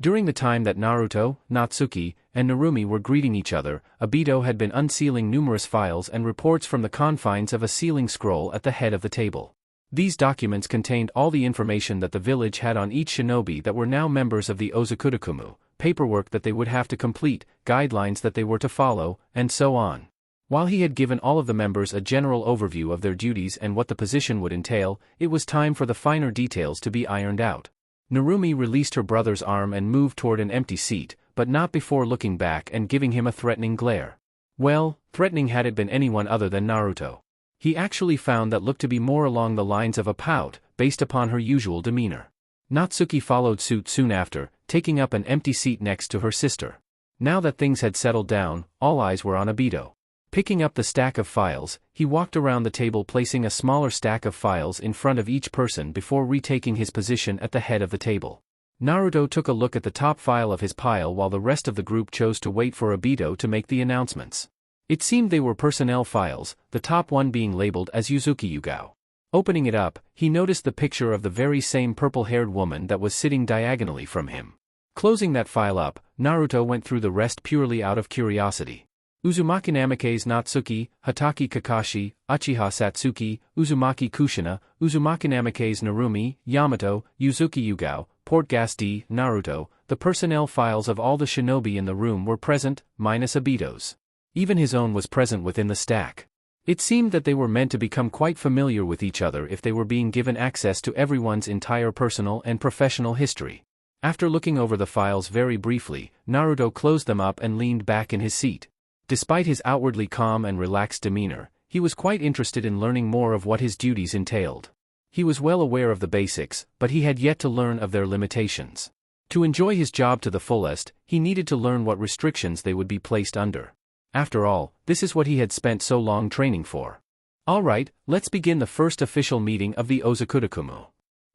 During the time that Naruto, Natsuki, and Narumi were greeting each other, Obito had been unsealing numerous files and reports from the confines of a sealing scroll at the head of the table. These documents contained all the information that the village had on each shinobi that were now members of the Ozukurakumu, paperwork that they would have to complete, guidelines that they were to follow, and so on. While he had given all of the members a general overview of their duties and what the position would entail, it was time for the finer details to be ironed out. Narumi released her brother's arm and moved toward an empty seat, but not before looking back and giving him a threatening glare. Well, threatening had it been anyone other than Naruto. He actually found that looked to be more along the lines of a pout, based upon her usual demeanor. Natsuki followed suit soon after, taking up an empty seat next to her sister. Now that things had settled down, all eyes were on Obito. Picking up the stack of files, he walked around the table placing a smaller stack of files in front of each person before retaking his position at the head of the table. Naruto took a look at the top file of his pile while the rest of the group chose to wait for Obito to make the announcements. It seemed they were personnel files, the top one being labeled as Yuzuki Yugao. Opening it up, he noticed the picture of the very same purple-haired woman that was sitting diagonally from him. Closing that file up, Naruto went through the rest purely out of curiosity. Uzumaki Namikaze Natsuki, Hatake Kakashi, Uchiha Satsuki, Uzumaki Kushina, Uzumaki Namikaze Narumi, Yamato, Yuzuki Yugao, Portgas D, Naruto. The personnel files of all the shinobi in the room were present, minus Obito's. Even his own was present within the stack. It seemed that they were meant to become quite familiar with each other if they were being given access to everyone's entire personal and professional history. After looking over the files very briefly, Naruto closed them up and leaned back in his seat. Despite his outwardly calm and relaxed demeanor, he was quite interested in learning more of what his duties entailed. He was well aware of the basics, but he had yet to learn of their limitations. To enjoy his job to the fullest, he needed to learn what restrictions they would be placed under. After all, this is what he had spent so long training for. Alright, let's begin the first official meeting of the Ozukurakumu.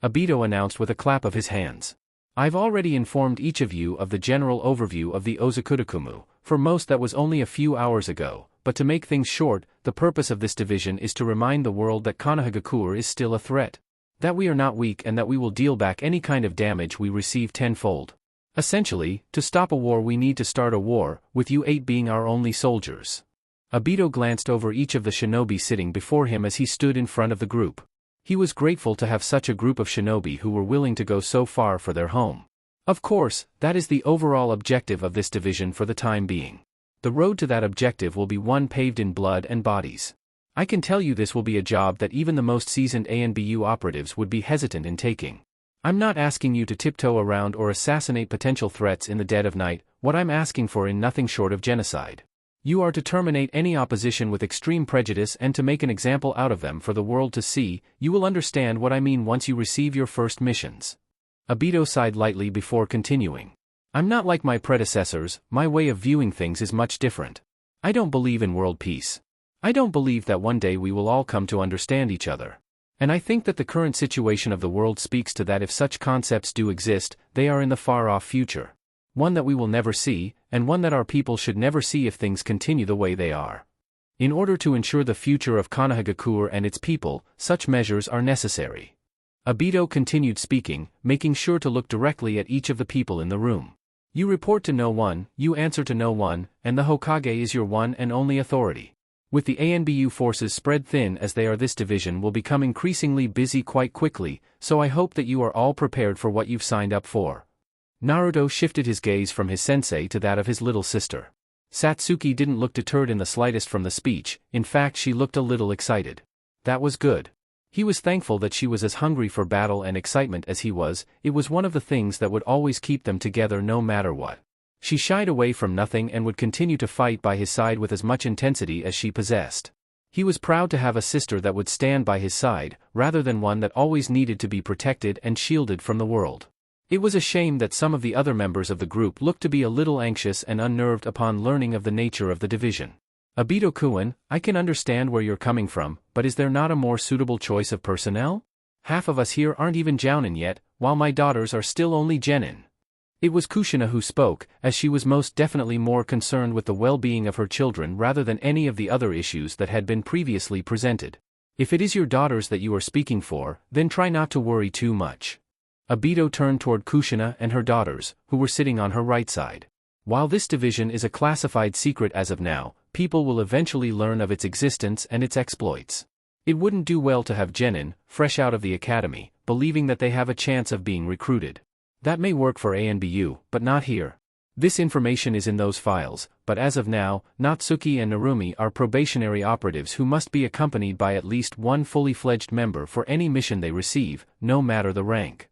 Obito announced with a clap of his hands. I've already informed each of you of the general overview of the Ozukurakumu. For most that was only a few hours ago, but to make things short, the purpose of this division is to remind the world that Konohagakure is still a threat. That we are not weak and that we will deal back any kind of damage we receive tenfold. Essentially, to stop a war we need to start a war, with you 8 being our only soldiers. Obito glanced over each of the shinobi sitting before him as he stood in front of the group. He was grateful to have such a group of shinobi who were willing to go so far for their home. Of course, that is the overall objective of this division for the time being. The road to that objective will be one paved in blood and bodies. I can tell you this will be a job that even the most seasoned ANBU operatives would be hesitant in taking. I'm not asking you to tiptoe around or assassinate potential threats in the dead of night, what I'm asking for in nothing short of genocide. You are to terminate any opposition with extreme prejudice and to make an example out of them for the world to see. You will understand what I mean once you receive your first missions. Obito sighed lightly before continuing. I'm not like my predecessors, my way of viewing things is much different. I don't believe in world peace. I don't believe that one day we will all come to understand each other. And I think that the current situation of the world speaks to that. If such concepts do exist, they are in the far-off future. One that we will never see, and one that our people should never see if things continue the way they are. In order to ensure the future of Konohagakure and its people, such measures are necessary. Obito continued speaking, making sure to look directly at each of the people in the room. You report to no one, you answer to no one, and the Hokage is your one and only authority. With the ANBU forces spread thin as they are, this division will become increasingly busy quite quickly, so I hope that you are all prepared for what you've signed up for. Naruto shifted his gaze from his sensei to that of his little sister. Satsuki didn't look deterred in the slightest from the speech, in fact she looked a little excited. That was good. He was thankful that she was as hungry for battle and excitement as he was. It was one of the things that would always keep them together no matter what. She shied away from nothing and would continue to fight by his side with as much intensity as she possessed. He was proud to have a sister that would stand by his side, rather than one that always needed to be protected and shielded from the world. It was a shame that some of the other members of the group looked to be a little anxious and unnerved upon learning of the nature of the division. Obito-kun, I can understand where you're coming from, but is there not a more suitable choice of personnel? Half of us here aren't even Jounin yet, while my daughters are still only Genin. It was Kushina who spoke, as she was most definitely more concerned with the well-being of her children rather than any of the other issues that had been previously presented. If it is your daughters that you are speaking for, then try not to worry too much. Obito turned toward Kushina and her daughters, who were sitting on her right side. While this division is a classified secret as of now, people will eventually learn of its existence and its exploits. It wouldn't do well to have Genin, fresh out of the academy, believing that they have a chance of being recruited. That may work for ANBU, but not here. This information is in those files, but as of now, Natsuki and Narumi are probationary operatives who must be accompanied by at least one fully fledged member for any mission they receive, no matter the rank.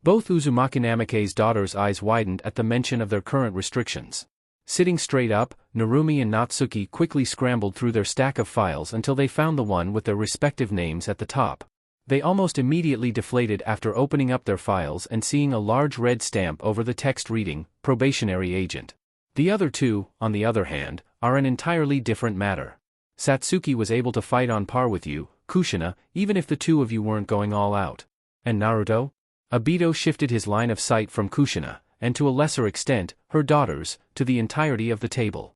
Both Uzumaki Namake's daughters' eyes widened at the mention of their current restrictions. Sitting straight up, Narumi and Natsuki quickly scrambled through their stack of files until they found the one with their respective names at the top. They almost immediately deflated after opening up their files and seeing a large red stamp over the text reading, Probationary Agent. The other two, on the other hand, are an entirely different matter. Satsuki was able to fight on par with you, Kushina, even if the two of you weren't going all out. And Naruto? Obito shifted his line of sight from Kushina, and to a lesser extent, her daughters, to the entirety of the table.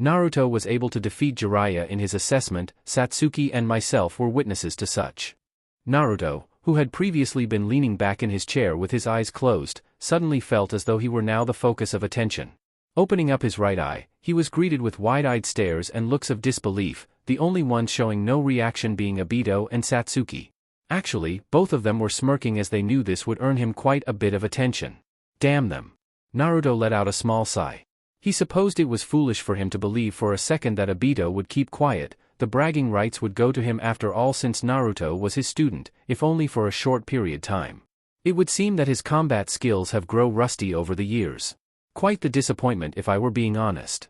Naruto was able to defeat Jiraiya in his assessment. Satsuki and myself were witnesses to such. Naruto, who had previously been leaning back in his chair with his eyes closed, suddenly felt as though he were now the focus of attention. Opening up his right eye, he was greeted with wide-eyed stares and looks of disbelief, the only ones showing no reaction being Obito and Satsuki. Actually, both of them were smirking as they knew this would earn him quite a bit of attention. Damn them. Naruto let out a small sigh. He supposed it was foolish for him to believe for a second that Obito would keep quiet. The bragging rights would go to him after all, since Naruto was his student, if only for a short period time. It would seem that his combat skills have grown rusty over the years. Quite the disappointment if I were being honest.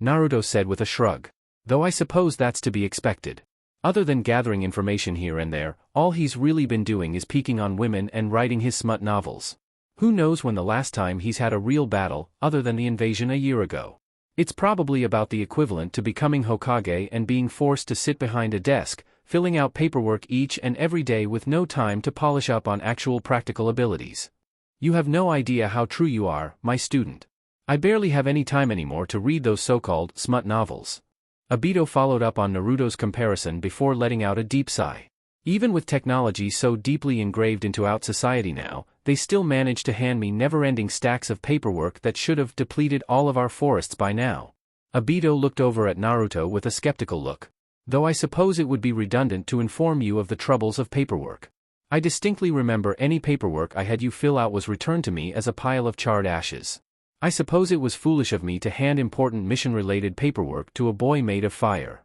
Naruto said with a shrug. Though I suppose that's to be expected. Other than gathering information here and there, all he's really been doing is peeking on women and writing his smut novels. Who knows when the last time he's had a real battle, other than the invasion a year ago. It's probably about the equivalent to becoming Hokage and being forced to sit behind a desk, filling out paperwork each and every day with no time to polish up on actual practical abilities. You have no idea how true you are, my student. I barely have any time anymore to read those so-called smut novels. Obito followed up on Naruto's comparison before letting out a deep sigh. Even with technology so deeply engraved into our society now, they still manage to hand me never-ending stacks of paperwork that should have depleted all of our forests by now. Obito looked over at Naruto with a skeptical look. Though I suppose it would be redundant to inform you of the troubles of paperwork. I distinctly remember any paperwork I had you fill out was returned to me as a pile of charred ashes. I suppose it was foolish of me to hand important mission-related paperwork to a boy made of fire.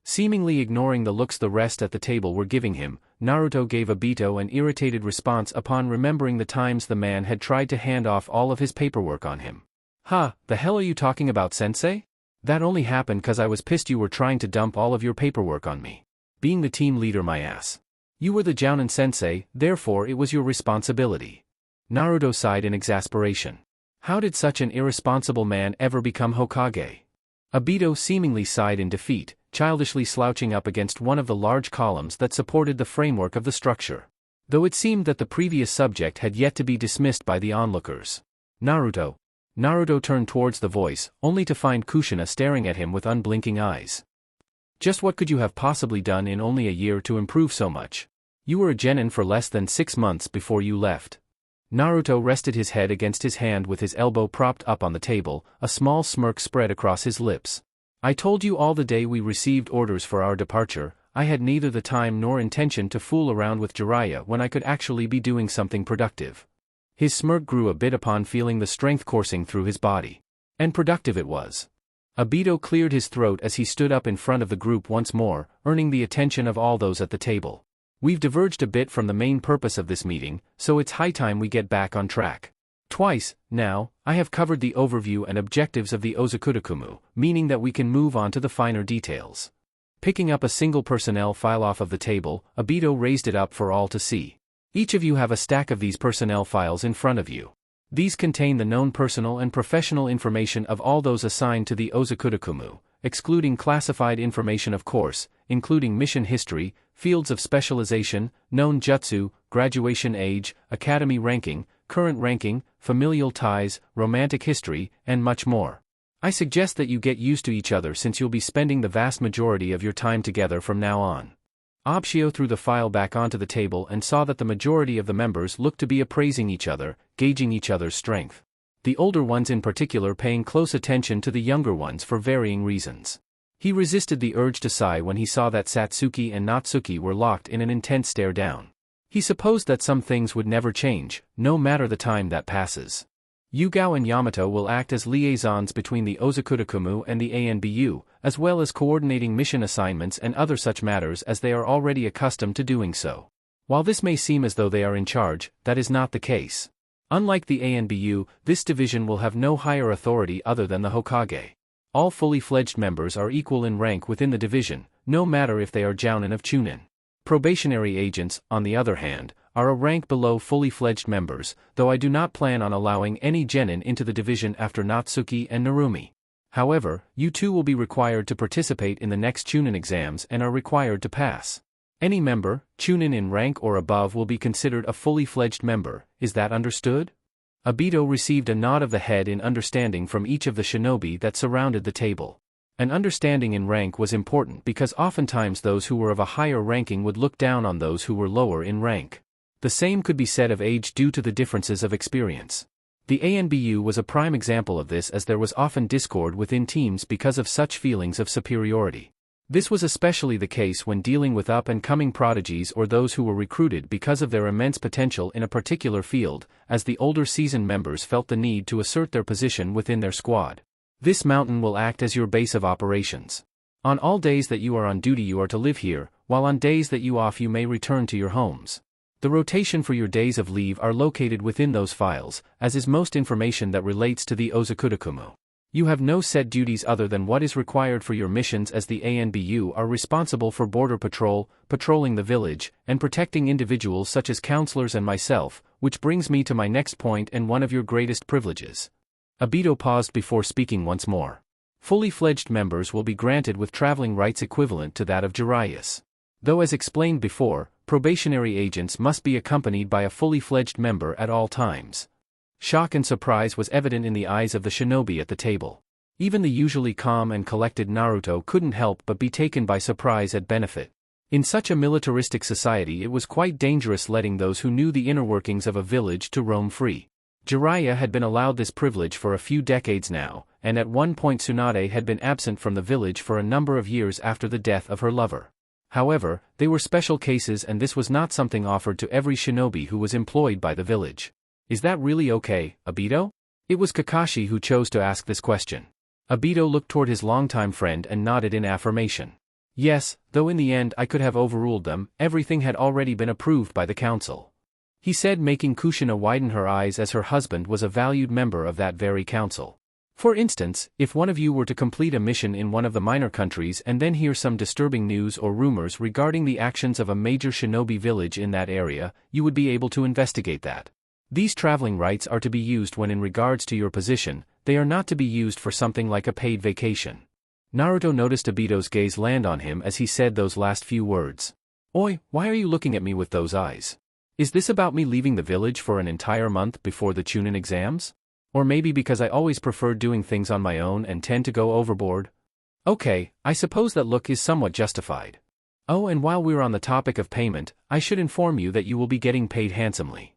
Seemingly ignoring the looks the rest at the table were giving him, Naruto gave Obito an irritated response upon remembering the times the man had tried to hand off all of his paperwork on him. The hell are you talking about, sensei? That only happened 'cause I was pissed you were trying to dump all of your paperwork on me. Being the team leader, my ass. You were the Jounin sensei, therefore it was your responsibility. Naruto sighed in exasperation. How did such an irresponsible man ever become Hokage? Obito seemingly sighed in defeat, childishly slouching up against one of the large columns that supported the framework of the structure. Though it seemed that the previous subject had yet to be dismissed by the onlookers. Naruto turned towards the voice, only to find Kushina staring at him with unblinking eyes. Just what could you have possibly done in only a year to improve so much? You were a genin for less than 6 months before you left. Naruto rested his head against his hand with his elbow propped up on the table, a small smirk spread across his lips. I told you all the day we received orders for our departure, I had neither the time nor intention to fool around with Jiraiya when I could actually be doing something productive. His smirk grew a bit upon feeling the strength coursing through his body. And productive it was. Obito cleared his throat as he stood up in front of the group once more, earning the attention of all those at the table. We've diverged a bit from the main purpose of this meeting, so it's high time we get back on track. Twice, now, I have covered the overview and objectives of the Ozukurakumu, meaning that we can move on to the finer details. Picking up a single personnel file off of the table, Obito raised it up for all to see. Each of you have a stack of these personnel files in front of you. These contain the known personal and professional information of all those assigned to the Ozukurakumu, excluding classified information of course, including mission history, fields of specialization, known jutsu, graduation age, academy ranking, current ranking, familial ties, romantic history, and much more. I suggest that you get used to each other since you'll be spending the vast majority of your time together from now on. Obshio threw the file back onto the table and saw that the majority of the members looked to be appraising each other, gauging each other's strength. The older ones in particular paying close attention to the younger ones for varying reasons. He resisted the urge to sigh when he saw that Satsuki and Natsuki were locked in an intense stare down. He supposed that some things would never change, no matter the time that passes. Yugao and Yamato will act as liaisons between the Ozukurakumu and the ANBU, as well as coordinating mission assignments and other such matters as they are already accustomed to doing so. While this may seem as though they are in charge, that is not the case. Unlike the ANBU, this division will have no higher authority other than the Hokage. All fully fledged members are equal in rank within the division, no matter if they are Jounin of Chunin. Probationary agents, on the other hand, are a rank below fully fledged members, though I do not plan on allowing any genin into the division after Natsuki and Narumi. However, you two will be required to participate in the next Chunin exams and are required to pass. Any member, Chunin in rank or above, will be considered a fully fledged member. Is that understood? Obito received a nod of the head in understanding from each of the shinobi that surrounded the table. An understanding in rank was important because oftentimes those who were of a higher ranking would look down on those who were lower in rank. The same could be said of age due to the differences of experience. The ANBU was a prime example of this, as there was often discord within teams because of such feelings of superiority. This was especially the case when dealing with up-and-coming prodigies or those who were recruited because of their immense potential in a particular field, as the older seasoned members felt the need to assert their position within their squad. This mountain will act as your base of operations. On all days that you are on duty you are to live here, while on days that you off you may return to your homes. The rotation for your days of leave are located within those files, as is most information that relates to the Ozukurakumu. You have no set duties other than what is required for your missions, as the ANBU are responsible for border patrol, patrolling the village, and protecting individuals such as counselors and myself, which brings me to my next point and one of your greatest privileges. Obito paused before speaking once more. Fully fledged members will be granted with traveling rights equivalent to that of Jiraiya's. Though as explained before, probationary agents must be accompanied by a fully fledged member at all times. Shock and surprise was evident in the eyes of the shinobi at the table. Even the usually calm and collected Naruto couldn't help but be taken by surprise at benefit. In such a militaristic society it was quite dangerous letting those who knew the inner workings of a village to roam free. Jiraiya had been allowed this privilege for a few decades now, and at one point Tsunade had been absent from the village for a number of years after the death of her lover. However, they were special cases and this was not something offered to every shinobi who was employed by the village. Is that really okay, Obito? It was Kakashi who chose to ask this question. Obito looked toward his longtime friend and nodded in affirmation. Yes, though in the end I could have overruled them, everything had already been approved by the council. He said, making Kushina widen her eyes as her husband was a valued member of that very council. For instance, if one of you were to complete a mission in one of the minor countries and then hear some disturbing news or rumors regarding the actions of a major shinobi village in that area, you would be able to investigate that. These traveling rights are to be used when in regards to your position, they are not to be used for something like a paid vacation. Naruto noticed Obito's gaze land on him as he said those last few words. Oi, why are you looking at me with those eyes? Is this about me leaving the village for an entire month before the Chunin exams? Or maybe because I always prefer doing things on my own and tend to go overboard? Okay, I suppose that look is somewhat justified. Oh, and while we're on the topic of payment, I should inform you that you will be getting paid handsomely.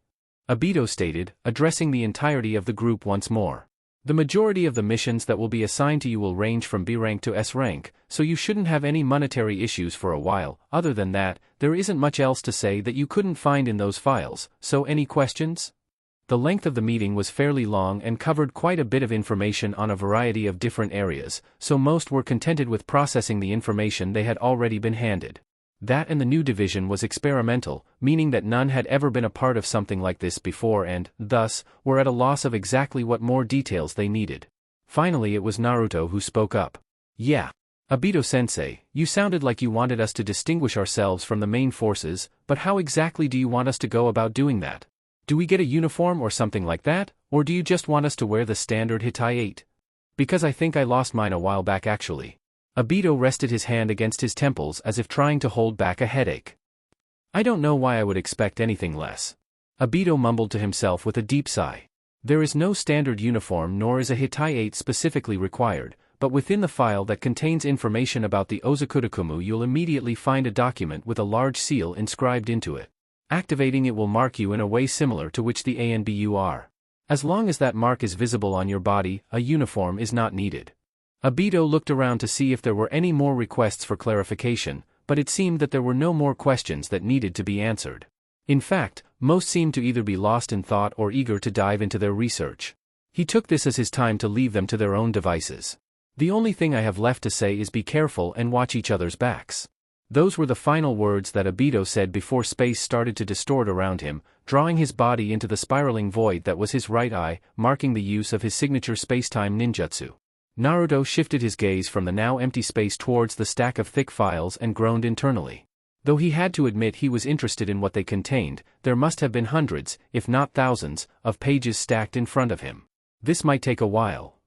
Obito stated, addressing the entirety of the group once more. The majority of the missions that will be assigned to you will range from B rank to S rank, so you shouldn't have any monetary issues for a while. Other than that, there isn't much else to say that you couldn't find in those files, so any questions? The length of the meeting was fairly long and covered quite a bit of information on a variety of different areas, so most were contented with processing the information they had already been handed. That and the new division was experimental, meaning that none had ever been a part of something like this before and, thus, were at a loss of exactly what more details they needed. Finally it was Naruto who spoke up. Yeah. Obito-sensei, you sounded like you wanted us to distinguish ourselves from the main forces, but how exactly do you want us to go about doing that? Do we get a uniform or something like that, or do you just want us to wear the standard Hitai 8? Because I think I lost mine a while back actually. Obito rested his hand against his temples as if trying to hold back a headache. I don't know why I would expect anything less. Obito mumbled to himself with a deep sigh. There is no standard uniform nor is a Hitai 8 specifically required, but within the file that contains information about the Ozukurakumu you'll immediately find a document with a large seal inscribed into it. Activating it will mark you in a way similar to which the ANBU are. As long as that mark is visible on your body, a uniform is not needed. Obito looked around to see if there were any more requests for clarification, but it seemed that there were no more questions that needed to be answered. In fact, most seemed to either be lost in thought or eager to dive into their research. He took this as his time to leave them to their own devices. The only thing I have left to say is be careful and watch each other's backs. Those were the final words that Obito said before space started to distort around him, drawing his body into the spiraling void that was his right eye, marking the use of his signature space-time ninjutsu. Naruto shifted his gaze from the now empty space towards the stack of thick files and groaned internally. Though he had to admit he was interested in what they contained, there must have been hundreds, if not thousands, of pages stacked in front of him. This might take a while.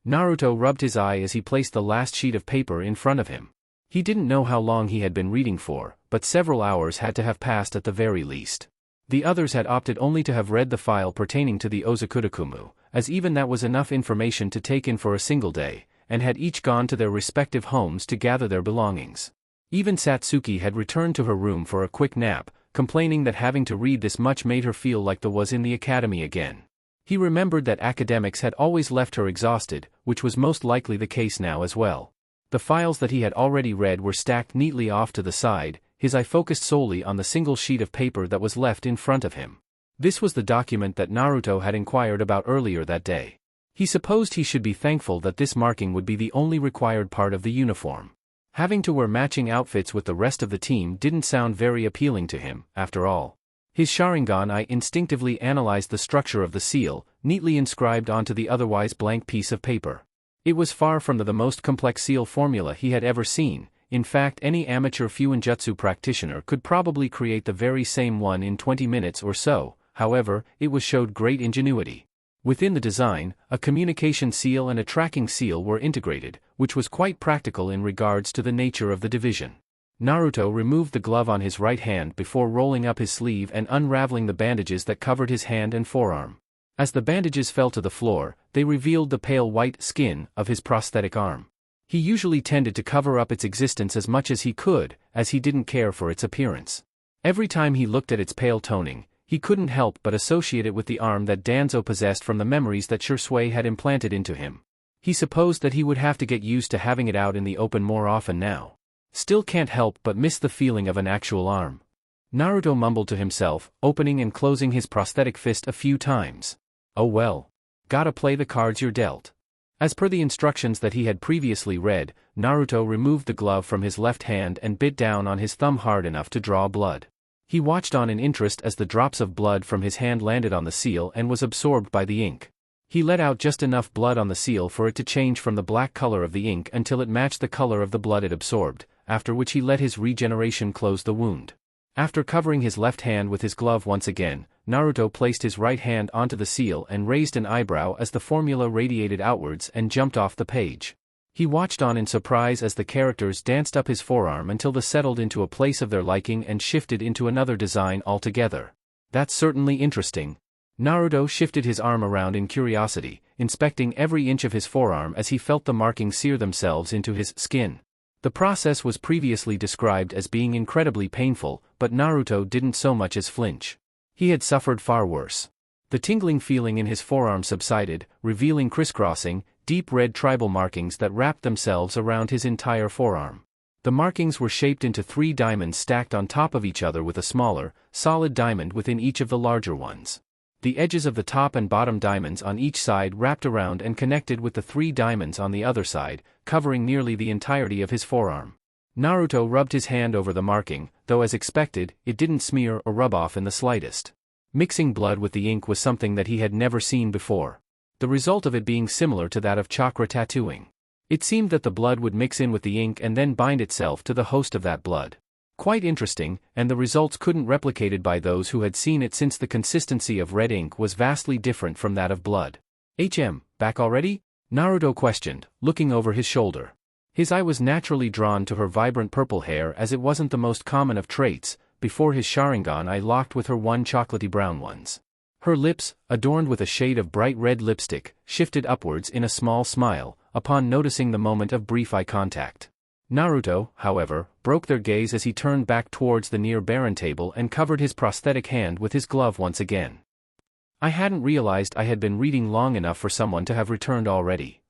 Naruto rubbed his eye as he placed the last sheet of paper in front of him. He didn't know how long he had been reading for, but several hours had to have passed at the very least. The others had opted only to have read the file pertaining to the Ozukurakumu, as even that was enough information to take in for a single day, and had each gone to their respective homes to gather their belongings. Even Satsuki had returned to her room for a quick nap, complaining that having to read this much made her feel like the was in the academy again. He remembered that academics had always left her exhausted, which was most likely the case now as well. The files that he had already read were stacked neatly off to the side, his eye focused solely on the single sheet of paper that was left in front of him. This was the document that Naruto had inquired about earlier that day. He supposed he should be thankful that this marking would be the only required part of the uniform. Having to wear matching outfits with the rest of the team didn't sound very appealing to him, after all. His Sharingan eye instinctively analyzed the structure of the seal, neatly inscribed onto the otherwise blank piece of paper. It was far from the most complex seal formula he had ever seen. In fact, any amateur Fuinjutsu practitioner could probably create the very same one in 20 minutes or so. However, it showed great ingenuity. Within the design, a communication seal and a tracking seal were integrated, which was quite practical in regards to the nature of the division. Naruto removed the glove on his right hand before rolling up his sleeve and unraveling the bandages that covered his hand and forearm. As the bandages fell to the floor, they revealed the pale white skin of his prosthetic arm. He usually tended to cover up its existence as much as he could, as he didn't care for its appearance. Every time he looked at its pale toning, he couldn't help but associate it with the arm that Danzo possessed from the memories that Shisui had implanted into him. He supposed that he would have to get used to having it out in the open more often now. Still can't help but miss the feeling of an actual arm. Naruto mumbled to himself, opening and closing his prosthetic fist a few times. Oh well. Gotta play the cards you're dealt. As per the instructions that he had previously read, Naruto removed the glove from his left hand and bit down on his thumb hard enough to draw blood. He watched on in interest as the drops of blood from his hand landed on the seal and was absorbed by the ink. He let out just enough blood on the seal for it to change from the black color of the ink until it matched the color of the blood it absorbed, after which he let his regeneration close the wound. After covering his left hand with his glove once again, Naruto placed his right hand onto the seal and raised an eyebrow as the formula radiated outwards and jumped off the page. He watched on in surprise as the characters danced up his forearm until they settled into a place of their liking and shifted into another design altogether. That's certainly interesting. Naruto shifted his arm around in curiosity, inspecting every inch of his forearm as he felt the markings sear themselves into his skin. The process was previously described as being incredibly painful, but Naruto didn't so much as flinch. He had suffered far worse. The tingling feeling in his forearm subsided, revealing crisscrossing, deep red tribal markings that wrapped themselves around his entire forearm. The markings were shaped into 3 diamonds stacked on top of each other with a smaller, solid diamond within each of the larger ones. The edges of the top and bottom diamonds on each side wrapped around and connected with the 3 diamonds on the other side, covering nearly the entirety of his forearm. Naruto rubbed his hand over the marking, though as expected, it didn't smear or rub off in the slightest. Mixing blood with the ink was something that he had never seen before. The result of it being similar to that of chakra tattooing. It seemed that the blood would mix in with the ink and then bind itself to the host of that blood. Quite interesting, and the results couldn't replicated by those who had seen it since the consistency of red ink was vastly different from that of blood. Back already? Naruto questioned, looking over his shoulder. His eye was naturally drawn to her vibrant purple hair as it wasn't the most common of traits. Before his Sharingan eye locked with her one chocolatey brown ones. Her lips, adorned with a shade of bright red lipstick, shifted upwards in a small smile, upon noticing the moment of brief eye contact. Naruto, however, broke their gaze as he turned back towards the near barren table and covered his prosthetic hand with his glove once again. I hadn't realized I had been reading long enough for someone to have returned already.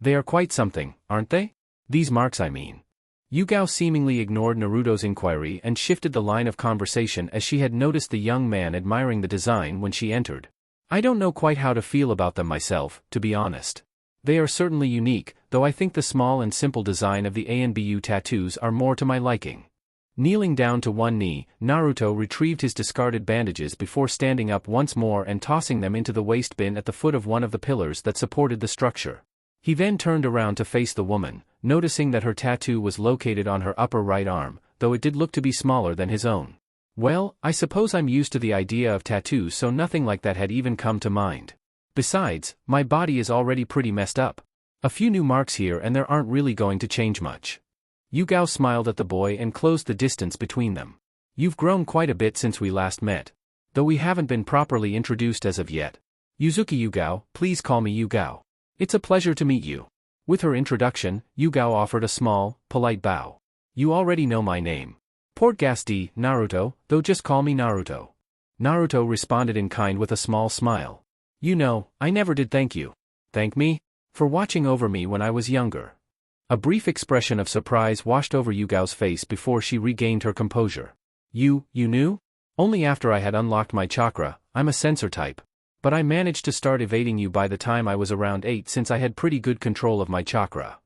They are quite something, aren't they? These marks I mean. Yugao seemingly ignored Naruto's inquiry and shifted the line of conversation as she had noticed the young man admiring the design when she entered. I don't know quite how to feel about them myself, to be honest. They are certainly unique, though I think the small and simple design of the ANBU tattoos are more to my liking. Kneeling down to one knee, Naruto retrieved his discarded bandages before standing up once more and tossing them into the waste bin at the foot of one of the pillars that supported the structure. He then turned around to face the woman, noticing that her tattoo was located on her upper right arm, though it did look to be smaller than his own. Well, I suppose I'm used to the idea of tattoos, so nothing like that had even come to mind. Besides, my body is already pretty messed up. A few new marks here and there aren't really going to change much. Yugao smiled at the boy and closed the distance between them. You've grown quite a bit since we last met. Though we haven't been properly introduced as of yet. Yuzuki Yugao, please call me Yugao. It's a pleasure to meet you. With her introduction, Yugao offered a small, polite bow. You already know my name. Portgas Naruto, though just call me Naruto. Naruto responded in kind with a small smile. You know, I never did thank you. Thank me? For watching over me when I was younger. A brief expression of surprise washed over Yugao's face before she regained her composure. You knew? Only after I had unlocked my chakra. I'm a sensor type. But I managed to start evading you by the time I was around 8 since I had pretty good control of my chakra.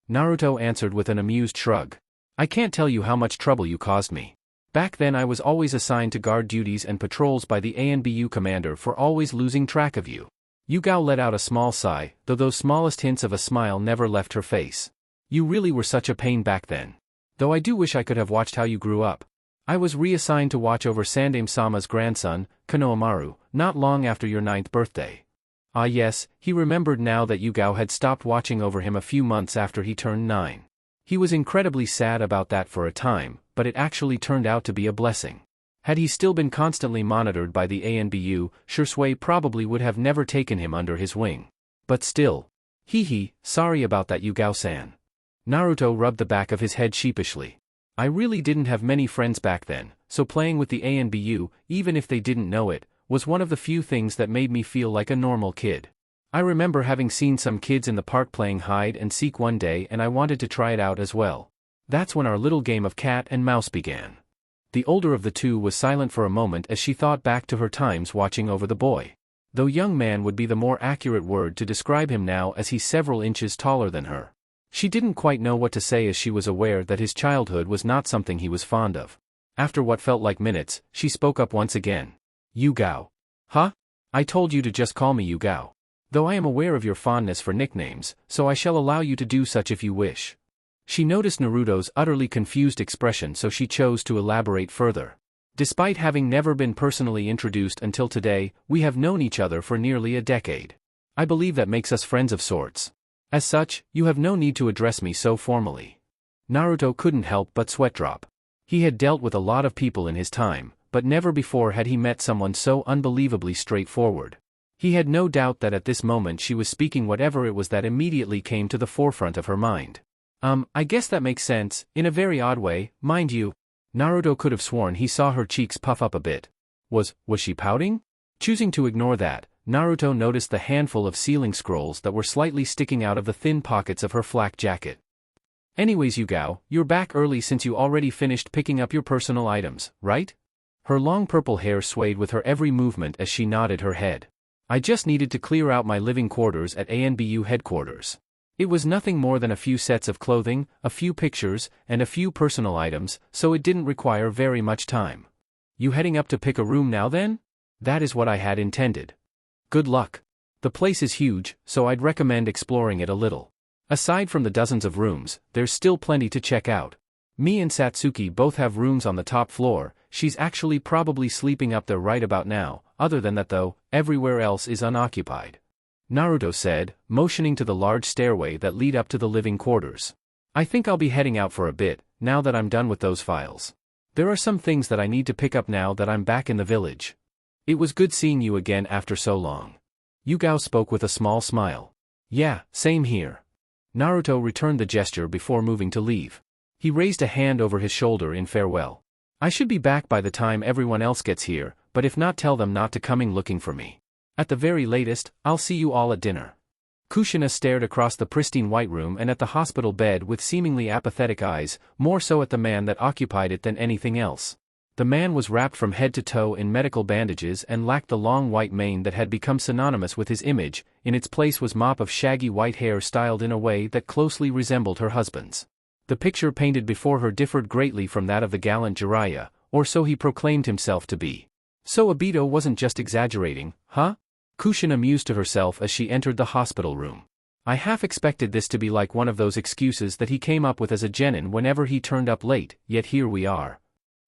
Naruto answered with an amused shrug. I can't tell you how much trouble you caused me. Back then I was always assigned to guard duties and patrols by the ANBU commander for always losing track of you. Yugao let out a small sigh, though those smallest hints of a smile never left her face. You really were such a pain back then. Though I do wish I could have watched how you grew up. I was reassigned to watch over Sandaime-sama's grandson, Konohamaru, not long after your 9th birthday. Ah yes, he remembered now that Yugao had stopped watching over him a few months after he turned 9. He was incredibly sad about that for a time, but it actually turned out to be a blessing. Had he still been constantly monitored by the ANBU, Shisui probably would have never taken him under his wing. But still. Sorry about that, Yugao-san. Naruto rubbed the back of his head sheepishly. I really didn't have many friends back then, so playing with the ANBU, even if they didn't know it, was one of the few things that made me feel like a normal kid. I remember having seen some kids in the park playing hide and seek one day and I wanted to try it out as well. That's when our little game of cat and mouse began. The older of the two was silent for a moment as she thought back to her times watching over the boy. Though young man would be the more accurate word to describe him now as he's several inches taller than her. She didn't quite know what to say as she was aware that his childhood was not something he was fond of. After what felt like minutes, she spoke up once again. Yu-Gao. Huh? I told you to just call me Yu-Gao. Though I am aware of your fondness for nicknames, so I shall allow you to do such if you wish. She noticed Naruto's utterly confused expression, so she chose to elaborate further. Despite having never been personally introduced until today, we have known each other for nearly a decade. I believe that makes us friends of sorts. As such, you have no need to address me so formally. Naruto couldn't help but sweat drop. He had dealt with a lot of people in his time, but never before had he met someone so unbelievably straightforward. He had no doubt that at this moment she was speaking whatever it was that immediately came to the forefront of her mind. I guess that makes sense, in a very odd way, mind you. Naruto could have sworn he saw her cheeks puff up a bit. Was she pouting? Choosing to ignore that, Naruto noticed the handful of sealing scrolls that were slightly sticking out of the thin pockets of her flak jacket. Anyways, Yu-Gao, you're back early since you already finished picking up your personal items, right? Her long purple hair swayed with her every movement as she nodded her head. I just needed to clear out my living quarters at ANBU headquarters. It was nothing more than a few sets of clothing, a few pictures, and a few personal items, so it didn't require very much time. You heading up to pick a room now then? That is what I had intended. Good luck. The place is huge, so I'd recommend exploring it a little. Aside from the dozens of rooms, there's still plenty to check out. Me and Satsuki both have rooms on the top floor. She's actually probably sleeping up there right about now. Other than that though, everywhere else is unoccupied. Naruto said, motioning to the large stairway that lead up to the living quarters. I think I'll be heading out for a bit, now that I'm done with those files. There are some things that I need to pick up now that I'm back in the village. It was good seeing you again after so long. Yu-Gao spoke with a small smile. Yeah, same here. Naruto returned the gesture before moving to leave. He raised a hand over his shoulder in farewell. I should be back by the time everyone else gets here, but if not, tell them not to coming looking for me. At the very latest, I'll see you all at dinner. Kushina stared across the pristine white room and at the hospital bed with seemingly apathetic eyes, more so at the man that occupied it than anything else. The man was wrapped from head to toe in medical bandages and lacked the long white mane that had become synonymous with his image. In its place was a mop of shaggy white hair styled in a way that closely resembled her husband's. The picture painted before her differed greatly from that of the gallant Jiraiya, or so he proclaimed himself to be. So Obito wasn't just exaggerating, huh? Kushina mused to herself as she entered the hospital room. I half expected this to be like one of those excuses that he came up with as a genin whenever he turned up late, yet here we are.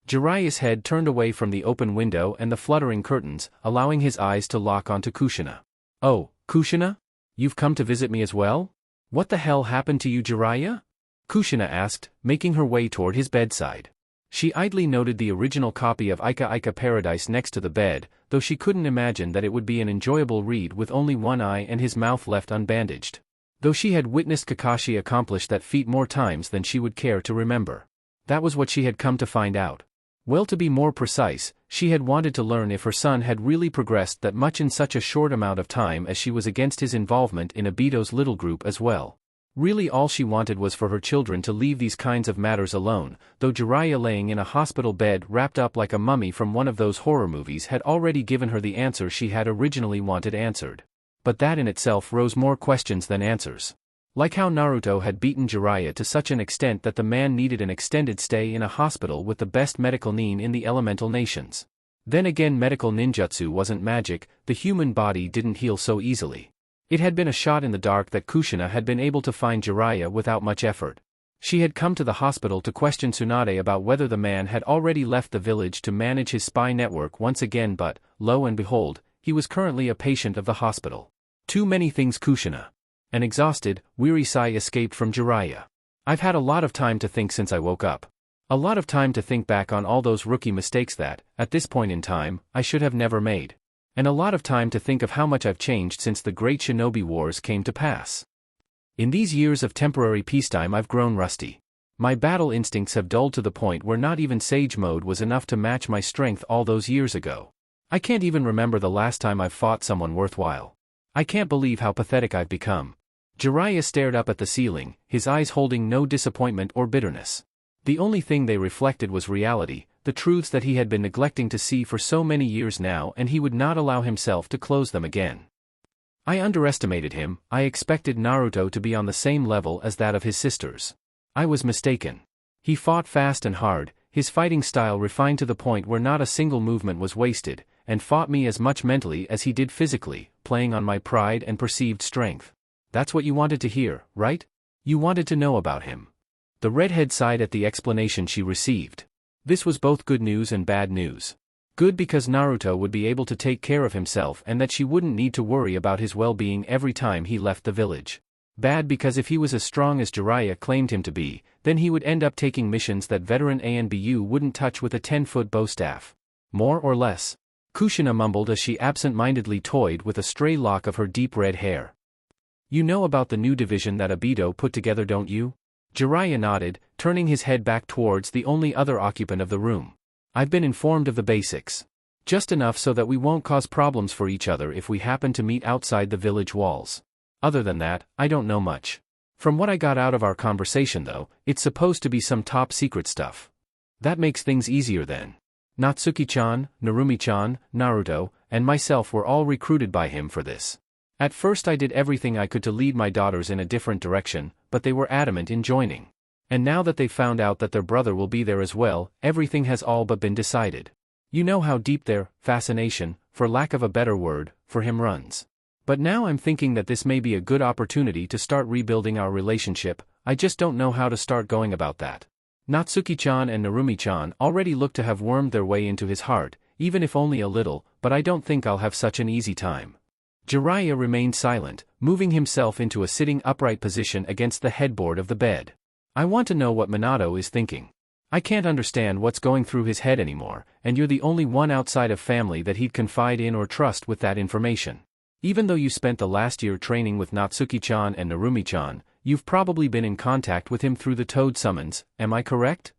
Jiraiya's head turned away from the open window and the fluttering curtains, allowing his eyes to lock onto Kushina. Oh, Kushina? You've come to visit me as well? What the hell happened to you, Jiraiya? Kushina asked, making her way toward his bedside. She idly noted the original copy of Ika Ika Paradise next to the bed, though she couldn't imagine that it would be an enjoyable read with only one eye and his mouth left unbandaged. Though she had witnessed Kakashi accomplish that feat more times than she would care to remember. That was what she had come to find out. Well, to be more precise, she had wanted to learn if her son had really progressed that much in such a short amount of time, as she was against his involvement in Obito's little group as well. Really all she wanted was for her children to leave these kinds of matters alone, though Jiraiya laying in a hospital bed wrapped up like a mummy from one of those horror movies had already given her the answer she had originally wanted answered. But that in itself rose more questions than answers. Like how Naruto had beaten Jiraiya to such an extent that the man needed an extended stay in a hospital with the best medical nin in the elemental nations. Then again, medical ninjutsu wasn't magic, the human body didn't heal so easily. It had been a shot in the dark that Kushina had been able to find Jiraiya without much effort. She had come to the hospital to question Tsunade about whether the man had already left the village to manage his spy network once again, but, lo and behold, he was currently a patient of the hospital. Too many things, Kushina. An exhausted, weary sigh escaped from Jiraiya. I've had a lot of time to think since I woke up. A lot of time to think back on all those rookie mistakes that, at this point in time, I should have never made. And a lot of time to think of how much I've changed since the great Shinobi Wars came to pass. In these years of temporary peacetime I've grown rusty. My battle instincts have dulled to the point where not even Sage Mode was enough to match my strength all those years ago. I can't even remember the last time I've fought someone worthwhile. I can't believe how pathetic I've become. Jiraiya stared up at the ceiling, his eyes holding no disappointment or bitterness. The only thing they reflected was reality, the truths that he had been neglecting to see for so many years now, and he would not allow himself to close them again. I underestimated him. I expected Naruto to be on the same level as that of his sisters. I was mistaken. He fought fast and hard, his fighting style refined to the point where not a single movement was wasted, and fought me as much mentally as he did physically, playing on my pride and perceived strength. That's what you wanted to hear, right? You wanted to know about him. The redhead sighed at the explanation she received. This was both good news and bad news. Good because Naruto would be able to take care of himself and that she wouldn't need to worry about his well-being every time he left the village. Bad because if he was as strong as Jiraiya claimed him to be, then he would end up taking missions that veteran Anbu wouldn't touch with a 10-foot bow staff. More or less. Kushina mumbled as she absent-mindedly toyed with a stray lock of her deep red hair. You know about the new division that Obito put together, don't you? Jiraiya nodded, turning his head back towards the only other occupant of the room. I've been informed of the basics. Just enough so that we won't cause problems for each other if we happen to meet outside the village walls. Other than that, I don't know much. From what I got out of our conversation though, it's supposed to be some top secret stuff. That makes things easier then. Natsuki-chan, Narumi-chan, Naruto, and myself were all recruited by him for this. At first I did everything I could to lead my daughters in a different direction, but they were adamant in joining. And now that they've found out that their brother will be there as well, everything has all but been decided. You know how deep their fascination, for lack of a better word, for him runs. But now I'm thinking that this may be a good opportunity to start rebuilding our relationship. I just don't know how to start going about that. Natsuki-chan and Narumi-chan already look to have wormed their way into his heart, even if only a little, but I don't think I'll have such an easy time. Jiraiya remained silent, moving himself into a sitting upright position against the headboard of the bed. I want to know what Minato is thinking. I can't understand what's going through his head anymore, and you're the only one outside of family that he'd confide in or trust with that information. Even though you spent the last year training with Natsuki-chan and Narumi-chan, you've probably been in contact with him through the Toad summons, am I correct?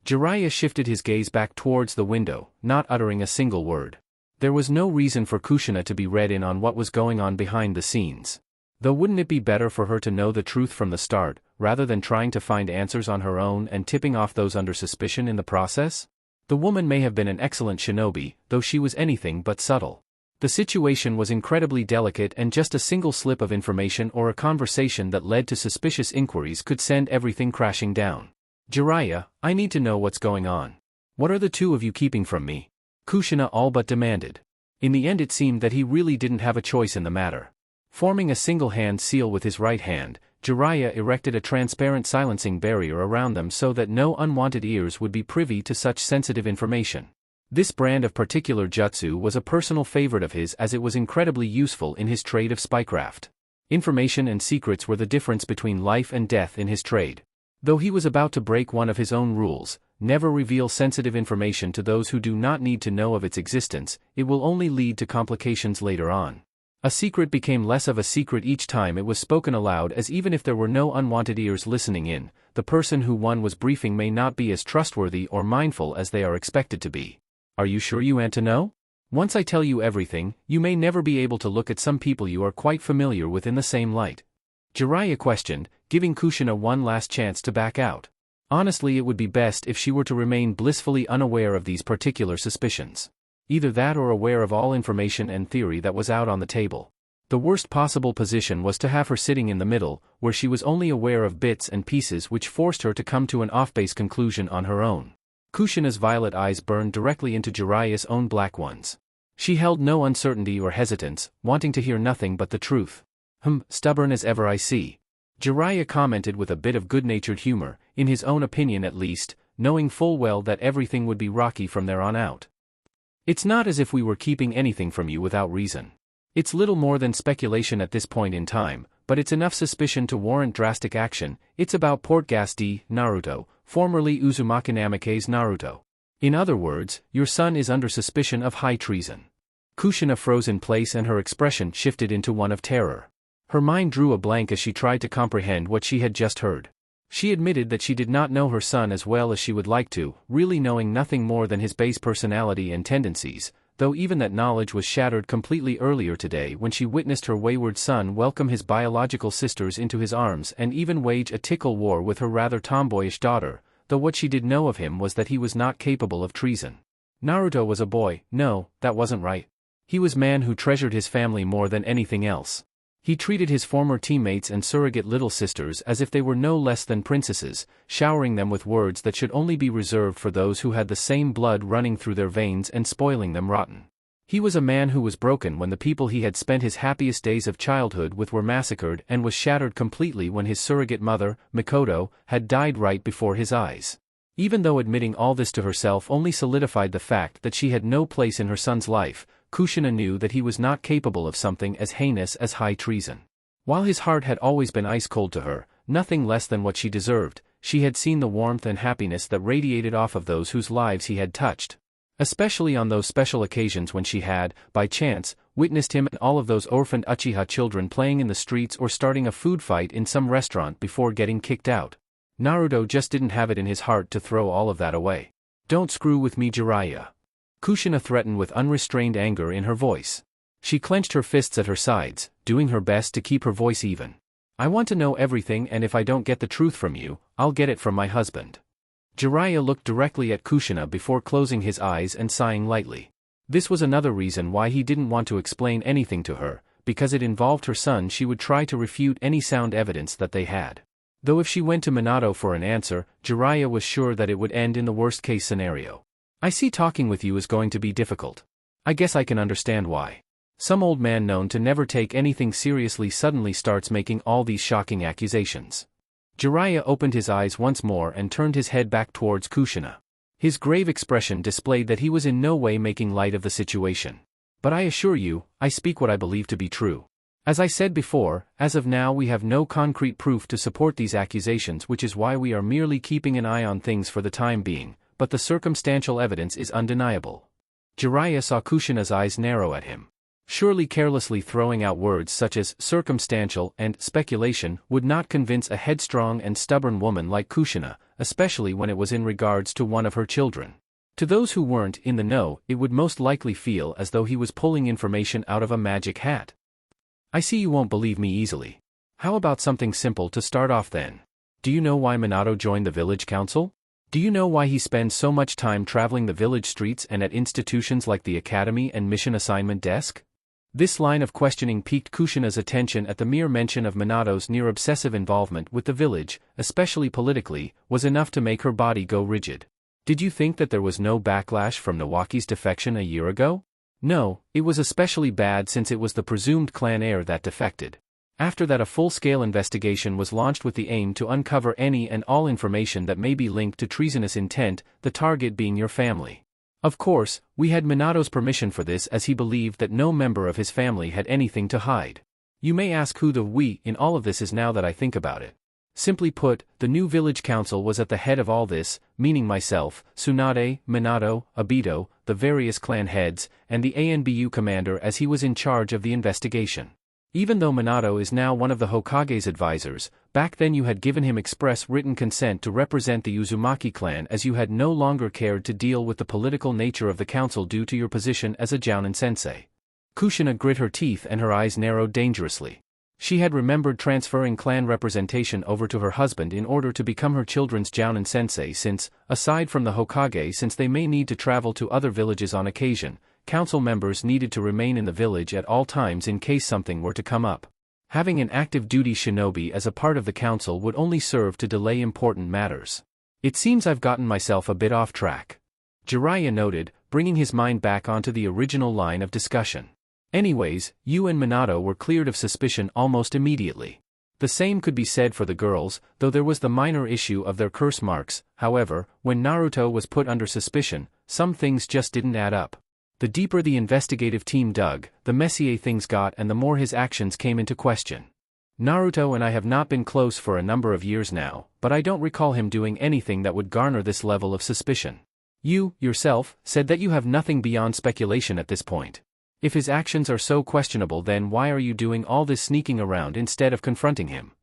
Jiraiya shifted his gaze back towards the window, not uttering a single word. There was no reason for Kushina to be read in on what was going on behind the scenes. Though wouldn't it be better for her to know the truth from the start, rather than trying to find answers on her own and tipping off those under suspicion in the process? The woman may have been an excellent shinobi, though she was anything but subtle. The situation was incredibly delicate and just a single slip of information or a conversation that led to suspicious inquiries could send everything crashing down. Jiraiya, I need to know what's going on. What are the two of you keeping from me? Kushina all but demanded. In the end it seemed that he really didn't have a choice in the matter. Forming a single-hand seal with his right hand, Jiraiya erected a transparent silencing barrier around them so that no unwanted ears would be privy to such sensitive information. This brand of particular jutsu was a personal favorite of his as it was incredibly useful in his trade of spycraft. Information and secrets were the difference between life and death in his trade. Though he was about to break one of his own rules, never reveal sensitive information to those who do not need to know of its existence, it will only lead to complications later on. A secret became less of a secret each time it was spoken aloud, as even if there were no unwanted ears listening in, the person who one was briefing may not be as trustworthy or mindful as they are expected to be. Are you sure you want to know? Once I tell you everything, you may never be able to look at some people you are quite familiar with in the same light. Jiraiya questioned, giving Kushina one last chance to back out. Honestly, it would be best if she were to remain blissfully unaware of these particular suspicions. Either that or aware of all information and theory that was out on the table. The worst possible position was to have her sitting in the middle, where she was only aware of bits and pieces which forced her to come to an off-base conclusion on her own. Kushina's violet eyes burned directly into Jiraiya's own black ones. She held no uncertainty or hesitance, wanting to hear nothing but the truth. Stubborn as ever I see. Jiraiya commented with a bit of good-natured humor, in his own opinion at least, knowing full well that everything would be rocky from there on out. It's not as if we were keeping anything from you without reason. It's little more than speculation at this point in time, but it's enough suspicion to warrant drastic action. It's about Portgas D. Naruto, formerly Uzumaki Namikaze Naruto. In other words, your son is under suspicion of high treason. Kushina froze in place and her expression shifted into one of terror. Her mind drew a blank as she tried to comprehend what she had just heard. She admitted that she did not know her son as well as she would like to, really knowing nothing more than his base personality and tendencies, though even that knowledge was shattered completely earlier today when she witnessed her wayward son welcome his biological sisters into his arms and even wage a tickle war with her rather tomboyish daughter, though what she did know of him was that he was not capable of treason. Naruto was a boy. No, that wasn't right. He was a man who treasured his family more than anything else. He treated his former teammates and surrogate little sisters as if they were no less than princesses, showering them with words that should only be reserved for those who had the same blood running through their veins and spoiling them rotten. He was a man who was broken when the people he had spent his happiest days of childhood with were massacred and was shattered completely when his surrogate mother, Mikoto, had died right before his eyes. Even though admitting all this to herself only solidified the fact that she had no place in her son's life, Kushina knew that he was not capable of something as heinous as high treason. While his heart had always been ice-cold to her, nothing less than what she deserved, she had seen the warmth and happiness that radiated off of those whose lives he had touched. Especially on those special occasions when she had, by chance, witnessed him and all of those orphaned Uchiha children playing in the streets or starting a food fight in some restaurant before getting kicked out. Naruto just didn't have it in his heart to throw all of that away. "Don't screw with me, Jiraiya," Kushina threatened with unrestrained anger in her voice. She clenched her fists at her sides, doing her best to keep her voice even. "I want to know everything, and if I don't get the truth from you, I'll get it from my husband." Jiraiya looked directly at Kushina before closing his eyes and sighing lightly. This was another reason why he didn't want to explain anything to her, because it involved her son. She would try to refute any sound evidence that they had. Though if she went to Minato for an answer, Jiraiya was sure that it would end in the worst-case scenario. "I see talking with you is going to be difficult. I guess I can understand why. Some old man known to never take anything seriously suddenly starts making all these shocking accusations." Jiraiya opened his eyes once more and turned his head back towards Kushina. His grave expression displayed that he was in no way making light of the situation. "But I assure you, I speak what I believe to be true. As I said before, as of now we have no concrete proof to support these accusations, which is why we are merely keeping an eye on things for the time being, but the circumstantial evidence is undeniable." Jiraiya saw Kushina's eyes narrow at him. Surely carelessly throwing out words such as circumstantial and speculation would not convince a headstrong and stubborn woman like Kushina, especially when it was in regards to one of her children. To those who weren't in the know, it would most likely feel as though he was pulling information out of a magic hat. "I see you won't believe me easily. How about something simple to start off then? Do you know why Minato joined the village council? Do you know why he spends so much time traveling the village streets and at institutions like the academy and mission assignment desk?" This line of questioning piqued Kushina's attention at the mere mention of Minato's near-obsessive involvement with the village, especially politically, was enough to make her body go rigid. "Did you think that there was no backlash from Nawaki's defection a year ago? No, it was especially bad since it was the presumed clan heir that defected. After that, a full-scale investigation was launched with the aim to uncover any and all information that may be linked to treasonous intent, the target being your family. Of course, we had Minato's permission for this as he believed that no member of his family had anything to hide. You may ask who the we in all of this is now that I think about it. Simply put, the new village council was at the head of all this, meaning myself, Tsunade, Minato, Obito, the various clan heads, and the ANBU commander as he was in charge of the investigation. Even though Minato is now one of the Hokage's advisors, back then you had given him express written consent to represent the Uzumaki clan as you had no longer cared to deal with the political nature of the council due to your position as a Jounin sensei." Kushina grit her teeth and her eyes narrowed dangerously. She had remembered transferring clan representation over to her husband in order to become her children's Jounin sensei since, aside from the Hokage, since they may need to travel to other villages on occasion, council members needed to remain in the village at all times in case something were to come up. Having an active duty shinobi as a part of the council would only serve to delay important matters. "It seems I've gotten myself a bit off track," Jiraiya noted, bringing his mind back onto the original line of discussion. "Anyways, you and Minato were cleared of suspicion almost immediately. The same could be said for the girls, though there was the minor issue of their curse marks. However, when Naruto was put under suspicion, some things just didn't add up. The deeper the investigative team dug, the messier things got and the more his actions came into question. Naruto and I have not been close for a number of years now, but I don't recall him doing anything that would garner this level of suspicion. You, yourself, said that you have nothing beyond speculation at this point. If his actions are so questionable, then why are you doing all this sneaking around instead of confronting him?"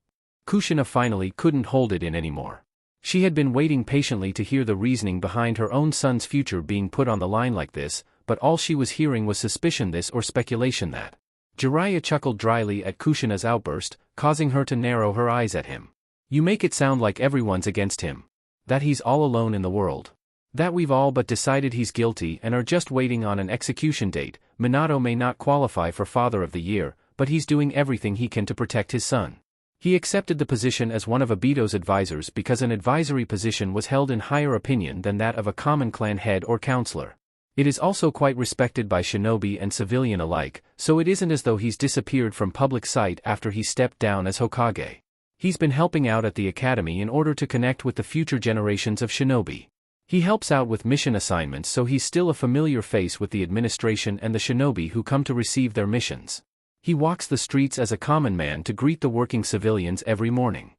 Kushina finally couldn't hold it in anymore. She had been waiting patiently to hear the reasoning behind her own son's future being put on the line like this, but all she was hearing was suspicion this or speculation that. Jiraiya chuckled dryly at Kushina's outburst, causing her to narrow her eyes at him. You make it sound like everyone's against him. That he's all alone in the world. That we've all but decided he's guilty and are just waiting on an execution date. Minato may not qualify for Father of the Year, but he's doing everything he can to protect his son. He accepted the position as one of Obito's advisors because an advisory position was held in higher opinion than that of a common clan head or counselor. It is also quite respected by shinobi and civilian alike, so it isn't as though he's disappeared from public sight after he stepped down as Hokage. He's been helping out at the academy in order to connect with the future generations of shinobi. He helps out with mission assignments, so he's still a familiar face with the administration and the shinobi who come to receive their missions. He walks the streets as a common man to greet the working civilians every morning.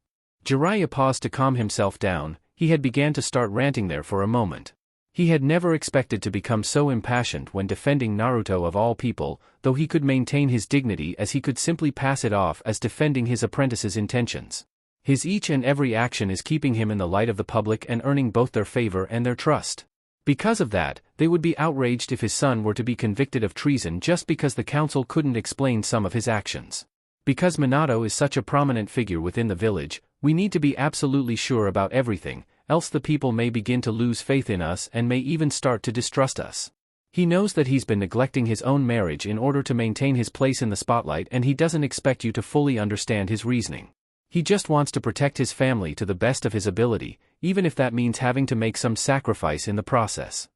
Jiraiya paused to calm himself down. He had began to start ranting there for a moment. He had never expected to become so impassioned when defending Naruto of all people, though he could maintain his dignity as he could simply pass it off as defending his apprentice's intentions. His each and every action is keeping him in the light of the public and earning both their favor and their trust. Because of that, they would be outraged if his son were to be convicted of treason just because the council couldn't explain some of his actions. Because Minato is such a prominent figure within the village, we need to be absolutely sure about everything, else the people may begin to lose faith in us and may even start to distrust us. He knows that he's been neglecting his own marriage in order to maintain his place in the spotlight, and he doesn't expect you to fully understand his reasoning. He just wants to protect his family to the best of his ability, even if that means having to make some sacrifice in the process.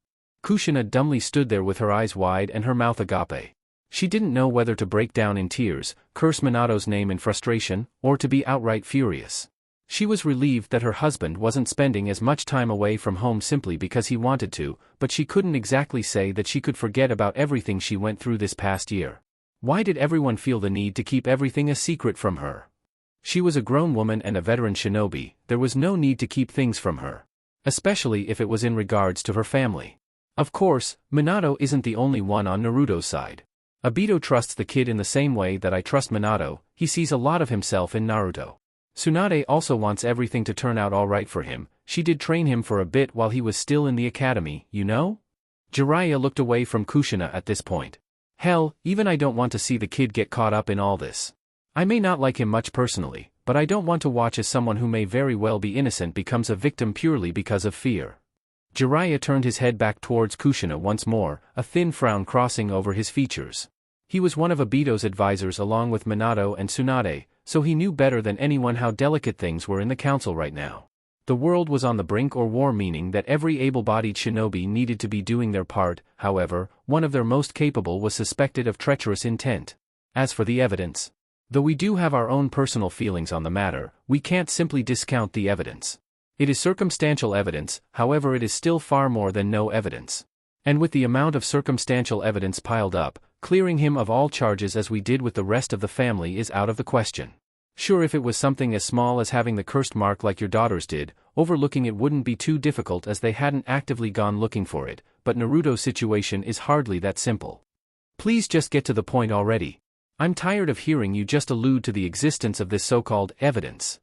Kushina dumbly stood there with her eyes wide and her mouth agape. She didn't know whether to break down in tears, curse Minato's name in frustration, or to be outright furious. She was relieved that her husband wasn't spending as much time away from home simply because he wanted to, but she couldn't exactly say that she could forget about everything she went through this past year. Why did everyone feel the need to keep everything a secret from her? She was a grown woman and a veteran shinobi. There was no need to keep things from her. Especially if it was in regards to her family. Of course, Minato isn't the only one on Naruto's side. Obito trusts the kid in the same way that I trust Minato. He sees a lot of himself in Naruto. Tsunade also wants everything to turn out alright for him. She did train him for a bit while he was still in the academy, you know? Jiraiya looked away from Kushina at this point. Hell, even I don't want to see the kid get caught up in all this. I may not like him much personally, but I don't want to watch as someone who may very well be innocent becomes a victim purely because of fear. Jiraiya turned his head back towards Kushina once more, a thin frown crossing over his features. He was one of Obito's advisors along with Minato and Tsunade, so he knew better than anyone how delicate things were in the council right now. The world was on the brink of war, meaning that every able-bodied shinobi needed to be doing their part. However, one of their most capable was suspected of treacherous intent. As for the evidence, though we do have our own personal feelings on the matter, we can't simply discount the evidence. It is circumstantial evidence, however it is still far more than no evidence. And with the amount of circumstantial evidence piled up, clearing him of all charges as we did with the rest of the family is out of the question. Sure, if it was something as small as having the cursed mark like your daughters did, overlooking it wouldn't be too difficult as they hadn't actively gone looking for it, but Naruto's situation is hardly that simple. Please just get to the point already. I'm tired of hearing you just allude to the existence of this so-called evidence.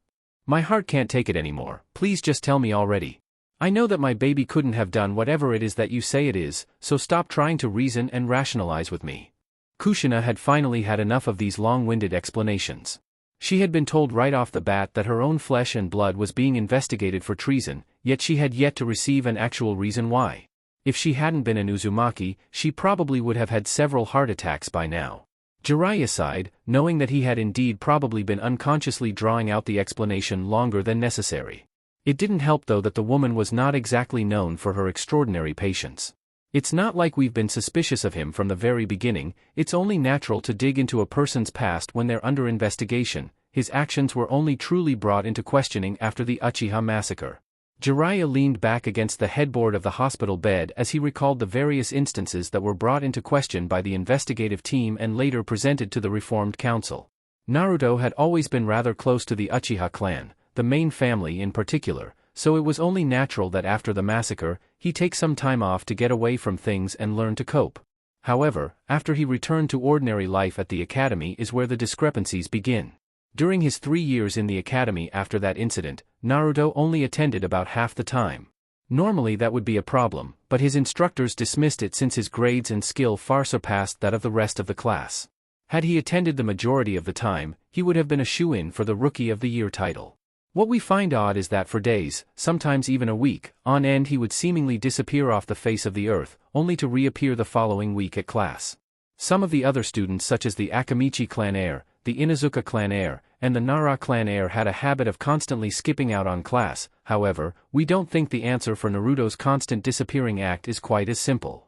My heart can't take it anymore. Please just tell me already. I know that my baby couldn't have done whatever it is that you say it is, so stop trying to reason and rationalize with me. Kushina had finally had enough of these long-winded explanations. She had been told right off the bat that her own flesh and blood was being investigated for treason, yet she had yet to receive an actual reason why. If she hadn't been an Uzumaki, she probably would have had several heart attacks by now. Jiraiya sighed, knowing that he had indeed probably been unconsciously drawing out the explanation longer than necessary. It didn't help though that the woman was not exactly known for her extraordinary patience. It's not like we've been suspicious of him from the very beginning. It's only natural to dig into a person's past when they're under investigation. His actions were only truly brought into questioning after the Uchiha massacre. Jiraiya leaned back against the headboard of the hospital bed as he recalled the various instances that were brought into question by the investigative team and later presented to the Reformed Council. Naruto had always been rather close to the Uchiha clan, the main family in particular, so it was only natural that after the massacre, he take some time off to get away from things and learn to cope. However, after he returned to ordinary life at the academy is where the discrepancies begin. During his 3 years in the academy after that incident, Naruto only attended about half the time. Normally that would be a problem, but his instructors dismissed it since his grades and skill far surpassed that of the rest of the class. Had he attended the majority of the time, he would have been a shoo-in for the Rookie of the Year title. What we find odd is that for days, sometimes even a week, on end he would seemingly disappear off the face of the earth, only to reappear the following week at class. Some of the other students such as the Akamichi clan heir, the Inuzuka clan heir, and the Nara clan heir had a habit of constantly skipping out on class. However, we don't think the answer for Naruto's constant disappearing act is quite as simple.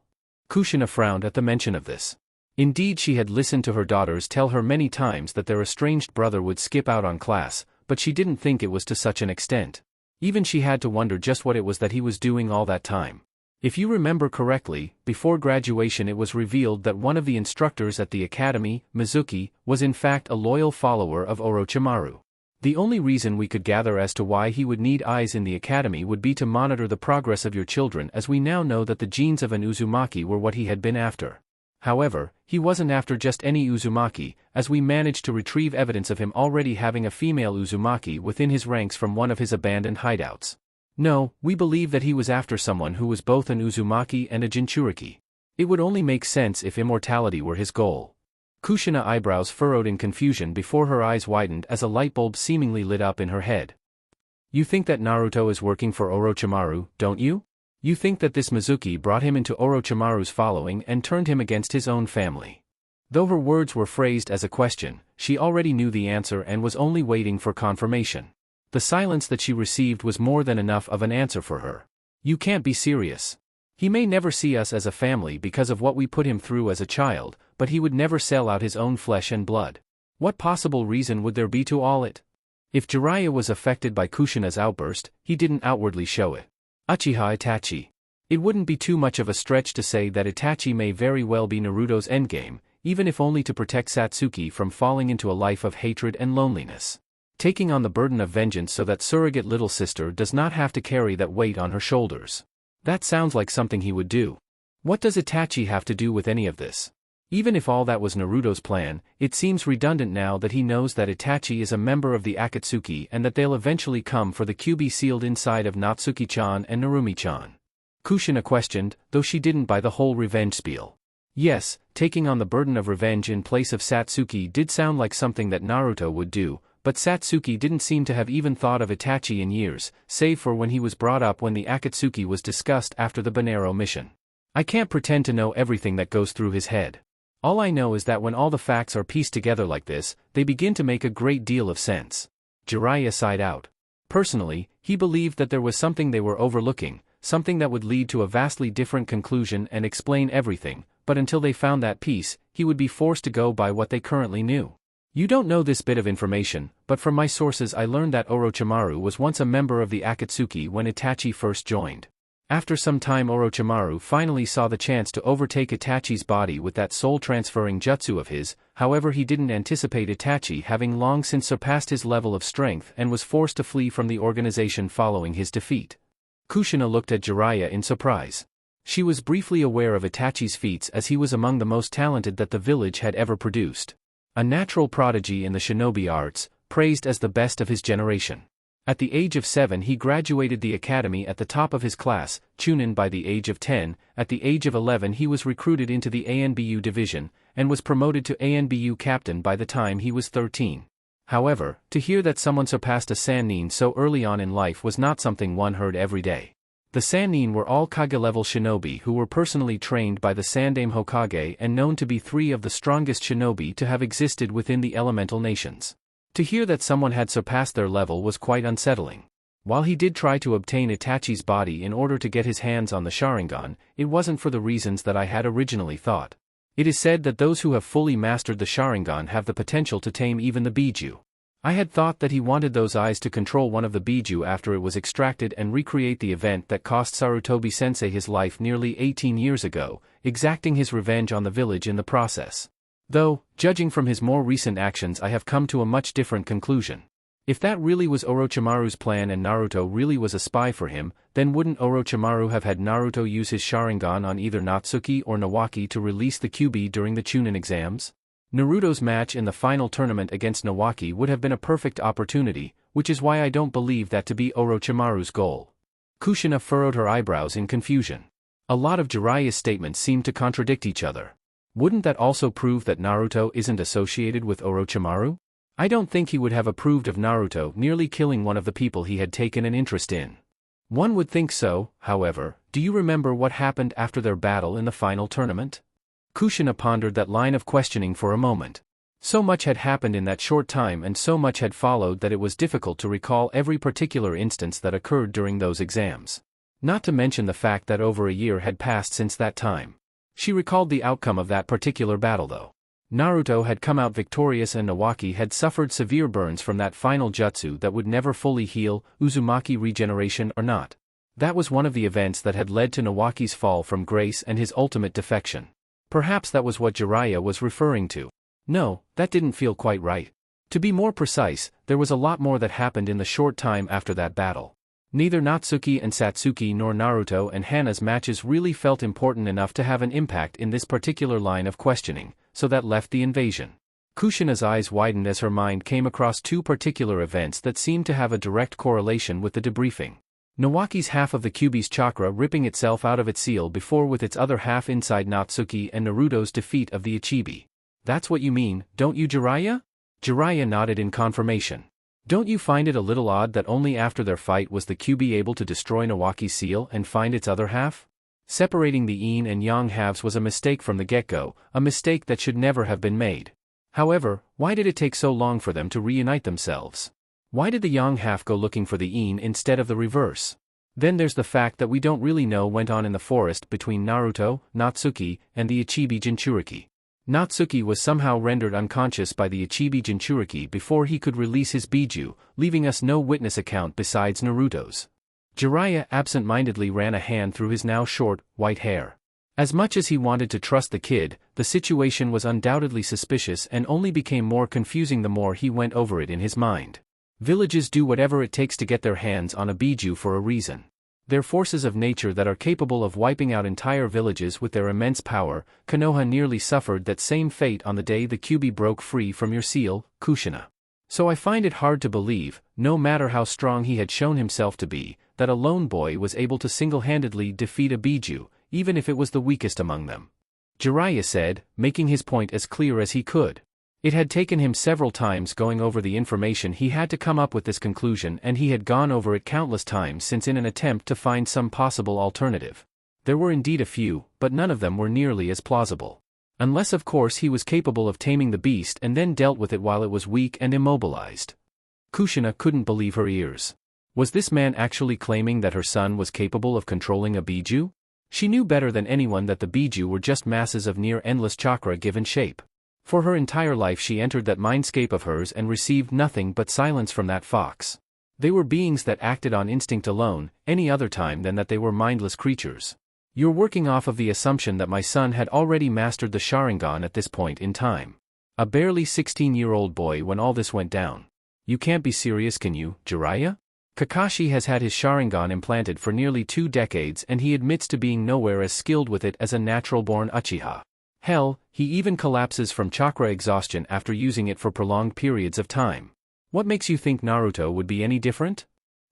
Kushina frowned at the mention of this. Indeed, she had listened to her daughters tell her many times that their estranged brother would skip out on class, but she didn't think it was to such an extent. Even she had to wonder just what it was that he was doing all that time. If you remember correctly, before graduation it was revealed that one of the instructors at the academy, Mizuki, was in fact a loyal follower of Orochimaru. The only reason we could gather as to why he would need eyes in the academy would be to monitor the progress of your children, as we now know that the genes of an Uzumaki were what he had been after. However, he wasn't after just any Uzumaki, as we managed to retrieve evidence of him already having a female Uzumaki within his ranks from one of his abandoned hideouts. No, we believe that he was after someone who was both an Uzumaki and a Jinchuriki. It would only make sense if immortality were his goal. Kushina eyebrows furrowed in confusion before her eyes widened as a light bulb seemingly lit up in her head. You think that Naruto is working for Orochimaru, don't you? You think that this Mizuki brought him into Orochimaru's following and turned him against his own family? Though her words were phrased as a question, she already knew the answer and was only waiting for confirmation. The silence that she received was more than enough of an answer for her. You can't be serious. He may never see us as a family because of what we put him through as a child, but he would never sell out his own flesh and blood. What possible reason would there be to all it? If Jiraiya was affected by Kushina's outburst, he didn't outwardly show it. Uchiha Itachi. It wouldn't be too much of a stretch to say that Itachi may very well be Naruto's endgame, even if only to protect Satsuki from falling into a life of hatred and loneliness. Taking on the burden of vengeance so that surrogate little sister does not have to carry that weight on her shoulders. That sounds like something he would do. What does Itachi have to do with any of this? Even if all that was Naruto's plan, it seems redundant now that he knows that Itachi is a member of the Akatsuki and that they'll eventually come for the Kyuubi sealed inside of Natsuki-chan and Narumi-chan. Kushina questioned, though she didn't buy the whole revenge spiel. Yes, taking on the burden of revenge in place of Satsuki did sound like something that Naruto would do, but Satsuki didn't seem to have even thought of Itachi in years, save for when he was brought up when the Akatsuki was discussed after the Banero mission. I can't pretend to know everything that goes through his head. All I know is that when all the facts are pieced together like this, they begin to make a great deal of sense. Jiraiya sighed out. Personally, he believed that there was something they were overlooking, something that would lead to a vastly different conclusion and explain everything, but until they found that piece, he would be forced to go by what they currently knew. You don't know this bit of information, but from my sources I learned that Orochimaru was once a member of the Akatsuki when Itachi first joined. After some time Orochimaru finally saw the chance to overtake Itachi's body with that soul-transferring jutsu of his, however he didn't anticipate Itachi having long since surpassed his level of strength and was forced to flee from the organization following his defeat. Kushina looked at Jiraiya in surprise. She was briefly aware of Itachi's feats as he was among the most talented that the village had ever produced. A natural prodigy in the shinobi arts, praised as the best of his generation. At the age of 7 he graduated the academy at the top of his class, Chunin by the age of 10, at the age of 11 he was recruited into the ANBU division, and was promoted to ANBU captain by the time he was 13. However, to hear that someone surpassed a Sannin so early on in life was not something one heard every day. The Sannin were all Kage-level shinobi who were personally trained by the Sandaime Hokage and known to be 3 of the strongest shinobi to have existed within the elemental nations. To hear that someone had surpassed their level was quite unsettling. While he did try to obtain Itachi's body in order to get his hands on the Sharingan, it wasn't for the reasons that I had originally thought. It is said that those who have fully mastered the Sharingan have the potential to tame even the Biju. I had thought that he wanted those eyes to control one of the Biju after it was extracted and recreate the event that cost Sarutobi-sensei his life nearly 18 years ago, exacting his revenge on the village in the process. Though, judging from his more recent actions I have come to a much different conclusion. If that really was Orochimaru's plan and Naruto really was a spy for him, then wouldn't Orochimaru have had Naruto use his Sharingan on either Natsuki or Nawaki to release the Kyuubi during the Chunin exams? Naruto's match in the final tournament against Nawaki would have been a perfect opportunity, which is why I don't believe that to be Orochimaru's goal. Kushina furrowed her eyebrows in confusion. A lot of Jiraiya's statements seem to contradict each other. Wouldn't that also prove that Naruto isn't associated with Orochimaru? I don't think he would have approved of Naruto nearly killing one of the people he had taken an interest in. One would think so, however. Do you remember what happened after their battle in the final tournament? Kushina pondered that line of questioning for a moment. So much had happened in that short time and so much had followed that it was difficult to recall every particular instance that occurred during those exams. Not to mention the fact that over a year had passed since that time. She recalled the outcome of that particular battle though. Naruto had come out victorious and Nawaki had suffered severe burns from that final jutsu that would never fully heal, Uzumaki regeneration or not. That was one of the events that had led to Nawaki's fall from grace and his ultimate defection. Perhaps that was what Jiraiya was referring to. No, that didn't feel quite right. To be more precise, there was a lot more that happened in the short time after that battle. Neither Natsuki and Satsuki nor Naruto and Hana's matches really felt important enough to have an impact in this particular line of questioning, so that left the invasion. Kushina's eyes widened as her mind came across two particular events that seemed to have a direct correlation with the debriefing. Nawaki's half of the Kyuubi's chakra ripping itself out of its seal before with its other half inside Natsuki and Naruto's defeat of the Ichibi. That's what you mean, don't you, Jiraiya? Jiraiya nodded in confirmation. Don't you find it a little odd that only after their fight was the Kyuubi able to destroy Nawaki's seal and find its other half? Separating the yin and yang halves was a mistake from the get-go, a mistake that should never have been made. However, why did it take so long for them to reunite themselves? Why did the yang half go looking for the yin instead of the reverse? Then there's the fact that we don't really know what went on in the forest between Naruto, Natsuki, and the Ichibi Jinchuriki. Natsuki was somehow rendered unconscious by the Ichibi Jinchuriki before he could release his Biju, leaving us no witness account besides Naruto's. Jiraiya absent-mindedly ran a hand through his now short, white hair. As much as he wanted to trust the kid, the situation was undoubtedly suspicious and only became more confusing the more he went over it in his mind. Villages do whatever it takes to get their hands on a Biju for a reason. They're forces of nature that are capable of wiping out entire villages with their immense power. Konoha nearly suffered that same fate on the day the Kyuubi broke free from your seal, Kushina. So I find it hard to believe, no matter how strong he had shown himself to be, that a lone boy was able to single-handedly defeat a Biju, even if it was the weakest among them. Jiraiya said, making his point as clear as he could. It had taken him several times going over the information he had to come up with this conclusion, and he had gone over it countless times since in an attempt to find some possible alternative. There were indeed a few, but none of them were nearly as plausible. Unless of course he was capable of taming the beast and then dealt with it while it was weak and immobilized. Kushina couldn't believe her ears. Was this man actually claiming that her son was capable of controlling a Biju? She knew better than anyone that the Biju were just masses of near-endless chakra given shape. For her entire life she entered that mindscape of hers and received nothing but silence from that fox. They were beings that acted on instinct alone, any other time than that they were mindless creatures. You're working off of the assumption that my son had already mastered the Sharingan at this point in time. A barely 16-year-old boy when all this went down. You can't be serious, can you, Jiraiya? Kakashi has had his Sharingan implanted for nearly 2 decades and he admits to being nowhere as skilled with it as a natural-born Uchiha. Hell, he even collapses from chakra exhaustion after using it for prolonged periods of time. What makes you think Naruto would be any different?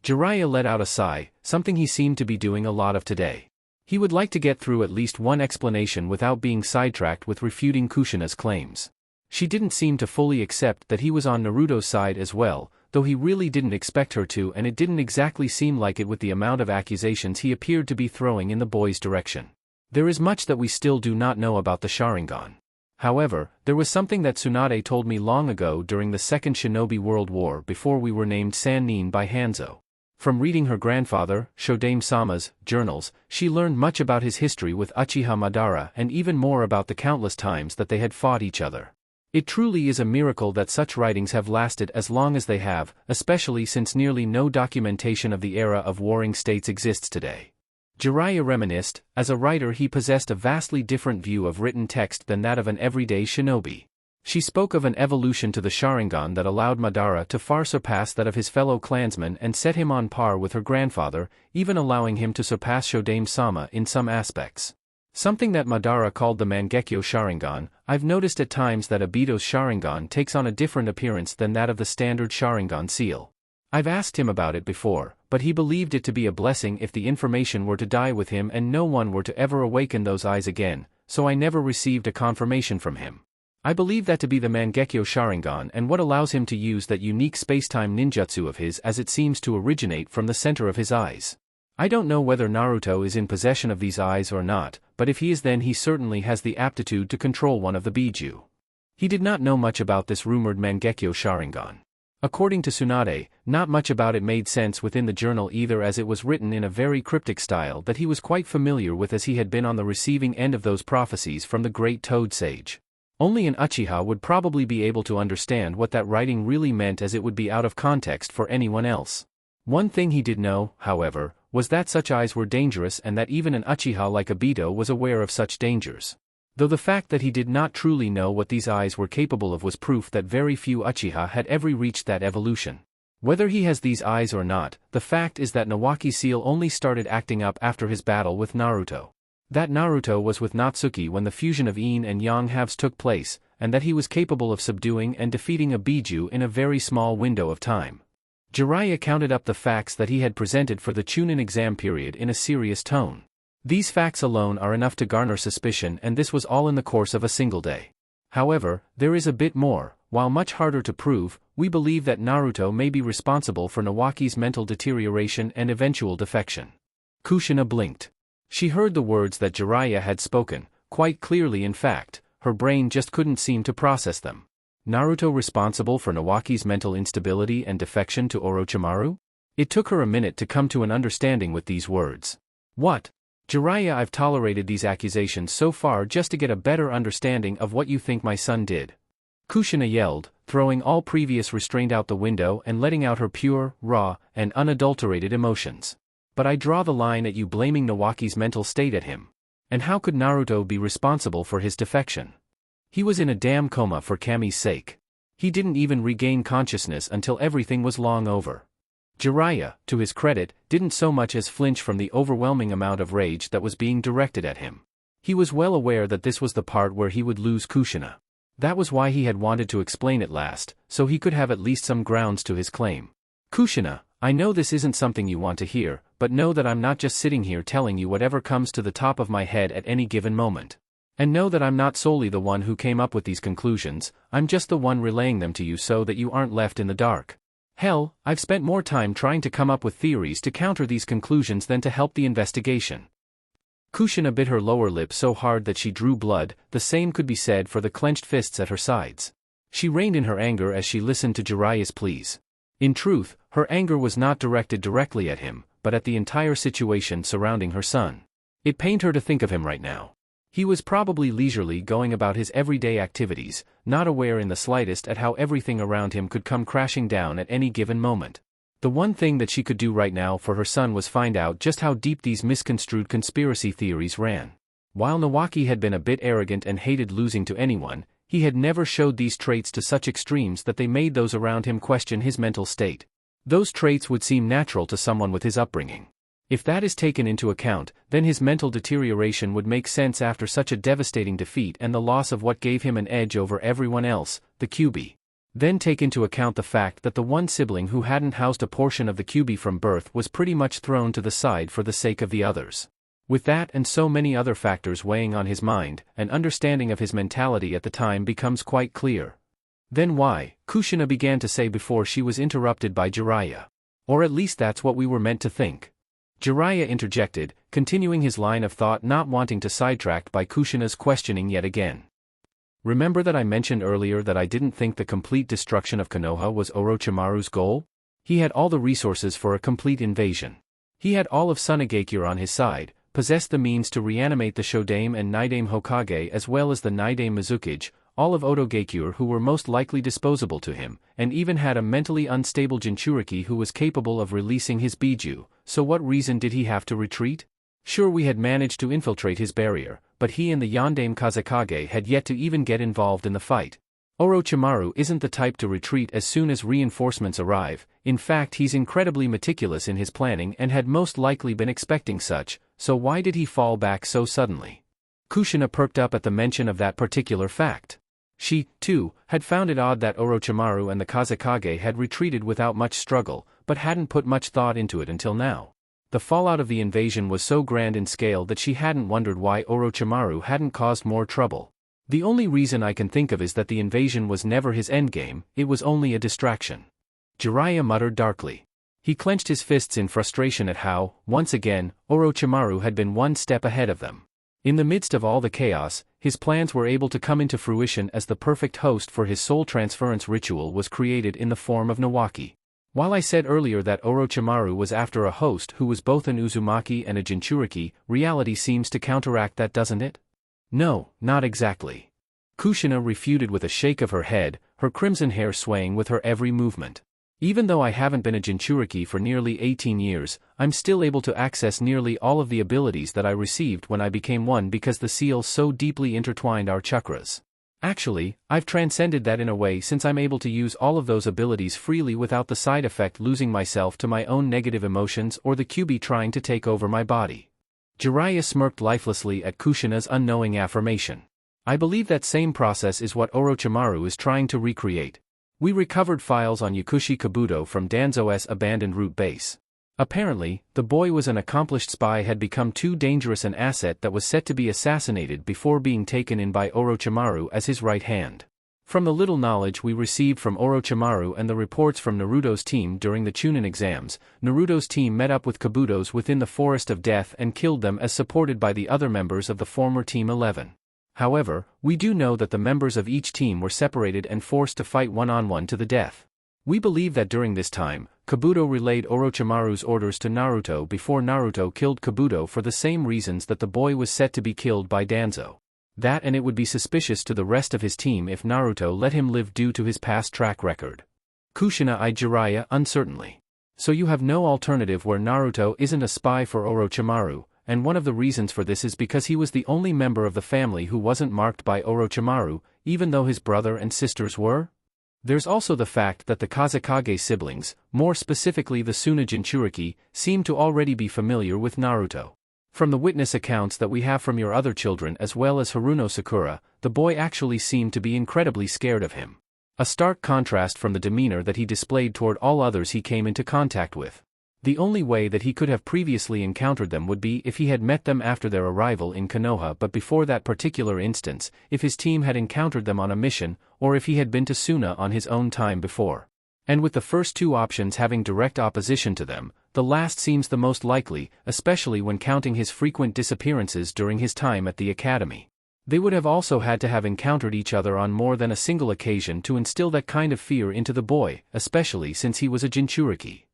Jiraiya let out a sigh, something he seemed to be doing a lot of today. He would like to get through at least one explanation without being sidetracked with refuting Kushina's claims. She didn't seem to fully accept that he was on Naruto's side as well, though he really didn't expect her to, and it didn't exactly seem like it with the amount of accusations he appeared to be throwing in the boy's direction. There is much that we still do not know about the Sharingan. However, there was something that Tsunade told me long ago during the Second Shinobi World War before we were named Sannin by Hanzo. From reading her grandfather, Shodame-sama's, journals, she learned much about his history with Uchiha Madara and even more about the countless times that they had fought each other. It truly is a miracle that such writings have lasted as long as they have, especially since nearly no documentation of the era of warring states exists today. Jiraiya reminisced, as a writer he possessed a vastly different view of written text than that of an everyday shinobi. She spoke of an evolution to the Sharingan that allowed Madara to far surpass that of his fellow clansmen and set him on par with her grandfather, even allowing him to surpass Shodame-sama in some aspects. Something that Madara called the Mangekyo Sharingan. I've noticed at times that Obito's Sharingan takes on a different appearance than that of the standard Sharingan seal. I've asked him about it before, but he believed it to be a blessing if the information were to die with him and no one were to ever awaken those eyes again, so I never received a confirmation from him. I believe that to be the Mangekyo Sharingan and what allows him to use that unique spacetime ninjutsu of his, as it seems to originate from the center of his eyes. I don't know whether Naruto is in possession of these eyes or not, but if he is, then he certainly has the aptitude to control one of the Biju. He did not know much about this rumored Mangekyo Sharingan. According to Tsunade, not much about it made sense within the journal either, as it was written in a very cryptic style that he was quite familiar with, as he had been on the receiving end of those prophecies from the great Toad Sage. Only an Uchiha would probably be able to understand what that writing really meant, as it would be out of context for anyone else. One thing he did know, however, was that such eyes were dangerous and that even an Uchiha like Obito was aware of such dangers. Though the fact that he did not truly know what these eyes were capable of was proof that very few Uchiha had ever reached that evolution. Whether he has these eyes or not, the fact is that Nawaki's seal only started acting up after his battle with Naruto. That Naruto was with Natsuki when the fusion of Yin and Yang halves took place, and that he was capable of subduing and defeating a Biju in a very small window of time. Jiraiya counted up the facts that he had presented for the Chunin exam period in a serious tone. These facts alone are enough to garner suspicion, and this was all in the course of a single day. However, there is a bit more. While much harder to prove, we believe that Naruto may be responsible for Nawaki's mental deterioration and eventual defection. Kushina blinked. She heard the words that Jiraiya had spoken, quite clearly. In fact, her brain just couldn't seem to process them. Naruto responsible for Nawaki's mental instability and defection to Orochimaru? It took her a minute to come to an understanding with these words. What? Jiraiya, I've tolerated these accusations so far just to get a better understanding of what you think my son did. Kushina yelled, throwing all previous restraint out the window and letting out her pure, raw, and unadulterated emotions. But I draw the line at you blaming Nawaki's mental state at him. And how could Naruto be responsible for his defection? He was in a damn coma for Kami's sake. He didn't even regain consciousness until everything was long over. Jiraiya, to his credit, didn't so much as flinch from the overwhelming amount of rage that was being directed at him. He was well aware that this was the part where he would lose Kushina. That was why he had wanted to explain it last, so he could have at least some grounds to his claim. Kushina, I know this isn't something you want to hear, but know that I'm not just sitting here telling you whatever comes to the top of my head at any given moment. And know that I'm not solely the one who came up with these conclusions, I'm just the one relaying them to you so that you aren't left in the dark. Hell, I've spent more time trying to come up with theories to counter these conclusions than to help the investigation. Kushina bit her lower lip so hard that she drew blood. The same could be said for the clenched fists at her sides. She reined in her anger as she listened to Jiraiya's pleas. In truth, her anger was not directed directly at him, but at the entire situation surrounding her son. It pained her to think of him right now. He was probably leisurely going about his everyday activities, not aware in the slightest at how everything around him could come crashing down at any given moment. The one thing that she could do right now for her son was find out just how deep these misconstrued conspiracy theories ran. While Nawaki had been a bit arrogant and hated losing to anyone, he had never showed these traits to such extremes that they made those around him question his mental state. Those traits would seem natural to someone with his upbringing. If that is taken into account, then his mental deterioration would make sense after such a devastating defeat and the loss of what gave him an edge over everyone else, the Kyuubi. Then take into account the fact that the one sibling who hadn't housed a portion of the Kyuubi from birth was pretty much thrown to the side for the sake of the others. With that and so many other factors weighing on his mind, an understanding of his mentality at the time becomes quite clear. Then why? Kushina began to say before she was interrupted by Jiraiya. Or at least that's what we were meant to think. Jiraiya interjected, continuing his line of thought, not wanting to sidetracked by Kushina's questioning yet again. Remember that I mentioned earlier that I didn't think the complete destruction of Konoha was Orochimaru's goal? He had all the resources for a complete invasion. He had all of Tsunagakure on his side, possessed the means to reanimate the Shodame and Naidame Hokage as well as the Naidame Mizukage, all of Otogakure who were most likely disposable to him, and even had a mentally unstable Jinchuriki who was capable of releasing his Biju, so what reason did he have to retreat? Sure, we had managed to infiltrate his barrier, but he and the Yondaime Kazekage had yet to even get involved in the fight. Orochimaru isn't the type to retreat as soon as reinforcements arrive. In fact, he's incredibly meticulous in his planning and had most likely been expecting such, so why did he fall back so suddenly? Kushina perked up at the mention of that particular fact. She, too, had found it odd that Orochimaru and the Kazekage had retreated without much struggle, but hadn't put much thought into it until now. The fallout of the invasion was so grand in scale that she hadn't wondered why Orochimaru hadn't caused more trouble. The only reason I can think of is that the invasion was never his endgame, it was only a distraction. Jiraiya muttered darkly. He clenched his fists in frustration at how, once again, Orochimaru had been one step ahead of them. In the midst of all the chaos, his plans were able to come into fruition as the perfect host for his soul transference ritual was created in the form of Nawaki. While I said earlier that Orochimaru was after a host who was both an Uzumaki and a Jinchuriki, reality seems to counteract that, doesn't it? No, not exactly. Kushina refuted with a shake of her head, her crimson hair swaying with her every movement. Even though I haven't been a Jinchuriki for nearly 18 years, I'm still able to access nearly all of the abilities that I received when I became one because the seal so deeply intertwined our chakras. Actually, I've transcended that in a way since I'm able to use all of those abilities freely without the side effect losing myself to my own negative emotions or the Kyuubi trying to take over my body. Jiraiya smirked lifelessly at Kushina's unknowing affirmation. I believe that same process is what Orochimaru is trying to recreate. We recovered files on Yakushi Kabuto from Danzo's abandoned root base. Apparently, the boy was an accomplished spy, had become too dangerous an asset that was set to be assassinated before being taken in by Orochimaru as his right hand. From the little knowledge we received from Orochimaru and the reports from Naruto's team during the Chunin exams, Naruto's team met up with Kabuto's within the Forest of Death and killed them as supported by the other members of the former Team 11. However, we do know that the members of each team were separated and forced to fight one-on-one to the death. We believe that during this time, Kabuto relayed Orochimaru's orders to Naruto before Naruto killed Kabuto for the same reasons that the boy was set to be killed by Danzo. That, and it would be suspicious to the rest of his team if Naruto let him live due to his past track record. Kushina eyed Jiraiya uncertainly. So you have no alternative where Naruto isn't a spy for Orochimaru, and one of the reasons for this is because he was the only member of the family who wasn't marked by Orochimaru, even though his brother and sisters were? There's also the fact that the Kazekage siblings, more specifically the Suna Jinchuriki, seem to already be familiar with Naruto. From the witness accounts that we have from your other children as well as Haruno Sakura, the boy actually seemed to be incredibly scared of him. A stark contrast from the demeanor that he displayed toward all others he came into contact with. The only way that he could have previously encountered them would be if he had met them after their arrival in Konoha, but before that particular instance, if his team had encountered them on a mission, or if he had been to Suna on his own time before. And with the first two options having direct opposition to them, the last seems the most likely, especially when counting his frequent disappearances during his time at the academy. They would have also had to have encountered each other on more than a single occasion to instill that kind of fear into the boy, especially since he was a Jinchuriki.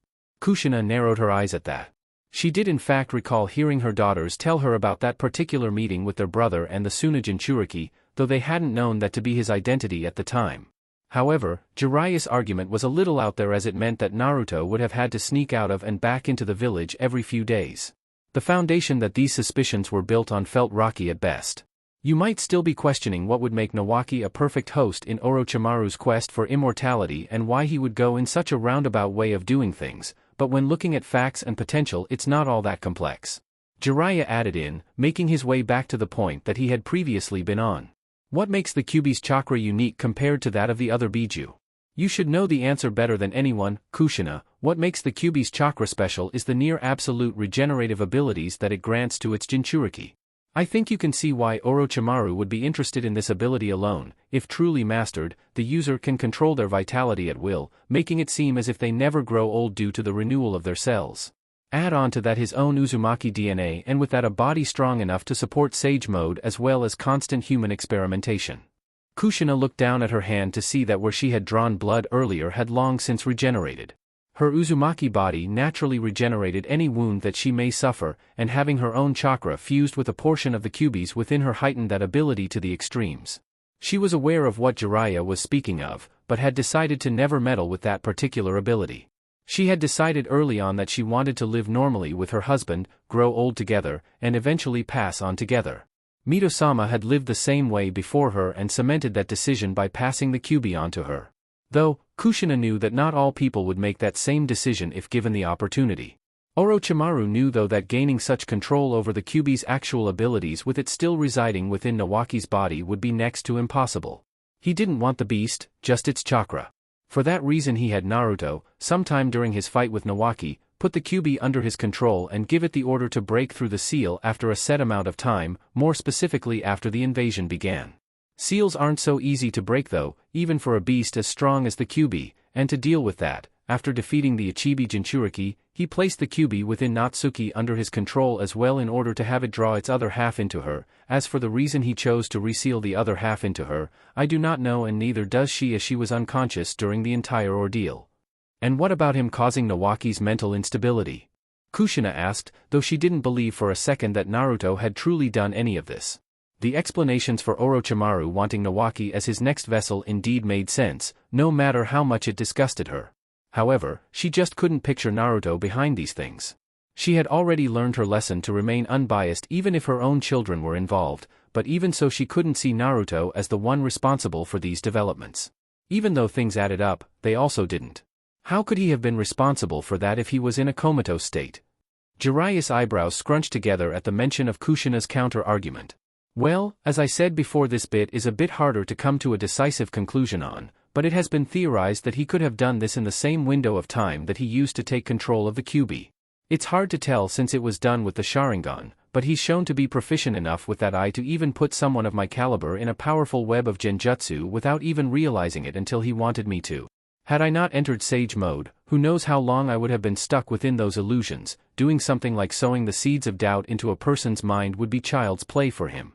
Kushina narrowed her eyes at that. She did in fact recall hearing her daughters tell her about that particular meeting with their brother and the Suna Jinchuriki, though they hadn't known that to be his identity at the time. However, Jiraiya's argument was a little out there as it meant that Naruto would have had to sneak out of and back into the village every few days. The foundation that these suspicions were built on felt rocky at best. You might still be questioning what would make Nawaki a perfect host in Orochimaru's quest for immortality and why he would go in such a roundabout way of doing things, but when looking at facts and potential it's not all that complex. Jiraiya added in, making his way back to the point that he had previously been on. What makes the Kyuubi's chakra unique compared to that of the other Biju? You should know the answer better than anyone, Kushina. What makes the Kyuubi's chakra special is the near-absolute regenerative abilities that it grants to its Jinchuriki. I think you can see why Orochimaru would be interested in this ability alone. If truly mastered, the user can control their vitality at will, making it seem as if they never grow old due to the renewal of their cells. Add on to that his own Uzumaki DNA, and with that a body strong enough to support Sage Mode as well as constant human experimentation. Kushina looked down at her hand to see that where she had drawn blood earlier had long since regenerated. Her Uzumaki body naturally regenerated any wound that she may suffer, and having her own chakra fused with a portion of the Kyuubi's within her heightened that ability to the extremes. She was aware of what Jiraiya was speaking of, but had decided to never meddle with that particular ability. She had decided early on that she wanted to live normally with her husband, grow old together, and eventually pass on together. Mito-sama had lived the same way before her and cemented that decision by passing the Kyuubi on to her. Though, Kushina knew that not all people would make that same decision if given the opportunity. Orochimaru knew though that gaining such control over the Kyuubi's actual abilities with it still residing within Nawaki's body would be next to impossible. He didn't want the beast, just its chakra. For that reason he had Naruto, sometime during his fight with Nawaki, put the Kyuubi under his control and give it the order to break through the seal after a set amount of time, more specifically after the invasion began. Seals aren't so easy to break though, even for a beast as strong as the Kyuubi, and to deal with that, after defeating the Ichibi Jinchuriki, he placed the Kyuubi within Natsuki under his control as well in order to have it draw its other half into her. As for the reason he chose to reseal the other half into her, I do not know, and neither does she, as she was unconscious during the entire ordeal. And what about him causing Nawaki's mental instability? Kushina asked, though she didn't believe for a second that Naruto had truly done any of this. The explanations for Orochimaru wanting Nawaki as his next vessel indeed made sense, no matter how much it disgusted her. However, she just couldn't picture Naruto behind these things. She had already learned her lesson to remain unbiased even if her own children were involved, but even so she couldn't see Naruto as the one responsible for these developments. Even though things added up, they also didn't. How could he have been responsible for that if he was in a comatose state? Jiraiya's eyebrows scrunched together at the mention of Kushina's counter-argument. Well, as I said before, this bit is a bit harder to come to a decisive conclusion on, but it has been theorized that he could have done this in the same window of time that he used to take control of the Kyuubi. It's hard to tell since it was done with the Sharingan, but he's shown to be proficient enough with that eye to even put someone of my caliber in a powerful web of genjutsu without even realizing it until he wanted me to. Had I not entered Sage Mode, who knows how long I would have been stuck within those illusions. Doing something like sowing the seeds of doubt into a person's mind would be child's play for him.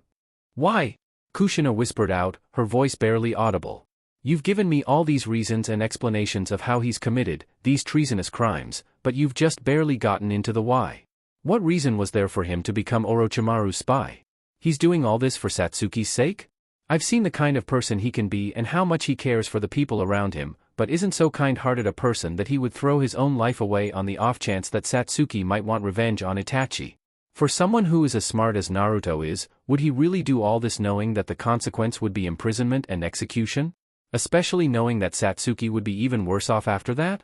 Why? Kushina whispered out, her voice barely audible. You've given me all these reasons and explanations of how he's committed these treasonous crimes, but you've just barely gotten into the why. What reason was there for him to become Orochimaru's spy? He's doing all this for Satsuki's sake? I've seen the kind of person he can be and how much he cares for the people around him, but isn't so kind-hearted a person that he would throw his own life away on the off-chance that Satsuki might want revenge on Itachi. For someone who is as smart as Naruto is, would he really do all this knowing that the consequence would be imprisonment and execution? Especially knowing that Satsuki would be even worse off after that?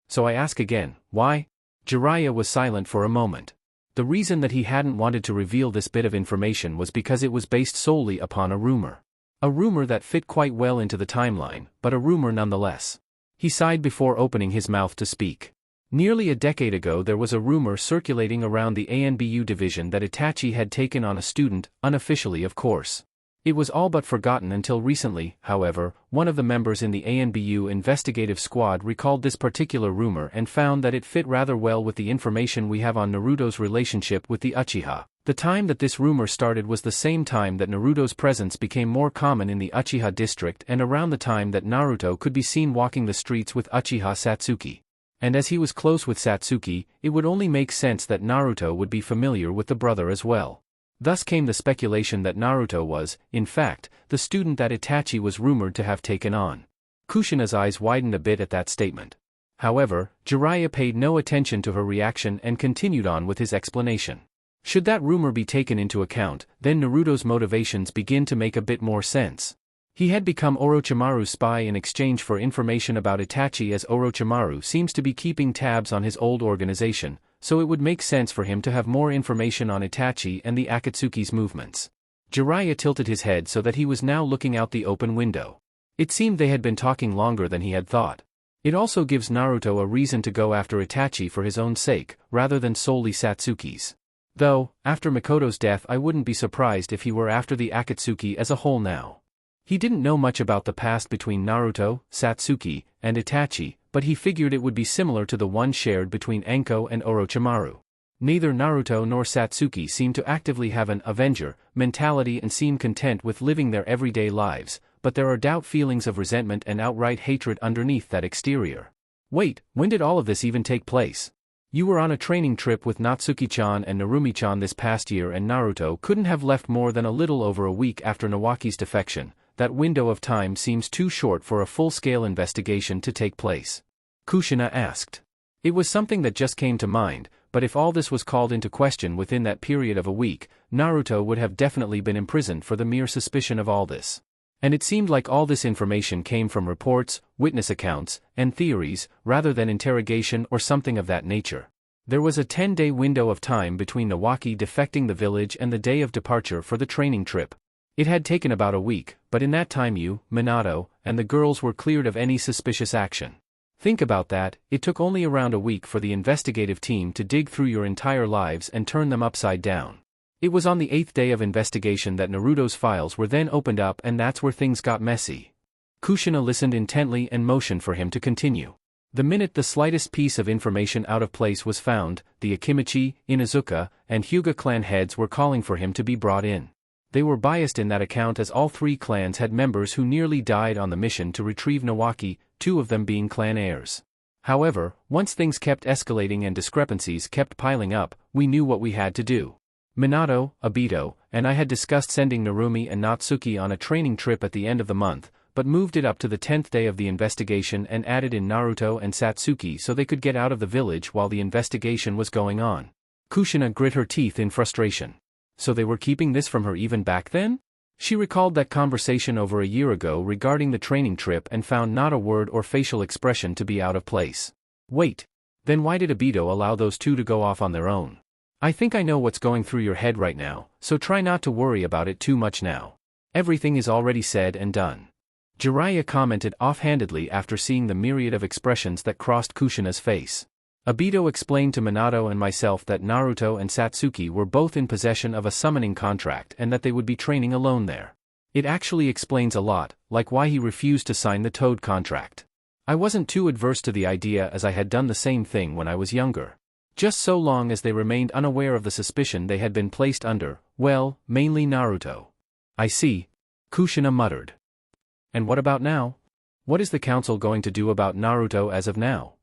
So I ask again, why? Jiraiya was silent for a moment. The reason that he hadn't wanted to reveal this bit of information was because it was based solely upon a rumor. A rumor that fit quite well into the timeline, but a rumor nonetheless. He sighed before opening his mouth to speak. Nearly a decade ago there was a rumor circulating around the ANBU division that Itachi had taken on a student, unofficially of course. It was all but forgotten until recently, however. One of the members in the ANBU investigative squad recalled this particular rumor and found that it fit rather well with the information we have on Naruto's relationship with the Uchiha. The time that this rumor started was the same time that Naruto's presence became more common in the Uchiha district and around the time that Naruto could be seen walking the streets with Uchiha Satsuki. And as he was close with Satsuki, it would only make sense that Naruto would be familiar with the brother as well. Thus came the speculation that Naruto was, in fact, the student that Itachi was rumored to have taken on. Kushina's eyes widened a bit at that statement. However, Jiraiya paid no attention to her reaction and continued on with his explanation. Should that rumor be taken into account, then Naruto's motivations begin to make a bit more sense. He had become Orochimaru's spy in exchange for information about Itachi, as Orochimaru seems to be keeping tabs on his old organization, so it would make sense for him to have more information on Itachi and the Akatsuki's movements. Jiraiya tilted his head so that he was now looking out the open window. It seemed they had been talking longer than he had thought. It also gives Naruto a reason to go after Itachi for his own sake, rather than solely Satsuki's. Though, after Mikoto's death I wouldn't be surprised if he were after the Akatsuki as a whole now. He didn't know much about the past between Naruto, Satsuki, and Itachi, but he figured it would be similar to the one shared between Anko and Orochimaru. Neither Naruto nor Satsuki seem to actively have an avenger mentality and seem content with living their everyday lives, but there are doubt, feelings of resentment and outright hatred underneath that exterior. Wait, when did all of this even take place? You were on a training trip with Natsuki-chan and Narumi-chan this past year, and Naruto couldn't have left more than a little over a week after Nawaki's defection. That window of time seems too short for a full-scale investigation to take place. Kushina asked. It was something that just came to mind, but if all this was called into question within that period of a week, Naruto would have definitely been imprisoned for the mere suspicion of all this. And it seemed like all this information came from reports, witness accounts, and theories, rather than interrogation or something of that nature. There was a 10-day window of time between Nawaki defecting the village and the day of departure for the training trip. It had taken about a week, but in that time you, Minato, and the girls were cleared of any suspicious action. Think about that, it took only around a week for the investigative team to dig through your entire lives and turn them upside down. It was on the 8th day of investigation that Naruto's files were then opened up, and that's where things got messy. Kushina listened intently and motioned for him to continue. The minute the slightest piece of information out of place was found, the Akimichi, Inuzuka, and Hyuga clan heads were calling for him to be brought in. They were biased in that account as all three clans had members who nearly died on the mission to retrieve Nawaki, 2 of them being clan heirs. However, once things kept escalating and discrepancies kept piling up, we knew what we had to do. Minato, Obito, and I had discussed sending Narumi and Natsuki on a training trip at the end of the month, but moved it up to the 10th day of the investigation and added in Naruto and Satsuki so they could get out of the village while the investigation was going on. Kushina grit her teeth in frustration. So they were keeping this from her even back then? She recalled that conversation over a year ago regarding the training trip and found not a word or facial expression to be out of place. Wait. Then why did Obito allow those two to go off on their own? I think I know what's going through your head right now, so try not to worry about it too much now. Everything is already said and done. Jiraiya commented offhandedly after seeing the myriad of expressions that crossed Kushina's face. Obito explained to Minato and myself that Naruto and Satsuki were both in possession of a summoning contract and that they would be training alone there. It actually explains a lot, like why he refused to sign the Toad contract. I wasn't too adverse to the idea as I had done the same thing when I was younger. Just so long as they remained unaware of the suspicion they had been placed under, well, mainly Naruto. I see. Kushina muttered. And what about now? What is the council going to do about Naruto as of now?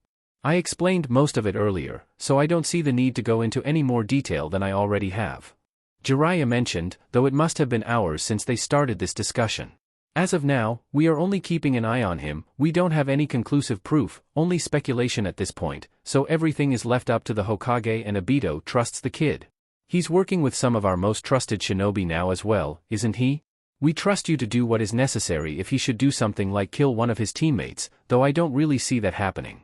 I explained most of it earlier, so I don't see the need to go into any more detail than I already have. Jiraiya mentioned, though it must have been hours since they started this discussion. As of now, we are only keeping an eye on him, we don't have any conclusive proof, only speculation at this point, so everything is left up to the Hokage and Obito trusts the kid. He's working with some of our most trusted shinobi now as well, isn't he? We trust you to do what is necessary if he should do something like kill one of his teammates, though I don't really see that happening.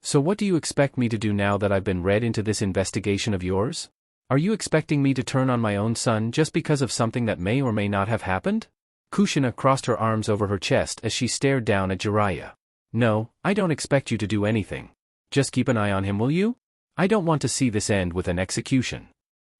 So what do you expect me to do now that I've been read into this investigation of yours? Are you expecting me to turn on my own son just because of something that may or may not have happened? Kushina crossed her arms over her chest as she stared down at Jiraiya. No, I don't expect you to do anything. Just keep an eye on him, will you? I don't want to see this end with an execution.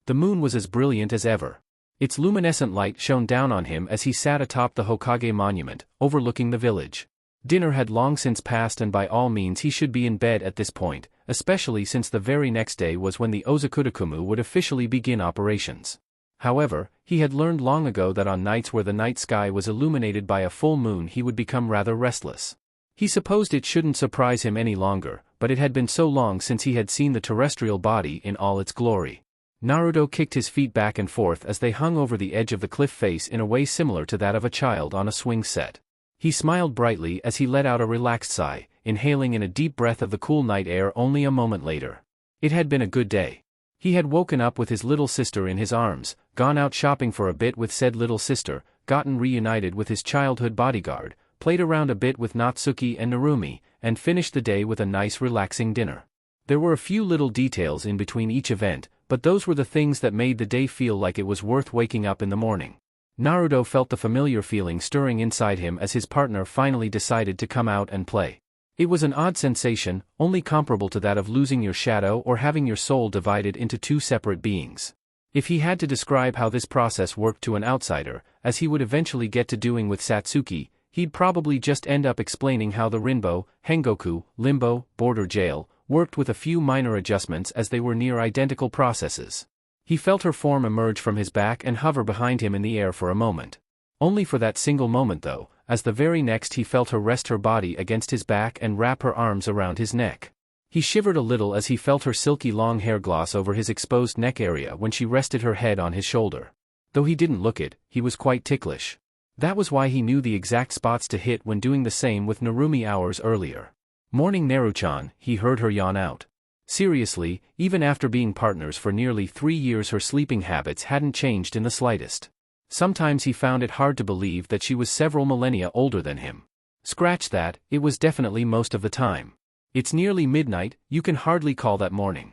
The moon was as brilliant as ever. Its luminescent light shone down on him as he sat atop the Hokage monument, overlooking the village. Dinner had long since passed and by all means he should be in bed at this point, especially since the very next day was when the Ozukurakumu would officially begin operations. However, he had learned long ago that on nights where the night sky was illuminated by a full moon he would become rather restless. He supposed it shouldn't surprise him any longer, but it had been so long since he had seen the terrestrial body in all its glory. Naruto kicked his feet back and forth as they hung over the edge of the cliff face in a way similar to that of a child on a swing set. He smiled brightly as he let out a relaxed sigh, inhaling in a deep breath of the cool night air only a moment later. It had been a good day. He had woken up with his little sister in his arms, gone out shopping for a bit with said little sister, gotten reunited with his childhood bodyguard, played around a bit with Natsuki and Narumi, and finished the day with a nice relaxing dinner. There were a few little details in between each event, but those were the things that made the day feel like it was worth waking up in the morning. Naruto felt the familiar feeling stirring inside him as his partner finally decided to come out and play. It was an odd sensation, only comparable to that of losing your shadow or having your soul divided into two separate beings. If he had to describe how this process worked to an outsider, as he would eventually get to doing with Satsuki, he'd probably just end up explaining how the Rinbo, Hengoku, Limbo, Border Jail, worked with a few minor adjustments as they were near identical processes. He felt her form emerge from his back and hover behind him in the air for a moment. Only for that single moment though, as the very next he felt her rest her body against his back and wrap her arms around his neck. He shivered a little as he felt her silky long hair gloss over his exposed neck area when she rested her head on his shoulder. Though he didn't look it, he was quite ticklish. That was why he knew the exact spots to hit when doing the same with Narumi hours earlier. "Morning Naru-chan," he heard her yawn out. Seriously, even after being partners for nearly 3 years her sleeping habits hadn't changed in the slightest. Sometimes he found it hard to believe that she was several millennia older than him. Scratch that, it was definitely most of the time. "It's nearly midnight, you can hardly call that morning."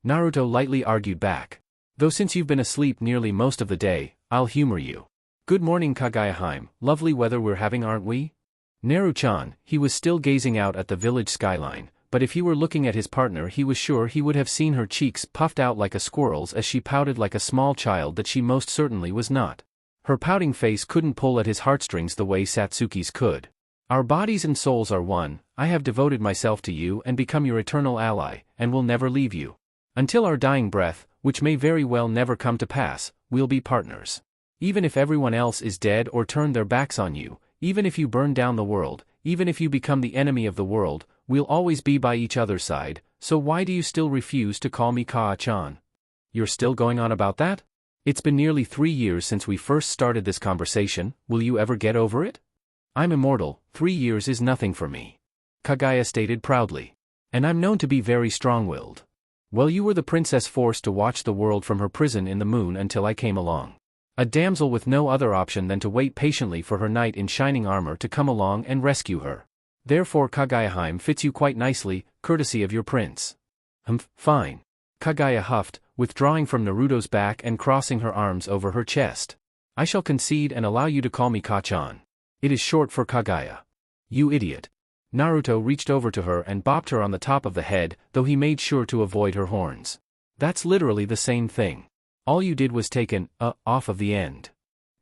Naruto lightly argued back. "Though since you've been asleep nearly most of the day, I'll humor you. Good morning Kagaya-hime, lovely weather we're having aren't we? Naru-chan, he was still gazing out at the village skyline, but if he were looking at his partner he was sure he would have seen her cheeks puffed out like a squirrel's as she pouted like a small child that she most certainly was not. Her pouting face couldn't pull at his heartstrings the way Satsuki's could. Our bodies and souls are one, I have devoted myself to you and become your eternal ally, and will never leave you. Until our dying breath, which may very well never come to pass, we'll be partners. Even if everyone else is dead or turned their backs on you, even if you burn down the world, even if you become the enemy of the world, we'll always be by each other's side, so why do you still refuse to call me Kaa-chan? You're still going on about that? It's been nearly 3 years since we first started this conversation, will you ever get over it? I'm immortal, 3 years is nothing for me. Kagaya stated proudly. And I'm known to be very strong-willed. Well, you were the princess forced to watch the world from her prison in the moon until I came along. A damsel with no other option than to wait patiently for her knight in shining armor to come along and rescue her. Therefore Kagaya-hime fits you quite nicely, courtesy of your prince. Fine. Kagaya huffed, withdrawing from Naruto's back and crossing her arms over her chest. I shall concede and allow you to call me Ka-chan. It is short for Kagaya. You idiot. Naruto reached over to her and bopped her on the top of the head, though he made sure to avoid her horns. That's literally the same thing. All you did was take an off of the end.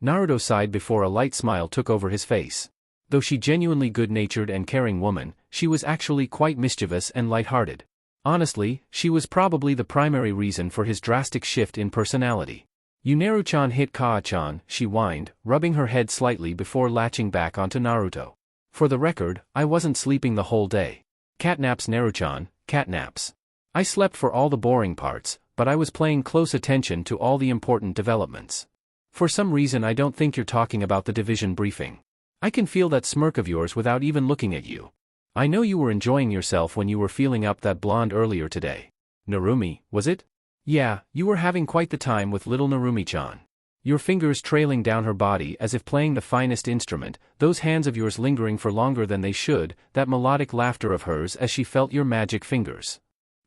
Naruto sighed before a light smile took over his face. Though she genuinely good-natured and caring woman, she was actually quite mischievous and light-hearted. Honestly, she was probably the primary reason for his drastic shift in personality. Naru-chan hit Kaa-chan, she whined, rubbing her head slightly before latching back onto Naruto. For the record, I wasn't sleeping the whole day. Catnaps Naru-chan, catnaps. I slept for all the boring parts, but I was paying close attention to all the important developments. For some reason I don't think you're talking about the division briefing. I can feel that smirk of yours without even looking at you. I know you were enjoying yourself when you were feeling up that blonde earlier today. Narumi, was it? Yeah, you were having quite the time with little Narumi-chan. Your fingers trailing down her body as if playing the finest instrument, those hands of yours lingering for longer than they should, that melodic laughter of hers as she felt your magic fingers.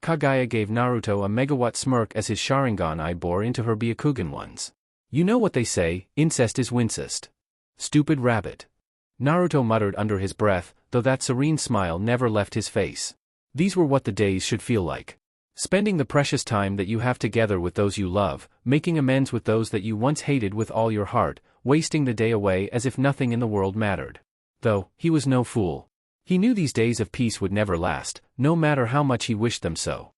Kagaya gave Naruto a megawatt smirk as his Sharingan eye bore into her Byakugan ones. You know what they say, incest is wincest. Stupid rabbit. Naruto muttered under his breath, though that serene smile never left his face. These were what the days should feel like. Spending the precious time that you have together with those you love, making amends with those that you once hated with all your heart, wasting the day away as if nothing in the world mattered. Though, he was no fool. He knew these days of peace would never last, no matter how much he wished them so.